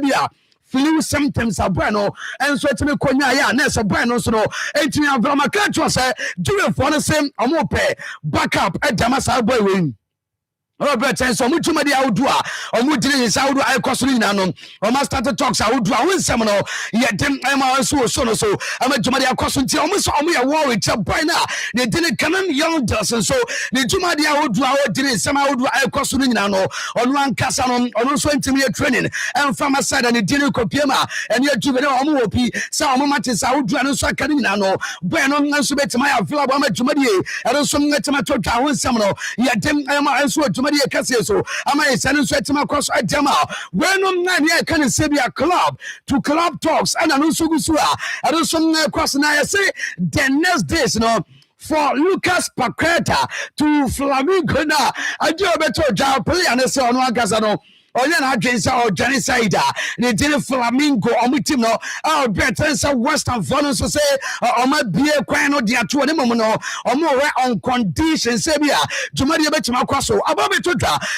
Speaker 20: flu symptoms are bueno, and so to me, Konya, Nessa Bueno, so and to have my country say, do you for the same, I'm okay, back up at Damasa Boy. Robert and so much money I would do, or Mudin is out I cosolino, or master talks I would do a seminal, yet I'm also so. I'm a Jumadia Cosunti almost on me a war with by now. They didn't come in young dozen, so the Jumadia would do our dinner, some I would do I cosolino, on one Casanon, on also intermediate training, and from my side and the dinner copiema, and yet juvenile Omopi, some Matis I would do an Sacanino, Bueno, and so bet my available Jumadia, and also met my total seminal, yet I'm also Maria Cassio, I may send sweat to my cross at Jama. When on 9 years can say be a club to club talks and also Gusua. I don't some cross and I say the next days, for Lucas Paqueta to Flamingo. I do a better job, play and so on one Casano. Or then I can say, or Johnny Saida, they did Flamingo, or Mutino, or better say Western Foreigners to say, or my beer, Quino, dear to a moment, or more on conditions, Sabia, to Maria Betamacoso, above it to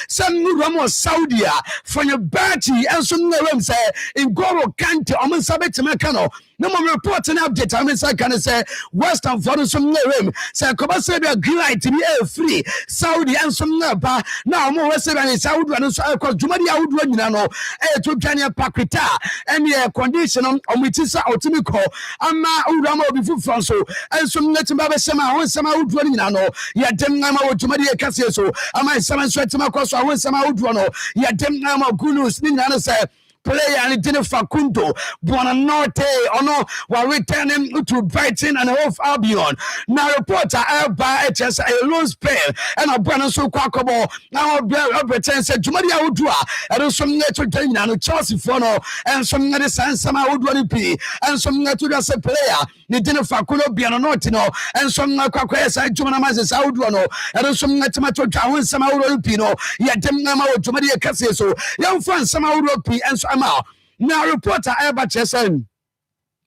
Speaker 20: some new Ramos Saudia, for your batty, and some room say, in Goro Canty, or Sabet Mecano. No more reports and updates. I mean, I can say Western Foreigners from Nerem, say, Cobasabia, Glide to be free, Saudi and some Napa, now more Western and Saudi, and so of course, Jumadia would run, to Jania Paquita, and the condition on Mitisa or Timico, and my Uramo before Franco, and some Latin Baba Sama, when some would run, yet them Nama to Maria Cassio, and my son sweat to my cross, I want some would run, yet them Nama Gunus, Nina said. Player and dinner Facundo, Buonanotte, or no, while returning to Brighton and Hove Albion. Now, reporter by HS a low spell and a brand so quackable. Now, Britain said, Jumadia Udua, and some natural Dana, and Chelsea Fono, and some medicine, some would run P, and some natural player, the dinner Facundo Bianotino, and some Quackers, I Jumanamazes Outruno, and some Natimato Town, some Europino, yet them Nama Jumadia Cassio, young friends, some Europe, and some. Now, reporter Eba Chessen,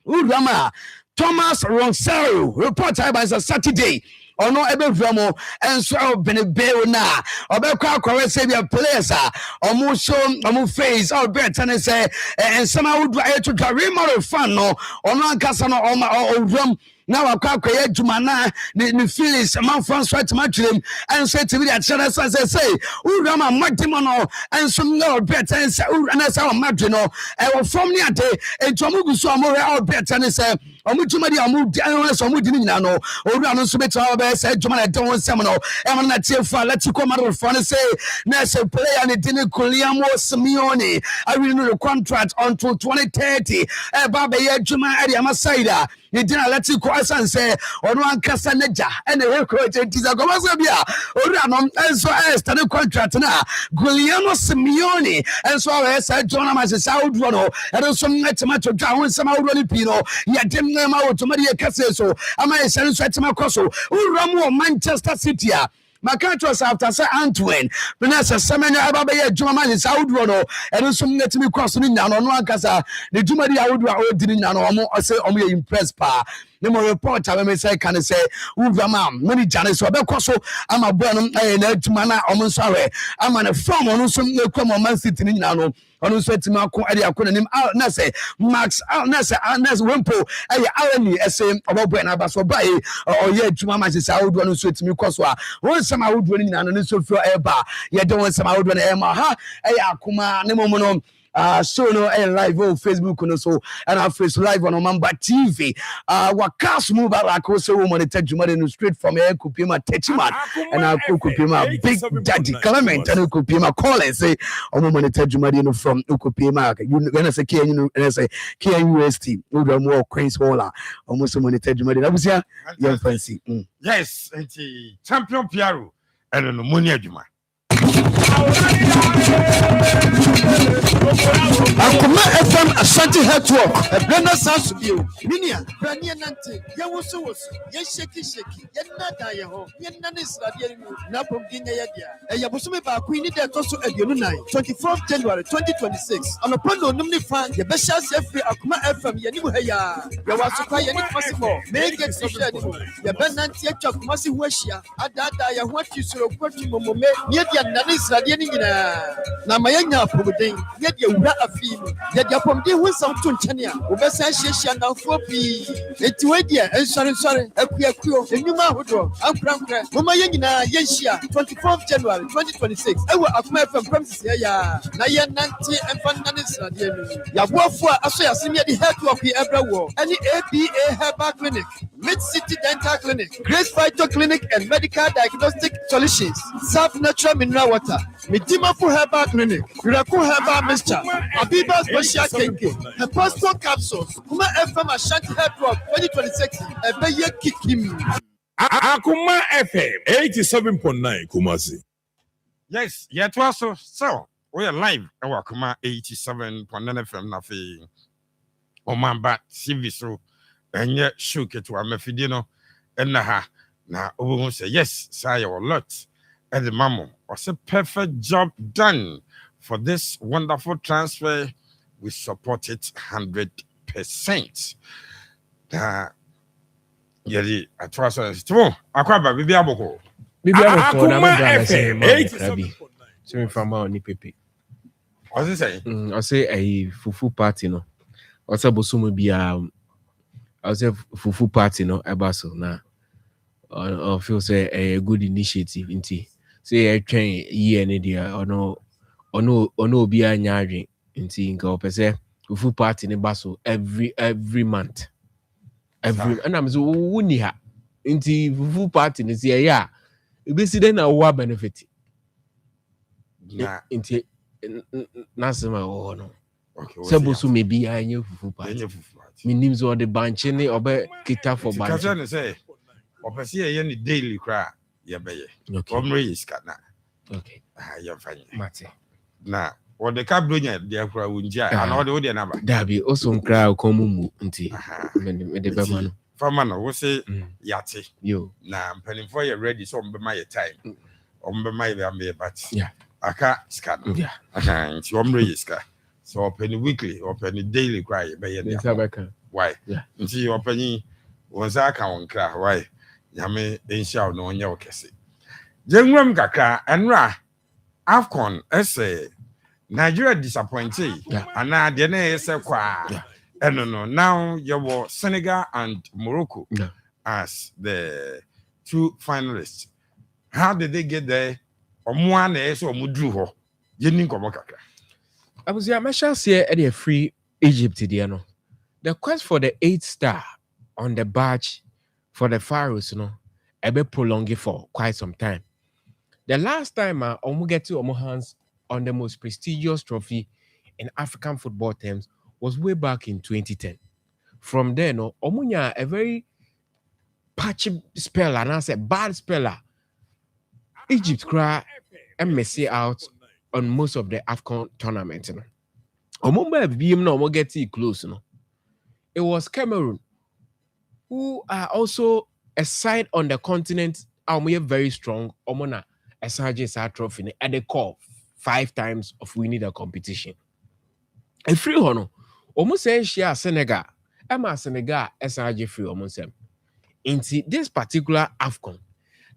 Speaker 20: Urama, Thomas Ronsero, reporter Eba is a Saturday. Or no, Ebe Vramo, and so Benebeo na, or Belka Corresavia players, or Mushon, or Muface, or Bertan, and some would try to carry more fun, or no Casano, or Rum. na wakɔ akɔyɛ adwuma na ne feelings amanfoɔ nso atema atwerɛm ɛnso atumi de akyerɛ no sɛ wowura ma mmɔde mu no ɛnso na ɔbrɛtɛ sɛ wowura no sɛ ɔmadwe no ɛwɔ fam ne ade enti ɔmo gu so ɔmohwɛ ɔbrɛtɛ no sɛ ɔmo dwuma de ɔmo sɛ ɔmo di no nyinaa no owura no nso bɛtumi wɔbɛyɛ sɛ adwuma na ɛde ho nsɛm no ɛma no natiefoɔ a Atletico Madridfoɔ no sɛ na ɛsɛ player ne di ne Guillermo Simeone awie no the contract until 2030 ɛba bɛyɛ adwuma ɛde ama side a ne di na Atletico asan sɛ ɔno ankasa n'agya ɛna ɛwɛ coach nti sɛ kɔma sɛ bi a owura no ɛnso ɛstade contract no a Guillermo Simeone ɛnso ɔwɛyɛ sɛ adwuma no ma hyehyɛ ahodoɔ no ɛde nso ɛtema todwa ho nsɛm ahodoɔ no pii no yɛde ma wɔtoma de yɛ kɛseɛ so ama yɛhyɛ no nso ɛtema kɔ so wowura mu wɔ Manchester City a Makachos after say Antwerp, Vanessa Semenya Ababa Juma is outro, and also let me cross in now on one casa. The Juma Audra didn't know or say only impressed pa. No more report, I may say, can I say, Uvama, many Janis, or Becoso, I'm a bonum, and Jumana, almost sorry. I'm on a farm on some come on Man City in Nano. On who said to Marco Edia couldn't him out Nase, Max Nasa, Nas Wimpo, Alani, SM, about Buena Basso Bay, or yet Jumama is out one who said to me, Coswa. Once some out running and a so for Eba, yet don't want some out when Emma, ha, Akoma, Nemono. So no live on Facebook and so and our face live on Omamba TV. Wakas move out like also woman Tejuma straight from here Kupima Techiman and our Kupima Big Daddy Clement and Kupima call and say woman Tejuma from Ukupima. You gonna say and say KUST, more Queen's Hola, almost woman Tejuma. That was your fancy.
Speaker 17: Yes, and champion Piero and an ammonia Juma.
Speaker 14: Akoma FM Ashanti Network. Brenda South View. Minia, Brania Nante, Yawoso, Yeshaki Shaki, Yanada Yaho, Yananis Radianu, Napom Gina Yadia, and Yabusumi Baquini de Toso Edionai, 24th January 2026. On a Pondo Numni Fan, the best chance every Akoma FM Yanimuhaya, Yawasuka Yanik Massimo, make it so Yabananti Chak Massi Weshia, Adada Yahwat you so what you mome, Yadia Nanis Radianina, Namayana Pobudin, Yadia Ura Afim, Yadia Pomdi Wilson Tunchania, Ubesa Shesha now 4P, Etuadia, and sorry, Equio, and Numa Hudro, Ampranka, Mumayana, Yenshia, 24th January 2026. I will Akoma from premises here, Nayan Nanti and Fananis Radian. Yabwafua, Asya Simia, the head of the Ebra War, any ABA Herbal Clinic, Mid City Dental Clinic, Grace Vital Clinic, and Medical Diagnostic Solutions, South Natural Mineral Water, Midima for Herbal Clinic, Miracle Herbal Mixture, Abiba Special Cake, Apostle Capsules, Kuma FM Ashanti Network 2026, Ebeye Kikim.
Speaker 16: Akoma FM 87.9 Kumasi.
Speaker 17: Yes, yet also so we are live at Akoma 87.9 FM Nafi Omamba TV so and yet shook it to a mefidino and na over say yes, say a lot. And the mamo was a perfect job done for this wonderful transfer. We support it 100%. Yeri atwaso sto akwaba bibi aboko
Speaker 13: na me say Krabi so from oni pepe
Speaker 17: what's he say
Speaker 13: I say a fufu party no o say bosumu bia I say fufu party no ebaso na I feel say a good initiative inti say a train year ne dia ono obi anya adwen inti nka opese fufu party ne baso every month and I'm so wuni ha inti fufu party ne say ya ebesi den na wo benefit inti nasema wo no se bosu mebi anya fufu party minim so the banche ne obe kita for banche
Speaker 17: because I say opese ye ni daily cry ye beye omre is kana
Speaker 13: okay
Speaker 17: ya fanye
Speaker 13: mate
Speaker 17: na what the cabronya dia kura wunja and all the number
Speaker 13: dabi also nkra komumu nti me de bema no
Speaker 17: fama no wo say yate
Speaker 13: yo
Speaker 17: na mpanimfo ye ready so mbema ye time ombema ye ambe but
Speaker 13: yeah
Speaker 17: aka scan
Speaker 13: yeah
Speaker 17: nti omre iska so open weekly open daily cry be ye why nti open wonza aka wonkra why nyame ensha no onye okese jenwam kakra enra Afcon ese Nigeria disappointed and na say kwa no now you were Senegal and Morocco as the two finalists. How did they get there? One is or Mudruho. Yenin Komokaka.
Speaker 13: I was here, Masha say at a free Egypt, Diano. The quest for the 8 star on the badge for the Pharaohs, a bit prolonged for quite some time. The last time Omu get to Omu hands on the most prestigious trophy in African football terms was way back in 2010. From there, Omunya a very patchy spell, and I said bad speller. Egypt cry and messy out on most of the AFCON tournament. Omumba BM no get it close. It was Cameroon, who are also a side on the continent, very strong. Omona SRJ trophy at the core 5 times of winning the competition. A free hono, almost say share Senegal. Emma Senegal SRJ free almost them. Into this particular AFCON,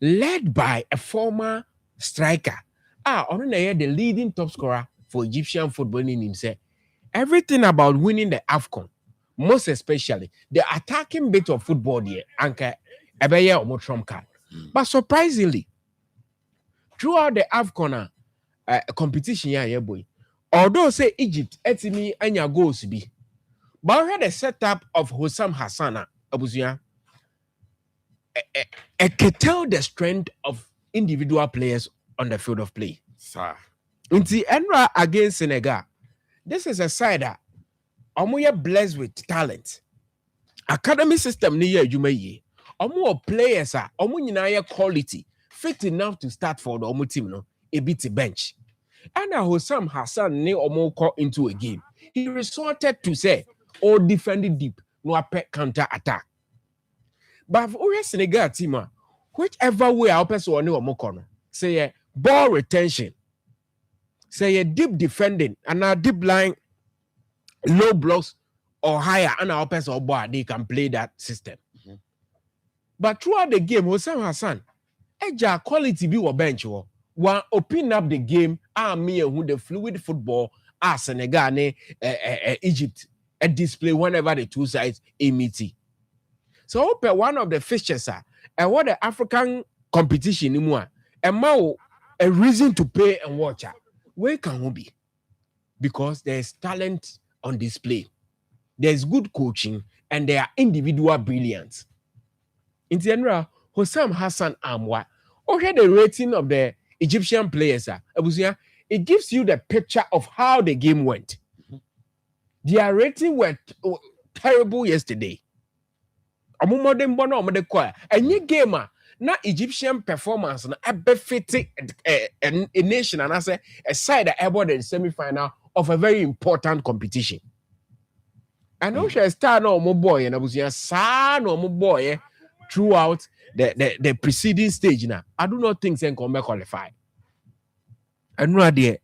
Speaker 13: led by a former striker, the leading top scorer for Egyptian football in himself. Everything about winning the AFCON, most especially the attacking bit of football there, anchor Ebeye or Trump card. But surprisingly, throughout the AFCON competition, boy, although say Egypt etimi anya goals be, but we had a setup of Hossam Hassana Abusia. Can tell the strength of individual players on the field of play.
Speaker 17: Sir.
Speaker 13: Until Enra against Senegal, this is a side that Omoye blessed with talent. Academy system ni ye adwuma yie. Omo players are omo nyina quality, fit enough to start for the omo team no, a bit bench. And Hossam Hassan ni omo call into a game. He resorted to say, all defending deep, no apet counter attack. But for Senegal team, whichever way our person or no say ball retention, say a deep defending and a deep line, low blocks or higher, and our person or bar they can play that system. But throughout the game, Hossam Hassan, eja quality be wa bench one open up the game. Me who the fluid football Senegal ne Egypt a display whenever the two sides meet. So one of the fixtures and what the African competition anymore, and a reason to pay and watch. Where can we be? Because there's talent on display, there's good coaching, and there are individual brilliance. In general, Hossam Hassan Amwa, okay, the rating of the Egyptian players it gives you the picture of how the game went. Their rating were terrible yesterday. And your gamer, not Egyptian performance, a befitting a nation, and I say a side that about the semi-final of a very important competition. I know she star no more boy, and I was son no more boy throughout the preceding stage. Now, I do not think they can qualify. And no idea,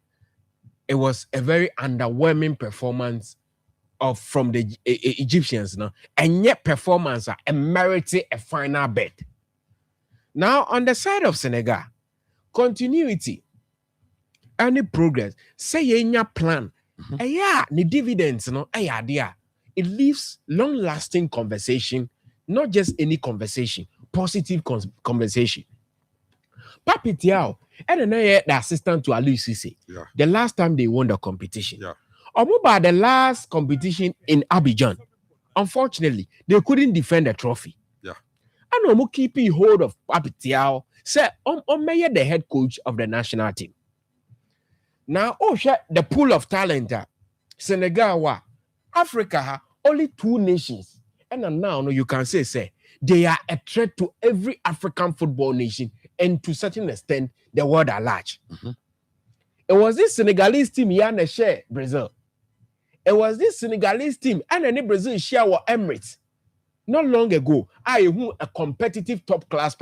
Speaker 13: it was a very underwhelming performance from the Egyptians, and yet performance merited a final bet. Now on the side of Senegal, continuity, any progress, say your plan, the dividends, it leaves long-lasting conversation, not just any conversation, positive conversation. Papi Tiao, and the assistant to Ali Cisse, the last time they won the competition. By the last competition in Abidjan, unfortunately, they couldn't defend the trophy. And Omo keeping hold of Papi Tiao, say Omo the head coach of the national team. Now, the pool of talent, Senegal, Africa, only 2 nations. And now you can say they are a threat to every African football nation and to a certain extent, the world at large. It was this Senegalese team here share Brazil. It was this Senegalese team and any Brazil share with Emirates. Not long ago, I who a competitive top class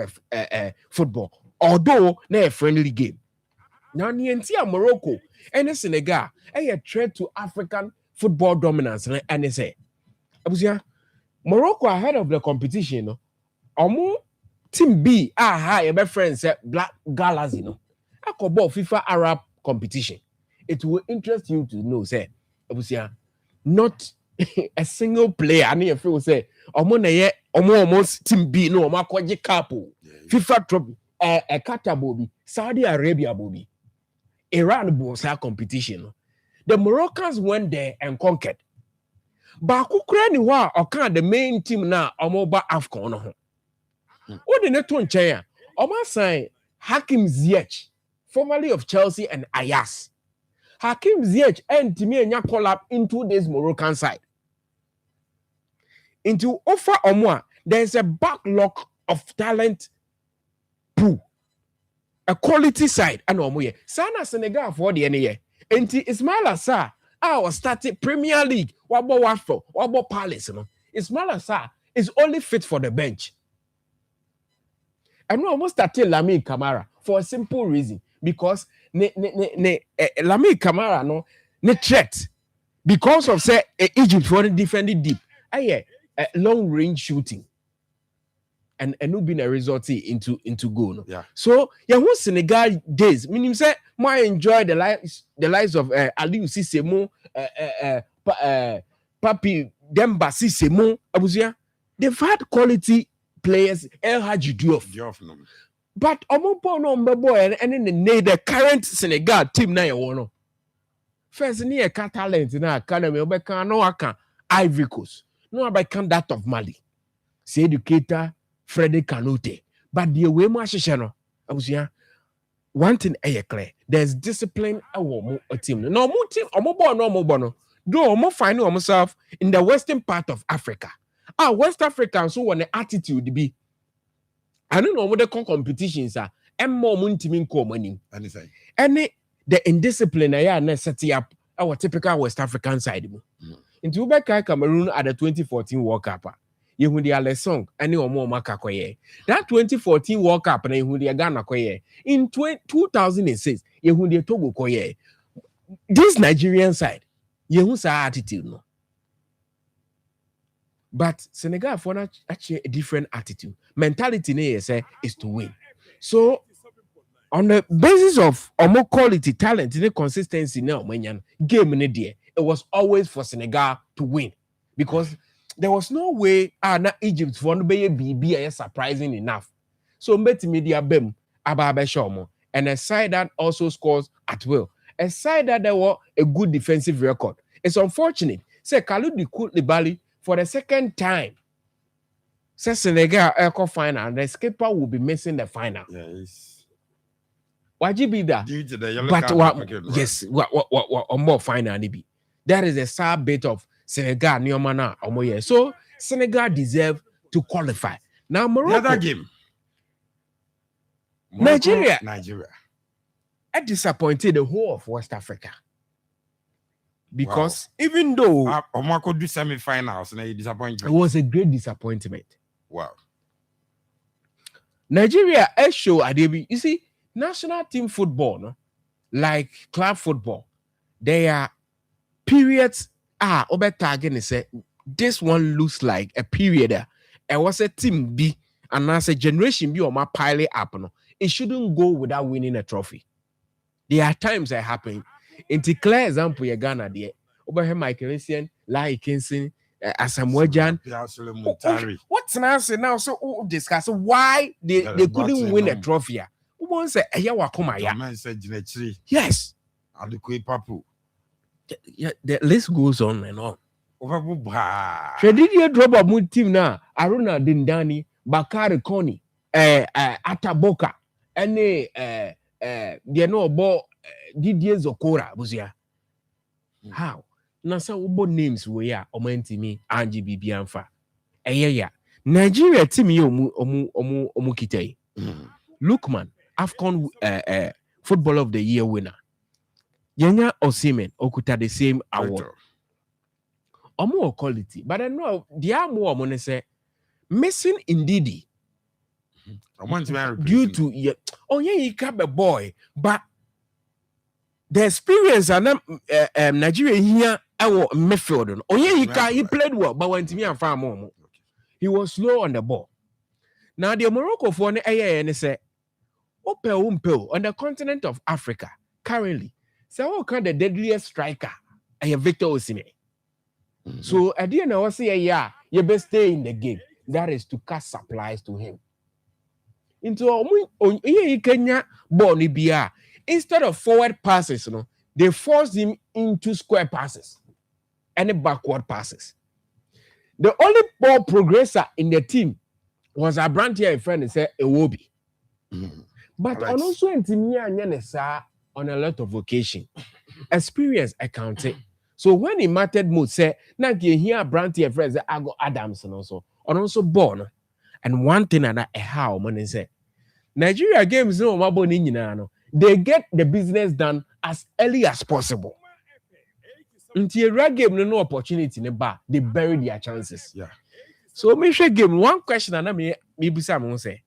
Speaker 13: football, although not a friendly game. Now, Nientia Morocco and Senegal a threat to African football dominance. And they say, Morocco ahead of the competition, Team B, my friend said Black Galas, I call FIFA Arab competition. It will interest you to know, not a single player. I need to say, almost team B no makoje capo FIFA trophy Qatar bobi Saudi Arabia bobi Iran was our competition. The Moroccans went there and conquered. But Ukraine wa okan the main team na omoba AFCON no ho. What the neto nchen Oma sign Hakim Ziyech, formerly of Chelsea and Ajax. Hakim Ziyech and Timi Enya collab into this Moroccan side. Into offer Omwa, there's a backlog of talent pool. A quality side and Omoye. Sana Senegal for the NA. Enti Ismail Assar, was started Premier League. Wabo Watford, Wabo Palace. Ismail Assar is only fit for the bench. And we almost started Lamine Camara for a simple reason. Because Lamine Camara no threat. Because of say Egypt for defending deep. Long range shooting. And no been a result into goal. No? Yeah. So who Senegal days. Meaning say more enjoy the lives of Aliou Cissé Mo, Papi Demba Cissé Mo, Abuzia. They've had quality players. El Hadji Diouf. No. But Omopo no mbebo and in the current Senegal team na no. First ni e ka talent na academy obeka no aka Ivory Coast. No abeka that of Mali. C'est educator Freddy Kanute. But the way mo ahihye no, abusia one thing clear. There's discipline a team. No more team, no. Do more find themselves in the western part of Africa. West Africans who want the attitude be. I don't know what the competitions are. And more muntimin money. And the indiscipline I set up our typical West African side. Into Ubeka Cameroon at the 2014 World Cup. Yehundi Alessong and no more Makakoye. That 2014 World Cup and Yehundi Ghana Koye. In 2006, Yehundi Togo Koye. This Nigerian side, Yehusa attitude no. But Senegal for actually a different attitude. Mentality is to win. So on the basis of more quality, talent, and consistency now, game in the it was always for Senegal to win. Because there was no way Egypt for be surprising enough. So media bem ababe shomo and a side that also scores at will. A side that there were a good defensive record. It's unfortunate. Say Kalidou Koulibaly for the second time. Say Senegal Echo final and the skipper will be missing the final. Yes. Why'd you be that? Due to the yellow card. Yes, what more final be? That is a sad bit of Senegal, Niomana, Omoye. So Senegal deserve to qualify. Now Morocco. The other game. Nigeria. I disappointed the whole of West Africa. Because even though
Speaker 17: Omako do semi-finals, and disappointed.
Speaker 13: It was a great disappointment.
Speaker 17: Wow.
Speaker 13: Nigeria show Adebi. You see, national team football, no? Like club football, there are periods. Obertagen say this one looks like a period. It was a team B, and as a generation B or my pile up. No, it shouldn't go without winning a trophy. There are times that happen. In the clear example, you Ghana there. Over Michael Essien, Lai Kinson, Asamoah. What's now? So discuss why they couldn't win a trophy. Who wants say Akoma? Yes. Yeah, the list goes on and on. Shadidia drop a mood team now. Aruna Dindani, Bakari Koni, Ataboka, any they know about Didier Zokora, Buzia. How? Nasa ubo names we are Omentimi, Angie Bibianfa. Yeah. Nigeria team omu kitei. Lukman, AFCON Footballer of the Year winner. Yenya Osimhen okuta the same award. More quality, but I know they are more money say missing Ndidi. Due to he can be boy, but the experience and Nigeria here our midfield. He played well, but when to me and far more. He was slow on the ball. Now the Morocco for and say Opel on the continent of Africa currently. So what kind of deadliest striker? I have Victor Osimhen. So at the end I was say you best stay in the game. that is to cut supplies to him. Into Kenya born Ibia. Instead of forward passes, they forced him into square passes and backward passes. The only ball progressor in the team was a brand here friend and said Ewobi. But on also on a lot of occasion, experience accounted. So when he mattered most, say, now you hear brand here friends I go Adams and also born. And one thing and how man say Nigeria games no they get the business done as early as possible. Until a game no opportunity in the bar, they bury their chances.
Speaker 14: Yeah.
Speaker 13: So me share game one question and maybe someone say.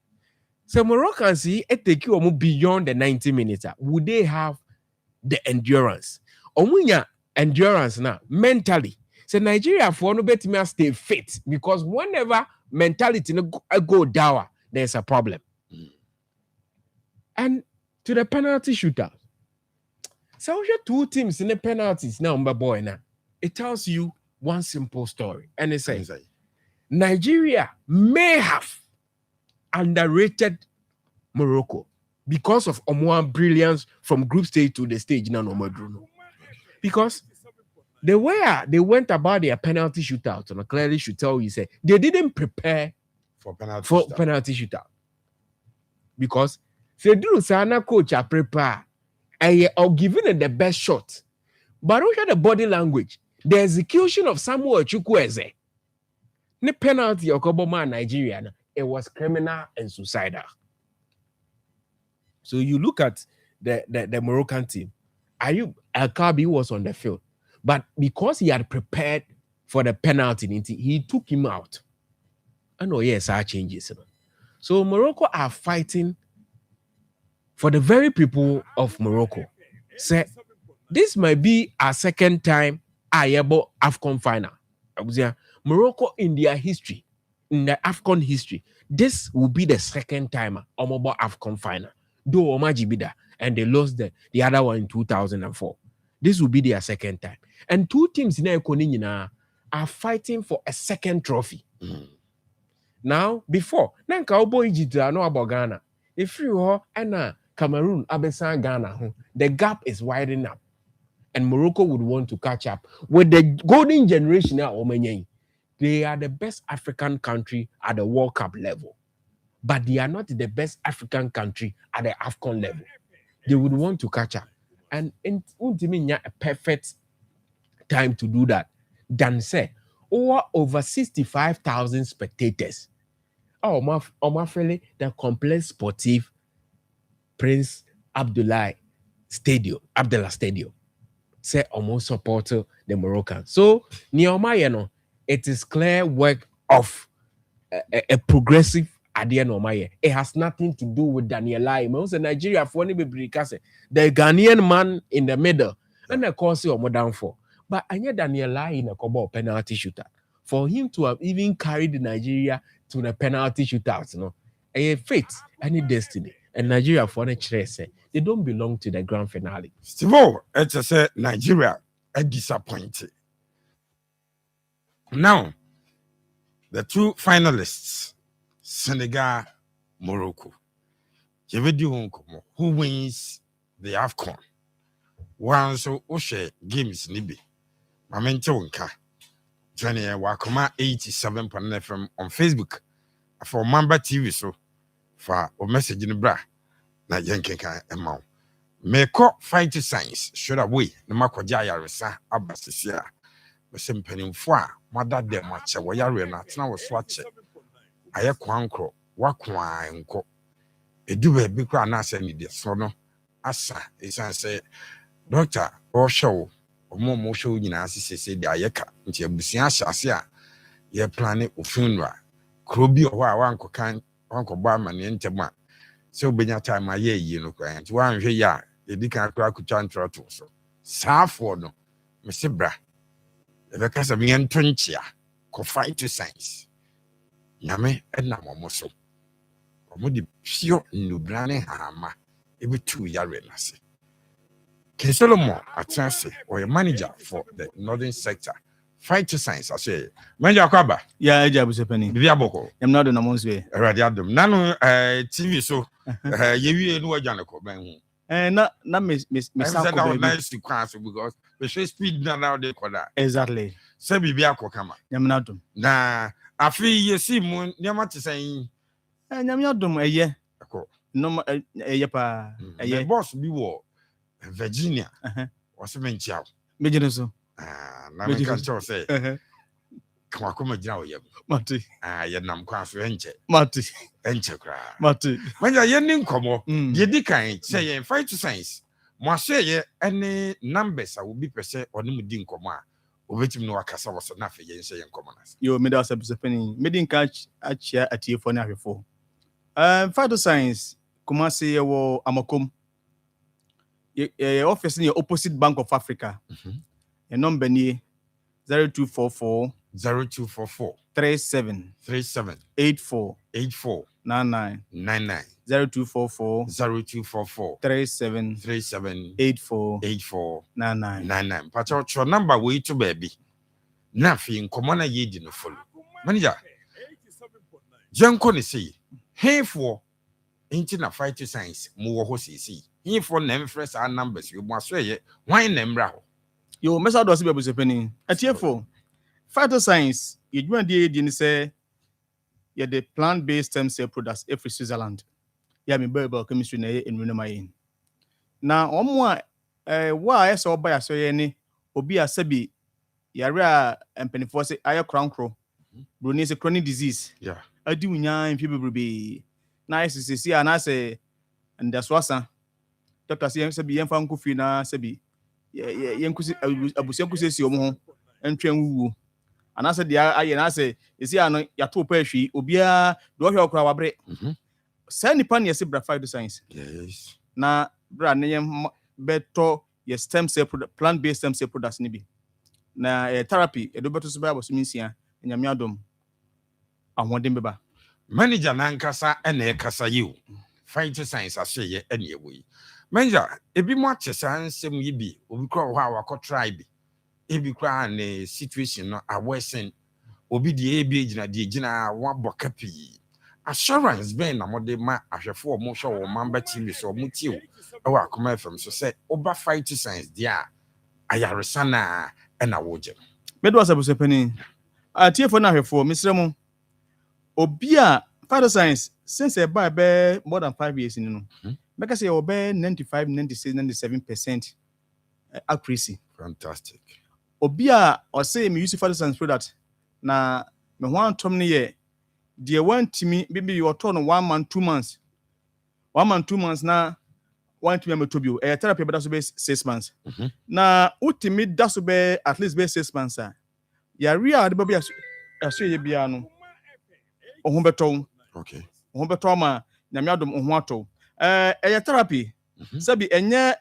Speaker 13: So Moroccans see it take you beyond the 90 minutes. Would they have the endurance? Omunya endurance now mentally. So Nigeria for no bet me stay fit because whenever mentality go down, there's a problem. And to the penalty shootout. So we have two teams in the penalties now, my boy. Now it tells you one simple story, and it says Nigeria may have underrated Morocco because of Omoan brilliance from group stage to the stage now, because the way they went about their penalty shootout, and clearly should tell you, say they didn't prepare
Speaker 14: for penalty
Speaker 13: shootout because they do sana coach a prepare or giving it the best shot, but look at the body language, the execution of Samuel Chukwueze, the penalty of Obama Nigeria, it was criminal and suicidal. So you look at the Moroccan team. Ayub El-Kabi was on the field, but because he had prepared for the penalty, he took him out. And our changes. So Morocco are fighting for the very people of Morocco. Say this might be our second time Ayabo AFCON final. Morocco in their history, in the AFCON history, this will be the second time Omobo AFCON final. Though Omajibida, and they lost the other one in 2004. This will be their second time. And two teams in Ekonina are fighting for a second trophy. Now, before, Nanka Obo Egypt no about Ghana. If you are and Cameroon, Abesan Ghana, the gap is widening up. And Morocco would want to catch up with the golden generation now. They are the best African country at the World Cup level. But they are not the best African country at the AFCON level. They would want to catch up. And a perfect time to do that than say, over 65,000 spectators. My friend, the Complex Sportif Prince Abdullah Stadium, say almost support the Moroccans. So, it is clear work of a progressive idea. It has nothing to do with Daniel Lai. Nigeria for the Ghanaian man in the middle, and of course you're more down for. But I need Daniel Lai in a couple of penalty shooter. For him to have even carried Nigeria to the penalty shootouts, a fate, any destiny. And Nigeria for the chase, they don't belong to the grand finale.
Speaker 17: Steve, it's a say Nigeria are disappointed. Now, the two finalists, Senegal, Morocco. Who wins the AFCON? One so Oshe games nibi. Mamente Wonka. Johnny Akoma 87.9 from on Facebook. For Mamba TV so for a message in the bra. Na yenkenka emma. Meko fight science should away. No mako jaya resa abasisia. Bese mpanimfo a mada dem ache wo yare na tena wo so ache. Aye kwankro wakwan nko. Edube bi kwa na ase ni de so no asa esan say doctor o show omo show nyina asese de ayeka nti abusia ahyase a ye plan ofunwa krobi o wa wanko kan wanko ba mane ntem a se obenya time aye yi no kwa nti wanhwe ya edika kra kutwa ntroto so saafo no mesebra ebeka sa mi entonchia ko fight to science nyame na momoso omodi pio nubrane hama ebetu yare nase King Solomon Atanse or a manager for the northern sector Fight science, I say. Manja Kwaba.
Speaker 20: Yeah, Jabu Sepeni.
Speaker 17: Bibia Boko.
Speaker 20: I'm not in a month's way.
Speaker 17: Radiadum. Nano TV so you know Janako.
Speaker 20: Not Miss
Speaker 17: nice to class because we should speed now they call that.
Speaker 20: Exactly.
Speaker 17: Say Bibia Kokama.
Speaker 20: Yamnadum.
Speaker 17: Nah, I feel you see moon, Yamati saying,
Speaker 20: and Yamnadum a year. No, a yepa, a year
Speaker 17: boss be war. Virginia was a mention.
Speaker 20: Major.
Speaker 17: Now we can say, come Jow,
Speaker 20: Mati.
Speaker 17: Yanam class venture.
Speaker 20: Mati.
Speaker 17: Venture cry.
Speaker 20: Mati.
Speaker 17: When you're young, come on, ye decay, say, fight to science. Monsieur, any numbers I will be per se or no din coma. Wait him no Acasa was enough against saying commoners.
Speaker 20: You made us a penny, made catch a chair at you for now before. Fight to science, Kumasi or Amakum. Office in your opposite Bank of Africa. A number near 0244 37 84 99 0244 37 84
Speaker 17: 99. But your number way to baby. Nothing common ye didn't follow. Manager Janko say, hey for ain't in a fight to science, more horses see. Here for them fresh our numbers, you must say it. Why name brow?
Speaker 20: You mess out those people penny. At year 4, fighter science, you do didn't say, you're the plant based stem cell products every Switzerland. Yeah, me biochemistry in Runamain. Now, more, why I saw by a so any, obi a sebi, yara and pennyforce, I crown crow, Brunei is a chronic disease.
Speaker 17: Yeah,
Speaker 20: I do in people be nice to see, and I say, and that's what's Dr. CM sabi yɛmfa nkofi na sabi yɛnkusi abusiankusi si omo ho ntwɛn wuwu anase de ayɛ na sɛ esi ano yato pa ahwi obia de ohwɛ okura wabre sɛ nipa ne yɛse bra fight science
Speaker 17: yes
Speaker 20: na bra ne yɛm beto yɛ stem cell plant based stem cell products ne bi na therapy edo beto so ba boso minsia nyame adom ahoden beba
Speaker 17: manager nankasa ene kasa yiw fight science aseye ene ewe manager ebi mo ache sansem yibi obi kro ho awakọ tribe ebi kra na situation no awesen obi de ebi gina de gina wa bokapi assurance ben na mode ma ahwefo mo hwe wo mamba TV so mo tiw e wa Akoma FM so say oba fight science dia ayaresa na na woje
Speaker 20: medo asabuso pani atiefo na ahwefo misremo obi a fight science since about more than 5 years in no make say obey 95 96 97% accuracy.
Speaker 17: Fantastic.
Speaker 20: Obia or say me use fight science product na me wan tom ne ye de want me maybe you turn 1 month 2 months 1 month 2 months na want me metobio therapy be that so be 6 months na ultimate that so be at least be 6 months ya real de be aso ye bia no ohun beton
Speaker 17: okay
Speaker 20: ohun beton ma nyame adom ohun ato therapy sabi enye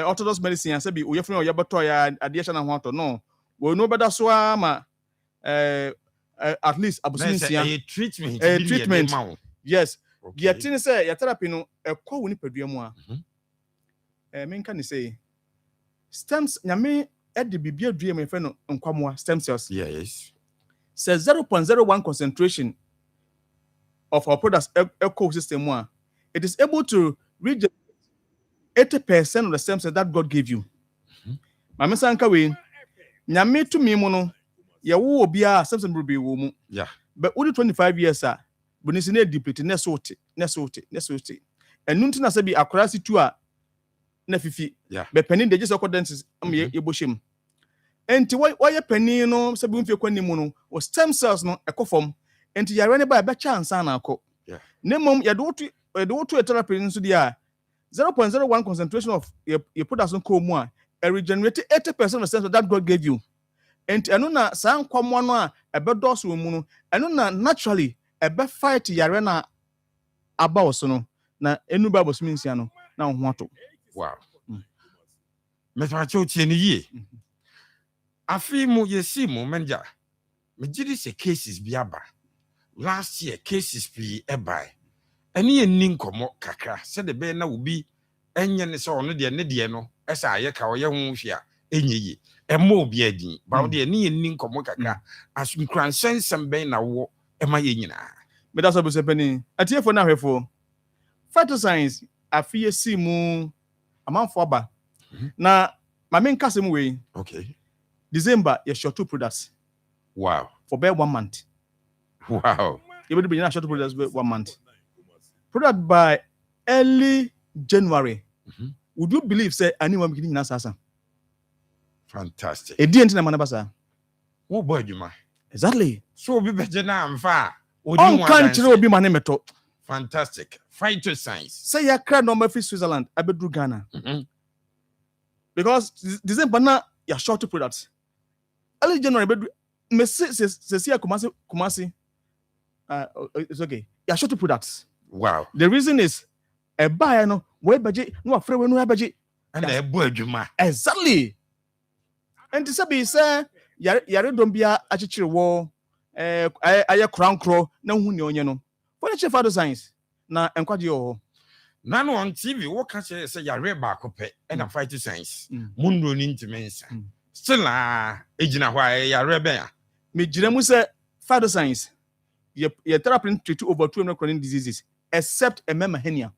Speaker 20: orthodox medicine sabi oyefun oyaboto ya addition na ho ato no we no beda so ama at least abusinisia treatment yes the thing say your therapy no ekọ woni padua mu a menka ni say stems nyame de bibia dua me fe no nkwamwa stem cells
Speaker 17: yes
Speaker 20: says 0.01 concentration of our products ecosystem mu a it is able to reach 80% of the stem cells that God gave you. Mama sanka we nyame to me mu no ye wo obia stem cell be wo mu.
Speaker 17: Yeah.
Speaker 20: But only 25 years bonisi na deplete na sote. Enu ntina se bi akora situ a na fifi.
Speaker 17: Yeah.
Speaker 20: Be panin de just accordance am ye bohim. Enti why panin no se bi mfe kwani mu no o stem cells no ekofom. Enti yare ne ba chance na akọ.
Speaker 17: Yeah.
Speaker 20: Nemom ye do to therapy nso dia 0.01 concentration of your products on Komua, regenerate 80% of the cells that God gave you. And anuna san kwamwa no a bedos mu no na naturally a be fight yarena aba so no na enu ba boso minsia no na ho ato.
Speaker 17: Wow. Me fa cho tie ni ye. Afi mu yesi mu menja. Me gidi se cases bi aba. Last year cases bi ebai. Eni enin komo kakra se de be na obi enye ne se ono de ne de no esa aye ka oye ho hwia enye yi emo obi adi ba wo de ni ni nkomo kakra asunkransen ben na wo ema ye nyina
Speaker 3: me da so be sepani atiefo na hwefo phytoscience afie si mu amanfo aba na ma me nkasem we
Speaker 17: okay
Speaker 3: December ye short two products
Speaker 17: wow
Speaker 3: for bare 1 month
Speaker 17: wow
Speaker 3: you be na short two products for 1 month product by early January would you believe say anyone beginning na sasa
Speaker 17: fantastic
Speaker 3: edi enti na manabasa
Speaker 17: wo boy adwuma
Speaker 3: exactly
Speaker 17: so obi beje na amfa
Speaker 3: on country obi mane meto
Speaker 17: fantastic phytoscience
Speaker 3: say ya kra no mafi Switzerland abedru Ghana because December na ya short products early January abedru me se Kumasi it's okay ya short products
Speaker 17: wow
Speaker 3: the reason is e buy no we beje no afre we no beje
Speaker 17: and e bo adwuma
Speaker 3: exactly and to say yare don bia achichire wo aye krankro na hu ne onye no for the father science na enkwaje yo
Speaker 17: na no on TV wo ka say yare ba kope na phytoscience munro ni ntimensa still ejina hwa yare ben a
Speaker 3: me jira mu say father science ye therapy treat over 200 chronic diseases except a mema hernia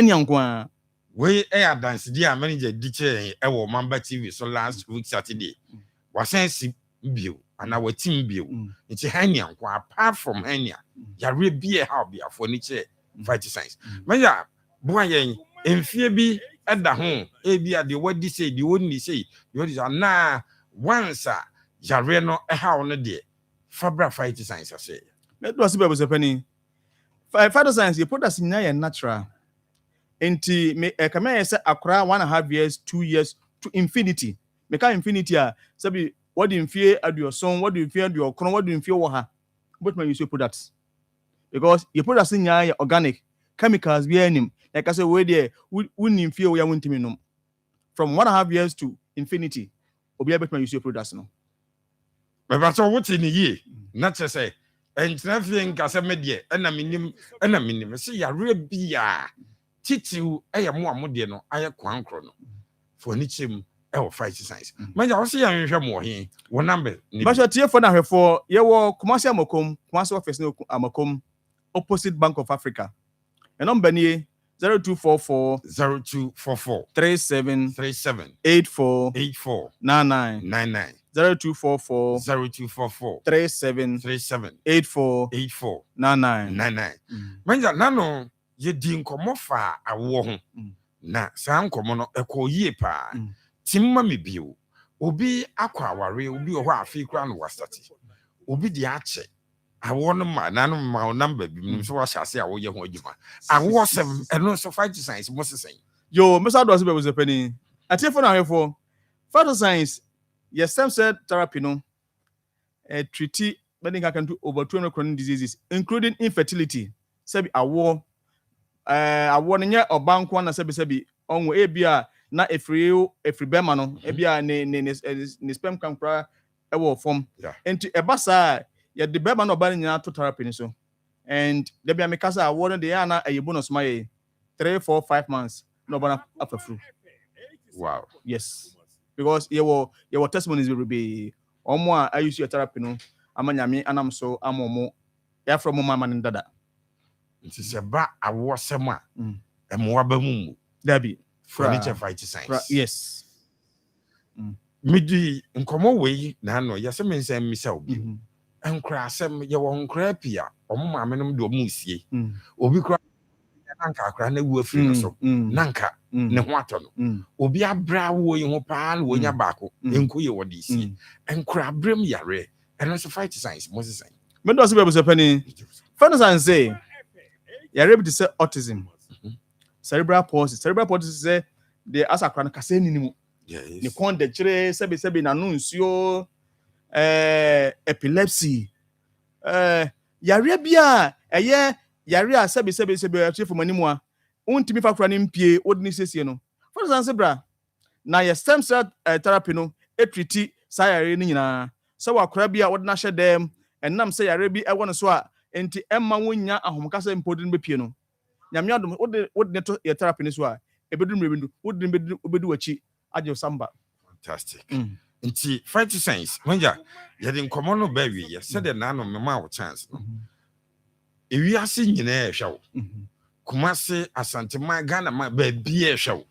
Speaker 3: nkwa
Speaker 17: we dance dia manager diche wo Mamba TV so last week Saturday wasensi bio ana watim bio nti hernia nkwa apart from hernia yare bie how bia for ni che phytoscience manya boa yen emfie bi eda ho bia de wadi say de woni say yodi na once yare no how no de fabra phytoscience say
Speaker 3: let us be sepani phytoscience you put that in natural enti me kama say akra 1.5 years 2 years to infinity me ka infinity a sabi what do you fear at your son what do you fear your crown what do you fear wo ha but man you say products because you put that in organic chemicals be anim like I say we there we fear we want me no from 1.5 years to infinity obi abet man you say products no
Speaker 17: me ba so what ni ye na che say entrafie nkase medie na minim se yare bia titiu mo amode no aye kwankro no for ni chem phytoscience manja wo se ya hwehwe mo he wo number ni
Speaker 3: ba sha tie for na hwefo ye wo Kumasi Amakom Kumasi office no Amakom opposite Bank of Africa and number ni 0244 37 84 99
Speaker 17: 0244
Speaker 3: 37 84
Speaker 17: 99 manja nano ye di nkomo fa awo ho na saa nkomo no ekoyie pa timma me bio obi akwa aware obi ho afi kra no wasati obi di ache awo no ma nanu ma number bi nim so wahase awo ye ho adwuma awo sem eno so phytoscience mo sesen
Speaker 3: yo mesa do se be was penny atiefo na hwefo phytoscience yes stem cell therapy no treat medical can do over 200 chronic diseases including infertility sabi awo nya obanko na sabi onwo ebia na efri bema no ebia ne sperm kankra ewo form enti ebasa ya the bema no bani nya to therapy ni so and there be amekasa awo no dey na bonus my 3 4 5 months no bana after
Speaker 17: wow
Speaker 3: yes because your testimonies will be omo I use your therapy no amanyame anam so amomo ya from mama ndada
Speaker 17: nti se ba awo sem a emoa ba mu
Speaker 3: dabi
Speaker 17: furniture phytoscience
Speaker 3: yes
Speaker 17: midi nkomo we na no yese mensem misa obi enkra asem ye wo nkra pia omo maamenom de omo sie obi kra nanka akra na wu afiri no so nanka ne ho ato no obi abra wo yi ho pa na wonya baako enko ye wo de sie enkra abrem yare eno so phytoscience mo sesen
Speaker 3: me do se be penny phytoscience say yare be say autism cerebral palsy say the asakra na kase ninimu ni kon de kire sebe na no nsuo epilepsy yare bia eye yare a sebe atrefo manimu a untimi fakura ni mpie odini sesie no for example bra na ye stem cell therapy no treat sa yare ni nyina se wakura bia wodina hye dem enam se yare bi ewo no so a enti emma wonya ahomkasa mpodin bepie no nyame adom wodine to ye therapy ni so a ebedum rebendu wodine obedu wachi aje samba
Speaker 17: Fantastic. Nti fight to science. Manja, yɛde nkɔmmɔ no ba wie, sɛdeɛ naano mema wo chance no. Ewiase nyinaa ɛhwɛ wo. Kumase Asante man Ghana man baabi ɛhwɛ wo.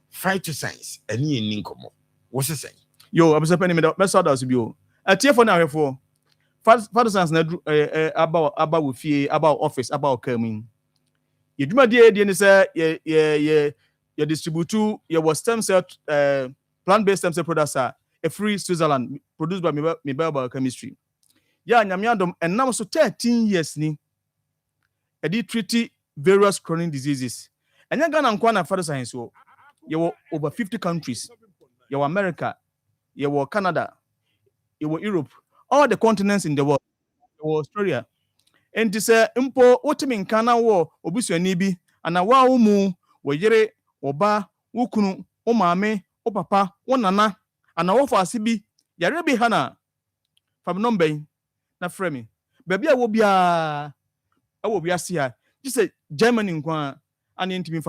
Speaker 17: Fight to science. Ɛne yɛnni nkɔmmɔ. Wo se sɛn?
Speaker 3: Yo, abusɛ pɛ ne meda mɛsɛ da so bio. Atiefo na ahwɛfo. Fight to science na aba wo fie, aba wo office, aba wo kamu. Yedwuma die ne sɛ ye distribute your stem cell plant-based stem cell products are a free Switzerland produced by Mibel Biochemistry. Yeah, nyamiadom enam so 13 years ni edi treat various chronic diseases. Enya Ghana nkwa na Fight to Science wo. You over 50 countries. You America, you Canada, you Europe, all the continents in the world. You Australia. And to say impo otimin kana wo obusuani bi ana wa umu wo yere oba ukunu o maame o papa o nana ana wo fa ase bi yare bi hana fam nombe na frame baby a wo bia awo bia sia just Germany nkwa ana intimi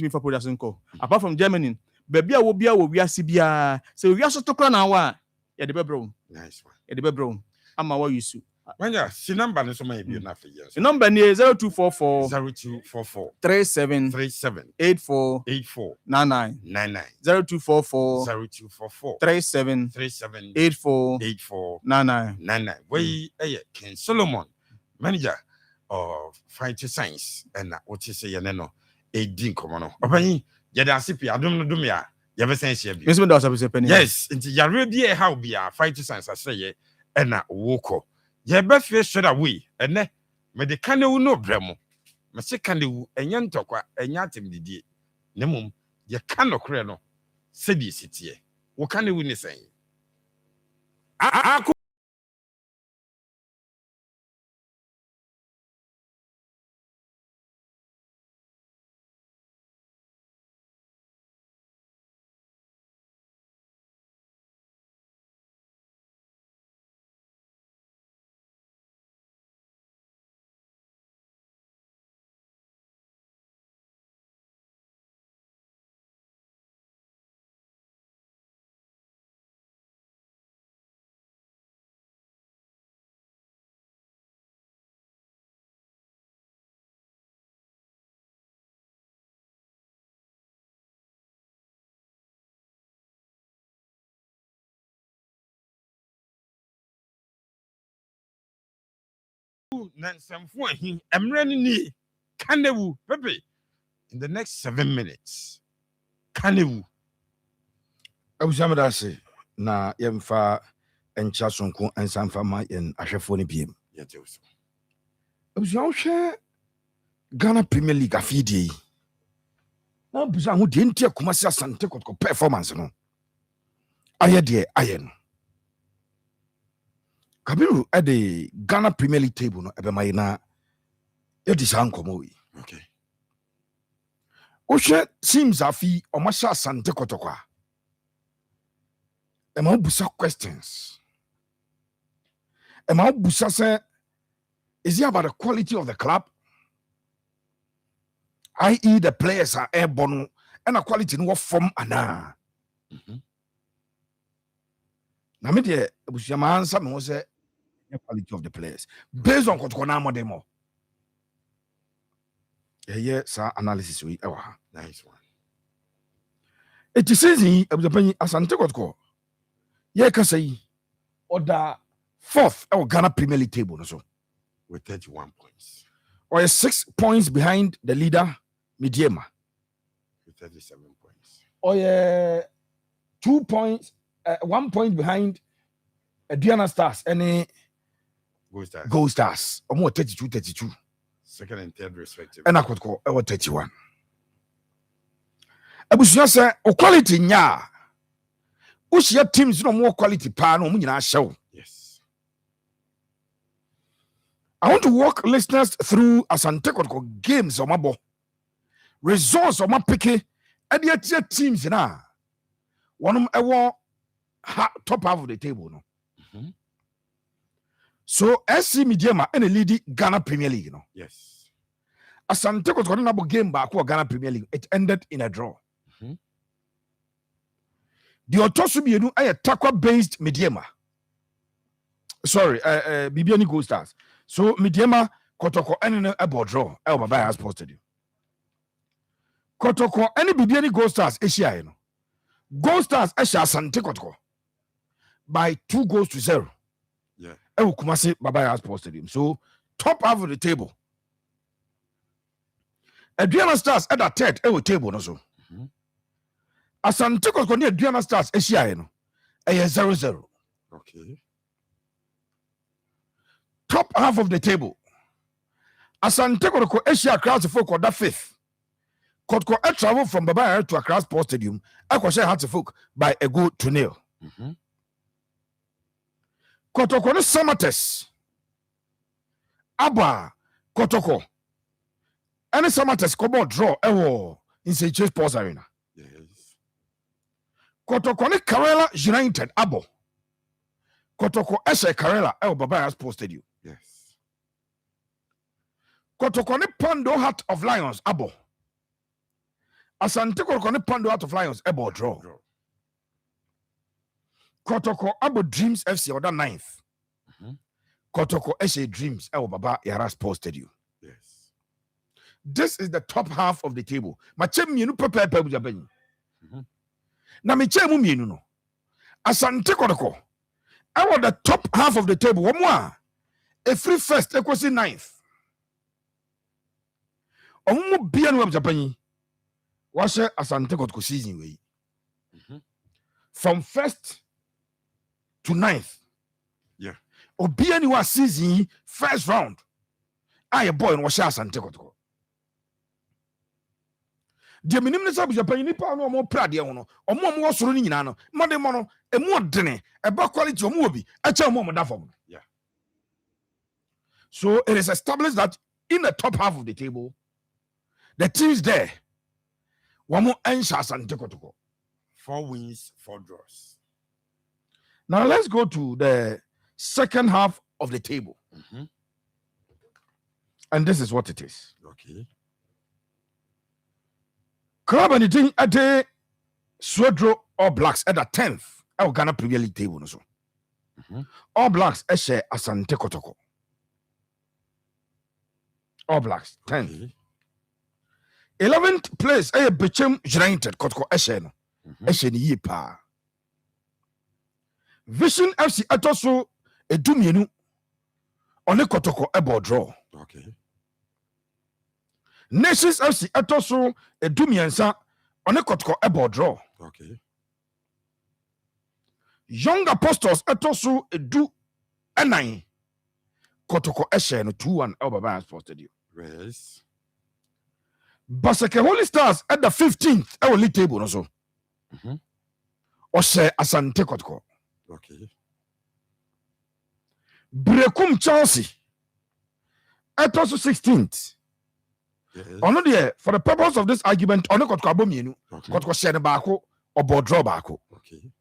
Speaker 3: fa production ko apart from Germany baby a wo bia wo wiase bia se wiase to kra na wa ya de bebro
Speaker 17: nice one
Speaker 3: ya de bebro ama wa yusu.
Speaker 17: Manja, si number no so may be enough for years.
Speaker 3: The number is 0244
Speaker 17: 37
Speaker 3: 84 99 0244 37 84 99.
Speaker 17: We Ken Solomon, manager of Fight to Science, and what you say, no, a din common. Opani, Yadasipi, I don't know, Dumia, Yabasen. Yes, into Yarabia, how be a Fight to Science, I say, and a woko. Ye best straight away, and ne, me de kane wu no bremo. Me se kane wu enye ntokwa enye atem didie. Ne mum ye kano kre no. Se di sitie. Wo kane wu ne sen. Nsem fu ahin emre ni kanewu pepe in the next 7 minutes kanewu
Speaker 19: abusama say na yemfa encha sonko ensamfa ma yen ahwefo ne biem
Speaker 17: yeteso
Speaker 19: abusama hwe Ghana Premier League afidi na abusa ho de ntia Kumasi Asante Kotoko performance no aye de aye no Kabiru at the Ghana Premier League table no ebemaina e di sankomo wi.
Speaker 17: Okay.
Speaker 19: Oshe seems afi Omasa Asante Kotoko. Ema busa questions. Ema busa say is it about the quality of the club? I.e. the players are airborne and a quality in what form ana. Na me de busiama answer me say quality of the players based on Kotoko na demo. Yeah, sir, analysis we ewa.
Speaker 17: Nice one.
Speaker 19: It is easy abusapani Asante Kotoko. Yeah, can say order fourth our Ghana Premier League table no so
Speaker 17: with 31 points.
Speaker 19: Or 6 points behind the leader Midiema.
Speaker 17: With 37 points.
Speaker 19: Or 2 points 1 point behind Diana Stars and Gold Stars. Or more 32.
Speaker 17: Second and third respectively.
Speaker 19: And I could call our 31. Abusia say o quality nya. Ushia teams no more quality pa no nyina show.
Speaker 17: Yes.
Speaker 19: I want to walk listeners through Asante Kotoko games on my bo. Results on my picky and yet teams na. One of top half of the table no. So SC Midiema and a leading Ghana Premier League, no?
Speaker 17: Yes.
Speaker 19: Asante Kotoko na game back Ghana Premier League. It ended in a draw. The otosu bienu aye takwa based mediema. Sorry, Bibiani Gold Stars. So mediema kotoko any ebo draw. Baba has posted you. Kotoko any Bibiani Gold Stars Asia no. Gold Stars Asia Asante kotoko by 2-0.
Speaker 17: Yeah.
Speaker 19: Kumasi Baba has posted him. So top half of the table. Adriana Stars at that third table no so. Asante kotoko ni Adriana Stars Asia no. 0-0.
Speaker 17: Okay.
Speaker 19: Top half of the table. Asante Kotoko Asia Crowds folk or that fifth. Kotoko a travel from Baba to Accra Sports Stadium. Akwashe had to folk by a goal to nil. Kotoko no Samates. Aba Kotoko. Any Samates kobo draw ewo in Seychelles Sports Arena.
Speaker 17: Yes.
Speaker 19: Kotoko no Karela United Abo. Kotoko Eshe Karela ewo Baba Sports Stadium.
Speaker 17: Yes.
Speaker 19: Kotokone Pando Heart of Lions, Abo. Asante Kotokone Pando Heart of Lions, Abo draw. Kotoko Abo Dreams FC, or that 9th. Kotoko Eshe Dreams, Abo Baba Yara Sports Stadium.
Speaker 17: Yes.
Speaker 19: This is the top half of the table. Machem mienu pepe bujabenyi. Na michemu mienu no. Asante Kotoko. Abo the top half of the table. Wamwa. A free first, equals 9th. Omu bianu wa Japan. Washe Asante Kotoko season we. From 1st to 9th.
Speaker 17: Yeah.
Speaker 19: Obianu wa season first round. Aye boy no washe Asante Kotoko. Die minim ne sabu Japan ni pa no mo prade ho no. Omo osoro ni nyina no. Mode mo no emu odene eba quality omo obi. Acha omo da form.
Speaker 17: Yeah.
Speaker 19: So it is established that in the top half of the table, the teams there, Wamo Ensha Asante Kotoko.
Speaker 17: 4 wins, 4 draws.
Speaker 19: Now let's go to the second half of the table. And this is what it is.
Speaker 17: Okay.
Speaker 19: Club and the thing at the Swedro All Blacks at the 10th. Our Ghana Premier League table. No so. All Blacks Eshe Asante Kotoko. All Blacks 10th. 11th place a Bechem United Kotoko Eshe no. Eshe ni yipa. Vision FC atoso edumienu one Kotoko ebo draw.
Speaker 17: Okay.
Speaker 19: Nations FC atoso edumiensa one Kotoko ebo draw.
Speaker 17: Okay.
Speaker 19: Young Apostles atoso edu enai Kotoko Eshe no 2-1 Baba Sports Stadium.
Speaker 17: Yes.
Speaker 19: Baseke Holy Stars at the 15th our league table no so. Oshe Asante Kotoko.
Speaker 17: Okay.
Speaker 19: Brekum Chelsea at also 16th.
Speaker 17: Yes.
Speaker 19: Ono there for the purpose of this argument ono Kotoko abomienu. Kotoko share bako or board draw bako.
Speaker 17: Okay.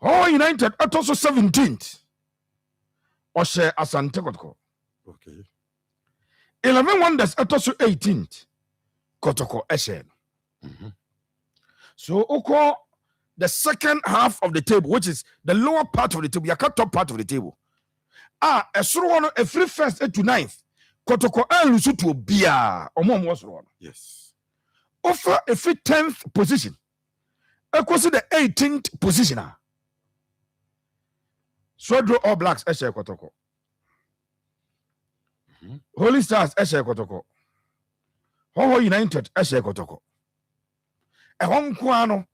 Speaker 19: All United at also 17th. Oshe Asante Kotoko.
Speaker 17: Okay.
Speaker 19: 11 Wonders at also 18th. Kotoko Eshen. So Oko, the second half of the table, which is the lower part of the table, your top part of the table. A soro a free first 8 to 9th. Kotoko lusu to bia or
Speaker 17: yes.
Speaker 19: Offer a free 10th position. I consider the 18th position. Swedro All Blacks Eshe Kotoko. Holy Stars Eshe Kotoko. Hoho United Eshe Kotoko. A Hong Kwano,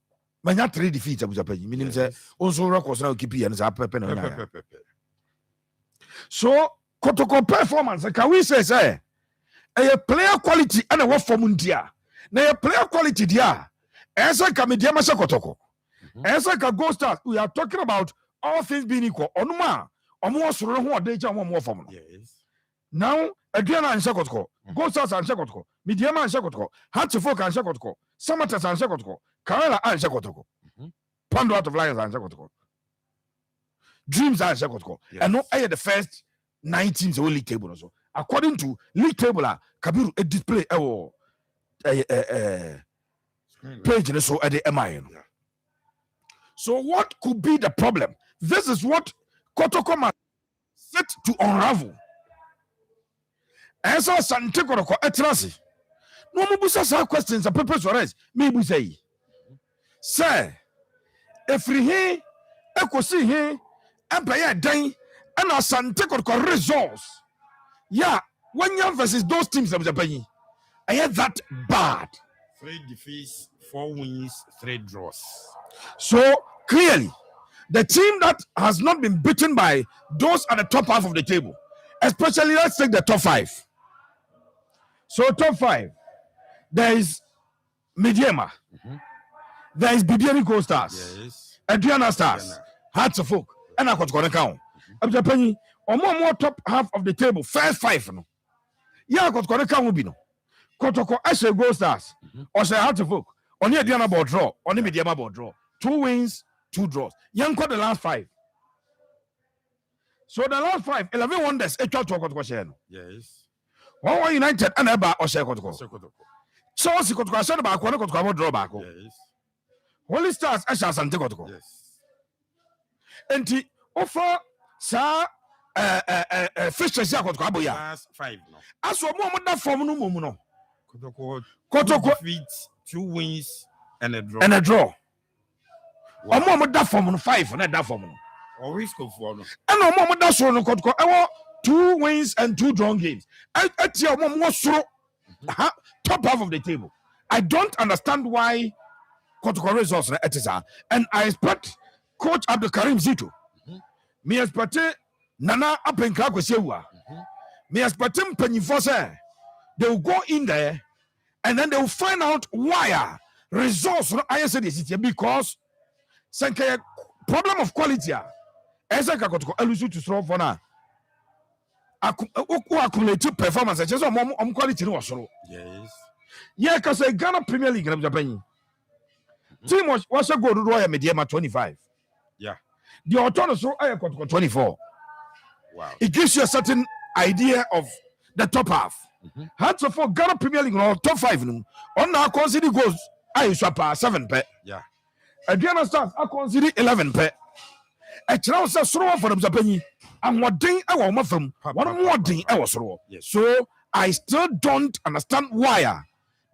Speaker 19: manya 3 defeats of Japan. Meaning say also records now keep and Zapen. So Kotoko performance, can we say a player quality and a work for Mundia. Now a player quality dia. As I come Diama Kotoko. As I can go start, we are talking about all things being equal. Onuma, almost one day, one more from.
Speaker 17: Yes.
Speaker 19: Now, Adriana and Shakotko, Gostas and Shakotko, Midiama and Shakotko, Hatchifok and Shakotko, Samatas and Shakotko, Karela and Shakotko, Pando Out of Lions and Shakotko, Dreams and Shakotko, and no I had the first 9 teams of league table also. According to league table, Kabiru a display page so at the MI. So what could be the problem? This is what Kotoko must set to unravel. And so Sante Kotoko etrasi. No mubusa sa questions and papers for us. Me bu say. Sir, if he ekosi he empire dan and Sante Kotoko results. Yeah, 1 year versus those teams that was I had that bad.
Speaker 17: 3 defeats, 4 wins, 3 draws.
Speaker 19: So clearly, the team that has not been beaten by those at the top half of the table, especially let's take the top 5. So top 5, there is Mediema, there is Bibiani Gold Stars,
Speaker 17: Yes.
Speaker 19: Adriana Stars, Hearts of Folk, and Akotko Count. Abjapenny, or more top half of the table, first 5. No, yeah, Akotko Count will be no. Kotoko Ashe Gold Stars, or say Hearts of Folk, on the Adriana board draw, on the Mediema board draw. 2 wins, 2 draws. Young got the last 5. So the last 5, 11 wonders, a child to question.
Speaker 17: Yes.
Speaker 19: One United and Eba or Shekotoko. Chelsea Kotoko, said about Kotoko draw back.
Speaker 17: Yes.
Speaker 19: Holy Stars, Ashas and Tekotoko.
Speaker 17: Yes.
Speaker 19: And the offer, sir, Fisher Kotoko.
Speaker 17: Last 5 no.
Speaker 19: As for Momoda from Numuno.
Speaker 17: Kotoko defeats, 2 wins, and a draw.
Speaker 19: And a draw. Wow. A moment that form 5 and that form.
Speaker 17: Or risk of 4.
Speaker 19: And a moment that's one Kotoko. I want 2 wins and 2 drawn games. I tell you, more so top half of the table. I don't understand why Kotoko results are. And I expect Coach Abdul Karim Zito. Me expect Nana up in Krakosewa. Me expect him Pennyforce. They will go in there and then they will find out why results I said this because Sanke problem of quality. As I got to elusive to solve for now. Accumulative performance. Just on quality no so.
Speaker 17: Yes.
Speaker 19: Yeah, because a Ghana Premier League in Japan. Team was a good Royal Mediema 25.
Speaker 17: Yeah.
Speaker 19: The autonomous I got 24.
Speaker 17: Wow.
Speaker 19: It gives you a certain idea of the top half. Hearts of Ghana Premier League or top 5 on now consider goals. I swap 7 pet.
Speaker 17: Yeah.
Speaker 19: Adriana Stars I consider 11 pet. A chance of throw for the Japan. And what thing I want from one more thing I was raw.
Speaker 17: Yes.
Speaker 19: So I still don't understand why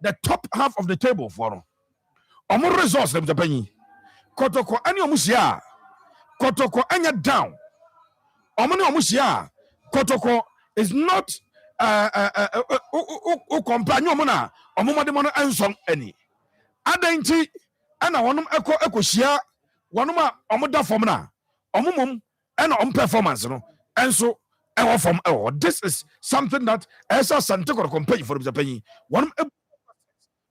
Speaker 19: the top half of the table for more results of Japan. Kotoko any omusia. Kotoko any down. Omani omusia. Kotoko is not companion mona. Omuma de mona ansong any. Adenti ana wanum eko shia wanuma omoda formna. Omumum and performance, no, and so from this is something that as a Santiago company for the penny. One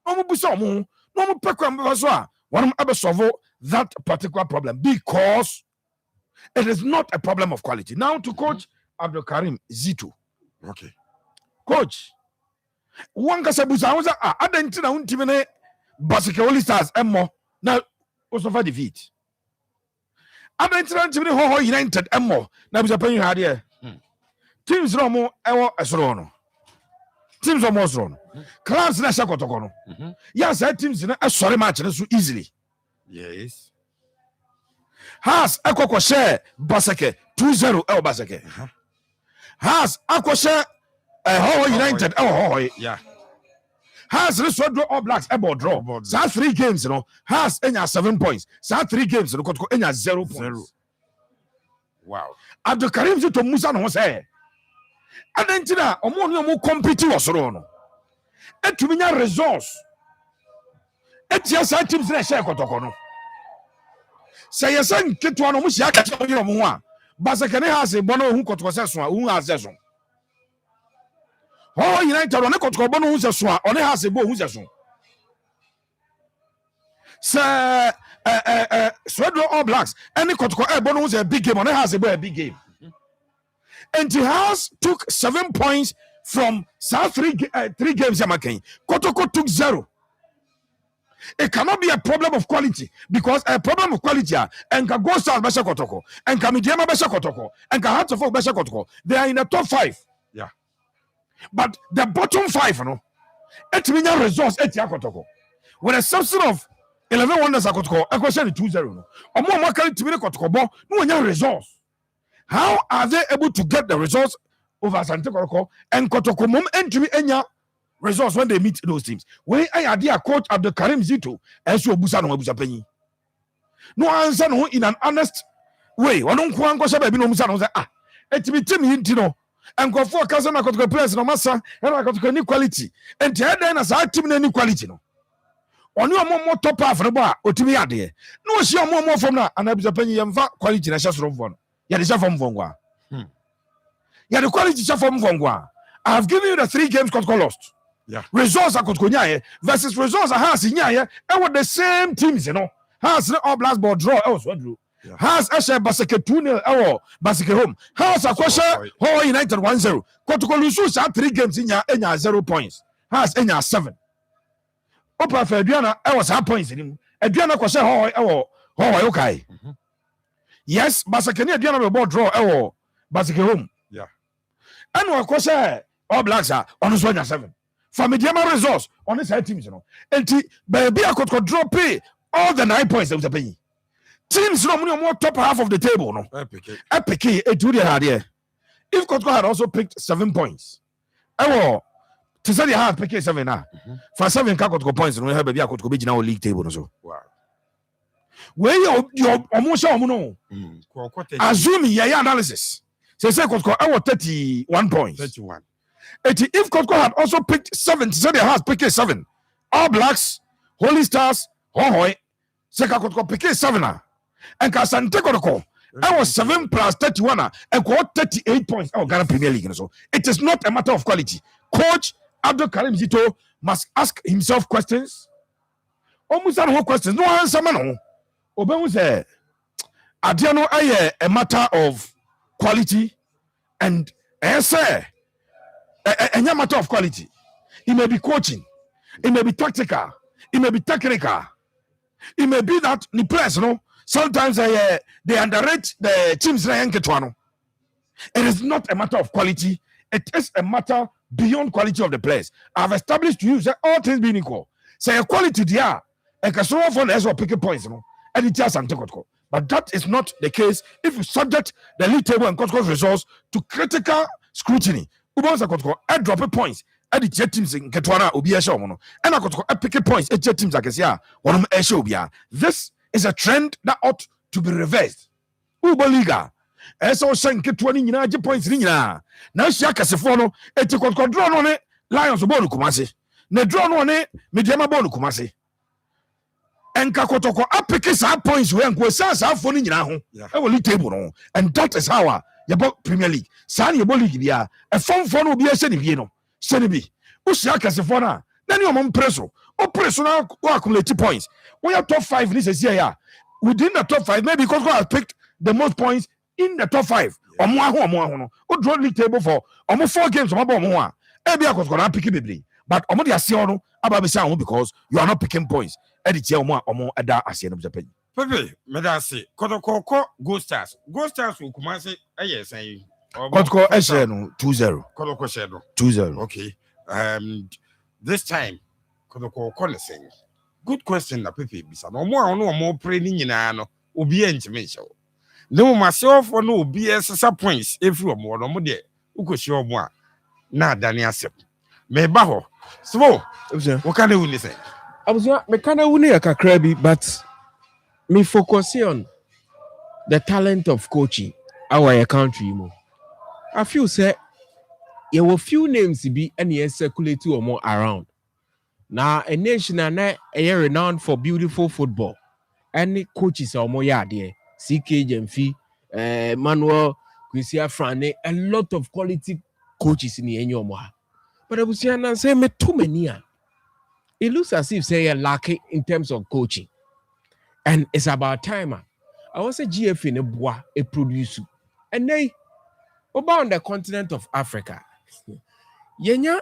Speaker 19: ever solve that particular problem because it is not a problem of quality. Now to Coach Abdul Karim Zito.
Speaker 17: Okay.
Speaker 19: Coach. One Casabusa was I didn't know Timene Basically Stars and more. Now also for defeat. I'm not United and more. Now, Japan had here. Teams no more as wrong. Teams almost wrong. Clans na Shakotokono. Yes, I teams in a sorry match so easily.
Speaker 17: Yes.
Speaker 19: Has Akoko share Basake 2-0 El Basake. Has Akoko share United
Speaker 17: yeah.
Speaker 19: Has this one draw all blacks about draw. So 3 games, you know. Has any 7 points. So 3 games, you know, any 0 points.
Speaker 17: Wow.
Speaker 19: Abdul Karim to Musa no say. And then tina omo compete was no. Et to minya results. Et yes teams na share kotoko no. Say yes ketu no mu sia ka che onye mo a. Basakane has e bono hu kotoko se so a hu has so. Oh, United on a kotoko bono hu se so a one has e bo hu se so. Sir Swedro All Blacks any kotoko e bono hu se big game on has e bo a big game. And he has took 7 points from South 3 games. Kotoko took 0. It cannot be a problem of quality because a problem of quality and can go South Besha Kotoko and can Midiama Besha Kotoko and can Hearts of Folk Besha Kotoko. They are in the top 5.
Speaker 17: Yeah.
Speaker 19: But the bottom 5, you know, it means results at Kotoko. With a substance of 11 wonders akotoko e question 2-0 no omo makari timi kotoko no nya results. How are they able to get the results over Asante Kotoko and Kotoko mom entry enya results when they meet those teams? When I had their coach Abdul Karim Zito as you busa no busa penny. No answer no in an honest way. One on kwan kwasha baby no musa no say etimi team intino and go for cousin Kotoko players no massa and Kotoko any quality and the other na sa team any quality no. Oni omo top half no ba otimi ade. No shi omo from na and busa penny yemfa quality na sha soro for. Yeah, the from Vongwa. Yeah, the quality from Vongwa. I have given you the 3 games Kotoko lost. Yeah. Results are Kotoko versus results are has in and what the same teams, you know. Has all blast ball draw. Has Asher Baseke 2-0 Baseke home. Has a question Ho United 1-0. Kotoko lose 3 games in your 0 points. Has in your 7. Opa for Adriana, I was half points in him. Adriana question Ho okay. Yes, Basakeni Diana will board draw Basake home. Yeah. And of course, all blacks are on his 7. For medium results on his side teams, you know. And baby, I could draw pay all the 9 points that was paying. Teams no more top half of the table, no. Epic, it would have here. If Kotoko had also picked 7 points, to say they had picked 7 now. For 7 Kotoko points, no have baby, I could go now league table, so. Wow. Where you almost assume your analysis. Say Kotoko, I was 31 points. 31. If Kotoko had also picked 7, say they had picked 7. All Blacks, Holy Stars, Hohoi, say Kotoko picked 7. And Kasante Kotoko, I was 7 plus 31 and got 38 points. Oh, Ghana Premier League. So it is not a matter of quality. Coach Abdul Karim Zito must ask himself questions. Almost no questions. No answer, man. Oben say Adiano a matter of quality and say a matter of quality. It may be coaching, it may be tactical, it may be technical, it may be that the players, no, sometimes they underrate the teams. It is not a matter of quality, it is a matter beyond quality of the players. I've established to you that all things being equal. Say a quality there, a customer for the picking points, no. But that is not the case if you subject the league table and Kotoko's results to critical scrutiny. Ubonsa Kotoko, I drop points. I the teams in Ketwana Ubia Shomono, and I got pick points. It teams like Sia, one of Eshobia. This is a trend that ought to be reversed. Uber Liga. So shank 20 points. Now, Shaka Sefono, a Tikotko drawn on it, Lions of Bonu Kumasi. Ne drawn on it, Mediama Bonu Kumasi. And Kakotoko applicates our points when Kwesas are phoning now. I will leave table. And that is how about Premier League. Sani Bolivia, a phone will be a Senivino. Senibi. Usiaka Sefona. Then your mom preso. Or preso now accumulate points. We are top 5 this year. Within the top 5, maybe because I have picked the most points in the top 5. Or more. Or draw league table for almost 4 games. Or more. Ebia was going to pick it. But Omodi Asiono, Ababisa, because you are not picking points. Edit Omo Ada Asian of Japan.
Speaker 17: Pepe, Medasi, Kotoko, Ghost Stars. Ghost Stars will come and say, yes, I.
Speaker 19: Kotoko Esheno 2-0.
Speaker 17: Kotoko Sheno
Speaker 19: 2-0.
Speaker 17: Okay. This time, Kotoko Collison. Good question, Pepe. No more praying in ano. Ubi intimation. No, myself or no BS points. If you are more no more there, who could show more. Na Daniel Sep. Me baho. So, what can you say?
Speaker 13: I was me kind of winning a crabby, but me focus on the talent of coaching our country more. I feel say there were few names to be any circulate or more around. Now a nation and a renowned for beautiful football. Any coaches are more yard there. CK Jemfi, Manuel, Chrisia Frane, a lot of quality coaches in the Enyomoha. But I was saying me too many. It looks as if say you're lacking in terms of coaching. And it's about time. I was a GF in a bois, a producer. And they about the continent of Africa. Yenya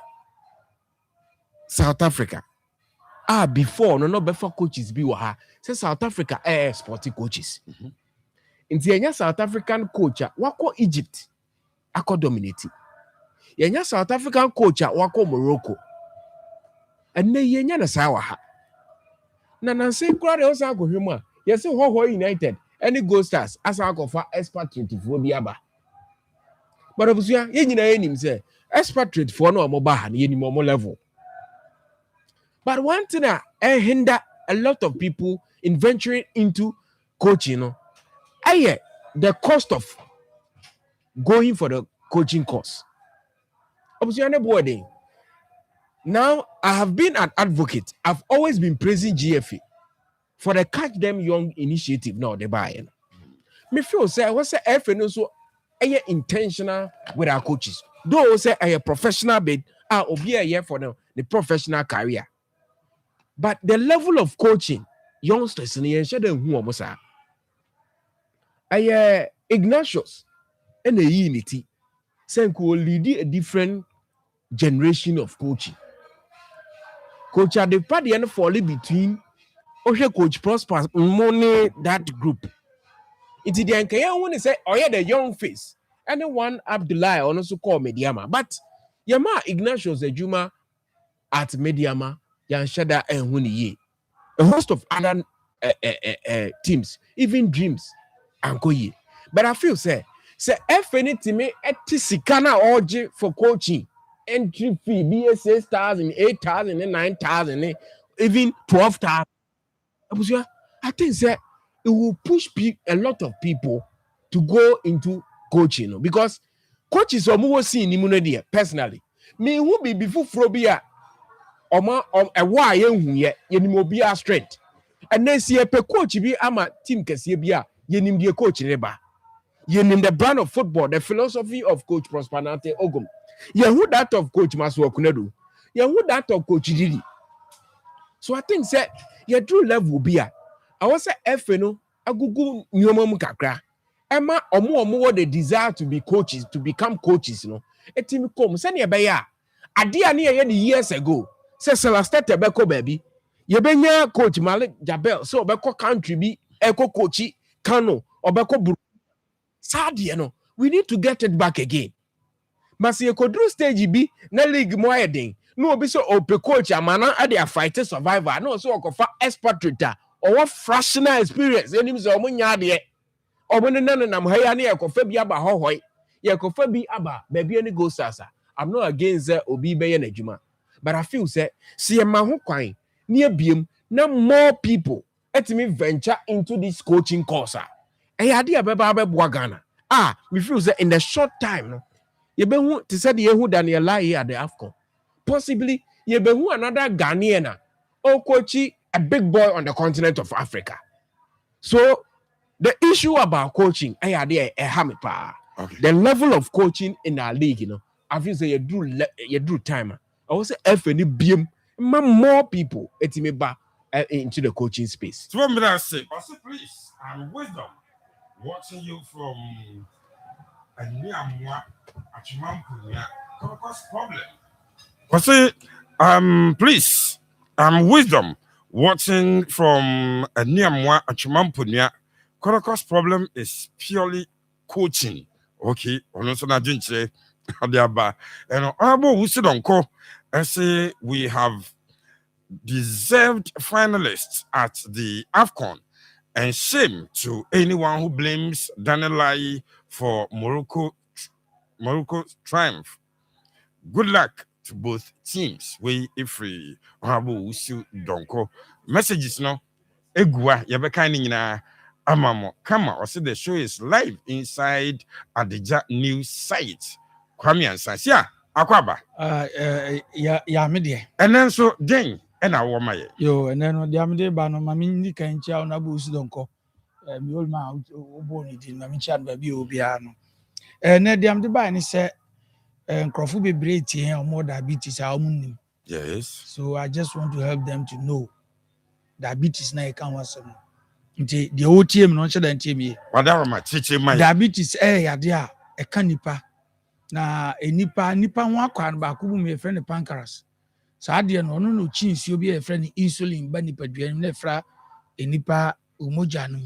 Speaker 13: South Africa. Before no before coaches be waha. Say South Africa sporting coaches. In the South African coach, wako Egypt, ako dominate. Yenya South African coach, wako Morocco. And ne yenya na sawa ha.
Speaker 1: na nanse kura de osa akohwemu a yesi Hoho United any Gold Stars asa akofa expatriate fo bi aba but obusua ye nyina yenim say expatriate fo na omo ba ha na yenim omo level but one thing that hinder a lot of people in venturing into coaching, the cost of going for the coaching course. Obviously, now I have been an advocate. I've always been praising GFA for the Catch Them Young initiative. Now they buy. Me feel say I was say FNO so intentional with our coaches. Though say I a professional bid, I will be a year for the professional career. But the level of coaching, youngsters in the share who almost are. Ignatius and a unity, saying could lead a different generation of coaching. Coach at the party and folly between Coach Prosper money that group. It's the Nkaya want to say, oh yeah, the young face. And the one Abdullah also call Mediama. But Yama Ignatius the Juma at Mediama, Yan Shada and Huni. A host of other teams, even Dreams and Koye. But I feel say if anything etisikana orgy for coaching, entry fee BS 6,000, 8,000, 9,000, even 12,000. I think say it will push a lot of people to go into coaching because coaches are more seen in personally. Me who be before Frobia or a why you strength. And then see a coach be ama team Kesibia, yenim the coach reba. Yenim the brand of football, the philosophy of Coach Prosperante Ogum. Who that of Coach Maswa Kunedu. Who that of Coach Didi. So I think say your true level be a. I was say FNO agugu nyomam kakra. Emma omo the desire to be coaches, to become coaches, A team come send your baya. Adia near years ago. Say Celeste Tebeko baby. Yebenya coach Malik Jabel so obeko country bi eko coachi Kano obeko buru sadie no we need to get it back again masi ekodru stage bi na league mo ayedin no obi so ope coach amana ade a fight survivor no so okofa expatriate or fractional experience enim so omunya ade obone nanam ha ya na ekofa bi aba hohoi yekofa bi aba baby any go sasa I'm not against obi be ye nadwuma but I feel say see ma ho kwan near biem na more people let me venture into this coaching course idea beba Ghana we feel that in the short time no you be who to say the who Daniel here at the AFCON possibly you be who another Ghanaian or coachy a big boy on the continent of Africa. So the issue about coaching idea the level of coaching in our league I feel say you do time I will say FNE biem more people into the coaching space.
Speaker 17: So what I say, please, I'm Wisdom watching you from a Niamwa Achimampunya. Cause problem. Please, I'm Wisdom watching from a Niamwa Achimampunya. Cause problem is purely coaching. Okay, also not doing say and honorable Wusidonko and say we have deserved finalists at the AFCON, and shame to anyone who blames Danelai for Morocco's triumph. Good luck to both teams. We ifree Honorable Usu Donko. Messages no egua yabekani na amamo kama or say the show is live inside Adija news site. Kwame Ansansia akwaba
Speaker 4: ya media
Speaker 17: and then so then and I want my
Speaker 4: and then the amde ba no mami ni kan chia na bu usi donko mi ol ma obo ni din mami chia ba bi obi ano na the amde ba ni se nkrofo bebre tie omo diabetes a omunim.
Speaker 17: Yes,
Speaker 4: so I just want to help them to know diabetes na e kan wasem nti the OTM no che dan tie mi
Speaker 17: wadaro ma chiche mai
Speaker 4: diabetes ya de a e kan nipa na nipa ho akwa ba ko bu me friend pancreas sa de no no chi nsuo bi e friend insulin ba nipa duan na fra nipa umoja no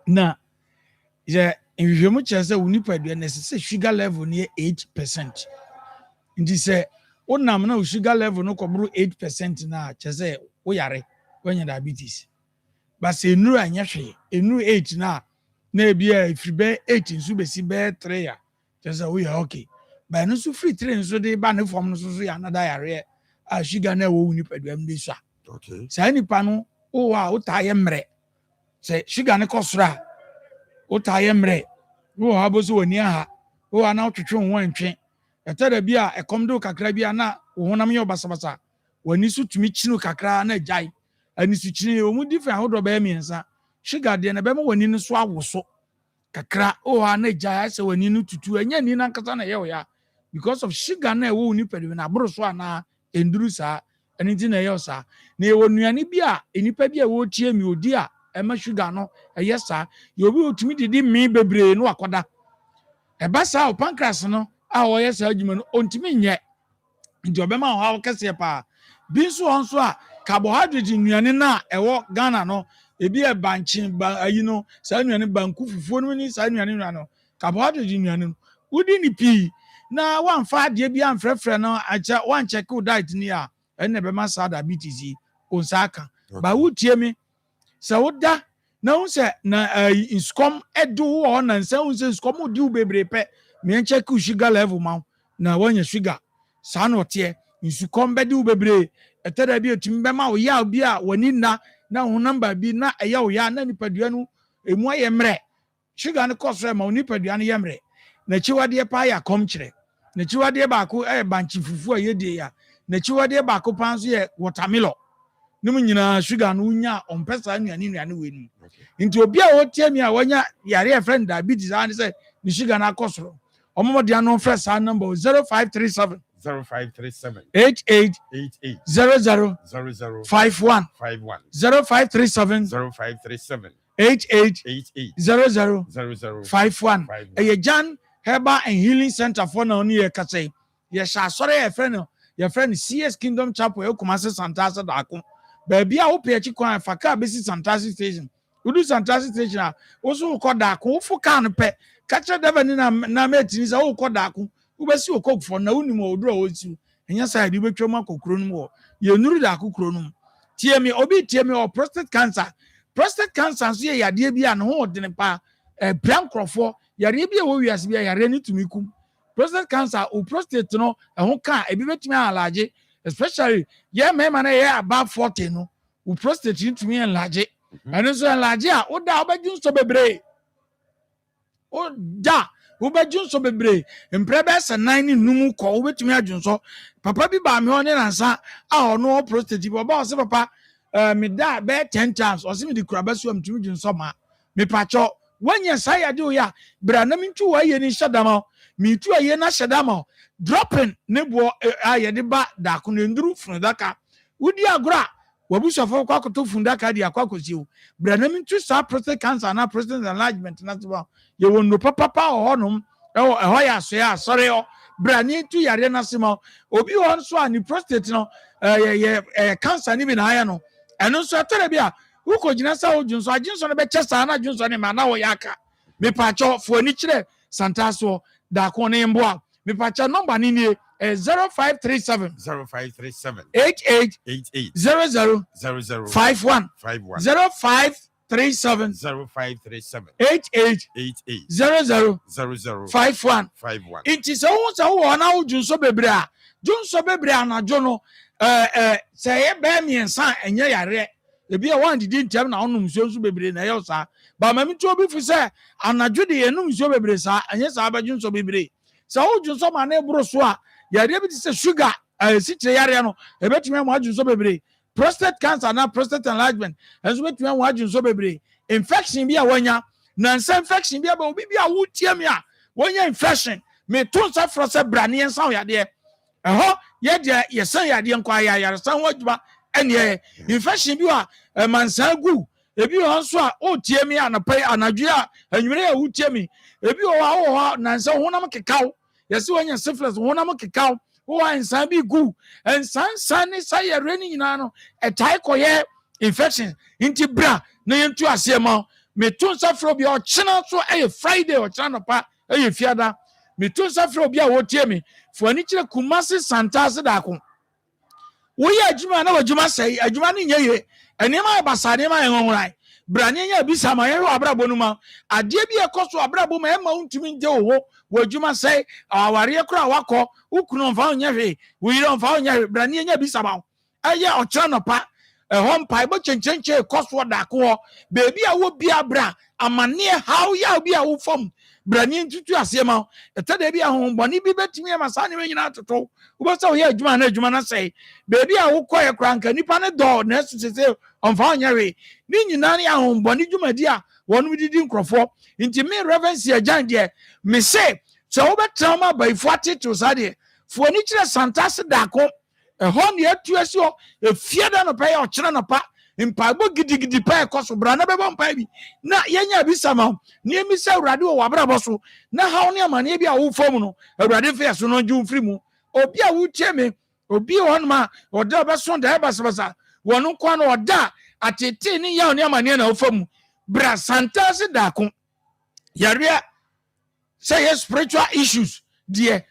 Speaker 4: na je nhwehwemu kyerɛ wo nipa duan na se sugar level near 8%. Nti se wonam na sugar level no kɔbro 8% na kyerɛ wo yare
Speaker 9: when diabetes. But say no anya hwe, enu 8 na ebi if be 8 nso be si be 3 ya. Just say we are okay. But no so free 3 nso dey ba ne form no so ya another yare a sugar na wo nipaduam dey so.
Speaker 19: Okay.
Speaker 9: Say nipa no o wa o ta ye mre. Say sugar ne kosra. O ta ye mre. Wo ha bo so oni aha. O wa na otwetwe ho antwe. Etada bi a ekom do kakra bi na wo honam ye obasabasa. Wani so tumi chinu kakra na jai. Ani su chini o mu different ho do ba miensa. Sugar de na be mo wani no so awoso. Kakra o ha na jai se wani no tutu anya ni na nkasa na ye o ya. Because of sugar na wo ni pedi na bro so ana enduru sa ani ti na ye o sa. Na ye wonuane bi a enipa bi a wo tie mi odi a ema sugar no eye sa. Ye obi otumi didi mi bebre no akoda. Eba sa o pancreas no a wo ye sa adwuma no ontimi nye. Nti obema ho ha kese pa. Bi nso onso a carbohydrate nnuane na ewo Ghana no ebi e bankye ba ayi no sa nnuane banku fufuo no ni sa nnuane no carbohydrate nnuane no wudi ni pi na wamfa ade bi amfrefre no acha wan check diet ni a enne be ma sa diabetes yi onsaka ba wutie mi sa woda na unse na inskom edu wo na nsa unse inskom di u bebre pe me check sugar level ma na wanya sugar sa no tie insukom be di u bebre etada bi otimi be ma wo ya bi a wani na ho number bi na eya wo ya na nipadua no emu aye mre sugar no kosre ma nipadua no ye mre na chiwade pa ya kom kire na chiwade ba ko banchi fufu aye de ya na chiwade ba ko panso ye watermelon nimu nyina sugar no nya ompesa nnuane weni nti obi a wotie mi a wanya yare a friend diabetes and say ni sugar na kosro omomo dia no fresh number 0537
Speaker 17: 88
Speaker 9: 00 51 0537 88 00 51 Jan Herbal and Healing Center for na oni ekase ye sha sore ye friend CS Kingdom Chapel Ekumase Santasa Dako baby a wo pe chi kwan fa ka be si Santasa station udu Santasa station a wo so ko Dako wo fu kan pe ka che deva ni na metini sa wo ko Dako wo be si wo kokfo na unim oduro wo si enya sa di betwam akokro no wo ye nuru Dako kro no tie mi obi tie mi o prostate cancer so ye yade bi a no ho de ne pa brankrofo yare bi a wo wiase bi a yare ni tumi kum prostate cancer o prostate no ho ka ebi betumi alaje especially ye mema na ye above 40 no o prostate ni tumi enlarge and so enlarge a o da obadun so bebre o da obadun so bebre emprebe se 9 numu ko obetumi adun so papa bi ba me ho ne nansa a ono prostate bi oba o se papa me da be 10 times o se me di kuraba so am tumi dun so ma me pacho wanya sa ya de o ya bra na mintu wa ye ni shadama mi tu aye na shadama dropping ne bo aye de ba da ko ne nduru fun daka wudi agora wabusafo kwa koto fun daka di akwa kosiu bra na mintu sa prostate cancer na prostate enlargement na so ye wonno papa honum ho ya so ya sorry o bra ni tu yare na sima obi won so ani prostate no cancer ni bi na aya no eno so atere bia uko jina sa ojunso ajinso no be chesa na ajinso ne ma na wo yaka me pacho fo ni kire santaso da ko ne mboa me pacho number ni ni 0537 88 00 51 0537 88 00 51 inti so wo na ojunso bebre a junso bebre anajo no say be miensa enye yare ebi a wan didi ntem na onum nso bebre na ye sa ba ma mi to obi fu se anadwo de enum nso bebre sa anye sa abaju nso bebre sa oju nso ma na ebro so a yare bi se sugar si kire yare no ebetumi am aju nso bebre prostate cancer na prostate enlargement enso betumi am aju nso bebre infection bi a wanya na nsa infection bi a ba obi bi a wutie mi a wanya infection me to nsa fro se brane nsa yade eho ye de ye san yade nkwa ya san waduma ene infection bi wa mansa gu ebi ho nso a o tie mi anapai anadwe a anwere a wutie mi ebi ho na nsa honam kekaw yesi wanya syphilis honam kekaw wo ansa bi gu ensan ni saye reni nyina no etai koye infection inti bra na yentu asema me tun safro bi o chena so Friday o chena pa fiada me tun safro bi a wotie mi fo ani kire Kumasi Santase da ko wo ye adwuma na wadwuma sei adwuma ni nyeye enema basa enema enwonrai brane nya bisa ma yehwe abrabo no ma ade bi ekoso abrabo ma ema untumi nje wo wadwuma sai aware kura wakọ ukunu mfa onye hwe wiro mfa onye hwe brane nya bisa ma aye ochra no pa ehom mpa bo chenchenche ekoso da ko bebi a wo bia bra amane how ya bia wo fom brani ntutu asema etade bia ho boni bi betimi amasa ne nyina toto wo so ye adwuma na sei bebi a wo koye kranka nipa ne do na sese onfa onyawe ni nyina ne ahom boni dwumadi a wonu didi nkrofo nti me reverence agyan de me say so wo betra ma baifo atete sade fo ni kire santase da ko ehon ye tuasi o efie da no pa ye okire no pa mpago gidigidi pa ekoso bra na bebo mpa bi na yenya bi sama ni emi se awrade wo wabrabo so na hawo ne amane bi a wo fom no awrade fe so no ju mfiri mu obi a wo tie me obi won ma oda obeso da ebasabasa wonu kwa no oda atete ni ya ne amane na wo fom bra santase da ko yare say spiritual issues die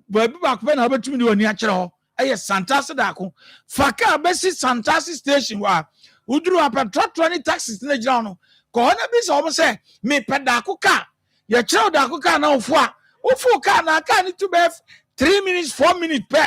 Speaker 9: baby back when na betumi ni oni a kire ho eye santase da ko faka besi santase station wa uduru apetra 20 taxis na gira no ko na bi so mo se me pedako ka ye kire dako ka na ofu a ofu ka na ka ni to be 3 minutes 4 minutes pe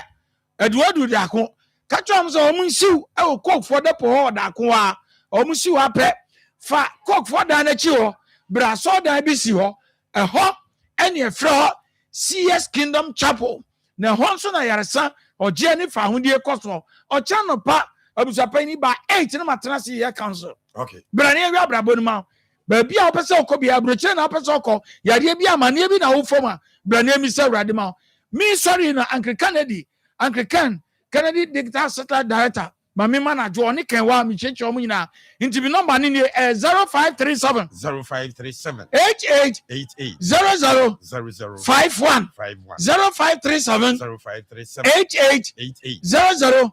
Speaker 9: eduadu dako ka twam so o munsiw e o coke for the po dako a o munsiw ape fa coke for da na chi ho bra so da bi si ho e ho ene e fro ho CS Kingdom Chapel na ho so na yaresa oje ni fa hundie koso o cha no pa abusapani ba 8 na matena si ye council
Speaker 19: okay
Speaker 9: brane wi abrabo no ma ba bia o pese okobia abroche na pese okọ yare bia mane bi na wo foma brane mi se urade ma mi sorry na Anglican Kennedy digital satellite director ma me manager oni kan wa mi cheche o mu nyina nti bi number ni 0537
Speaker 17: 88
Speaker 9: 00 51 0537 88 00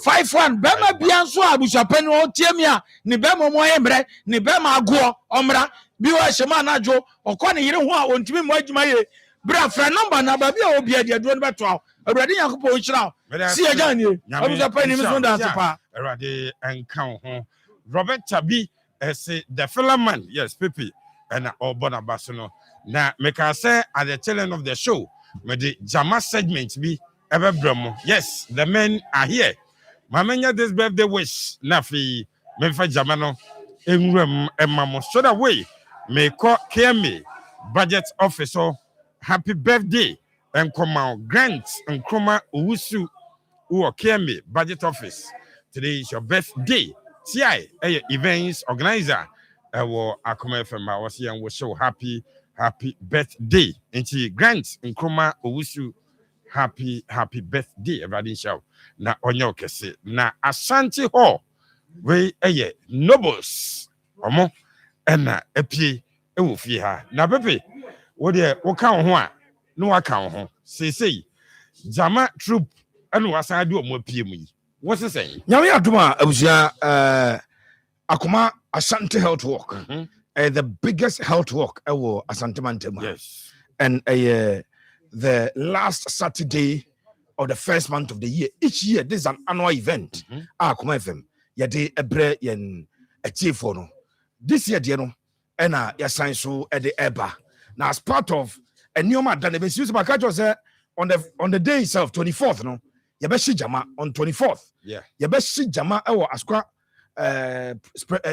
Speaker 9: 51 bema bia nso abusapani o tiemi a ni bema mo yembre ni bema ago omra bi wa shema na jo okọ ne yire ho a ontimi mo adwuma ye bra fra number na ba bia obi ade do no beto awurade yakopo nchira si agya ni abusapani mi so da sepa
Speaker 17: awurade enka ho Robert Tabi say the fellow man yes Pepe and Obona Basono na me can say at the tail end of the show me the Jama segment be ever bramo yes the men are here mamenya this birthday wish na fi me fa Jama no enwuram emamo so that way me call KMA budget officer happy birthday and come out grant and Kroma Owusu who KMA budget office today is your birthday TI events organizer Akoma FM was here and we show happy birthday and grant and Kroma Owusu happy birthday everybody show na onyo kese na Ashanti Hall we nobles omo na epie ewo fie ha na Pepe wo de wo kan ho a no wa kan ho sei Jama troop anu wasan de omo pie mu yi what is saying
Speaker 19: nyame aduma abusia Akoma Ashanti Health Walk the biggest health walk ewo Asante Mantema
Speaker 17: yes
Speaker 19: and the last Saturday of the first month of the year each year this is an annual event Akoma FM yade ebre yen etiefo no this year de no ena ya sign so at the eba now as part of a new man done be use my catch say on the day itself 24th no you be shi jama on 24th
Speaker 17: yeah
Speaker 19: you be shi jama ewo askwa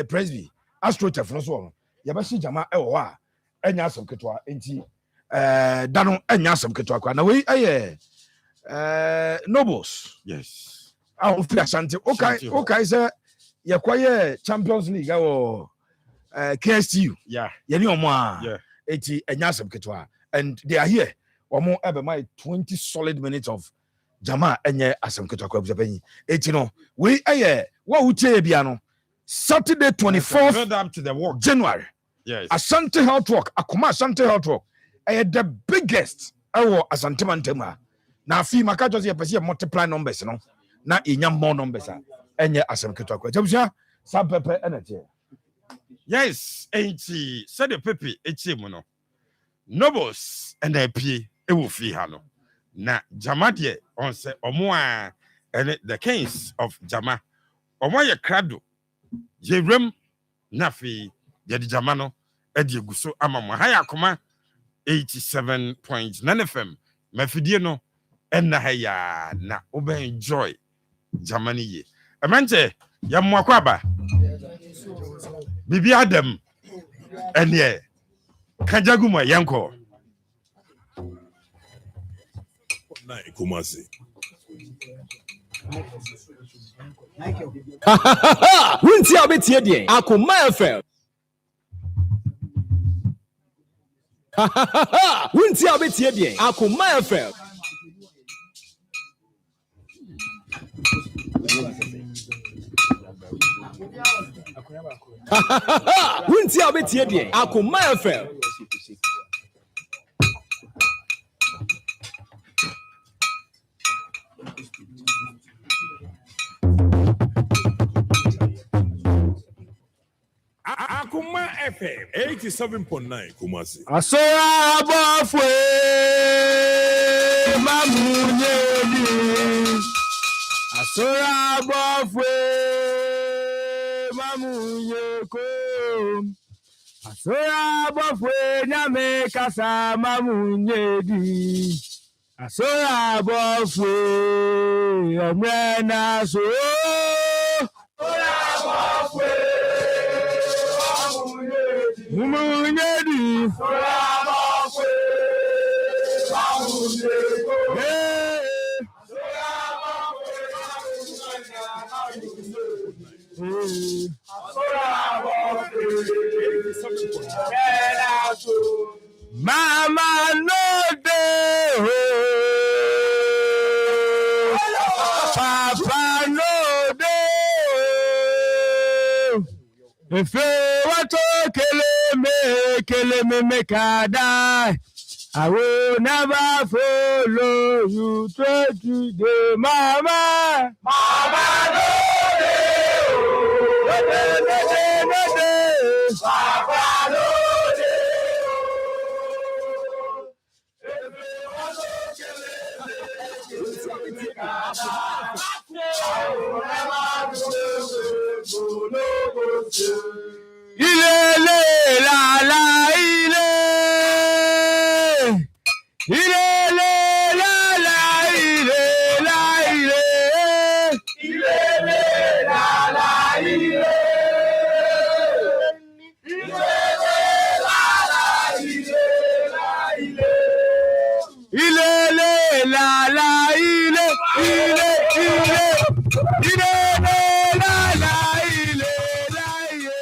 Speaker 19: presby astroturf no so no you be shi jama ewo a enya asem ketwa enti dano enya asem ketwa kwa na we nobles
Speaker 17: yes
Speaker 19: of Ashanti okay say you kwaye Champions League or KSU
Speaker 17: yeah
Speaker 19: yani omo a
Speaker 17: yeah
Speaker 19: eti enya asem ketwa and they are here omo ebe my 20 solid minutes of jama enye asem ketwa kwa buzapanyi eti no we what utie bia no Saturday 24th
Speaker 17: build up to the walk
Speaker 19: January
Speaker 17: yes
Speaker 19: Ashanti Health Walk Akoma Ashanti Health Walk the biggest Asante Mantema na fi makajo se pese multiply numbers no na enya more numbers enye asem ketwa kwa jabusia sam pepe enete
Speaker 17: yes enti said the Pepe echi mu no nobles and the pie ewo fi ha no na Jama de on say omo a and the kings of Jama omo ye krado Yerem Nafi Yadijamano Eddie Guso Amama Haya Akoma 87.9 FM. Mafidino enna haya na obe enjoy Germany ye. Emente ya mwakwaba. Bibi Adam enye Kanjaguma yanko.
Speaker 16: Na Kumasi.
Speaker 18: Wunti abetie die Akoma FM. Wunti abetie die Akoma FM. Wunti abetie die Akoma FM.
Speaker 16: Akoma FM 87.9 Kumasi.
Speaker 18: Asora abafwe mamunyedi. Asora abafwe mamunyeko. Asora abafwe nyame kasa mamunyedi. Asora abafwe omrena so. Asora abafwe Munyedi Sorabafwe Mama no day Papa no day If you want to kill me, make I die. I will never follow you to the mama. Mama, no day. Papa, no day. If you want to kill me, make I die. I will never follow you. Ile la la ile ile la la ile la ile ile la la ile ile la la ile la ile ile la la ile ile ile la la ile la ile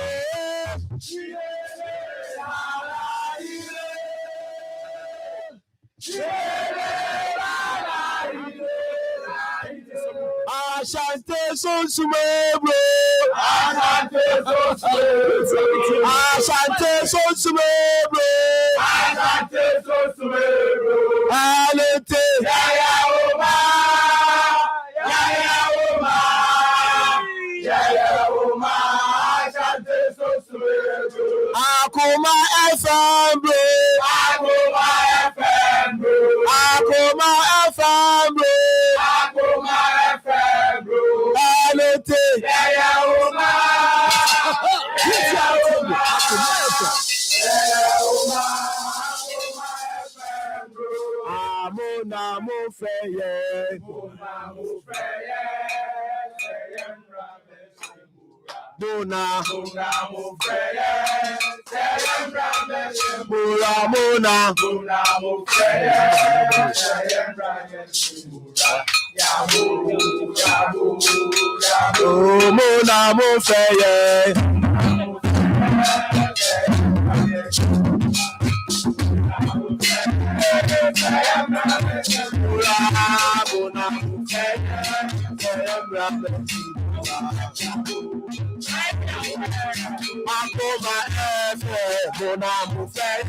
Speaker 18: Asante son sumebro. Asante son sumebro. Asante son sumebro. Asante son sumebro. Alete. Yaya oma. Yaya oma. Yaya oma. Asante son sumebro. Akoma FM bro. Akoma FM bro. Akoma FM bro. Akoma FM bro. Alete. Yaya oma. Yaya oma. Yaya oma. Amona mo feye. Mona mo feye. Mona mo feye. Mona mo feye. Mona mo feye. Akoma FM, Mona mo feye.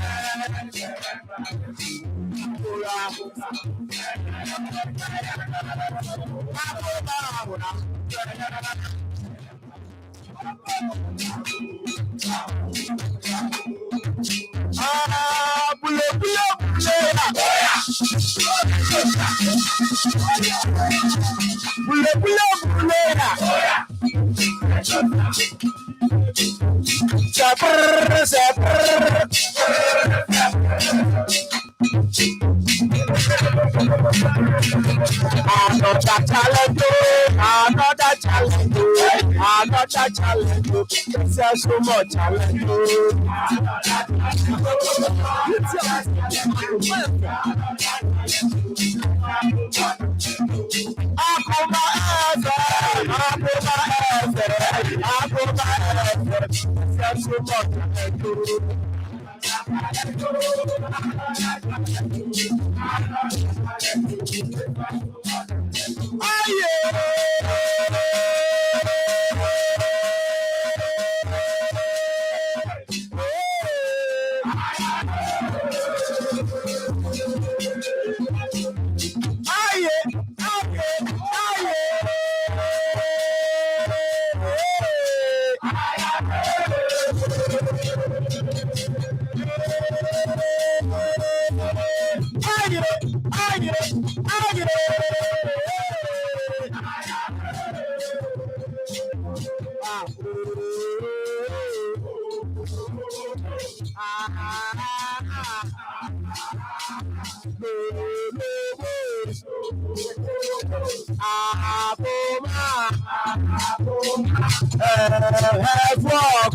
Speaker 18: There's so much challenge. Akoma There's so much have walk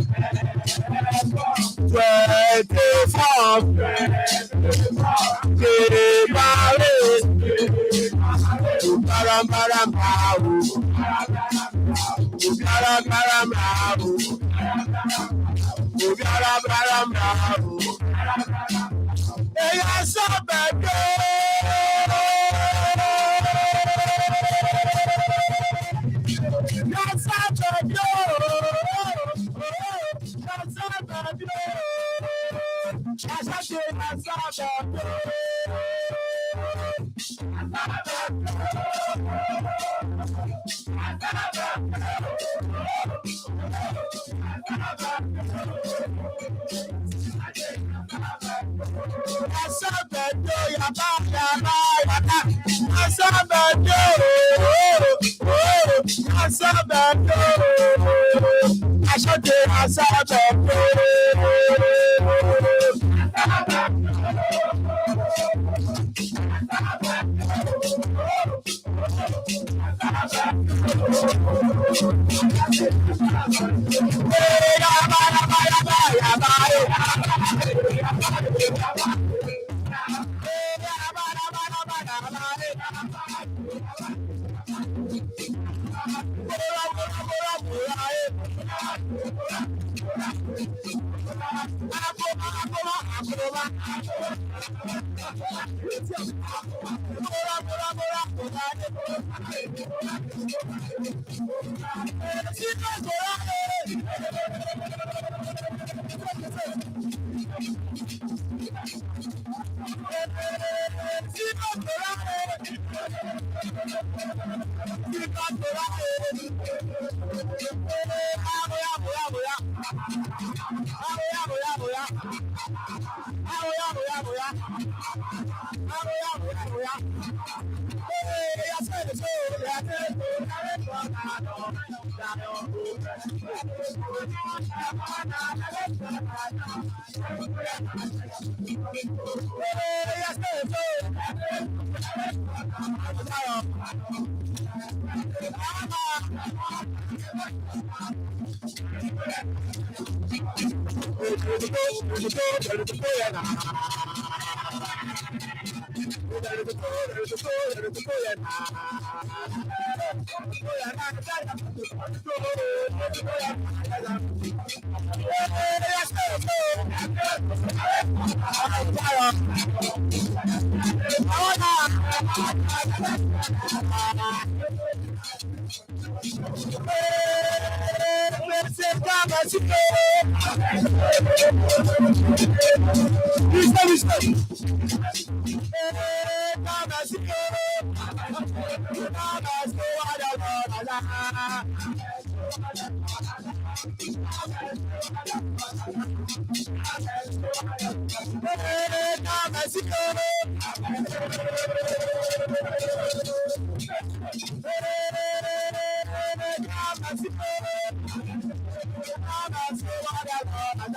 Speaker 18: 24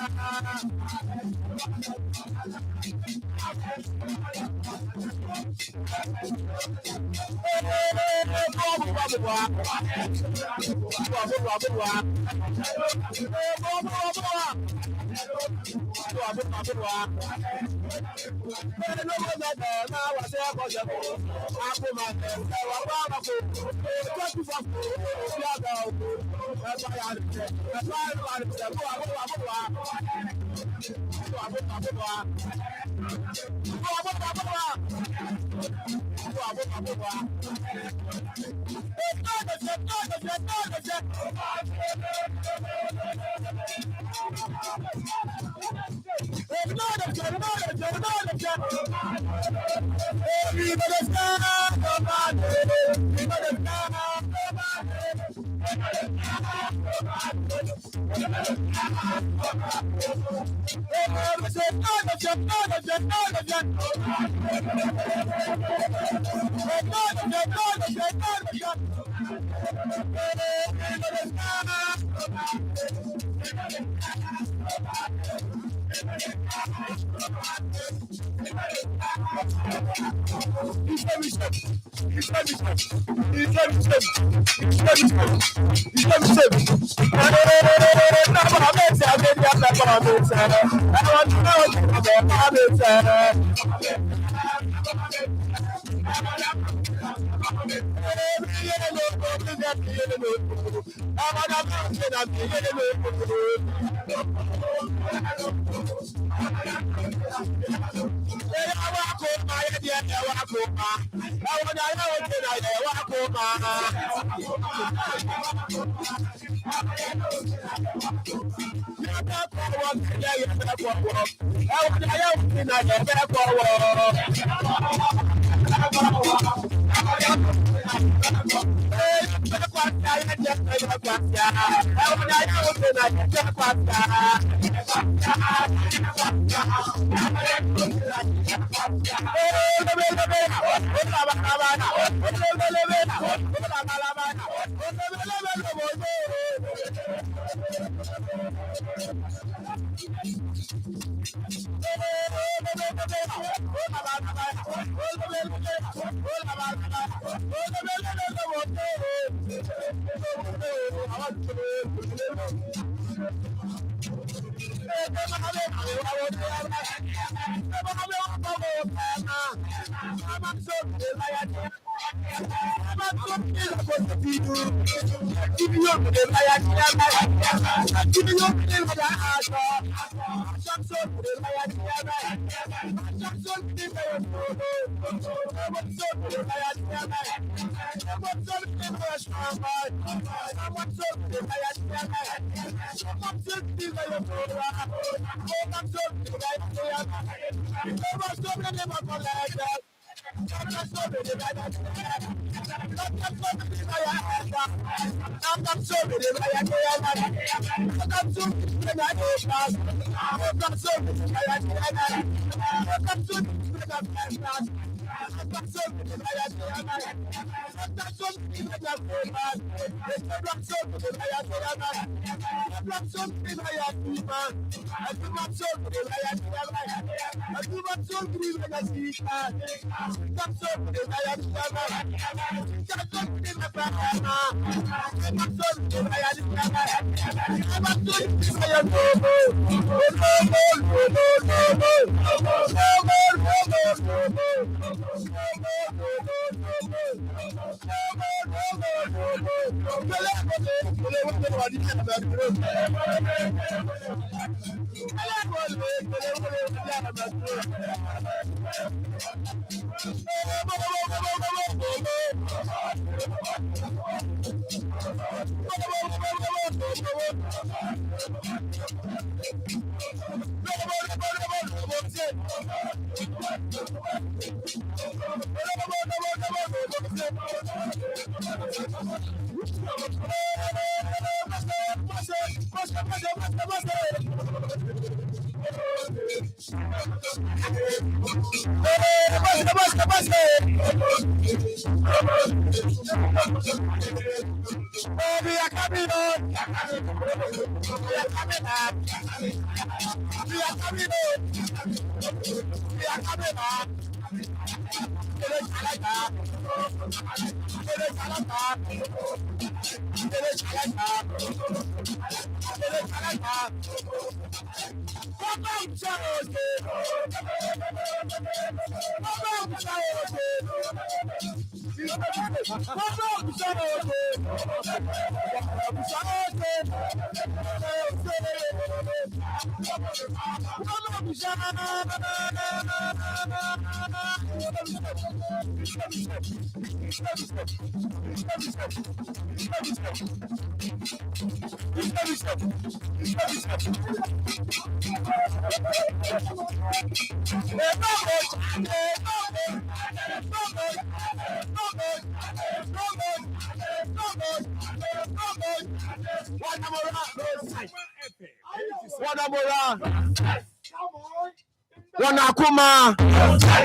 Speaker 18: One Akoma,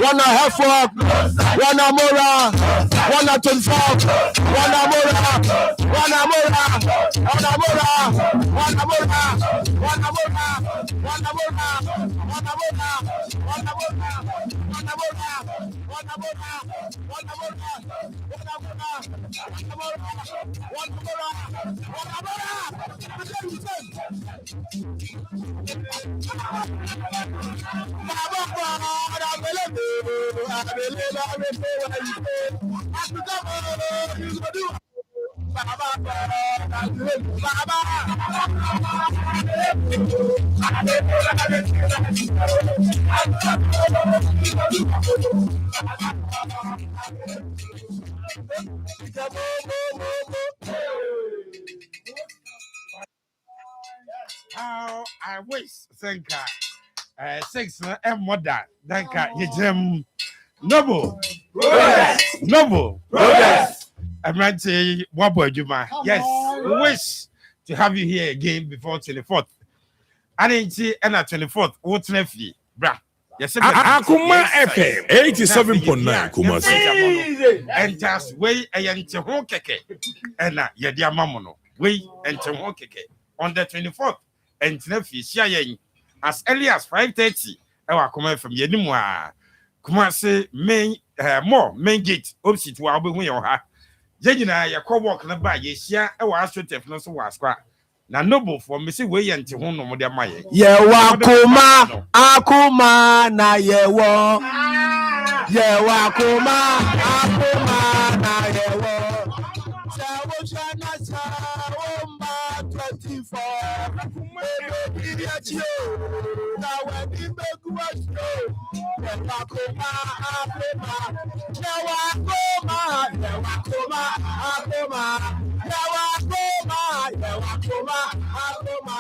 Speaker 18: one Hereford, one Amora, one Tunford, one Amora, one Amora, one Amora, one Amora, one Amora, one Amora, one Amora, one Amora, one Amora, one Amora, one Amora, one
Speaker 17: How I wish, thank God. 6 and more than thank God. You Noble, Noble, I might say, what boy, Juma? Yes, we wish to have you here again before 24th. I didn't see any 24th. What's left, brah? Yes,
Speaker 16: Akoma FM 87.9 Kumasi.
Speaker 17: And just wait a young keke. And ya dear mamono. Wait and keke on the 24th. And Tnefi Shayen as early as 5:30. Our comment from Yenimwa. Kumasi main main gate opposite to our way or her. Jenna, ya co walk na by Yesia, our astroturf no so was quite. Na noble for Missy Way and Tihono Modia Maya.
Speaker 18: Akoma, Akoma, na yewo. Akoma, Akoma, na yewo. Chawchana chawomba 24. Na wedi megwacho. Akoma, Akoma. Akoma, Akoma, Akoma.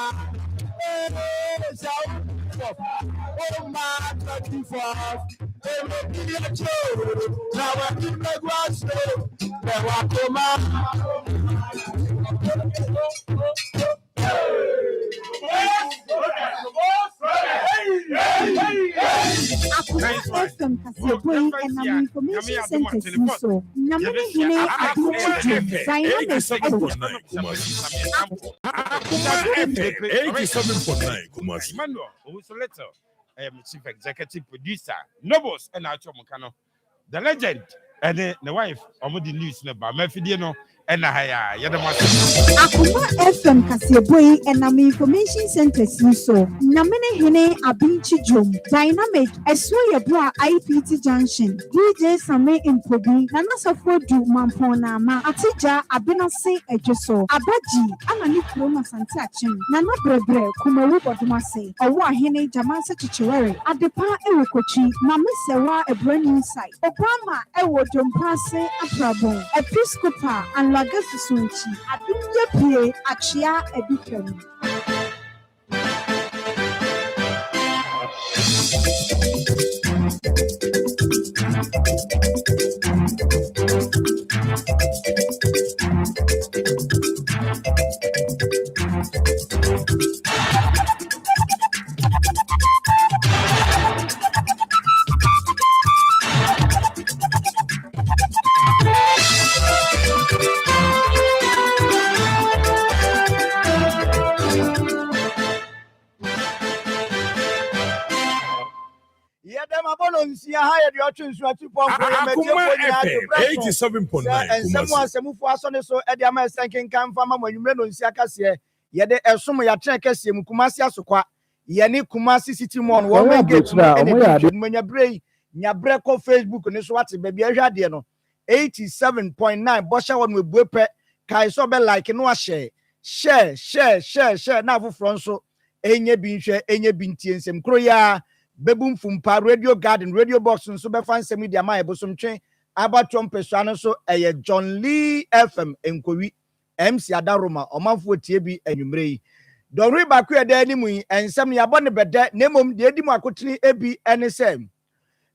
Speaker 17: Chief executive producer, Nobles and Achomokano, the legend, and the wife of the news number, Mefidino, and
Speaker 10: Akoma FM Kasieboy and Nam Information Center so Namene Hene Abinchi Jum Dynamic Eswoya Bra IPT Junction DJ Same Impobi Nana Safodu Mampona Ma Atija Abinase Ejoso Abaji Amani Kroma Santachin Nana Brebre Kumaru Bodumase Owa Hene Jamasa Chichiwere Adepa Ewokochi Mamisewa a brand new site Obama Ewo Jompase Abrabon Episcopal and Lagos Sunchi Adunya Pie Achia Ebikemi.
Speaker 18: nsia ha yɛ deɛ ɔtwe nsu ati pɔnkɔ yɛ mɛtiefo nyinaa dwobrɛ so
Speaker 16: 87.9
Speaker 18: nsɛm asɛmufo asɔne so ɛde ama ɛsɛn kenkan fa ma mo anwummerɛ no nsia kaseɛ yɛde ɛsom yɛatena kɛseɛ mu kumase asokwa yɛne kumase city mall wɔn mɛ gate no ɛna bi twɛn nyabrɛ yi nyabrɛ kɔ Facebook ne so wate baabi ahwɛ adeɛ no 87.9 bɔhyɛ wɔn mu ebue pɛ kae so bɛ like no ahyɛ share na afoforɔ nso enye bi nhwɛ enye bi ntie nsɛm koro ya bebum fumpa radio garden radio box nso bɛfa nsɛm di ama ebosomtwe abatɔ mpɛsua no nso ɛyɛ John Lee FM Nkowi MC Adaroma ɔmanfo tie bi anwummerɛ yi dɔnri baako yɛ dɛ anim yi nsɛm yɛabɔ ne bɛdɛ na mmom deɛ edi mu akotene ebi ɛne sɛm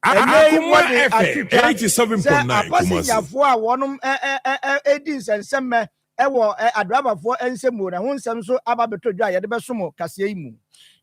Speaker 16: Akoma FM 87.9
Speaker 18: apasinyafo a wɔnom edi nsɛnsɛm ɛwɔ adrabafoɔ nsɛm na ho nsɛm so aba bɛtɔ dwa yɛde bɛsom kaseɛ yi mu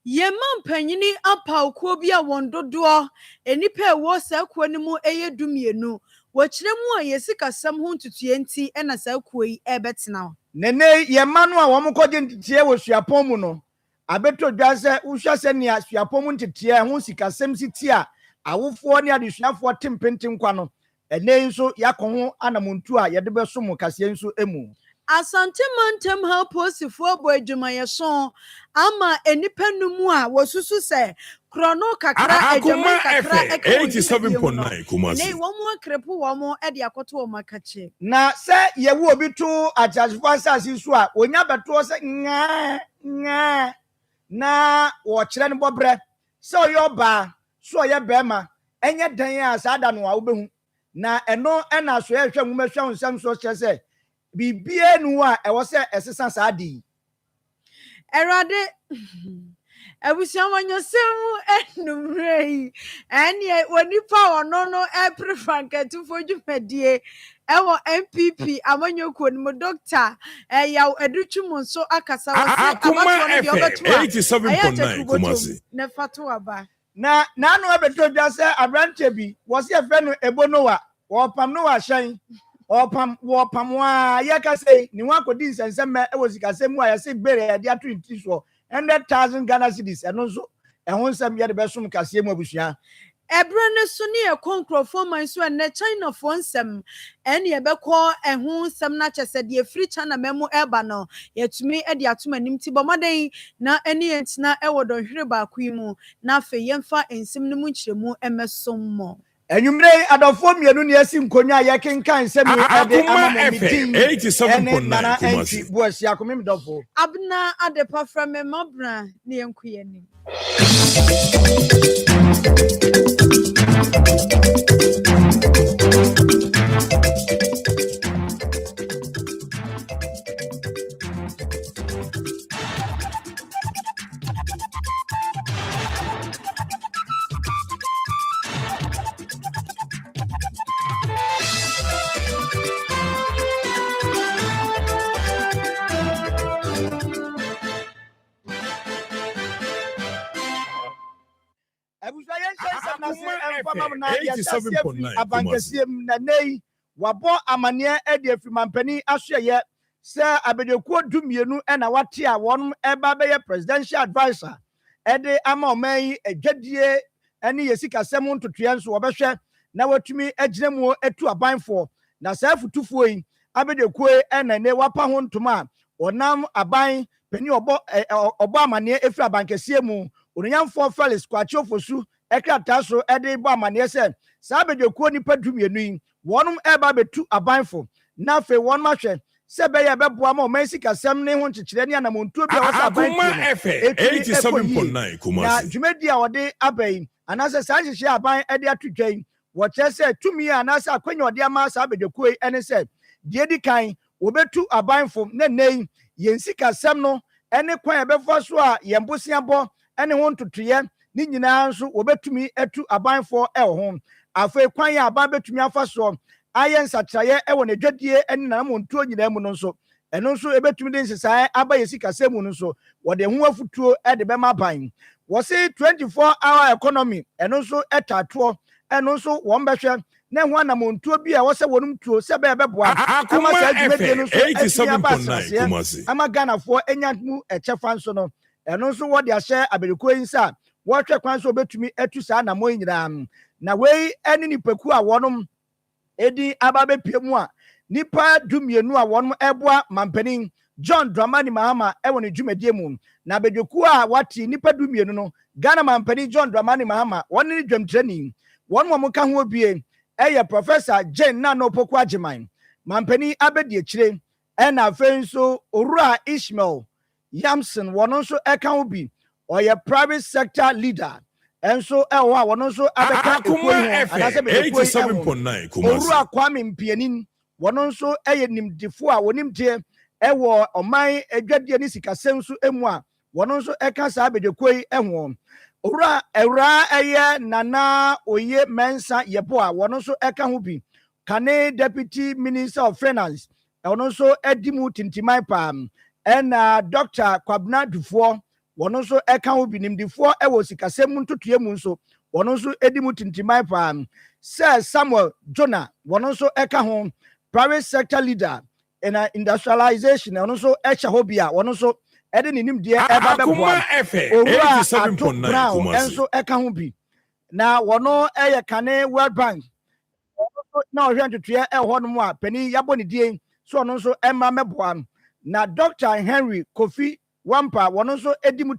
Speaker 8: Yɛma mpanyini apawkuo bi a wɔn dodoɔ enipa ɛwɔ saa kuo no mu ɛyɛ dumienu wɔkyerɛ mu a yɛsi kasɛm ho ntutuo nti ɛna saa kuo yi ɛbɛtena
Speaker 18: nene yɛma no a wɔn kɔgye nteteɛ wɔ suapɔn mu no abɛtɔ dwa sɛ wohwɛ sɛ nea suapɔn mu nteteɛ ho sikasɛm si ti a awofoɔ ne adesuafoɔ tempenten kwa no ɛnɛ nso yakɔ ho anamontu a yɛde bɛsom kaseɛ nso emu
Speaker 8: Asante mantem ha posifoɔ bɔ adwumayɛso ama enipa no mu a wɔsusu sɛ krono kakra adwuma kakra
Speaker 16: 87.9 Kumasi
Speaker 8: ne wɔn akrepo wɔn ɛde akoto wɔn akache
Speaker 18: na sɛ yɛwo obi to akyasefo asase so a onya bɛtoɔ sɛ nga na wɔkyerɛ no bɔbrɛ sɛ ɔyɛ ɔbaa so ɔyɛ bɛrima ɛnyɛ dan a saa da no a wobɛhu na ɛno ɛna so yɛhwɛ nwoma hwɛ nsɛm so kyerɛ sɛ bibie nu a ɛwɔ sɛ ɛsesa saa di
Speaker 8: Erade abusiamanyosem enumre yi ene onipa ono no prefanketu fodwumadie ewo MPP amanyoko no doctor yaw edutwum nso akasa wase
Speaker 16: abato no de obetu 87.9 Kumasi
Speaker 8: ne fato aba
Speaker 18: na no abeto dwa sɛ abrante bi wose efe no ebonowa wɔpam no wa hyɛn wɔpam wa yɛka sɛ ne ho akɔdi nsɛnsɛm ɛwɔ sikasɛm mu a yɛsɛ bere yɛde ato nti so 100,000 Ghana cedis ɛno nso ɛho nsɛm yɛde bɛsom kaseɛ mu abusua
Speaker 8: Ebra ne so ne konkrofo man so na China fo nsɛm ɛne yɛbɛkɔ ɛho nsɛm na kyɛsɛ de free China memo ɛba no yɛtumi ɛde atom anim ti bɔmaden na ɛne yɛntina ɛwɔ dɔnhwere baako yi mu na afei yɛmfa nsɛm no mu nkyerɛmu ɛmɛsom mo
Speaker 18: Enyumre adofo mienu ne asi nkonya a yɛkenkan sɛ mi ade ama mi din
Speaker 16: 87.9 Kumasi
Speaker 18: buasi akomim dofo
Speaker 8: abna adepa from mabra ne yenkuye ni
Speaker 18: wabɔ amane edi afrimampani asoyɛ sɛ abedekuo dumienu ɛna wate a wɔn ɛba bɛyɛ presidential advisor ɛde ama ɔman yi adwadie ɛne yɛsikasɛm ntotoɛ nso wɔbɛhwɛ na watumi agyina mu atu abanfoɔ na saa futufoɔ yi abedekuo ɛna ne wapa ho ntoma a ɔnam aban pani ɔbɔ amane efiri abankɛseɛ mu onyanfoɔ Felix Kwakyeofosu ɛkrataa so ɛde bɔ amaneɛ sɛ saa abedekuo nipa dumienu yi wɔnom ɛba betu abanfo na afei wɔnom ahwɛ sɛ bɛyɛ bɛboa ma ɔman sikasɛm ne ho nkyekyerɛ ne anamontuo bi a wɔsɛ abanfo
Speaker 16: 87.9 Kumasi
Speaker 18: na dwumadi a wɔde aba yi anaasɛ saa nhyehyɛ aban ɛde ato dwa yi wɔkyerɛ sɛ tumi a anaasɛ akwanya ɔde ama saa abedekuo yi ɛne sɛ deɛ di kan wɔbɛtu abanfo na nnɛ yi yɛn sikasɛm no ɛne kwan a ɛbɛfa so a yɛn boseabɔ ɛne ho ntotoyɛ ne nyinaa nso wɔbɛtumi atu abanfoɔ ɛwɔ ho afei kwan a aban bɛtumi afa soɔ ayɛ nsakyerɛeɛ ɛwɔ n'adwadie ɛne n'anamontuo nyinaa mu no nso ɛno nso ɛbɛtumi de nsesaeɛ aba yɛ sikasɛm mu no nso wɔde ho afutuo ɛde bɛma aban wɔse 24-hour economy ɛno nso ɛtatoɔ ɛno nso wɔn bɛhwɛ na ho anamontuo bi a wɔsɛ wɔnom tuo sɛ bɛyɛ bɛboa ama saa dwumadie no nso atumi aba aseɛ ama Ghanafoɔ anya mu ɛkyɛfa nso no ɛno nso wɔde ahyɛ abedekuo yi nsa wɔhwɛ kwan so obetumi atu saa anamɔ nyinaa na wei ɛne nipaku a wɔnom edi aba bepie mu a nipa dumienu a wɔnom ɛboa mampanin John Dramani Mahama ɛwɔ ne dwumadie mu na abedwoku a wate nipa dumienu no Ghana mampanin John Dramani Mahama wɔn ne dwamtirani wɔn wɔn ka ho bie ɛyɛ Professor Jane Nano Poku Agyeman mampanin abedi akyire ɛna afei nso Owura Ishmael Yamson wɔn nso ɛka ho bi ɔyɛ private sector leader ɛnso ɛwɔ a wɔn nso abɛka ekuo anasɛ bɛkuo ɛwɔ Owura Kwame Mpianin wɔn nso ɛyɛ nimdefo a wɔnim tie ɛwɔ ɔman adwadie ne sikasɛm nso emu a wɔn nso ɛka saa abɛdekuo yi ɛho Owura ɛyɛ Nana Oye Mensa Yebo a wɔn nso ɛka ho bi Kane Deputy Minister of Finance ɛwɔ nso ɛdi mu tintimai pam ɛna Dr. Kwabena Dufoɔ wɔn nso ɛka ho bi nimdifoɔ ɛwɔ sikasɛm ntotoe mu nso wɔn nso ɛdi mu tintimai pam Sir Samuel Jonah wɔn nso ɛka ho private sector leader in industrialization ɛwɔ nso ɛhyɛ hɔ bi a wɔn nso ɛde ne nimdeɛ ɛba bɛboa Owura Ato Brown ɛnso ɛka ho bi na wɔn ɛyɛ Kane World Bank na ɔhwɛ ntotoe ɛwɔ nom a panyin yabɔ ne die so ɔno nso ɛma mɛboa na Dr. Henry Kofi Wampa wɔn nso edi mu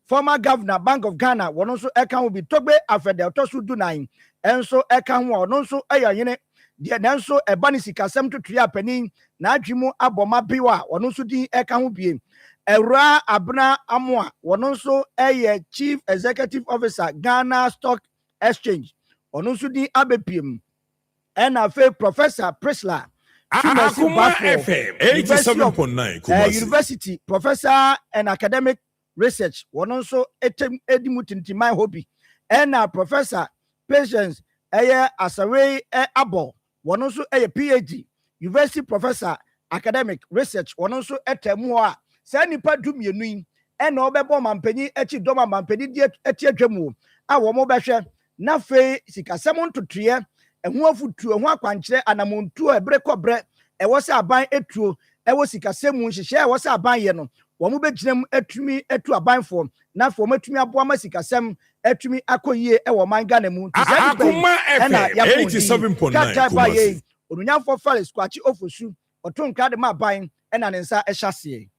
Speaker 18: former governor Bank of Ghana wɔn nso ɛka ho bi Togbe Afɛdɛ ɔtɔ so dunan ɛnso ɛka ho a ɔno nso ɛyɛ ɔhene deɛ nanso ɛba ne sikasɛm totoe a panyin na adwi mu abɔma biwa ɔno nso din ɛka ho bie Ewura Abena Amoa wɔn nso ɛyɛ Chief Executive Officer Ghana Stock Exchange ɔno nso din abɛpiem ɛna afei Professor Prisla
Speaker 16: Akoma FM 87.9
Speaker 18: University Professor and Academic Research wɔn nso edi mu tintimai hobby ɛna Professor Patience ɛyɛ Asare Abo wɔn nso ɛyɛ PhD University Professor Academic Research wɔn nso ɛtɛmu hɔ a saa nipa dumienu yi ɛna ɔbɛbɔ mampanyin akyi dɔm a mampanyin di ɛti atwam a wɔn bɛhwɛ n'afei sikasɛm ntotoeɛ ɛho afutuo ɛho akwankyerɛ anamontuo ɛbrɛ kɔbrɛ ɛwɔ sɛ aban etuo ɛwɔ sikasɛm mu nhyehyɛ ɛwɔ sɛ aban yɛ no wɔn bɛgyina mu atumi atu abanfoɔ n'afɔ wɔn atumi aboa ma sikasɛm atumi akɔ yie ɛwɔ man Ghana mu
Speaker 16: Akoma FM 87.9
Speaker 18: Kumasi onunyafo Felix Kwachi Ofosu ɔto nkra de ma aban ɛna ne nsa ɛhyɛ aseɛ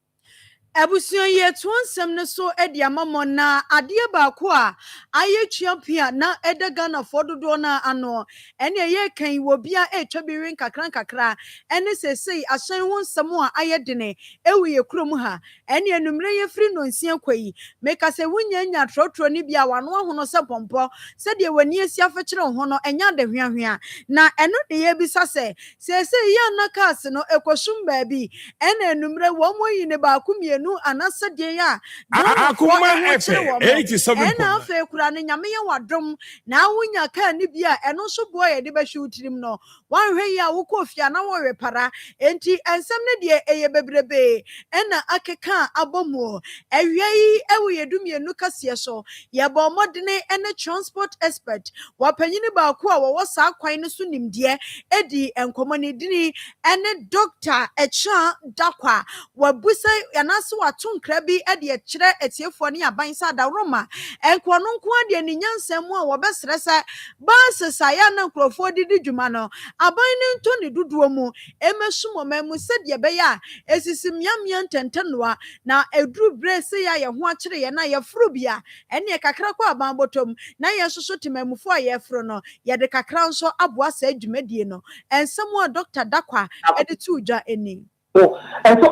Speaker 8: Abusua ye to nsɛm ne so edi amamo na adeɛ baako a ayɛ twapia na ɛda Ghana fododo na ano ɛne ɛyɛ kan wɔ bia ɛtwa bi wen kakra ɛne sesei ahyɛn ho nsɛm a ayɛ dene ɛwɔ yɛ kurom ha ɛne enumere yɛ firi no nsia kwayi meka sɛ wunya trotro ne bia wano ho no sɛ pɔmpɔ sɛ deɛ wani asi afɛkyerɛ ho no ɛnya de hwehwea na ɛno de yɛ bisa sɛ sesei yɛ na cars no ekosum baabi ɛne enumere wɔn mo yi ne baako mienu anasa deɛ ya
Speaker 16: Akoma FM 87.9
Speaker 8: ɛna afei kura ne nyame yɛ wadom na wonya kaa ne bi a ɛno so boɔ yɛ de bɛhwe utirim no wanhwɛ yi a wokɔ fia na wɔwe para enti ensɛm ne deɛ ɛyɛ bebrebe ɛna akeka abomu ɛwia yi ɛwɔ yɛdumienu kaseɛ so yɛbɔ mmɔdene ɛne transport expert wapanyini baako a wɔwɔ saa kwan no so nimdeɛ ɛdi nkɔmmɔ ne dini ɛne Dr. Echa Dakwa wabusa yanase wato nkra bi ɛde ɛkyerɛ etiefoɔ ne aban sa da Roma ɛnkɔ no nko ade ne nyansɛm a wɔbɛsrɛ sɛ baasesa ya na nkrɔfoɔ didi dwuma no aban ne nto ne dodoɔ mu emesum ɔman mu sɛdeɛ bɛyɛ a esisi miamia ntɛntɛnoa na eduru bre se ya yɛ ho akyere yɛ na yɛ furu bia ɛne kakra kɔ aban bɔtɔm na yɛ soso temamufoɔ a yɛ furu no yɛde kakra nso aboa sɛ dwumadie no ensɛm a Dr. Dakwa ɛde tu dwa eni
Speaker 15: and so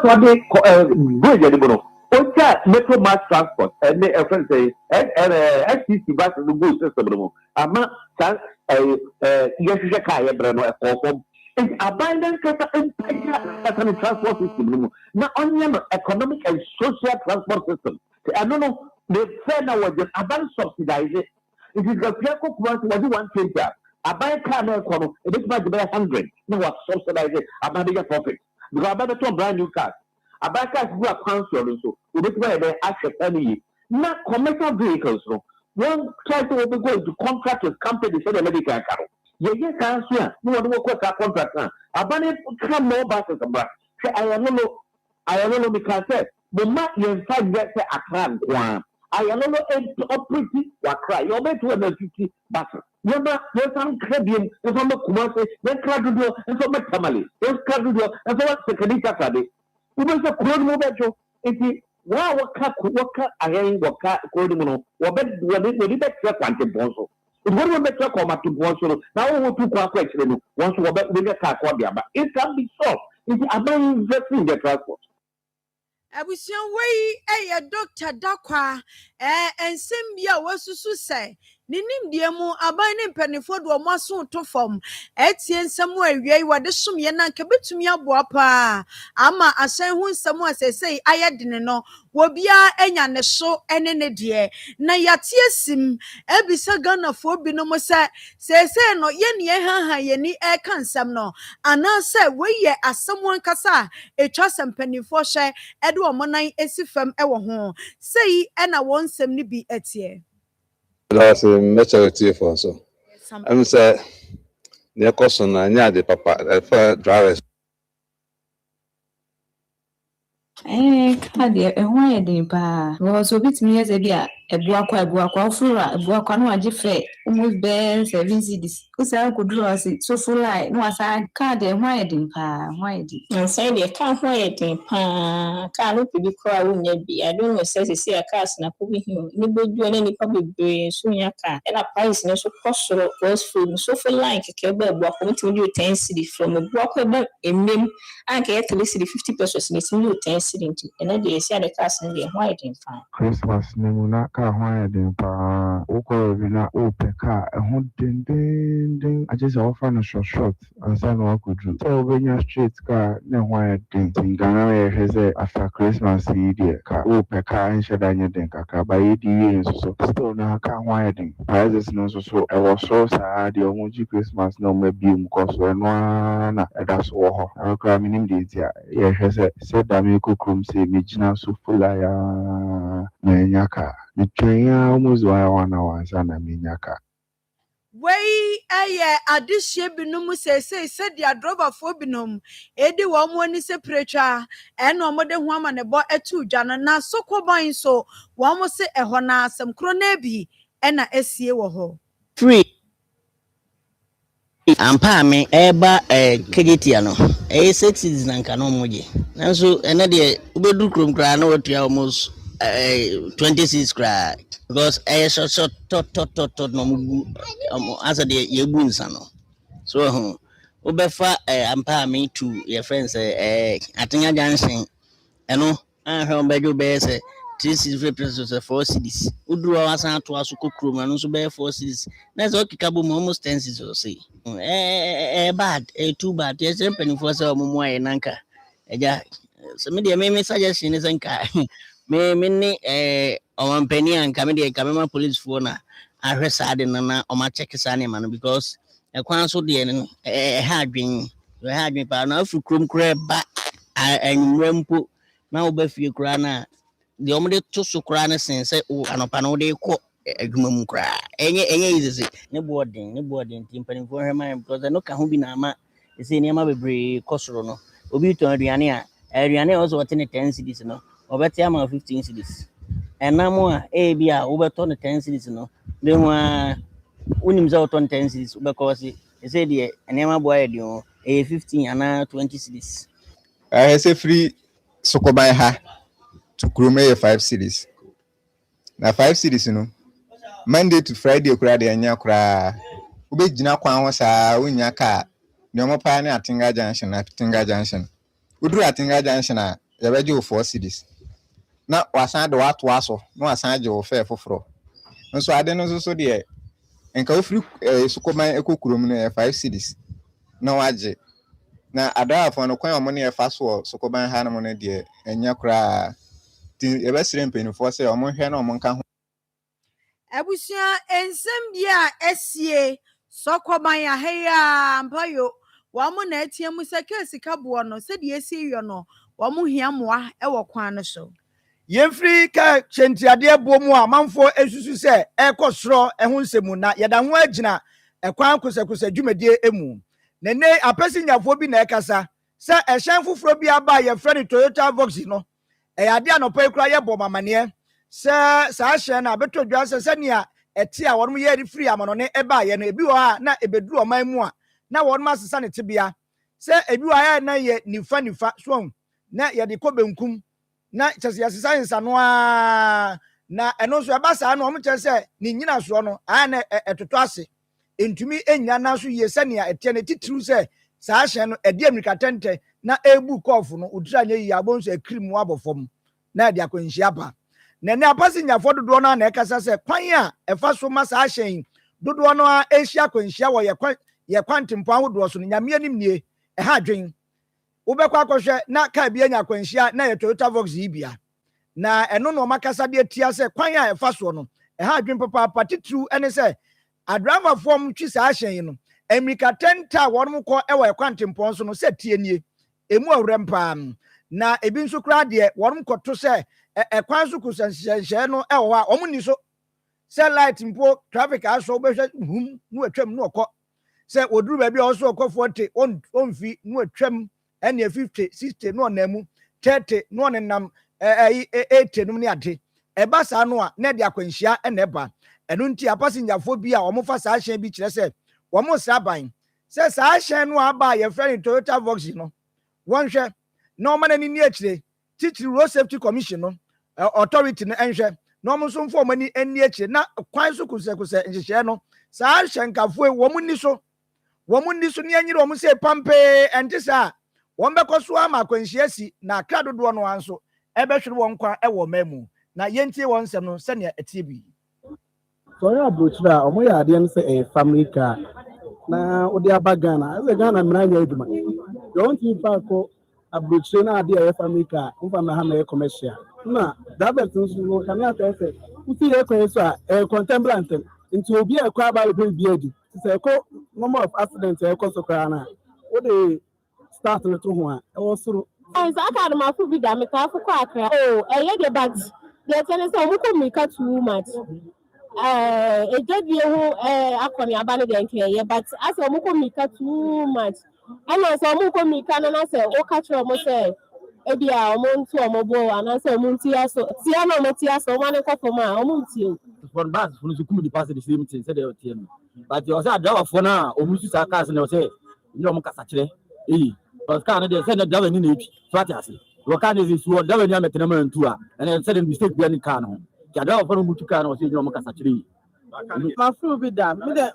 Speaker 15: what they bridge anymore. Metro mass transport and they friends say STC bus the good system. Ama yes kaya brano is abundant transport system. Not only economic and social transport system. I don't know the fair now was just about subsidize it. It is the Piaco was 120. I buy a car no economy. It is much better 100. No what subsidize it. I buy a profit. Because I buy a brand new car. I buy cars who are council so. We make where access any. Not commercial vehicles. No. One try to go to contract with companies so the medical car. Yes, council. No one will work a contract now. I buy a car more buses. I don't know because the mark you inside get a clan one. ayɛno no ɔpreti wakra yɛwɔbɛtu $150 yɛma yɛsan kra biom nso mɛkuma se yɛkra dodoɔ nso mɛtamale yɛkra dodoɔ nso mɛsekani kasade wobɛsɛ kuro no mu bɛdwo nti wa wɔka ahɛn wɔka kuro no mu no wɔde bɛkyerɛ kwantempɔn so nti wɔde bɛkyerɛ kɔmatempɔn so no na wɔwɔtu kɔ akɔ akyerɛ no wɔn nso wɔbɛka akɔ ade aba it can be solved nti aban invest in the transport.
Speaker 8: Abusian wei ɛyɛ Dr. Dakwa nsɛm bi a wasusu sɛ ninim die mu aban ne mpanifo do ɔmo aso to fam etie nsɛm a awie wɔde som yɛ na nka betumi aboa pa ama asan ho nsɛm a sɛsɛi ayɛ dene no wobia enya ne so ene ne de na yate asim ebisa Ghanafo bi no mo sɛ sɛsɛi no ye ne haha ye ni ɛka nsɛm no ana sɛ wei yɛ asɛm wankasa etwa sɛmpanifo hwɛ ɛde ɔmo nan esi fam ɛwɔ ho sei ɛna wɔn nsɛm ne bi etie.
Speaker 6: That's a maturity for so. I'm say the question I the papa for drivers.
Speaker 22: Kadeɛ ɛho ayɛ den paa because obi tumi yɛ sɛ bi a ɛboakɔ ɔforo a ɛboakɔ no wagye fɛ almost bɛɛ 7 cedis wosaa kɔduru ase sofo line na wasa kadeɛ ɛho ayɛ den paa ho ayɛ den
Speaker 21: Ansai deɛ kaa ho ayɛ den paa kaa no pɛ bi koraa wonya bi I don't know sɛ sɛsi a cars na kɔ bi hi ne bɛdua ne nipa bebree nso nya kaa ɛna price no nso kɔ soro because food no sofo line kɛkɛ bɛ ɛboakɔ wotumi de o 10 cedi from ɛboakɔ ɛbɛ emem anka yɛ 3 cedi 50 pesos ne tumi de o 10 cedi nti ɛna deɛ ɛsi a de cars no deɛ ho ayɛ den paa
Speaker 23: Christmas ne mu na kaa ho ayɛ den paa wokɔ bi na wopɛ kaa ɛho dendenden agye sɛ wɔfa no short ansa na wakɔduru sɛ wobɛnya straight car na ɛho ayɛ den nti nkana yɛhwɛ sɛ after Christmas yi deɛ ka wopɛ kaa nhyɛ da nyɛ den kakra ba yɛdi wie nso so still na kaa ho ayɛ den prices no nso so ɛwɔ soro saa deɛ ɔmo gye Christmas na ɔmo abie mu kɔ so ɛno ara na ɛda so wɔ hɔ ɛno koraa menim deɛ nti a yɛhwɛ sɛ da meekɔ kurom sɛ megyina so fulaya na ɛnya kaa metwɛn a almost 1 hour ansa na menya kaa
Speaker 8: wei ɛyɛ adehye binom sɛsɛi sɛdeɛ adrɔbafoɔ binom edi wɔn mo ani sɛ pretwa ɛna wɔn de ho ama ne bɔ ɛtu dwa no na sokoban so wɔn mo se ɛhɔ na asɛm koro na bi ɛna esie wɔ hɔ.
Speaker 24: Free ampa me eba kegetia no 6 cities na nka no mo gye nanso ɛna deɛ ubedu krom kra na watua almost 20 cities kra because short no mu asa de yebu nsa no so ubefa ampa me to your friends Atenga Junction ɛno ahwe obejo be say 3 cities represent 4 cities uduru asan to aso kokrom no so be 4 cities na so kikabo almost 10 cities or say bad too bad yes penifo say omomo aye nanka eja so me de me suggestion is nka me ni omampani anka me de kamema police for na ahwe sade na oma check sane man because ekwan so de no ha adwen pa na afu krom kra ba anwampo na obafie kra na de omde to so kra na sen say anopa no de kɔ adwuma mu kra enye easy ne boarding timpani for him because no ka ho bi na ama say niam bebre kosoro no obi to aduane also what 10 cedis no obeti ama 15 cedis enamo a bi a obeto no 10 cedis no de ho a unim za oto 10 cedis obekọ say de niam boy de o 15 ana 20 cedis
Speaker 25: say free sokoban ha to Kurume 5 cities. Na 5 cities no. Monday to Friday kura de anya kura. Ube jina kwa ho saa unya ka. Ne omo pa ne Atenga Junction. Uduru Atenga Junction a yabeje 4 cities. Na wasan de wato aso, na wasan je wo fe foforo. Nso ade no so de enka ofri sokoban ekokurom no 5 cities. Na waje. Na adafo no kwan omo ne fa so sokoban ha no mo ne de anya kura. Ebesire mpenifo sɛ ɔmo hwɛ na ɔmo nka ho
Speaker 8: Abusia ensɛm bia esie sokoban ahaya mpayo wɔn na etie mu sɛ kesi kaboɔ no sɛ de esie yɔ no wɔn hia moa ɛwɔ kwan no so
Speaker 18: yɛmfiri ka kyentiadeɛ boɔ mu a manfo esusu sɛ ɛkɔ soro ɛho nsɛmu na yɛda ho agyina ɛkwan kosɛkosɛ dwumadie emu na ne apɛsi nyafo bi na ɛkasa sɛ ɛhyɛn foforɔ bi aba yɛfrɛ no Toyota Vox no ɛyɛ ade anɔpɛ kura yɛ bɔ mamaneɛ sɛ saa hyɛn na beto dwa sɛ sɛnea ɛte a wɔn yɛ refiri amanɔne ɛba yɛ no ebi wɔ a na ebeduru ɔman mu a na wɔn asesa ne tibea sɛ ebi wɔ a na yɛ nifa so na yɛde kɔ benkum na kyerɛ yɛsesa nsano a na ɛno nso ɛba saa no wɔn kyerɛ sɛ ne nyina soɔ no a na ɛtoto ase ntumi enya n'aso yie sɛnea ɛteɛ ne titiriw sɛ saa hyɛn no ɛde amirika tɛntɛ na ebu kɔɔfo no odura nyɛ yie abɔ nso akiri mu abɔ fam na ɛde akɔnhyia ba na ne apasinyafo dodoɔ no na ɛkasa sɛ kwan a ɛfa so ma saa hyɛn dodoɔ no a ehyia akɔnhyia wɔ yɛ kwantempɔ ahodoɔ so no nyame anim nie ɛha adwen wobɛkɔ akɔhwɛ na kaa bi anya akɔnhyia na yɛ Toyota Vox yi bia na ɛno na ɔma kasa de atia sɛ kwan a ɛfa soɔ no ɛha adwen papaapa titiriw ɛne sɛ adramafoɔ mo twi saa hyɛn yi no amirika tɛnta a wɔn kɔ ɛwɔ kwantempɔ so no sɛ tie nie emu awurɛ mpaa na ebi nso koraa deɛ wɔn kɔto sɛ ɛkwan so kusanhyɛnhyɛn no ɛwɔ hɔ a wɔn ni so sɛ light mpo traffic asɔ wobɛhwɛ hum no atwam no ɔkɔ sɛ oduru baabi a ɔso ɔkɔ 40 ɔmfi no atwam ɛne 50 60 no ɔnam mu 30 no ɔnenam 80 no ne ade ɛba saa no a na de akwanhyia ɛna ɛba ɛno nti apasinyafo bi a wɔn fa saa hyɛn bi kyerɛ sɛ wɔn sra ban sɛ saa hyɛn no aba a yɛfrɛ no Toyota Vox no wɔnhwɛ na wɔn ani ni akyire titiri road safety commission no authority no ɛnhwɛ na wɔn nso mfo wɔn ani akyire na kwan so kusɛkusɛ nhyehyɛ no saa hyɛnkafo wɔn ni so ne anyere wɔn sɛ pampee ɛnte saa wɔn bɛkɔ so ama akwanhyia si na akra dodoɔ no nso ɛbɛhwere wɔn kwa ɛwɔ ɔman mu na yɛntie wɔn nsɛm no sɛnea ɛtie bi.
Speaker 2: sɔrɔ aburokyire a wɔn yɛ adeɛ no sɛ ɛyɛ family car na wɔde aba Ghana ɛsɛ Ghana mmira nyɛ adwuma deɛ wɔn ti fa akɔ aburokyire na adeɛ a ɛyɛ family car nfa na ha na ɛyɛ commercial na drivers nso no kanea atɛ sɛ wosi yɛ kwan so a ɛyɛ contemporary nti obi a ɛkɔ aba ɛbɛn bi adi sɛ ɛkɔ number of accidents ɛkɔ so koraa na wɔde start no to ho a ɛwɔ soro.
Speaker 5: saa kaa no maafo bi da metaafo kɔ akra ɛyɛ de but deɛ kyɛ ne sɛ ɔmo kɔ mmirika too much ɛgyadie ho akɔneaba no deɛ nkɛyɛ but asɛ ɔmo kɔ mmirika too much ɛna sɛ ɔmo kɔ mmirika no na sɛ woka kyerɛ ɔmo sɛ ebi a ɔmo nto ɔmo bo anaasɛ ɔmo nti aso tia na ɔmo ti aso ɔmo anekɔ fam a ɔmo ntie o.
Speaker 7: for bus for no kum nipa sɛ the same thing sɛ deɛ ɔtie no but ɔsɛ driverfoɔ no a ɔmo su saa cars no ɔsɛ nyɛ ɔmo kasa kyerɛ but car no deɛ sɛ ne driver ni na epi so ate ase wɔ car no sɛ so driver ni ametena ma ntu a ɛnɛ sɛ de mistake bi ani car no ho ya driverfoɔ no mu tu car no ɔsɛ nyɛ ɔmo kasa kyerɛ
Speaker 2: mafuru bi da mi de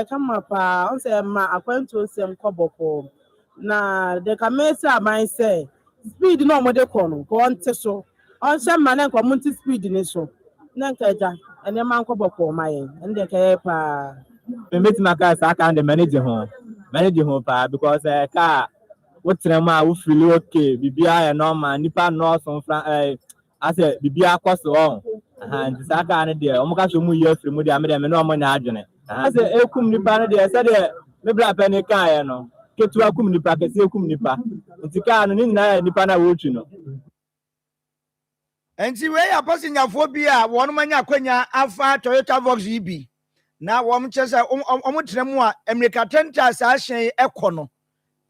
Speaker 2: kama paa ɔsɛ ma akwantu nsɛm kɔ bɔkɔ na de ka mesi aban sɛ speed na ɔmo de kɔ no kɔ ɔnte so ɔnhyɛ ma na nkɔ mo nte speed ne so na nkaagya ɛnɛ ma nkɔ bɔkɔ ma yɛn ɛne de kɛyɛ paa
Speaker 7: mɛtumi aka saa car de manage ho paa because car wotrɛ mu a wofili okay bibia yɛ normal nipa nɔɔso mfra asɛ bibia akɔ so nti saa car no deɛ ɔmo ka so mu yɛ afiri mu deɛ amede me na ɔmo nya adwene asɛ ekum nipa no deɛ sɛ deɛ me bra pɛ ne car yɛ no ketewa kum nipa kɛse kum nipa nti car no ne nyinaa yɛ nipa na wɔtwi no
Speaker 18: nti wei apasinyafo bi a wɔn manya akwanya afa Toyota Vox yi bi na wɔn kyerɛ sɛ ɔmo tena mu a Amerika tenta saa hyɛn ɛkɔ no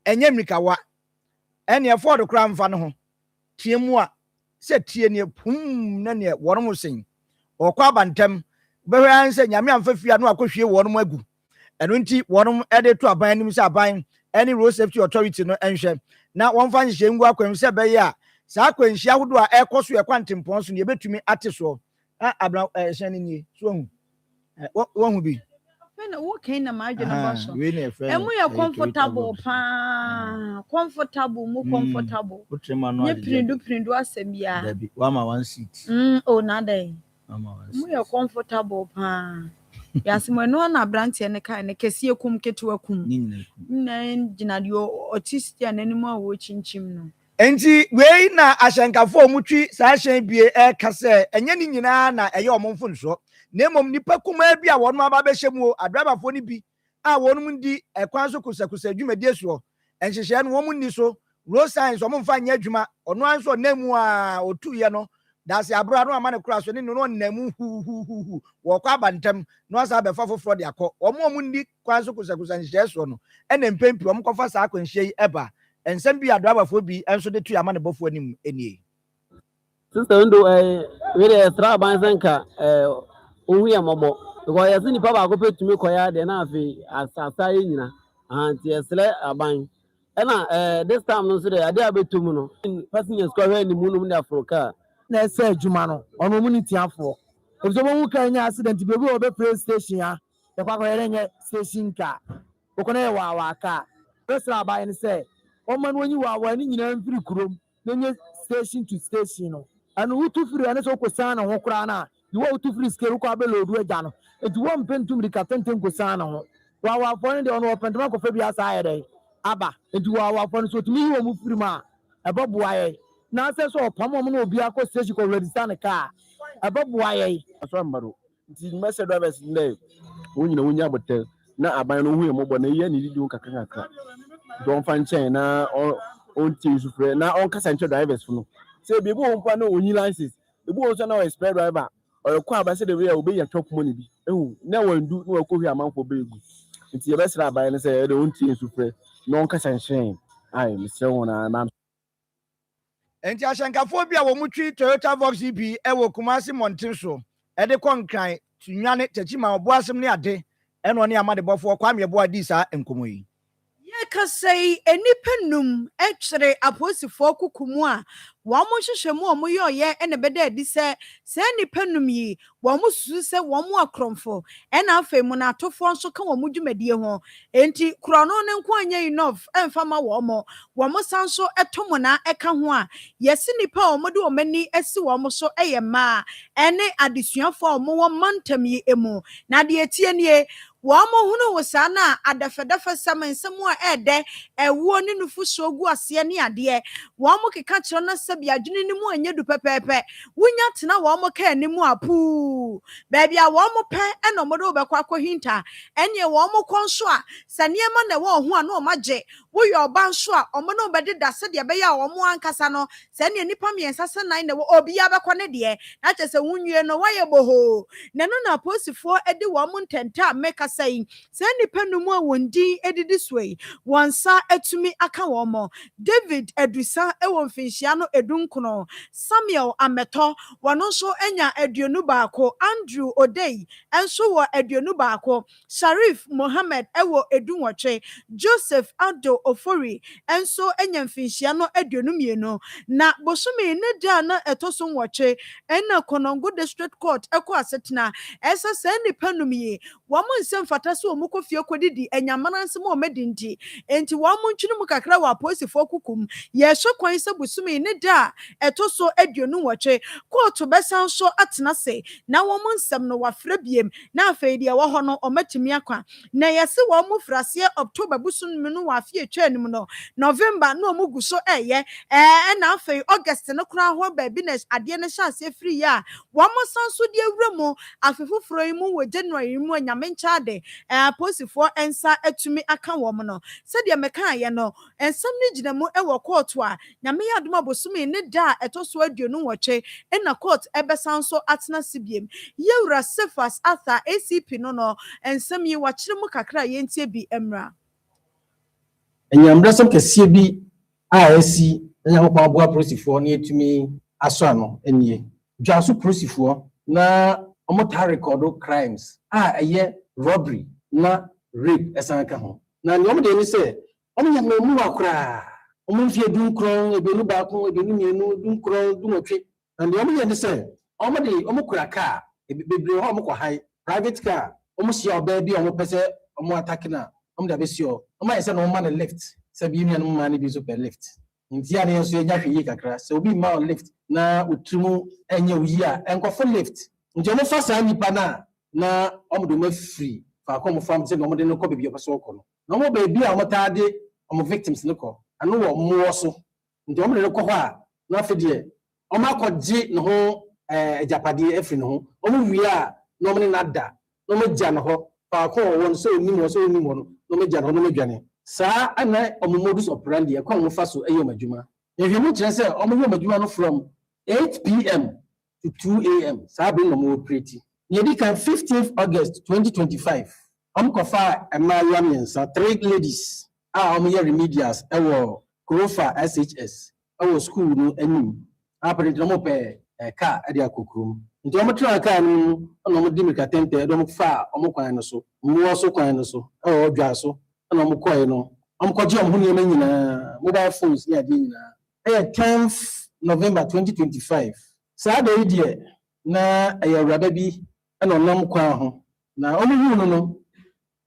Speaker 18: ɛnyɛ Amerika wa ɛne Ford kora mfa no ho tie mu a sɛ tie ne pum na ne wɔn mo sen ɔkɔ abantam bɛhwɛ an sɛ nyame amfa fia no akɔhwie wɔn mo agu ɛno nti wɔn ɛde to aban anim sɛ aban ɛne road safety authority no ɛnhwɛ na wɔn fa nhyehyɛ ngu akwam sɛ bɛyɛ a saa akwanhyia ahodoɔ a ɛkɔ so yɛ kwantempɔn so ne yɛbɛtumi ate soɔ abra ɛhyɛn no nie so wɔn hu bi
Speaker 8: na wokan na ma adwene ba so emu yɛ comfortable pa comfortable mu comfortable nye prindu asɛm ya
Speaker 18: dabi wama one seat
Speaker 8: oh na dai mu yɛ comfortable pa yasimo no na brantie ne kai ne kɛse kum ketewa kum na gyina deɛ autistic ananimu a wo chinchim no
Speaker 18: enti wei na ahyɛnkafo omutwi saa hyɛn bie ɛka sɛ ɛnyɛ ne nyinaa na ɛyɛ ɔmo mfonso na mmom nipa kuma bi a wɔn aba bɛhyɛ mu adrabafoɔ no bi a wɔn mu di ɛkwan so kusakusa dwumadie soɔ nhyehyɛ no wɔn mu ni so road signs wɔn mfa nyɛ adwuma ɔno anso ɔnam mu a ɔtuyɛ no daase abura no ama ne kura so ne no ɔnam mu huhuhu wɔkɔ abantam na ɔsa abɛfa foforɔ de akɔ wɔn di kwan so kusakusa nhyehyɛ soɔ no ɛna mpempi wɔn kɔfa saa akwanhyia yi ɛba nsɛm bi adrabafoɔ bi nso de tu ama ne bɔfoɔ anim enie
Speaker 2: sister ndo we dey extra ban sanka ohu ya mobo because yesi nipa ba ko petumi koya de na afi asasa yi nyina anti esle aban this time no so dey ade abetum no passengers ko hwe ni munum de afroka
Speaker 18: na ese adwuma no ono mu ni tiafo ozo mo ka nya accident bebi obe play station ya de kwa ko yere nye station ka ko na wa ka extra ban ni say o man woni wa ni nyina mfiri kurom na nye station to station no anu utu firi ane so ko sana ho kra na iwo utu firi skeru ko abelo odu eja no eti wo mpentum di katenten ko sana ho wa fo ne de ono opentuma ko fa bi asa ayede aba eti wa fo ne so tumi wo mu firi ma ebobo aye na se so opam mo na obi akọ station ko register ne car ebobo aye
Speaker 2: so mbaro nti message drivers ne wo nyina wonya botel na aban no hu ye mo bo na ye ni didi kakaka don fan chain na on ti sufre na on kasa nche drivers no say be bo mpa na onyi license be bo so na expert driver or kwa abase de we obe ya chop money bi ehu na wandu na wakohwi amanfo be egu nti ye besra aban ne say de on ti sufre na on kasa nchen ai mse wona na
Speaker 18: enti ahyɛnkafo bi a wɔn twi Toyota Vox EP wɔ Kumasi Mountain so de kɔ nkran tunwane takyima ɔboasɛm ne ade ɛna ɔne amadebɔfoɔ Kwame Boa di saa nkɔmmɔ yi.
Speaker 8: Yekasei enipa num ekyere aposifoɔ kukumu a wɔn hyehyɛ mu wɔn yɛ ɔyɛ ɛna bɛda adi sɛ nipa num yi wɔn susu sɛ wɔn akrɔmfo ɛna afei mu na atofoɔ nso ka wɔn dwumadie ho enti korɔno ne nko anya enough ɛmfa ma wɔn san so ɛto mu na ɛka ho a yɛsi nipa a wɔn de wɔn ani asi wɔn so ɛyɛ mmaa ɛne adesuafoɔ a wɔn wɔ mantam yi emu na deɛ tie nie wɔn hunu wɔ saa na adafɛdafɛ sɛm nsɛm a ɛdɛ ɛwuo ne nufu so gu aseɛ ne adeɛ wɔn keka kyerɛ na sɛbi adwene ne mu anyɛ du pɛpɛɛpɛ wonya tena wɔn ka anim a puu baabi a wɔn pɛ ɛna wɔn de wɔbɛkɔ akɔhinta ɛnneɛ wɔn kɔ nso a sɛ nneɛma na ɛwɔ ho a na wɔn agye woyɛ ɔba nso a wɔn na wɔbɛdeda sɛdeɛ ɛbɛyɛ a wɔn ankasa no sɛ nneɛ nipa mmiɛnsa sɛ nan na obiara bɛkɔ ne deɛ na kyerɛ sɛ wunwie no wɔyɛ bohoo na no na aposifoɔ de wɔn ntɛntɛ a mmɛka sɛ nipa no mu a wɔn din edidi so yi wɔn nsa atumi aka wɔn David Adusa ɛwɔ mfinhyia no edunkono Samuel Ameto wɔn nso anya aduonu baako Andrew Odei nso wɔ aduonu baako Sharif Mohammed ɛwɔ edunwɔtwe Joseph Ado Ofori nso anya mfinhyia no aduonu mmienu na bosome ne da na ɛtɔ so nwɔtwe ɛna Konongo District Court ɛkɔ asetena ɛsɛ sɛ nipa num yi wɔn nsɛm fata so wɔn kɔ fie kɔdidi enyamana nsɛm wɔn medinti enti wɔn ntwene mu kakra wɔ aposifoɔ kukum yɛhwɛ kwan sɛ bosome ne da ɛtɔ so aduonu nwɔtwe kooto bɛsan so atena se na wɔn nsɛm no wafrɛ biem na afei deɛ wɔ hɔ no ɔmatumi akwa na yɛse wɔn mu fraseɛ October busun no wɔ afie atwa anim no November na wɔn gu so ɛyɛ ɛna afei August no koraa hɔ baabi na adeɛ no hyɛ aseɛ firi yɛ a wɔn san so de awura mu afe foforɔ yi mu wɔ January mu nyame nkyade aposifoɔ nsa atumi aka wɔn no sɛdeɛ meka yɛ no nsɛm ne gyina mu ɛwɔ court a nyame yɛ adom abosome ne da a ɛtɔ so aduonu nwɔtwe ɛna court ɛbɛsan so atena sibiem yɛwura Cephas Arthur ACP no nsɛm yi wakyerɛ mu kakra yɛntie bi mmra
Speaker 3: enyamdasɛm kɛseɛ bi a asi nyamopɔ aboa polisifoɔ ne atumi aso ano nie dwaso polisifoɔ na ɔmota record crimes a ɛyɛ robbery na rape ɛsan ka ho na ne ɔmde ni sɛ ɔmo nyama mu akora ɔmo mfie dunkron ebenu baako ebenu mienu dunkron dumotwe na ne ɔmo yɛ ne sɛ ɔmo kura car bebree hɔ ɔmo kɔ hai private car ɔmo hyia ɔbaa bi ɔmo pɛ sɛ ɔmo attack na ɔmo da bɛsi ɔmo ayɛ sɛ na ɔmo ma ne lift sɛ bi mi anum ma ne bi so per lift nti ya ne nso yɛ hwɛ yi kakra sɛ obi ma lift na otumu ɛnyɛ oyi a ɛnkɔfo lift nti ɔmo fa saa nipa na ɔmo de ɔmo free fa akɔ ɔmo fam sɛ na ɔmo de no kɔ beebi ɔpɛ sɛ ɔkɔ no na ɔmo beebi a ɔmo taa de ɔmo victims no kɔ ano wɔ ɔmo wɔ so nti ɔmo de no kɔ hɔ a na afei deɛ ɔmo akɔgye ne ho agyapadeɛ afiri ne ho ɔmo wie a na ɔmo ne nada na ɔmo gya ne hɔ fa akɔ wɔ no sɛ onim wɔ no na ɔmo gya ne hɔ na ɔmo dwane saa ana ɔmo modus operandi ɛkɔ ɔmo fa so ɛyɛ ɔmo adwuma ehwɛ mu kyerɛ sɛ ɔmo yɛ ɔmo adwuma no from 8 p.m. to 2 a.m. saa bɛ na ɔmo operate yɛdi kan 15th August 2025 ɔmo kɔfa mmaayewa mmiɛnsa 3 ladies a ɔmo yɛ remedials ɛwɔ Kurofa SHS ɛwɔ school no anim apɛrɛnti ɔmo pɛ car ɛde akɔ kurom nti ɔmo tena car no ɛna ɔmo di mirika tɛntɛn ɛde ɔmo fa ɔmo kwan no so mmoa so kwan no so ɛwɔ ɔdwa so ɛna ɔmo kɔɛ no ɔmo kɔgye ɔmo ho nneɛma nyinaa mobile phones ne adeɛ nyinaa ɛyɛ 10th November 2025 saa da yi deɛ na ɛyɛ awuraba bi ɛna ɔnam kwan ho na ɔmo hu no no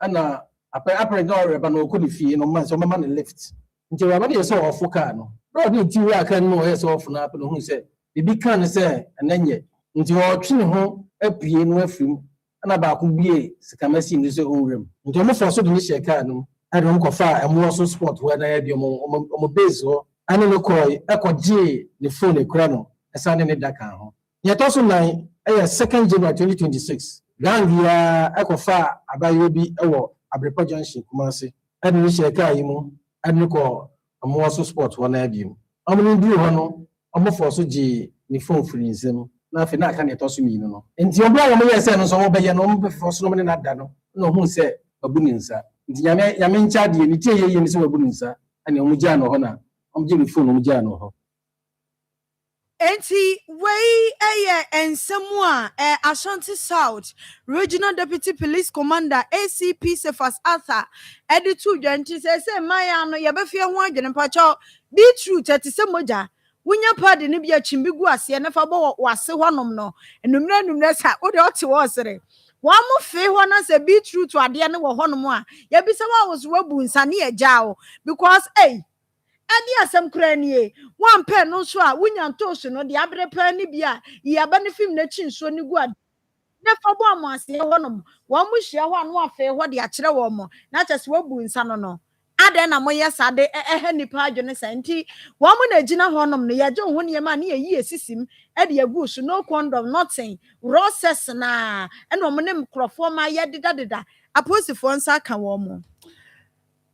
Speaker 3: ɛna apparently na ɔreba na ɔkɔ ne fie na ɔmo sɛ ɔmɛma ne lift nti awuraba deɛ sɛ ɔfo car no na ɔde ti wura aka no ɔyɛ sɛ ɔfo no apɛ no hu sɛ bibi ka ne sɛ ɛnɛ nyɛ nti ɔtwe ne ho apue no afiri mu ɛna baako bie sika machine no sɛ ɔnwura mu nti ɔmo fa so de ne hyɛ car no ɛde ɔmo kɔfa ɛmo so sport hɔ na yɛ bi ɔmo base hɔ ɛne no kɔɔ ɛkɔgye ne phone ekura no ɛsan ne da kan ho yɛtɔ so nan ɛyɛ 2nd January 2026 gang ya ɛkɔfa abayewa bi ɛwɔ Abrepa Junction Kumasi ɛde ne hyɛ car yi mu ɛde ne kɔ ɔmo so sport hɔ na yɛ bi mu ɔmo ne duru hɔ no ɔmo fɔ so gye ne phone firi nsɛm na afei na aka ne ɛtɔ so mmienu no nti ɔmo a wɔn yɛ sɛ no nso ɔmo bɛyɛ no ɔmo bɛfɔ so no ɔmo ne nada no na ɔmo sɛ wabu ne nsa nti nyame nkyɛ adeɛ ne tie yɛ ne sɛ wabu ne nsa ɛna ɔmo gyaa no hɔ na ɔmo gye ne phone ɔmo gyaa no hɔ.
Speaker 8: Enti wei nsɛm a Ashanti South Regional Deputy Police Commander ACP Cephas Arthur ɛde to dwanti sɛ maya no yɛbɛfie ho adwene mpakyɛ beetroot ɛte sɛ mogya wonya padi ne bia chimbi gu ase ne fa bɔ wase hɔnom no enumre sa wo de ɔte wɔ sere wa mo fe hɔ na sɛ beetroot ade ne wɔ hɔnom a yɛbisa wa wo so wabu nsa ne yɛgya wo because Adi asem kranie one pen no so a wonya ntoso no de abre pen ni bia yaba ne film na chinso ni gu ne fa bo amase wonom wo mo hia ho anu afa ho de akere wo mo na kyese wabu nsa no ade na moye sade nipa adwene santi wo mo na gina honom no ye je ho ne ma ne yi esisim e de agu so no condom nothing process na e no mo ne mkrofo ma ye deda aposifo nsa ka wo mo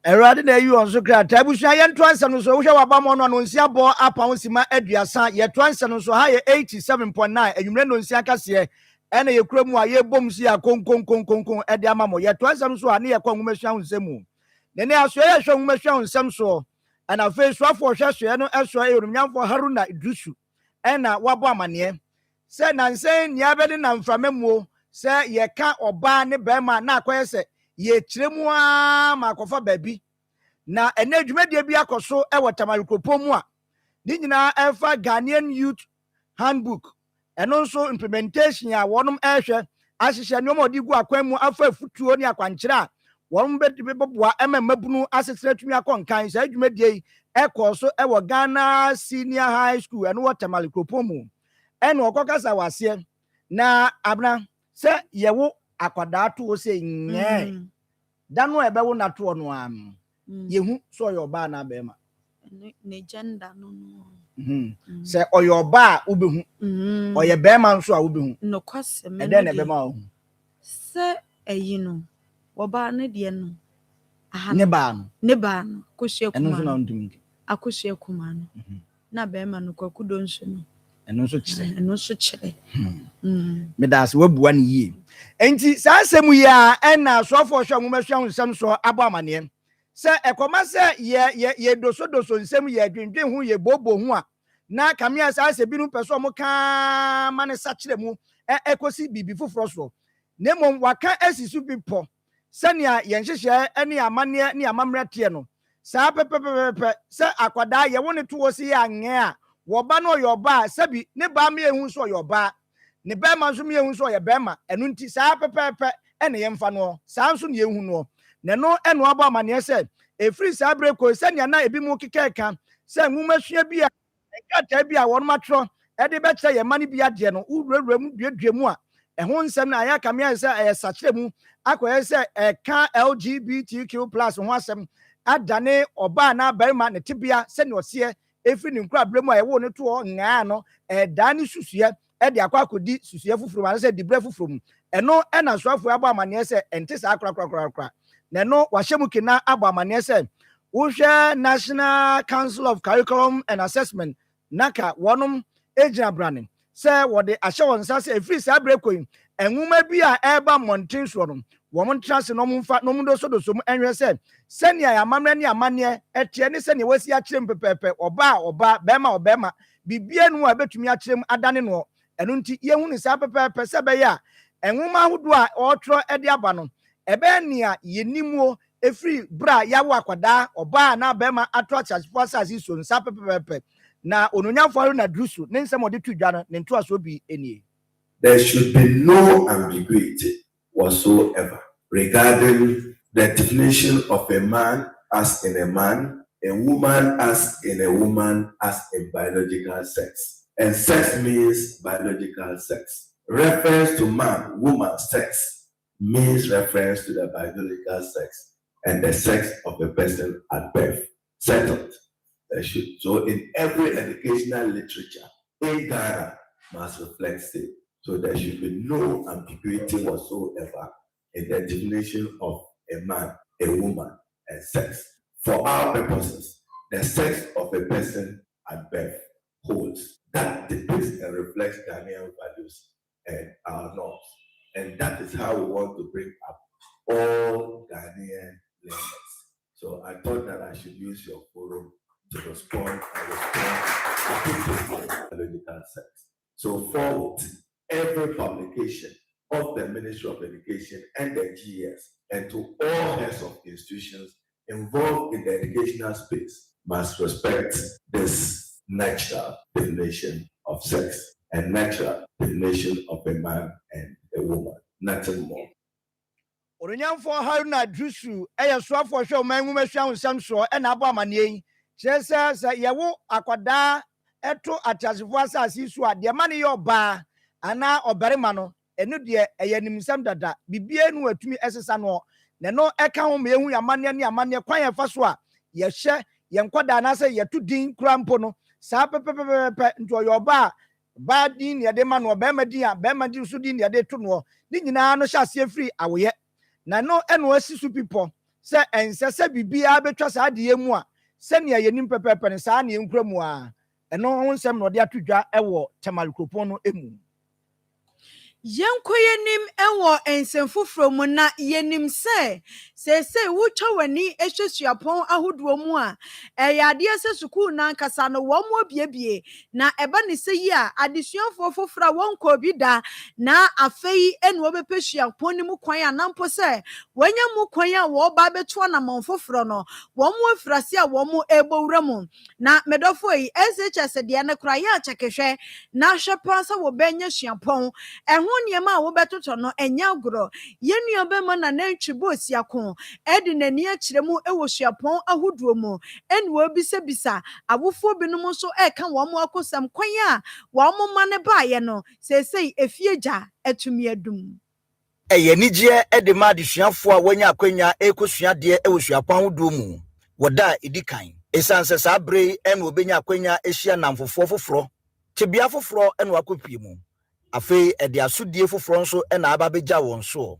Speaker 18: Erade na yi on so kra tabusua ye ntwansa no so wo hwe waba mo no nsia bo apa ho sima aduasa ye twansa no so ha ye 87.9 anwumre no nsia kase ena ye kura mu a ye bom si a konkon e de ama mo ye twansa no so a ne ye kwa nwumahua ho nsemu ne ne aso ye hwe nwumahua ho nsem so ana fe so afo hwe so ye no eso e rumnyamfo Haruna Idrusu ena wabo amane se na nsen nia bede na mframamuo se ye ka oba ne bema na akoye se ye kiremu a makofa baby na ene adwumadie bi akoso e watamarikopo mu a ni nyina efa Ghanaian Youth Handbook eno nso implementation a wonom ehwe ahihye ne omodi gu akwan mu afa futuo ne akwankyere a wonom beboa emamabunu asetere tumi akonkan sa adwumadie ekoso e wo Ghana Senior High School eno watamarikopo mu eno okokasa wase na abna se yewo akwada to o se nye danu ebe wo na to no am yehu so yoba na be ma
Speaker 8: ne gender no
Speaker 18: se oyoba ubehu oye be ma nso a ubehu
Speaker 8: no kwase me
Speaker 18: ede na be ma hu
Speaker 8: se eyi no oba ne de no aha
Speaker 18: ne ba
Speaker 8: no kohye kuma
Speaker 18: eno so na ndum
Speaker 8: akohye kuma no na be ma no kwakudo nso no
Speaker 18: eno so kire
Speaker 8: me
Speaker 18: das wabua ne yie enti saa asɛm yi a ɛna sɔfo hwɛ nwomahwɛ nsɛm so abɔ amane sɛ ɛkɔma sɛ ye doso nsɛm ye adwendwen ho ye bobo ho a na kamea saa sɛ binu pɛ so mo ka ma ne sakyerɛ mu ɛkɔsi bibi foforo so ne mom waka asisu bipɔ sɛnea yɛnhyehyɛ ne amane ne amammerɛ teɛ no saa pɛpɛpɛpɛ sɛ akwadaa ye wo ne to wo si ya ngɛ a woba no yoba sabi ne ba me ehu so yoba ne ba ma so me ehu so ye ba ma enu nti saa pepepe ene ye mfa no saa nso ne ehu no ne no eno aba amane se efiri saa breko se ne na ebi mu kekeka se nwumahua bi a nkata bi a won matro e de be kye ye mane bi ade no uruwura mu duadua mu a ɛho nsɛm na aya kamea sɛ ɛyɛ sakyerɛ mu akɔyɛ sɛ ɛka LGBTQ+ ho asɛm adane ɔbaa na barima ne tibia sɛ ne ɔseɛ efiri ne nkura brɛ mu a ɛwɔ ne to ngaa no ɛda ne susua ɛde akɔ akɔdi susua foforo ma sɛ dibrɛ foforo mu ɛno ɛna soafo abɔ amaneɛ sɛ ɛnte saa korakora na ɛno wahyɛ mu kena abɔ amaneɛ sɛ wohwɛ National Council of Curriculum and Assessment naka wɔnom egyina brane sɛ wɔde ahyɛ wɔn nsa sɛ efiri saa brɛ kɔyi enwuma bi a ɛba mmɔnten soɔ no wɔn ntra se no mfa no do so mu enhwe se sɛnea amamre ne amane ɛteɛ ne sɛnea wasi akyerɛ mpepɛpɛ ɔba bɛma bibia no a betumi akyerɛ mu adane no ɛno nti yehu ne saa pɛpɛpɛ sɛ bɛyɛ a enwoma ahodo a ɔtrɔ ɛde aba no ɛbɛn nea yenimuo efiri bra yawo akwadaa ɔba na bɛma ato akyasefo asase so nsa pɛpɛpɛ na ononyamfo na drusu ne nsɛm ɔde tu dwa no ne nto aso bi enie.
Speaker 11: There should be no ambiguity whatsoever regarding the definition of a man as in a man, a woman as in a woman, as in biological sex. And sex means biological sex. Reference to man, woman, sex means reference to the biological sex and the sex of a person at birth. Settled. So in every educational literature in Ghana must reflect it. So there should be no ambiguity whatsoever in the definition of a man, a woman, and sex. For our purposes, the sex of a person at birth holds. That depicts and reflects Ghanaian values and our norms. And that is how we want to bring up all Ghanaian learners. So I thought that I should use your forum to respond to biological sex. So forward, every publication of the Ministry of Education and the GS and to all heads of institutions involved in the educational space must respect this natural definition of sex and natural definition of a man and a woman, nothing more.
Speaker 18: Onyamfo Haruna Drusu soafo hwe o man nwuma hwa nsam so e na abo amane yi kyerese yewo akwada eto atasefo asase su a de mane yo ba ana obarima no enu de eyanimsam dada bibie nu atumi esesa no ne no eka ho mehu yamane ne amane kwan yefa so a ye hye ye nkwada na se ye tudin kurampo no sa pepepepe nto yo ba din ne de ma no obarima din a barima din so din ne de to no ni nyina no hye ase free awoye na no eno asisu pipo se ensese bibia betwa sa de mu a se ne yenim pepepe ne sa ne enkramu a eno ho nsem no de atodwa ewo temalikropon no emu.
Speaker 8: Yenkoyenim ewo ensemfufro mu na yenim se wutwa wani ehwesuapon ahodo mu a eyade ase sukuu na nkasa no wo mo biebie na eba ne se yi a adesuafo fofora won ko bi da na afei enu obepesuapon ni mu kwan anampo se wanya mu kwan a wo ba beto na monfoforo no wo mo afrase a wo mo ebowura mu na medofo yi SHS de na kura ya chekehwe na hwepa sa wo benya suapon niema wo betoto no enya gro yenua bema na nantwi bosi akon edi nani akiremu ewo suapon ahoduo mu eni wo bisa abofo binom so eka wo mo akosam kwan a wo mo mane baaye no sesei efieja atumi adum
Speaker 12: eyenigye edi ma desuafo a wanya akwanya ekosua de ewo suapon ahoduo mu woda edikan esanse sabre eni obenya akwanya ehia namfofo foforo tebia foforo eni wakopie mu afei ede asodie foforo nso na aba beja won so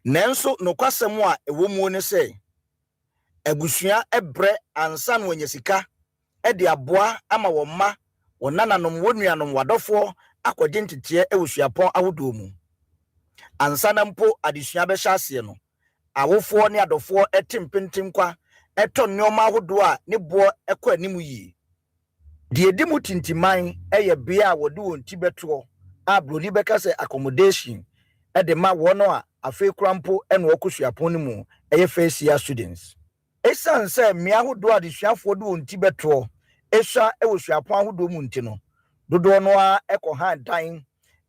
Speaker 12: nanso nokwasem a ewo mu ne se abusua ebre ansa no nyesika ede aboa ama wo ma wonananom wonuanom wadofo akogye ntete ewusuapon ahodo mu ansa na mpo adesua be hyase no awofo ne adofo etimpentim kwa eto nneoma ahodo a ne bo ekọ animu yi die dimu tintiman eye bia wode won ti beto abroni beka se accommodation ede ma wono a afei krampo ene wokusuapon mu eye first year students esan se me ahodo adesuafo de won ti beto esha ewusuapon ahodo mu ntino dodo no a ekọ ha dan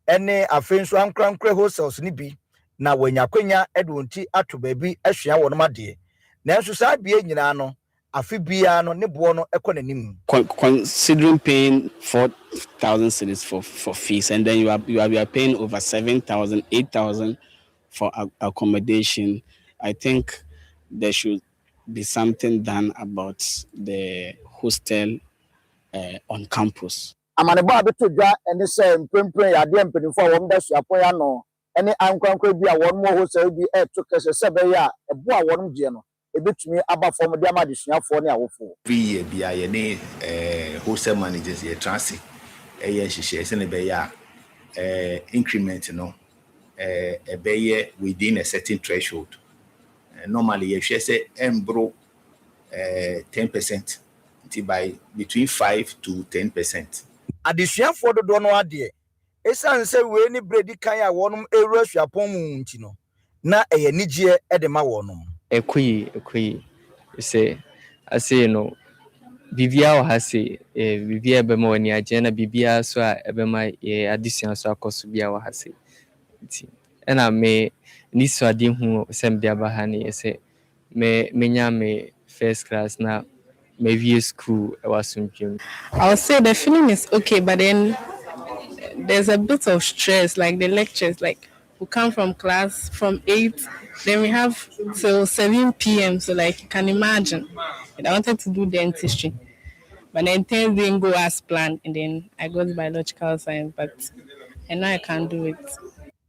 Speaker 12: ene afei nso ankrankre hostels ni bi na wanyakwanya ede won ti ato baabi ahwea wono made na nso sa bie nyina no afi bia no ne bo no ekọ nanim
Speaker 13: considering paying 4,000 cedis for fees and then you are paying over 7,000 8,000 for accommodation. I think there should be something done about the hostel on campus.
Speaker 18: Amaneba beto dwa ene se mpempren ya de mpenifo a won da suapon ya no ene ankrankra bi a won mo hostel bi eto kese se be ya ebo a won gye no ebetumi aba form de ama de suafo ne awofo
Speaker 14: bi bia ye ne hostel managers ye transit ye hihye se ne be ya increment no a bay within a certain threshold. Normally, if she say embro 10%, by between 5 to 10%.
Speaker 12: Addition for the dono adie. Esan say we ni bredi kan ya wonum ewura suapon mu nti no. Na eye nigye edema wonum.
Speaker 1: Ekui say I say no bibia o ha say bibia be ma wani agye na bibia so a ebema addition so akoso bia o ha say nti na me ni so ade hu sem bia ba ha ne say me nya me first class na me view school I was something.
Speaker 4: I'll say the feeling is okay, but then there's a bit of stress, like the lectures, like we come from class from 8, then we have till 7 p.m. So like you can imagine. And I wanted to do dentistry, but then things didn't go as planned, and then I got biological science, but and now I can't do it.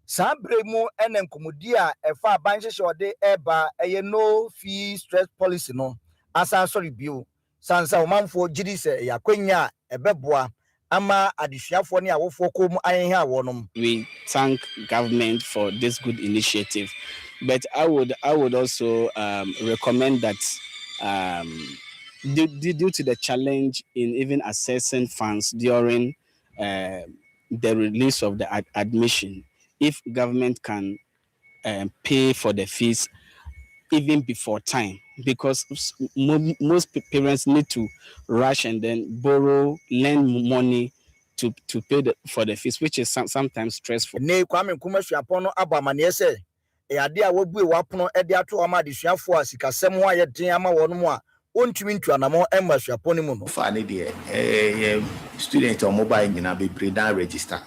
Speaker 12: Sabre mu enen komodi a efa abanhyehyɛ ɔde eba eye no fee stress policy no asan sorry bio sansa omanfo gidi sɛ yakwanya ebeboa ama adesuafo ne awofo kom ayenha wonom.
Speaker 13: We thank government for this good initiative, but I would also recommend that due to the challenge in even assessing funds during the release of the admission, if government can pay for the fees even before time, because most parents need to rush and then lend money to pay for the fees, which is sometimes stressful.
Speaker 12: Ne Kwame Nkrumah suapon no abamane se e ade a wabue wapono e de ato ama adesuafo a sikasɛm ho ayɛ den ama wɔn mu a ontumi ntuanamo emma suapon mu no.
Speaker 14: For the student or mobile nyina be bredan register.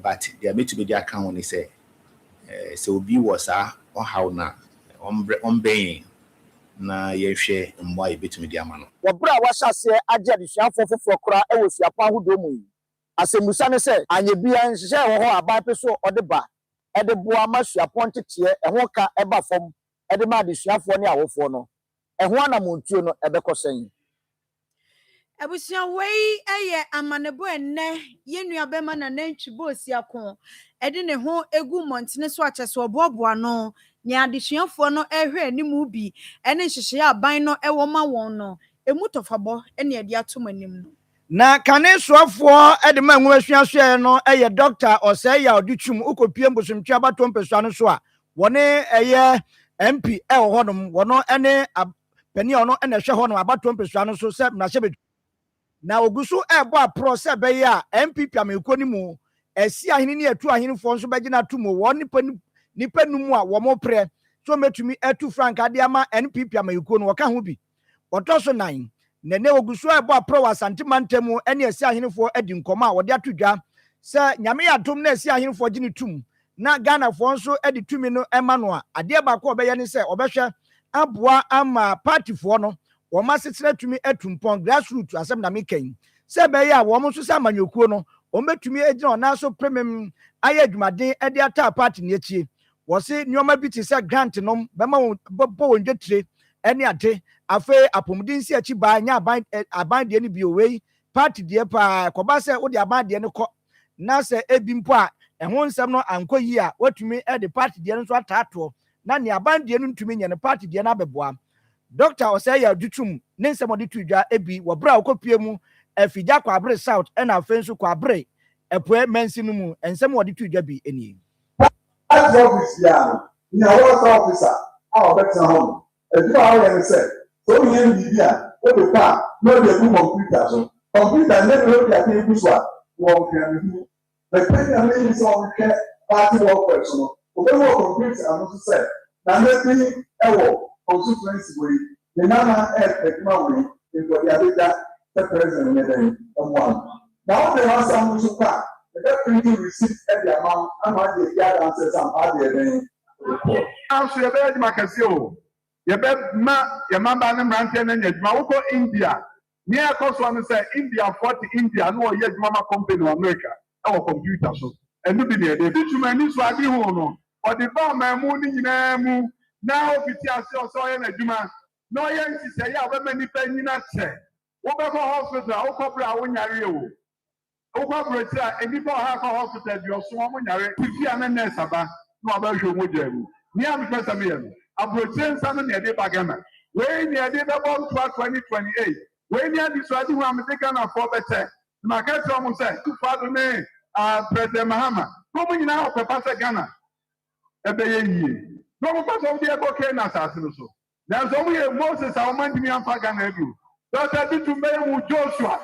Speaker 14: But they are made to be the account when they say so be was on how na on being na ye share mwa ibetumi di amano.
Speaker 12: Wabra wasase agye adesuafo foforo kora e wo suapon ahodo mu yi. Asemusa ne se anye bia nhye wo ho aban pe so ode ba e de boa ma suapon tete e ho ka e ba fom e de ma adesuafo ne awofo no e ho anamontuo no e be kosen.
Speaker 8: Abusia wei eye amanebo enne yenua bema na nantwibo osiakon ede ne ho egu montene so akyese oboaboa no ne adesuafo no ehwe animu bi ene hyehye aban no ewo ma won no emu tofabo ene ade atom anim no
Speaker 18: na kane soafo ede ma nwasuaso ye no eye doctor Oseya Odutwum ukopie mbosomtwa abato mpesua no so a wone eye MP ewo hodom wono ene pani ono ene hwe ho no abato mpesua no so se na hye na ogusu ebo apro se be ya MPP ameko ni mu esi ahini ni atu ahini fo nso begina tumo wo nipa numu a wo mo pre so metumi atu frank ade ama NPP ameko no woka ho bi otoso 9 nene ogusu ebo apro wasante mantemu ene esi ahini fo adi nkoma a wode atudwa se nyame ya dom na esi ahini fo gini tum na Ghana fo nso adi tumi no ema no a ade ba ko obeye ne se obehwe aboa ama party fo no woma setere tumi atumpon grassroots asem na meken se be ya wo mo so sa manyokuo no o metumi agina ona so premium aye adwumaden e de ata party ne achie wo se nyoma bi ti se grant no be ma bo wondwetire ene ade afa apomudin si achi ba nya aban de ne bi owei party de pa koba se wo de aban de ne ko na se ebimpo a ehon nsem no anko yi a watumi e de party de no so atato na ne aban de no ntumi nya ne party de na beboa. Dr. Oseya Odutwum ne nsem odi tudwa ebi wo bra okopie mu afidja kwa abre south e na afensu kwa abre epoe mensi no mu nsem odi tudwa bi eni
Speaker 9: office ya na wa officer a obetna home edu a we say so yen bibia o de pa no de ku computer so computer ne no de ati ku so a wo kan ni but when you need so we party work person o be wo computer am so say na me bi ewo constituency way the nana ekma way in the abida the president made one now they have some to car the printing receipt at the amount and what the answers and how they answer the bed makasio ye be ma ye mamba na mrante na nyaduma wo India near cost one say India 40 India no ye mama company America our computer so and no be there the bitumen so adi ho no or the bomb mu ni nyina mu now piti ase oso ye na adwuma no ye nsise ya ba mani pa nyina che wo be ko hospital wo kobra wo nyare o Okwa brocha enipa ha ka hospital bi oso mo nyare fifi ana nurse aba na aba hwe mo jamu ni am pesa me yam abrocha nsa no ne de bagana we ni de be bom 2028 we ni adi so adi hu am de Ghana for better na ka tro mo say tu fa do ne president Mahama ko mo nyina ho pepa se Ghana e be ye yie no mo paso mo de e boke na asase no so na so mo ye Moses a o man di mi amfa Ghana edu Dr. Bitu Mbewu Joshua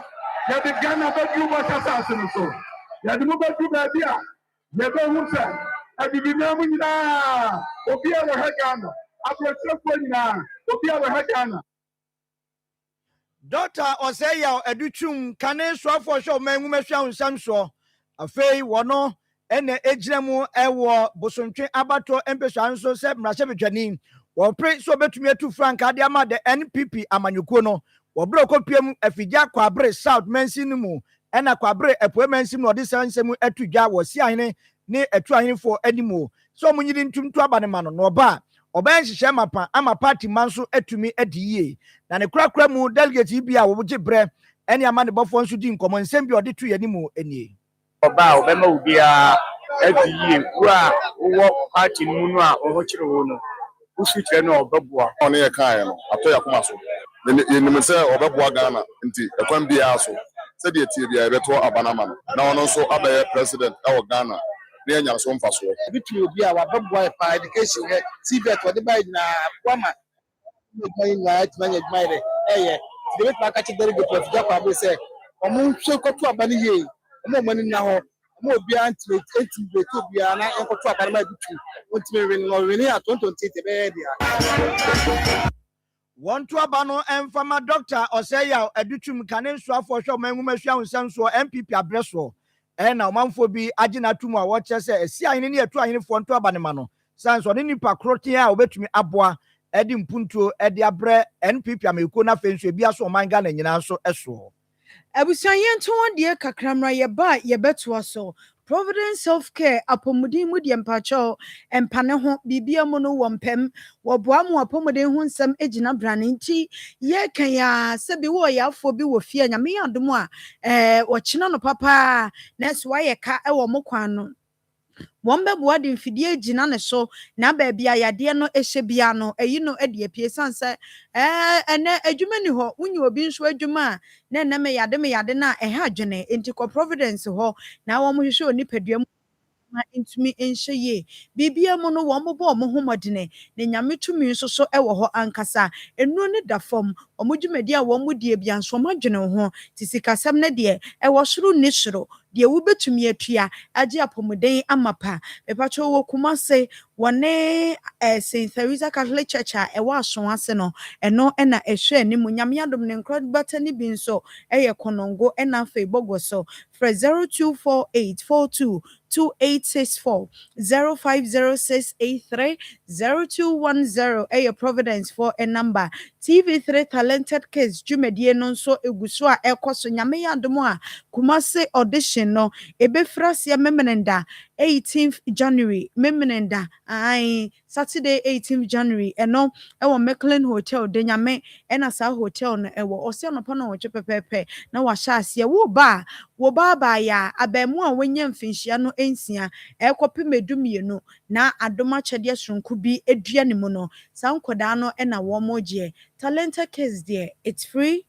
Speaker 9: yɛde Ghana bɛdu bɔhyɛ asase no so yɛde mo bɛdu baabi a yɛbɛhu sɛ adibidie mu nyinaa obi a wɔhɛ Ghana aborɔkyerɛfoɔ nyinaa obi a wɔhɛ Ghana.
Speaker 18: Dɔkta Ɔsɛyaw Adutwum kane soafoɔ hwɛ ɔman nwumahwɛ nsɛm soɔ afei wɔno ɛna egyina mu ɛwɔ bosontwe abatɔ mpɛsua nso sɛ mmarahyɛbadwani wɔpere sɛ ɔbɛtumi atu frankaa de ama de NPP amanyɔkuo no wɔbrɛ kɔpiem afigya kwabere South Mansi no mu ɛna kwabere Apuei Mansi mu ɔde saa nsɛm atu dwa wɔ si ahene ne atu ahenefoɔ anim sɛ ɔmo nyiri ntumtu aba ne ma no na ɔba ɔbɛn hyehyɛ mapa ama party man so atumi adi yie na ne kurakura mu delegate yi bi a wɔgye brɛ ɛne ama ne bɔfoɔ nso di nkɔmmɔ nsɛm bi ɔde tu yɛ anim nie
Speaker 10: ɔba a ɔbɛma obiara adi yie wo a wowɔ party no mu no a ɔho kyerɛ wo no wosu kyerɛ no a ɔbɛboa
Speaker 16: ɔne yɛ kaeɛ no atɔ yɛ akoma so yɛnim sɛ ɔbɛboa Ghana nti ɛkwan biara so sɛdeɛ tie biara yɛbɛto aba no ama no na ɔno nso abɛyɛ president ɛwɔ Ghana na yɛnya so mfasoɔ
Speaker 17: ebi tu obi a wabɛboa yɛ paa education yɛ TVET wɔde ba nyinaa boama adwuma yi nyinaa atuma nyɛ adwuma yɛ dɛ ɛyɛ de bɛtuma aka kyerɛ delegate afigya kɔ abere sɛ ɔmo nhwɛ nkɔto aba no yie ɔmo ɔmo ani nna hɔ ɔmo obiara ntimbrate obiara na nkɔto aba no ma ebi tu wɔntumi win no win a 2028 ɛbɛyɛ deɛ
Speaker 18: wɔn to aba no mfama Dr. Ɔsɛyaw Adutwum kane nsoafoɔ hwɛ ɔman nwumahwɛ nsɛm soɔ MPP abrɛ soɔ ɛna ɔmanfoɔ bi agye n'atum a wɔkyerɛ sɛ esi ahene ne ɛto ahenefoɔ nto aba ne ma no sans ɔne nipa koro tea a wɔbɛtumi aboa ɛde mpuntuo ɛde abrɛ NPP amekuo na afei nso ebi aso ɔman Ghana nyinaa nso ɛsoɔ
Speaker 8: abusua yɛn to wɔn deɛ kakra mmra yɛba yɛbɛtoa so Providence Healthcare apɔmuden mu deɛ mpakyɛw mpane ho biribia mu no wɔ mpɛm wɔboa mu apɔmuden ho nsɛm gyina brane nti yɛka ya sɛ bi wɔ yɛafoɔ bi wɔ fie nyame yɛ adom a wɔkyena no papa na ɛso wayɛ ka wɔ mo kwan no wɔn bɛboa de mfidie gyina ne so na baabi a yadeɛ no ɛhyɛ bia no ɛyi no de apie san sɛ ɛnɛ adwuma ni hɔ wonyi obi nso adwuma a na ɛnɛ me yade na ɛha adwene enti kɔ Providence hɔ na wɔn hwehwɛ onipadua mu ntumi nhyɛ yie bibia mu no wɔn bɔ wɔn ho mɔdene ne nyame tumi nso so ɛwɔ hɔ ankasa ennuro ne da fam wɔn dwumadi a wɔn die bia nso wɔn adwene ho te sikasɛm ne deɛ ɛwɔ soro ne soro deɛ wobɛtumi atua agye apɔmuden amapa mepacho wɔ Kumase wɔne St. Teresa Catholic Church a ɛwɔ aso ase no ɛno ɛna ɛhwɛ anim nyame adom ne nkra bata ne bi nso ɛyɛ konongo ɛna afei bɔgɔ so frɛ 0248422864 0506830210 ɛyɛ Providence for a number TV3 talented kids dwumadie no nso egu so a ɛkɔ so nyame adom a Kumase audition no ebefra sia memenenda 18th January memenenda Saturday 18th January ɛno ɛwɔ Mecklin Hotel de nyame ɛna saa hotel no ɛwɔ ɔsia no pa no wɔtwe pɛpɛpɛ na wahyɛ aseɛ wo ba ya abɛmu a wɔnya mfinhyia no ensia ɛkɔpe medumienu na adoma kyɛdeɛ sonko bi edua ne mu no saa nkodaa no ɛna wɔn mogye talented kids there it's free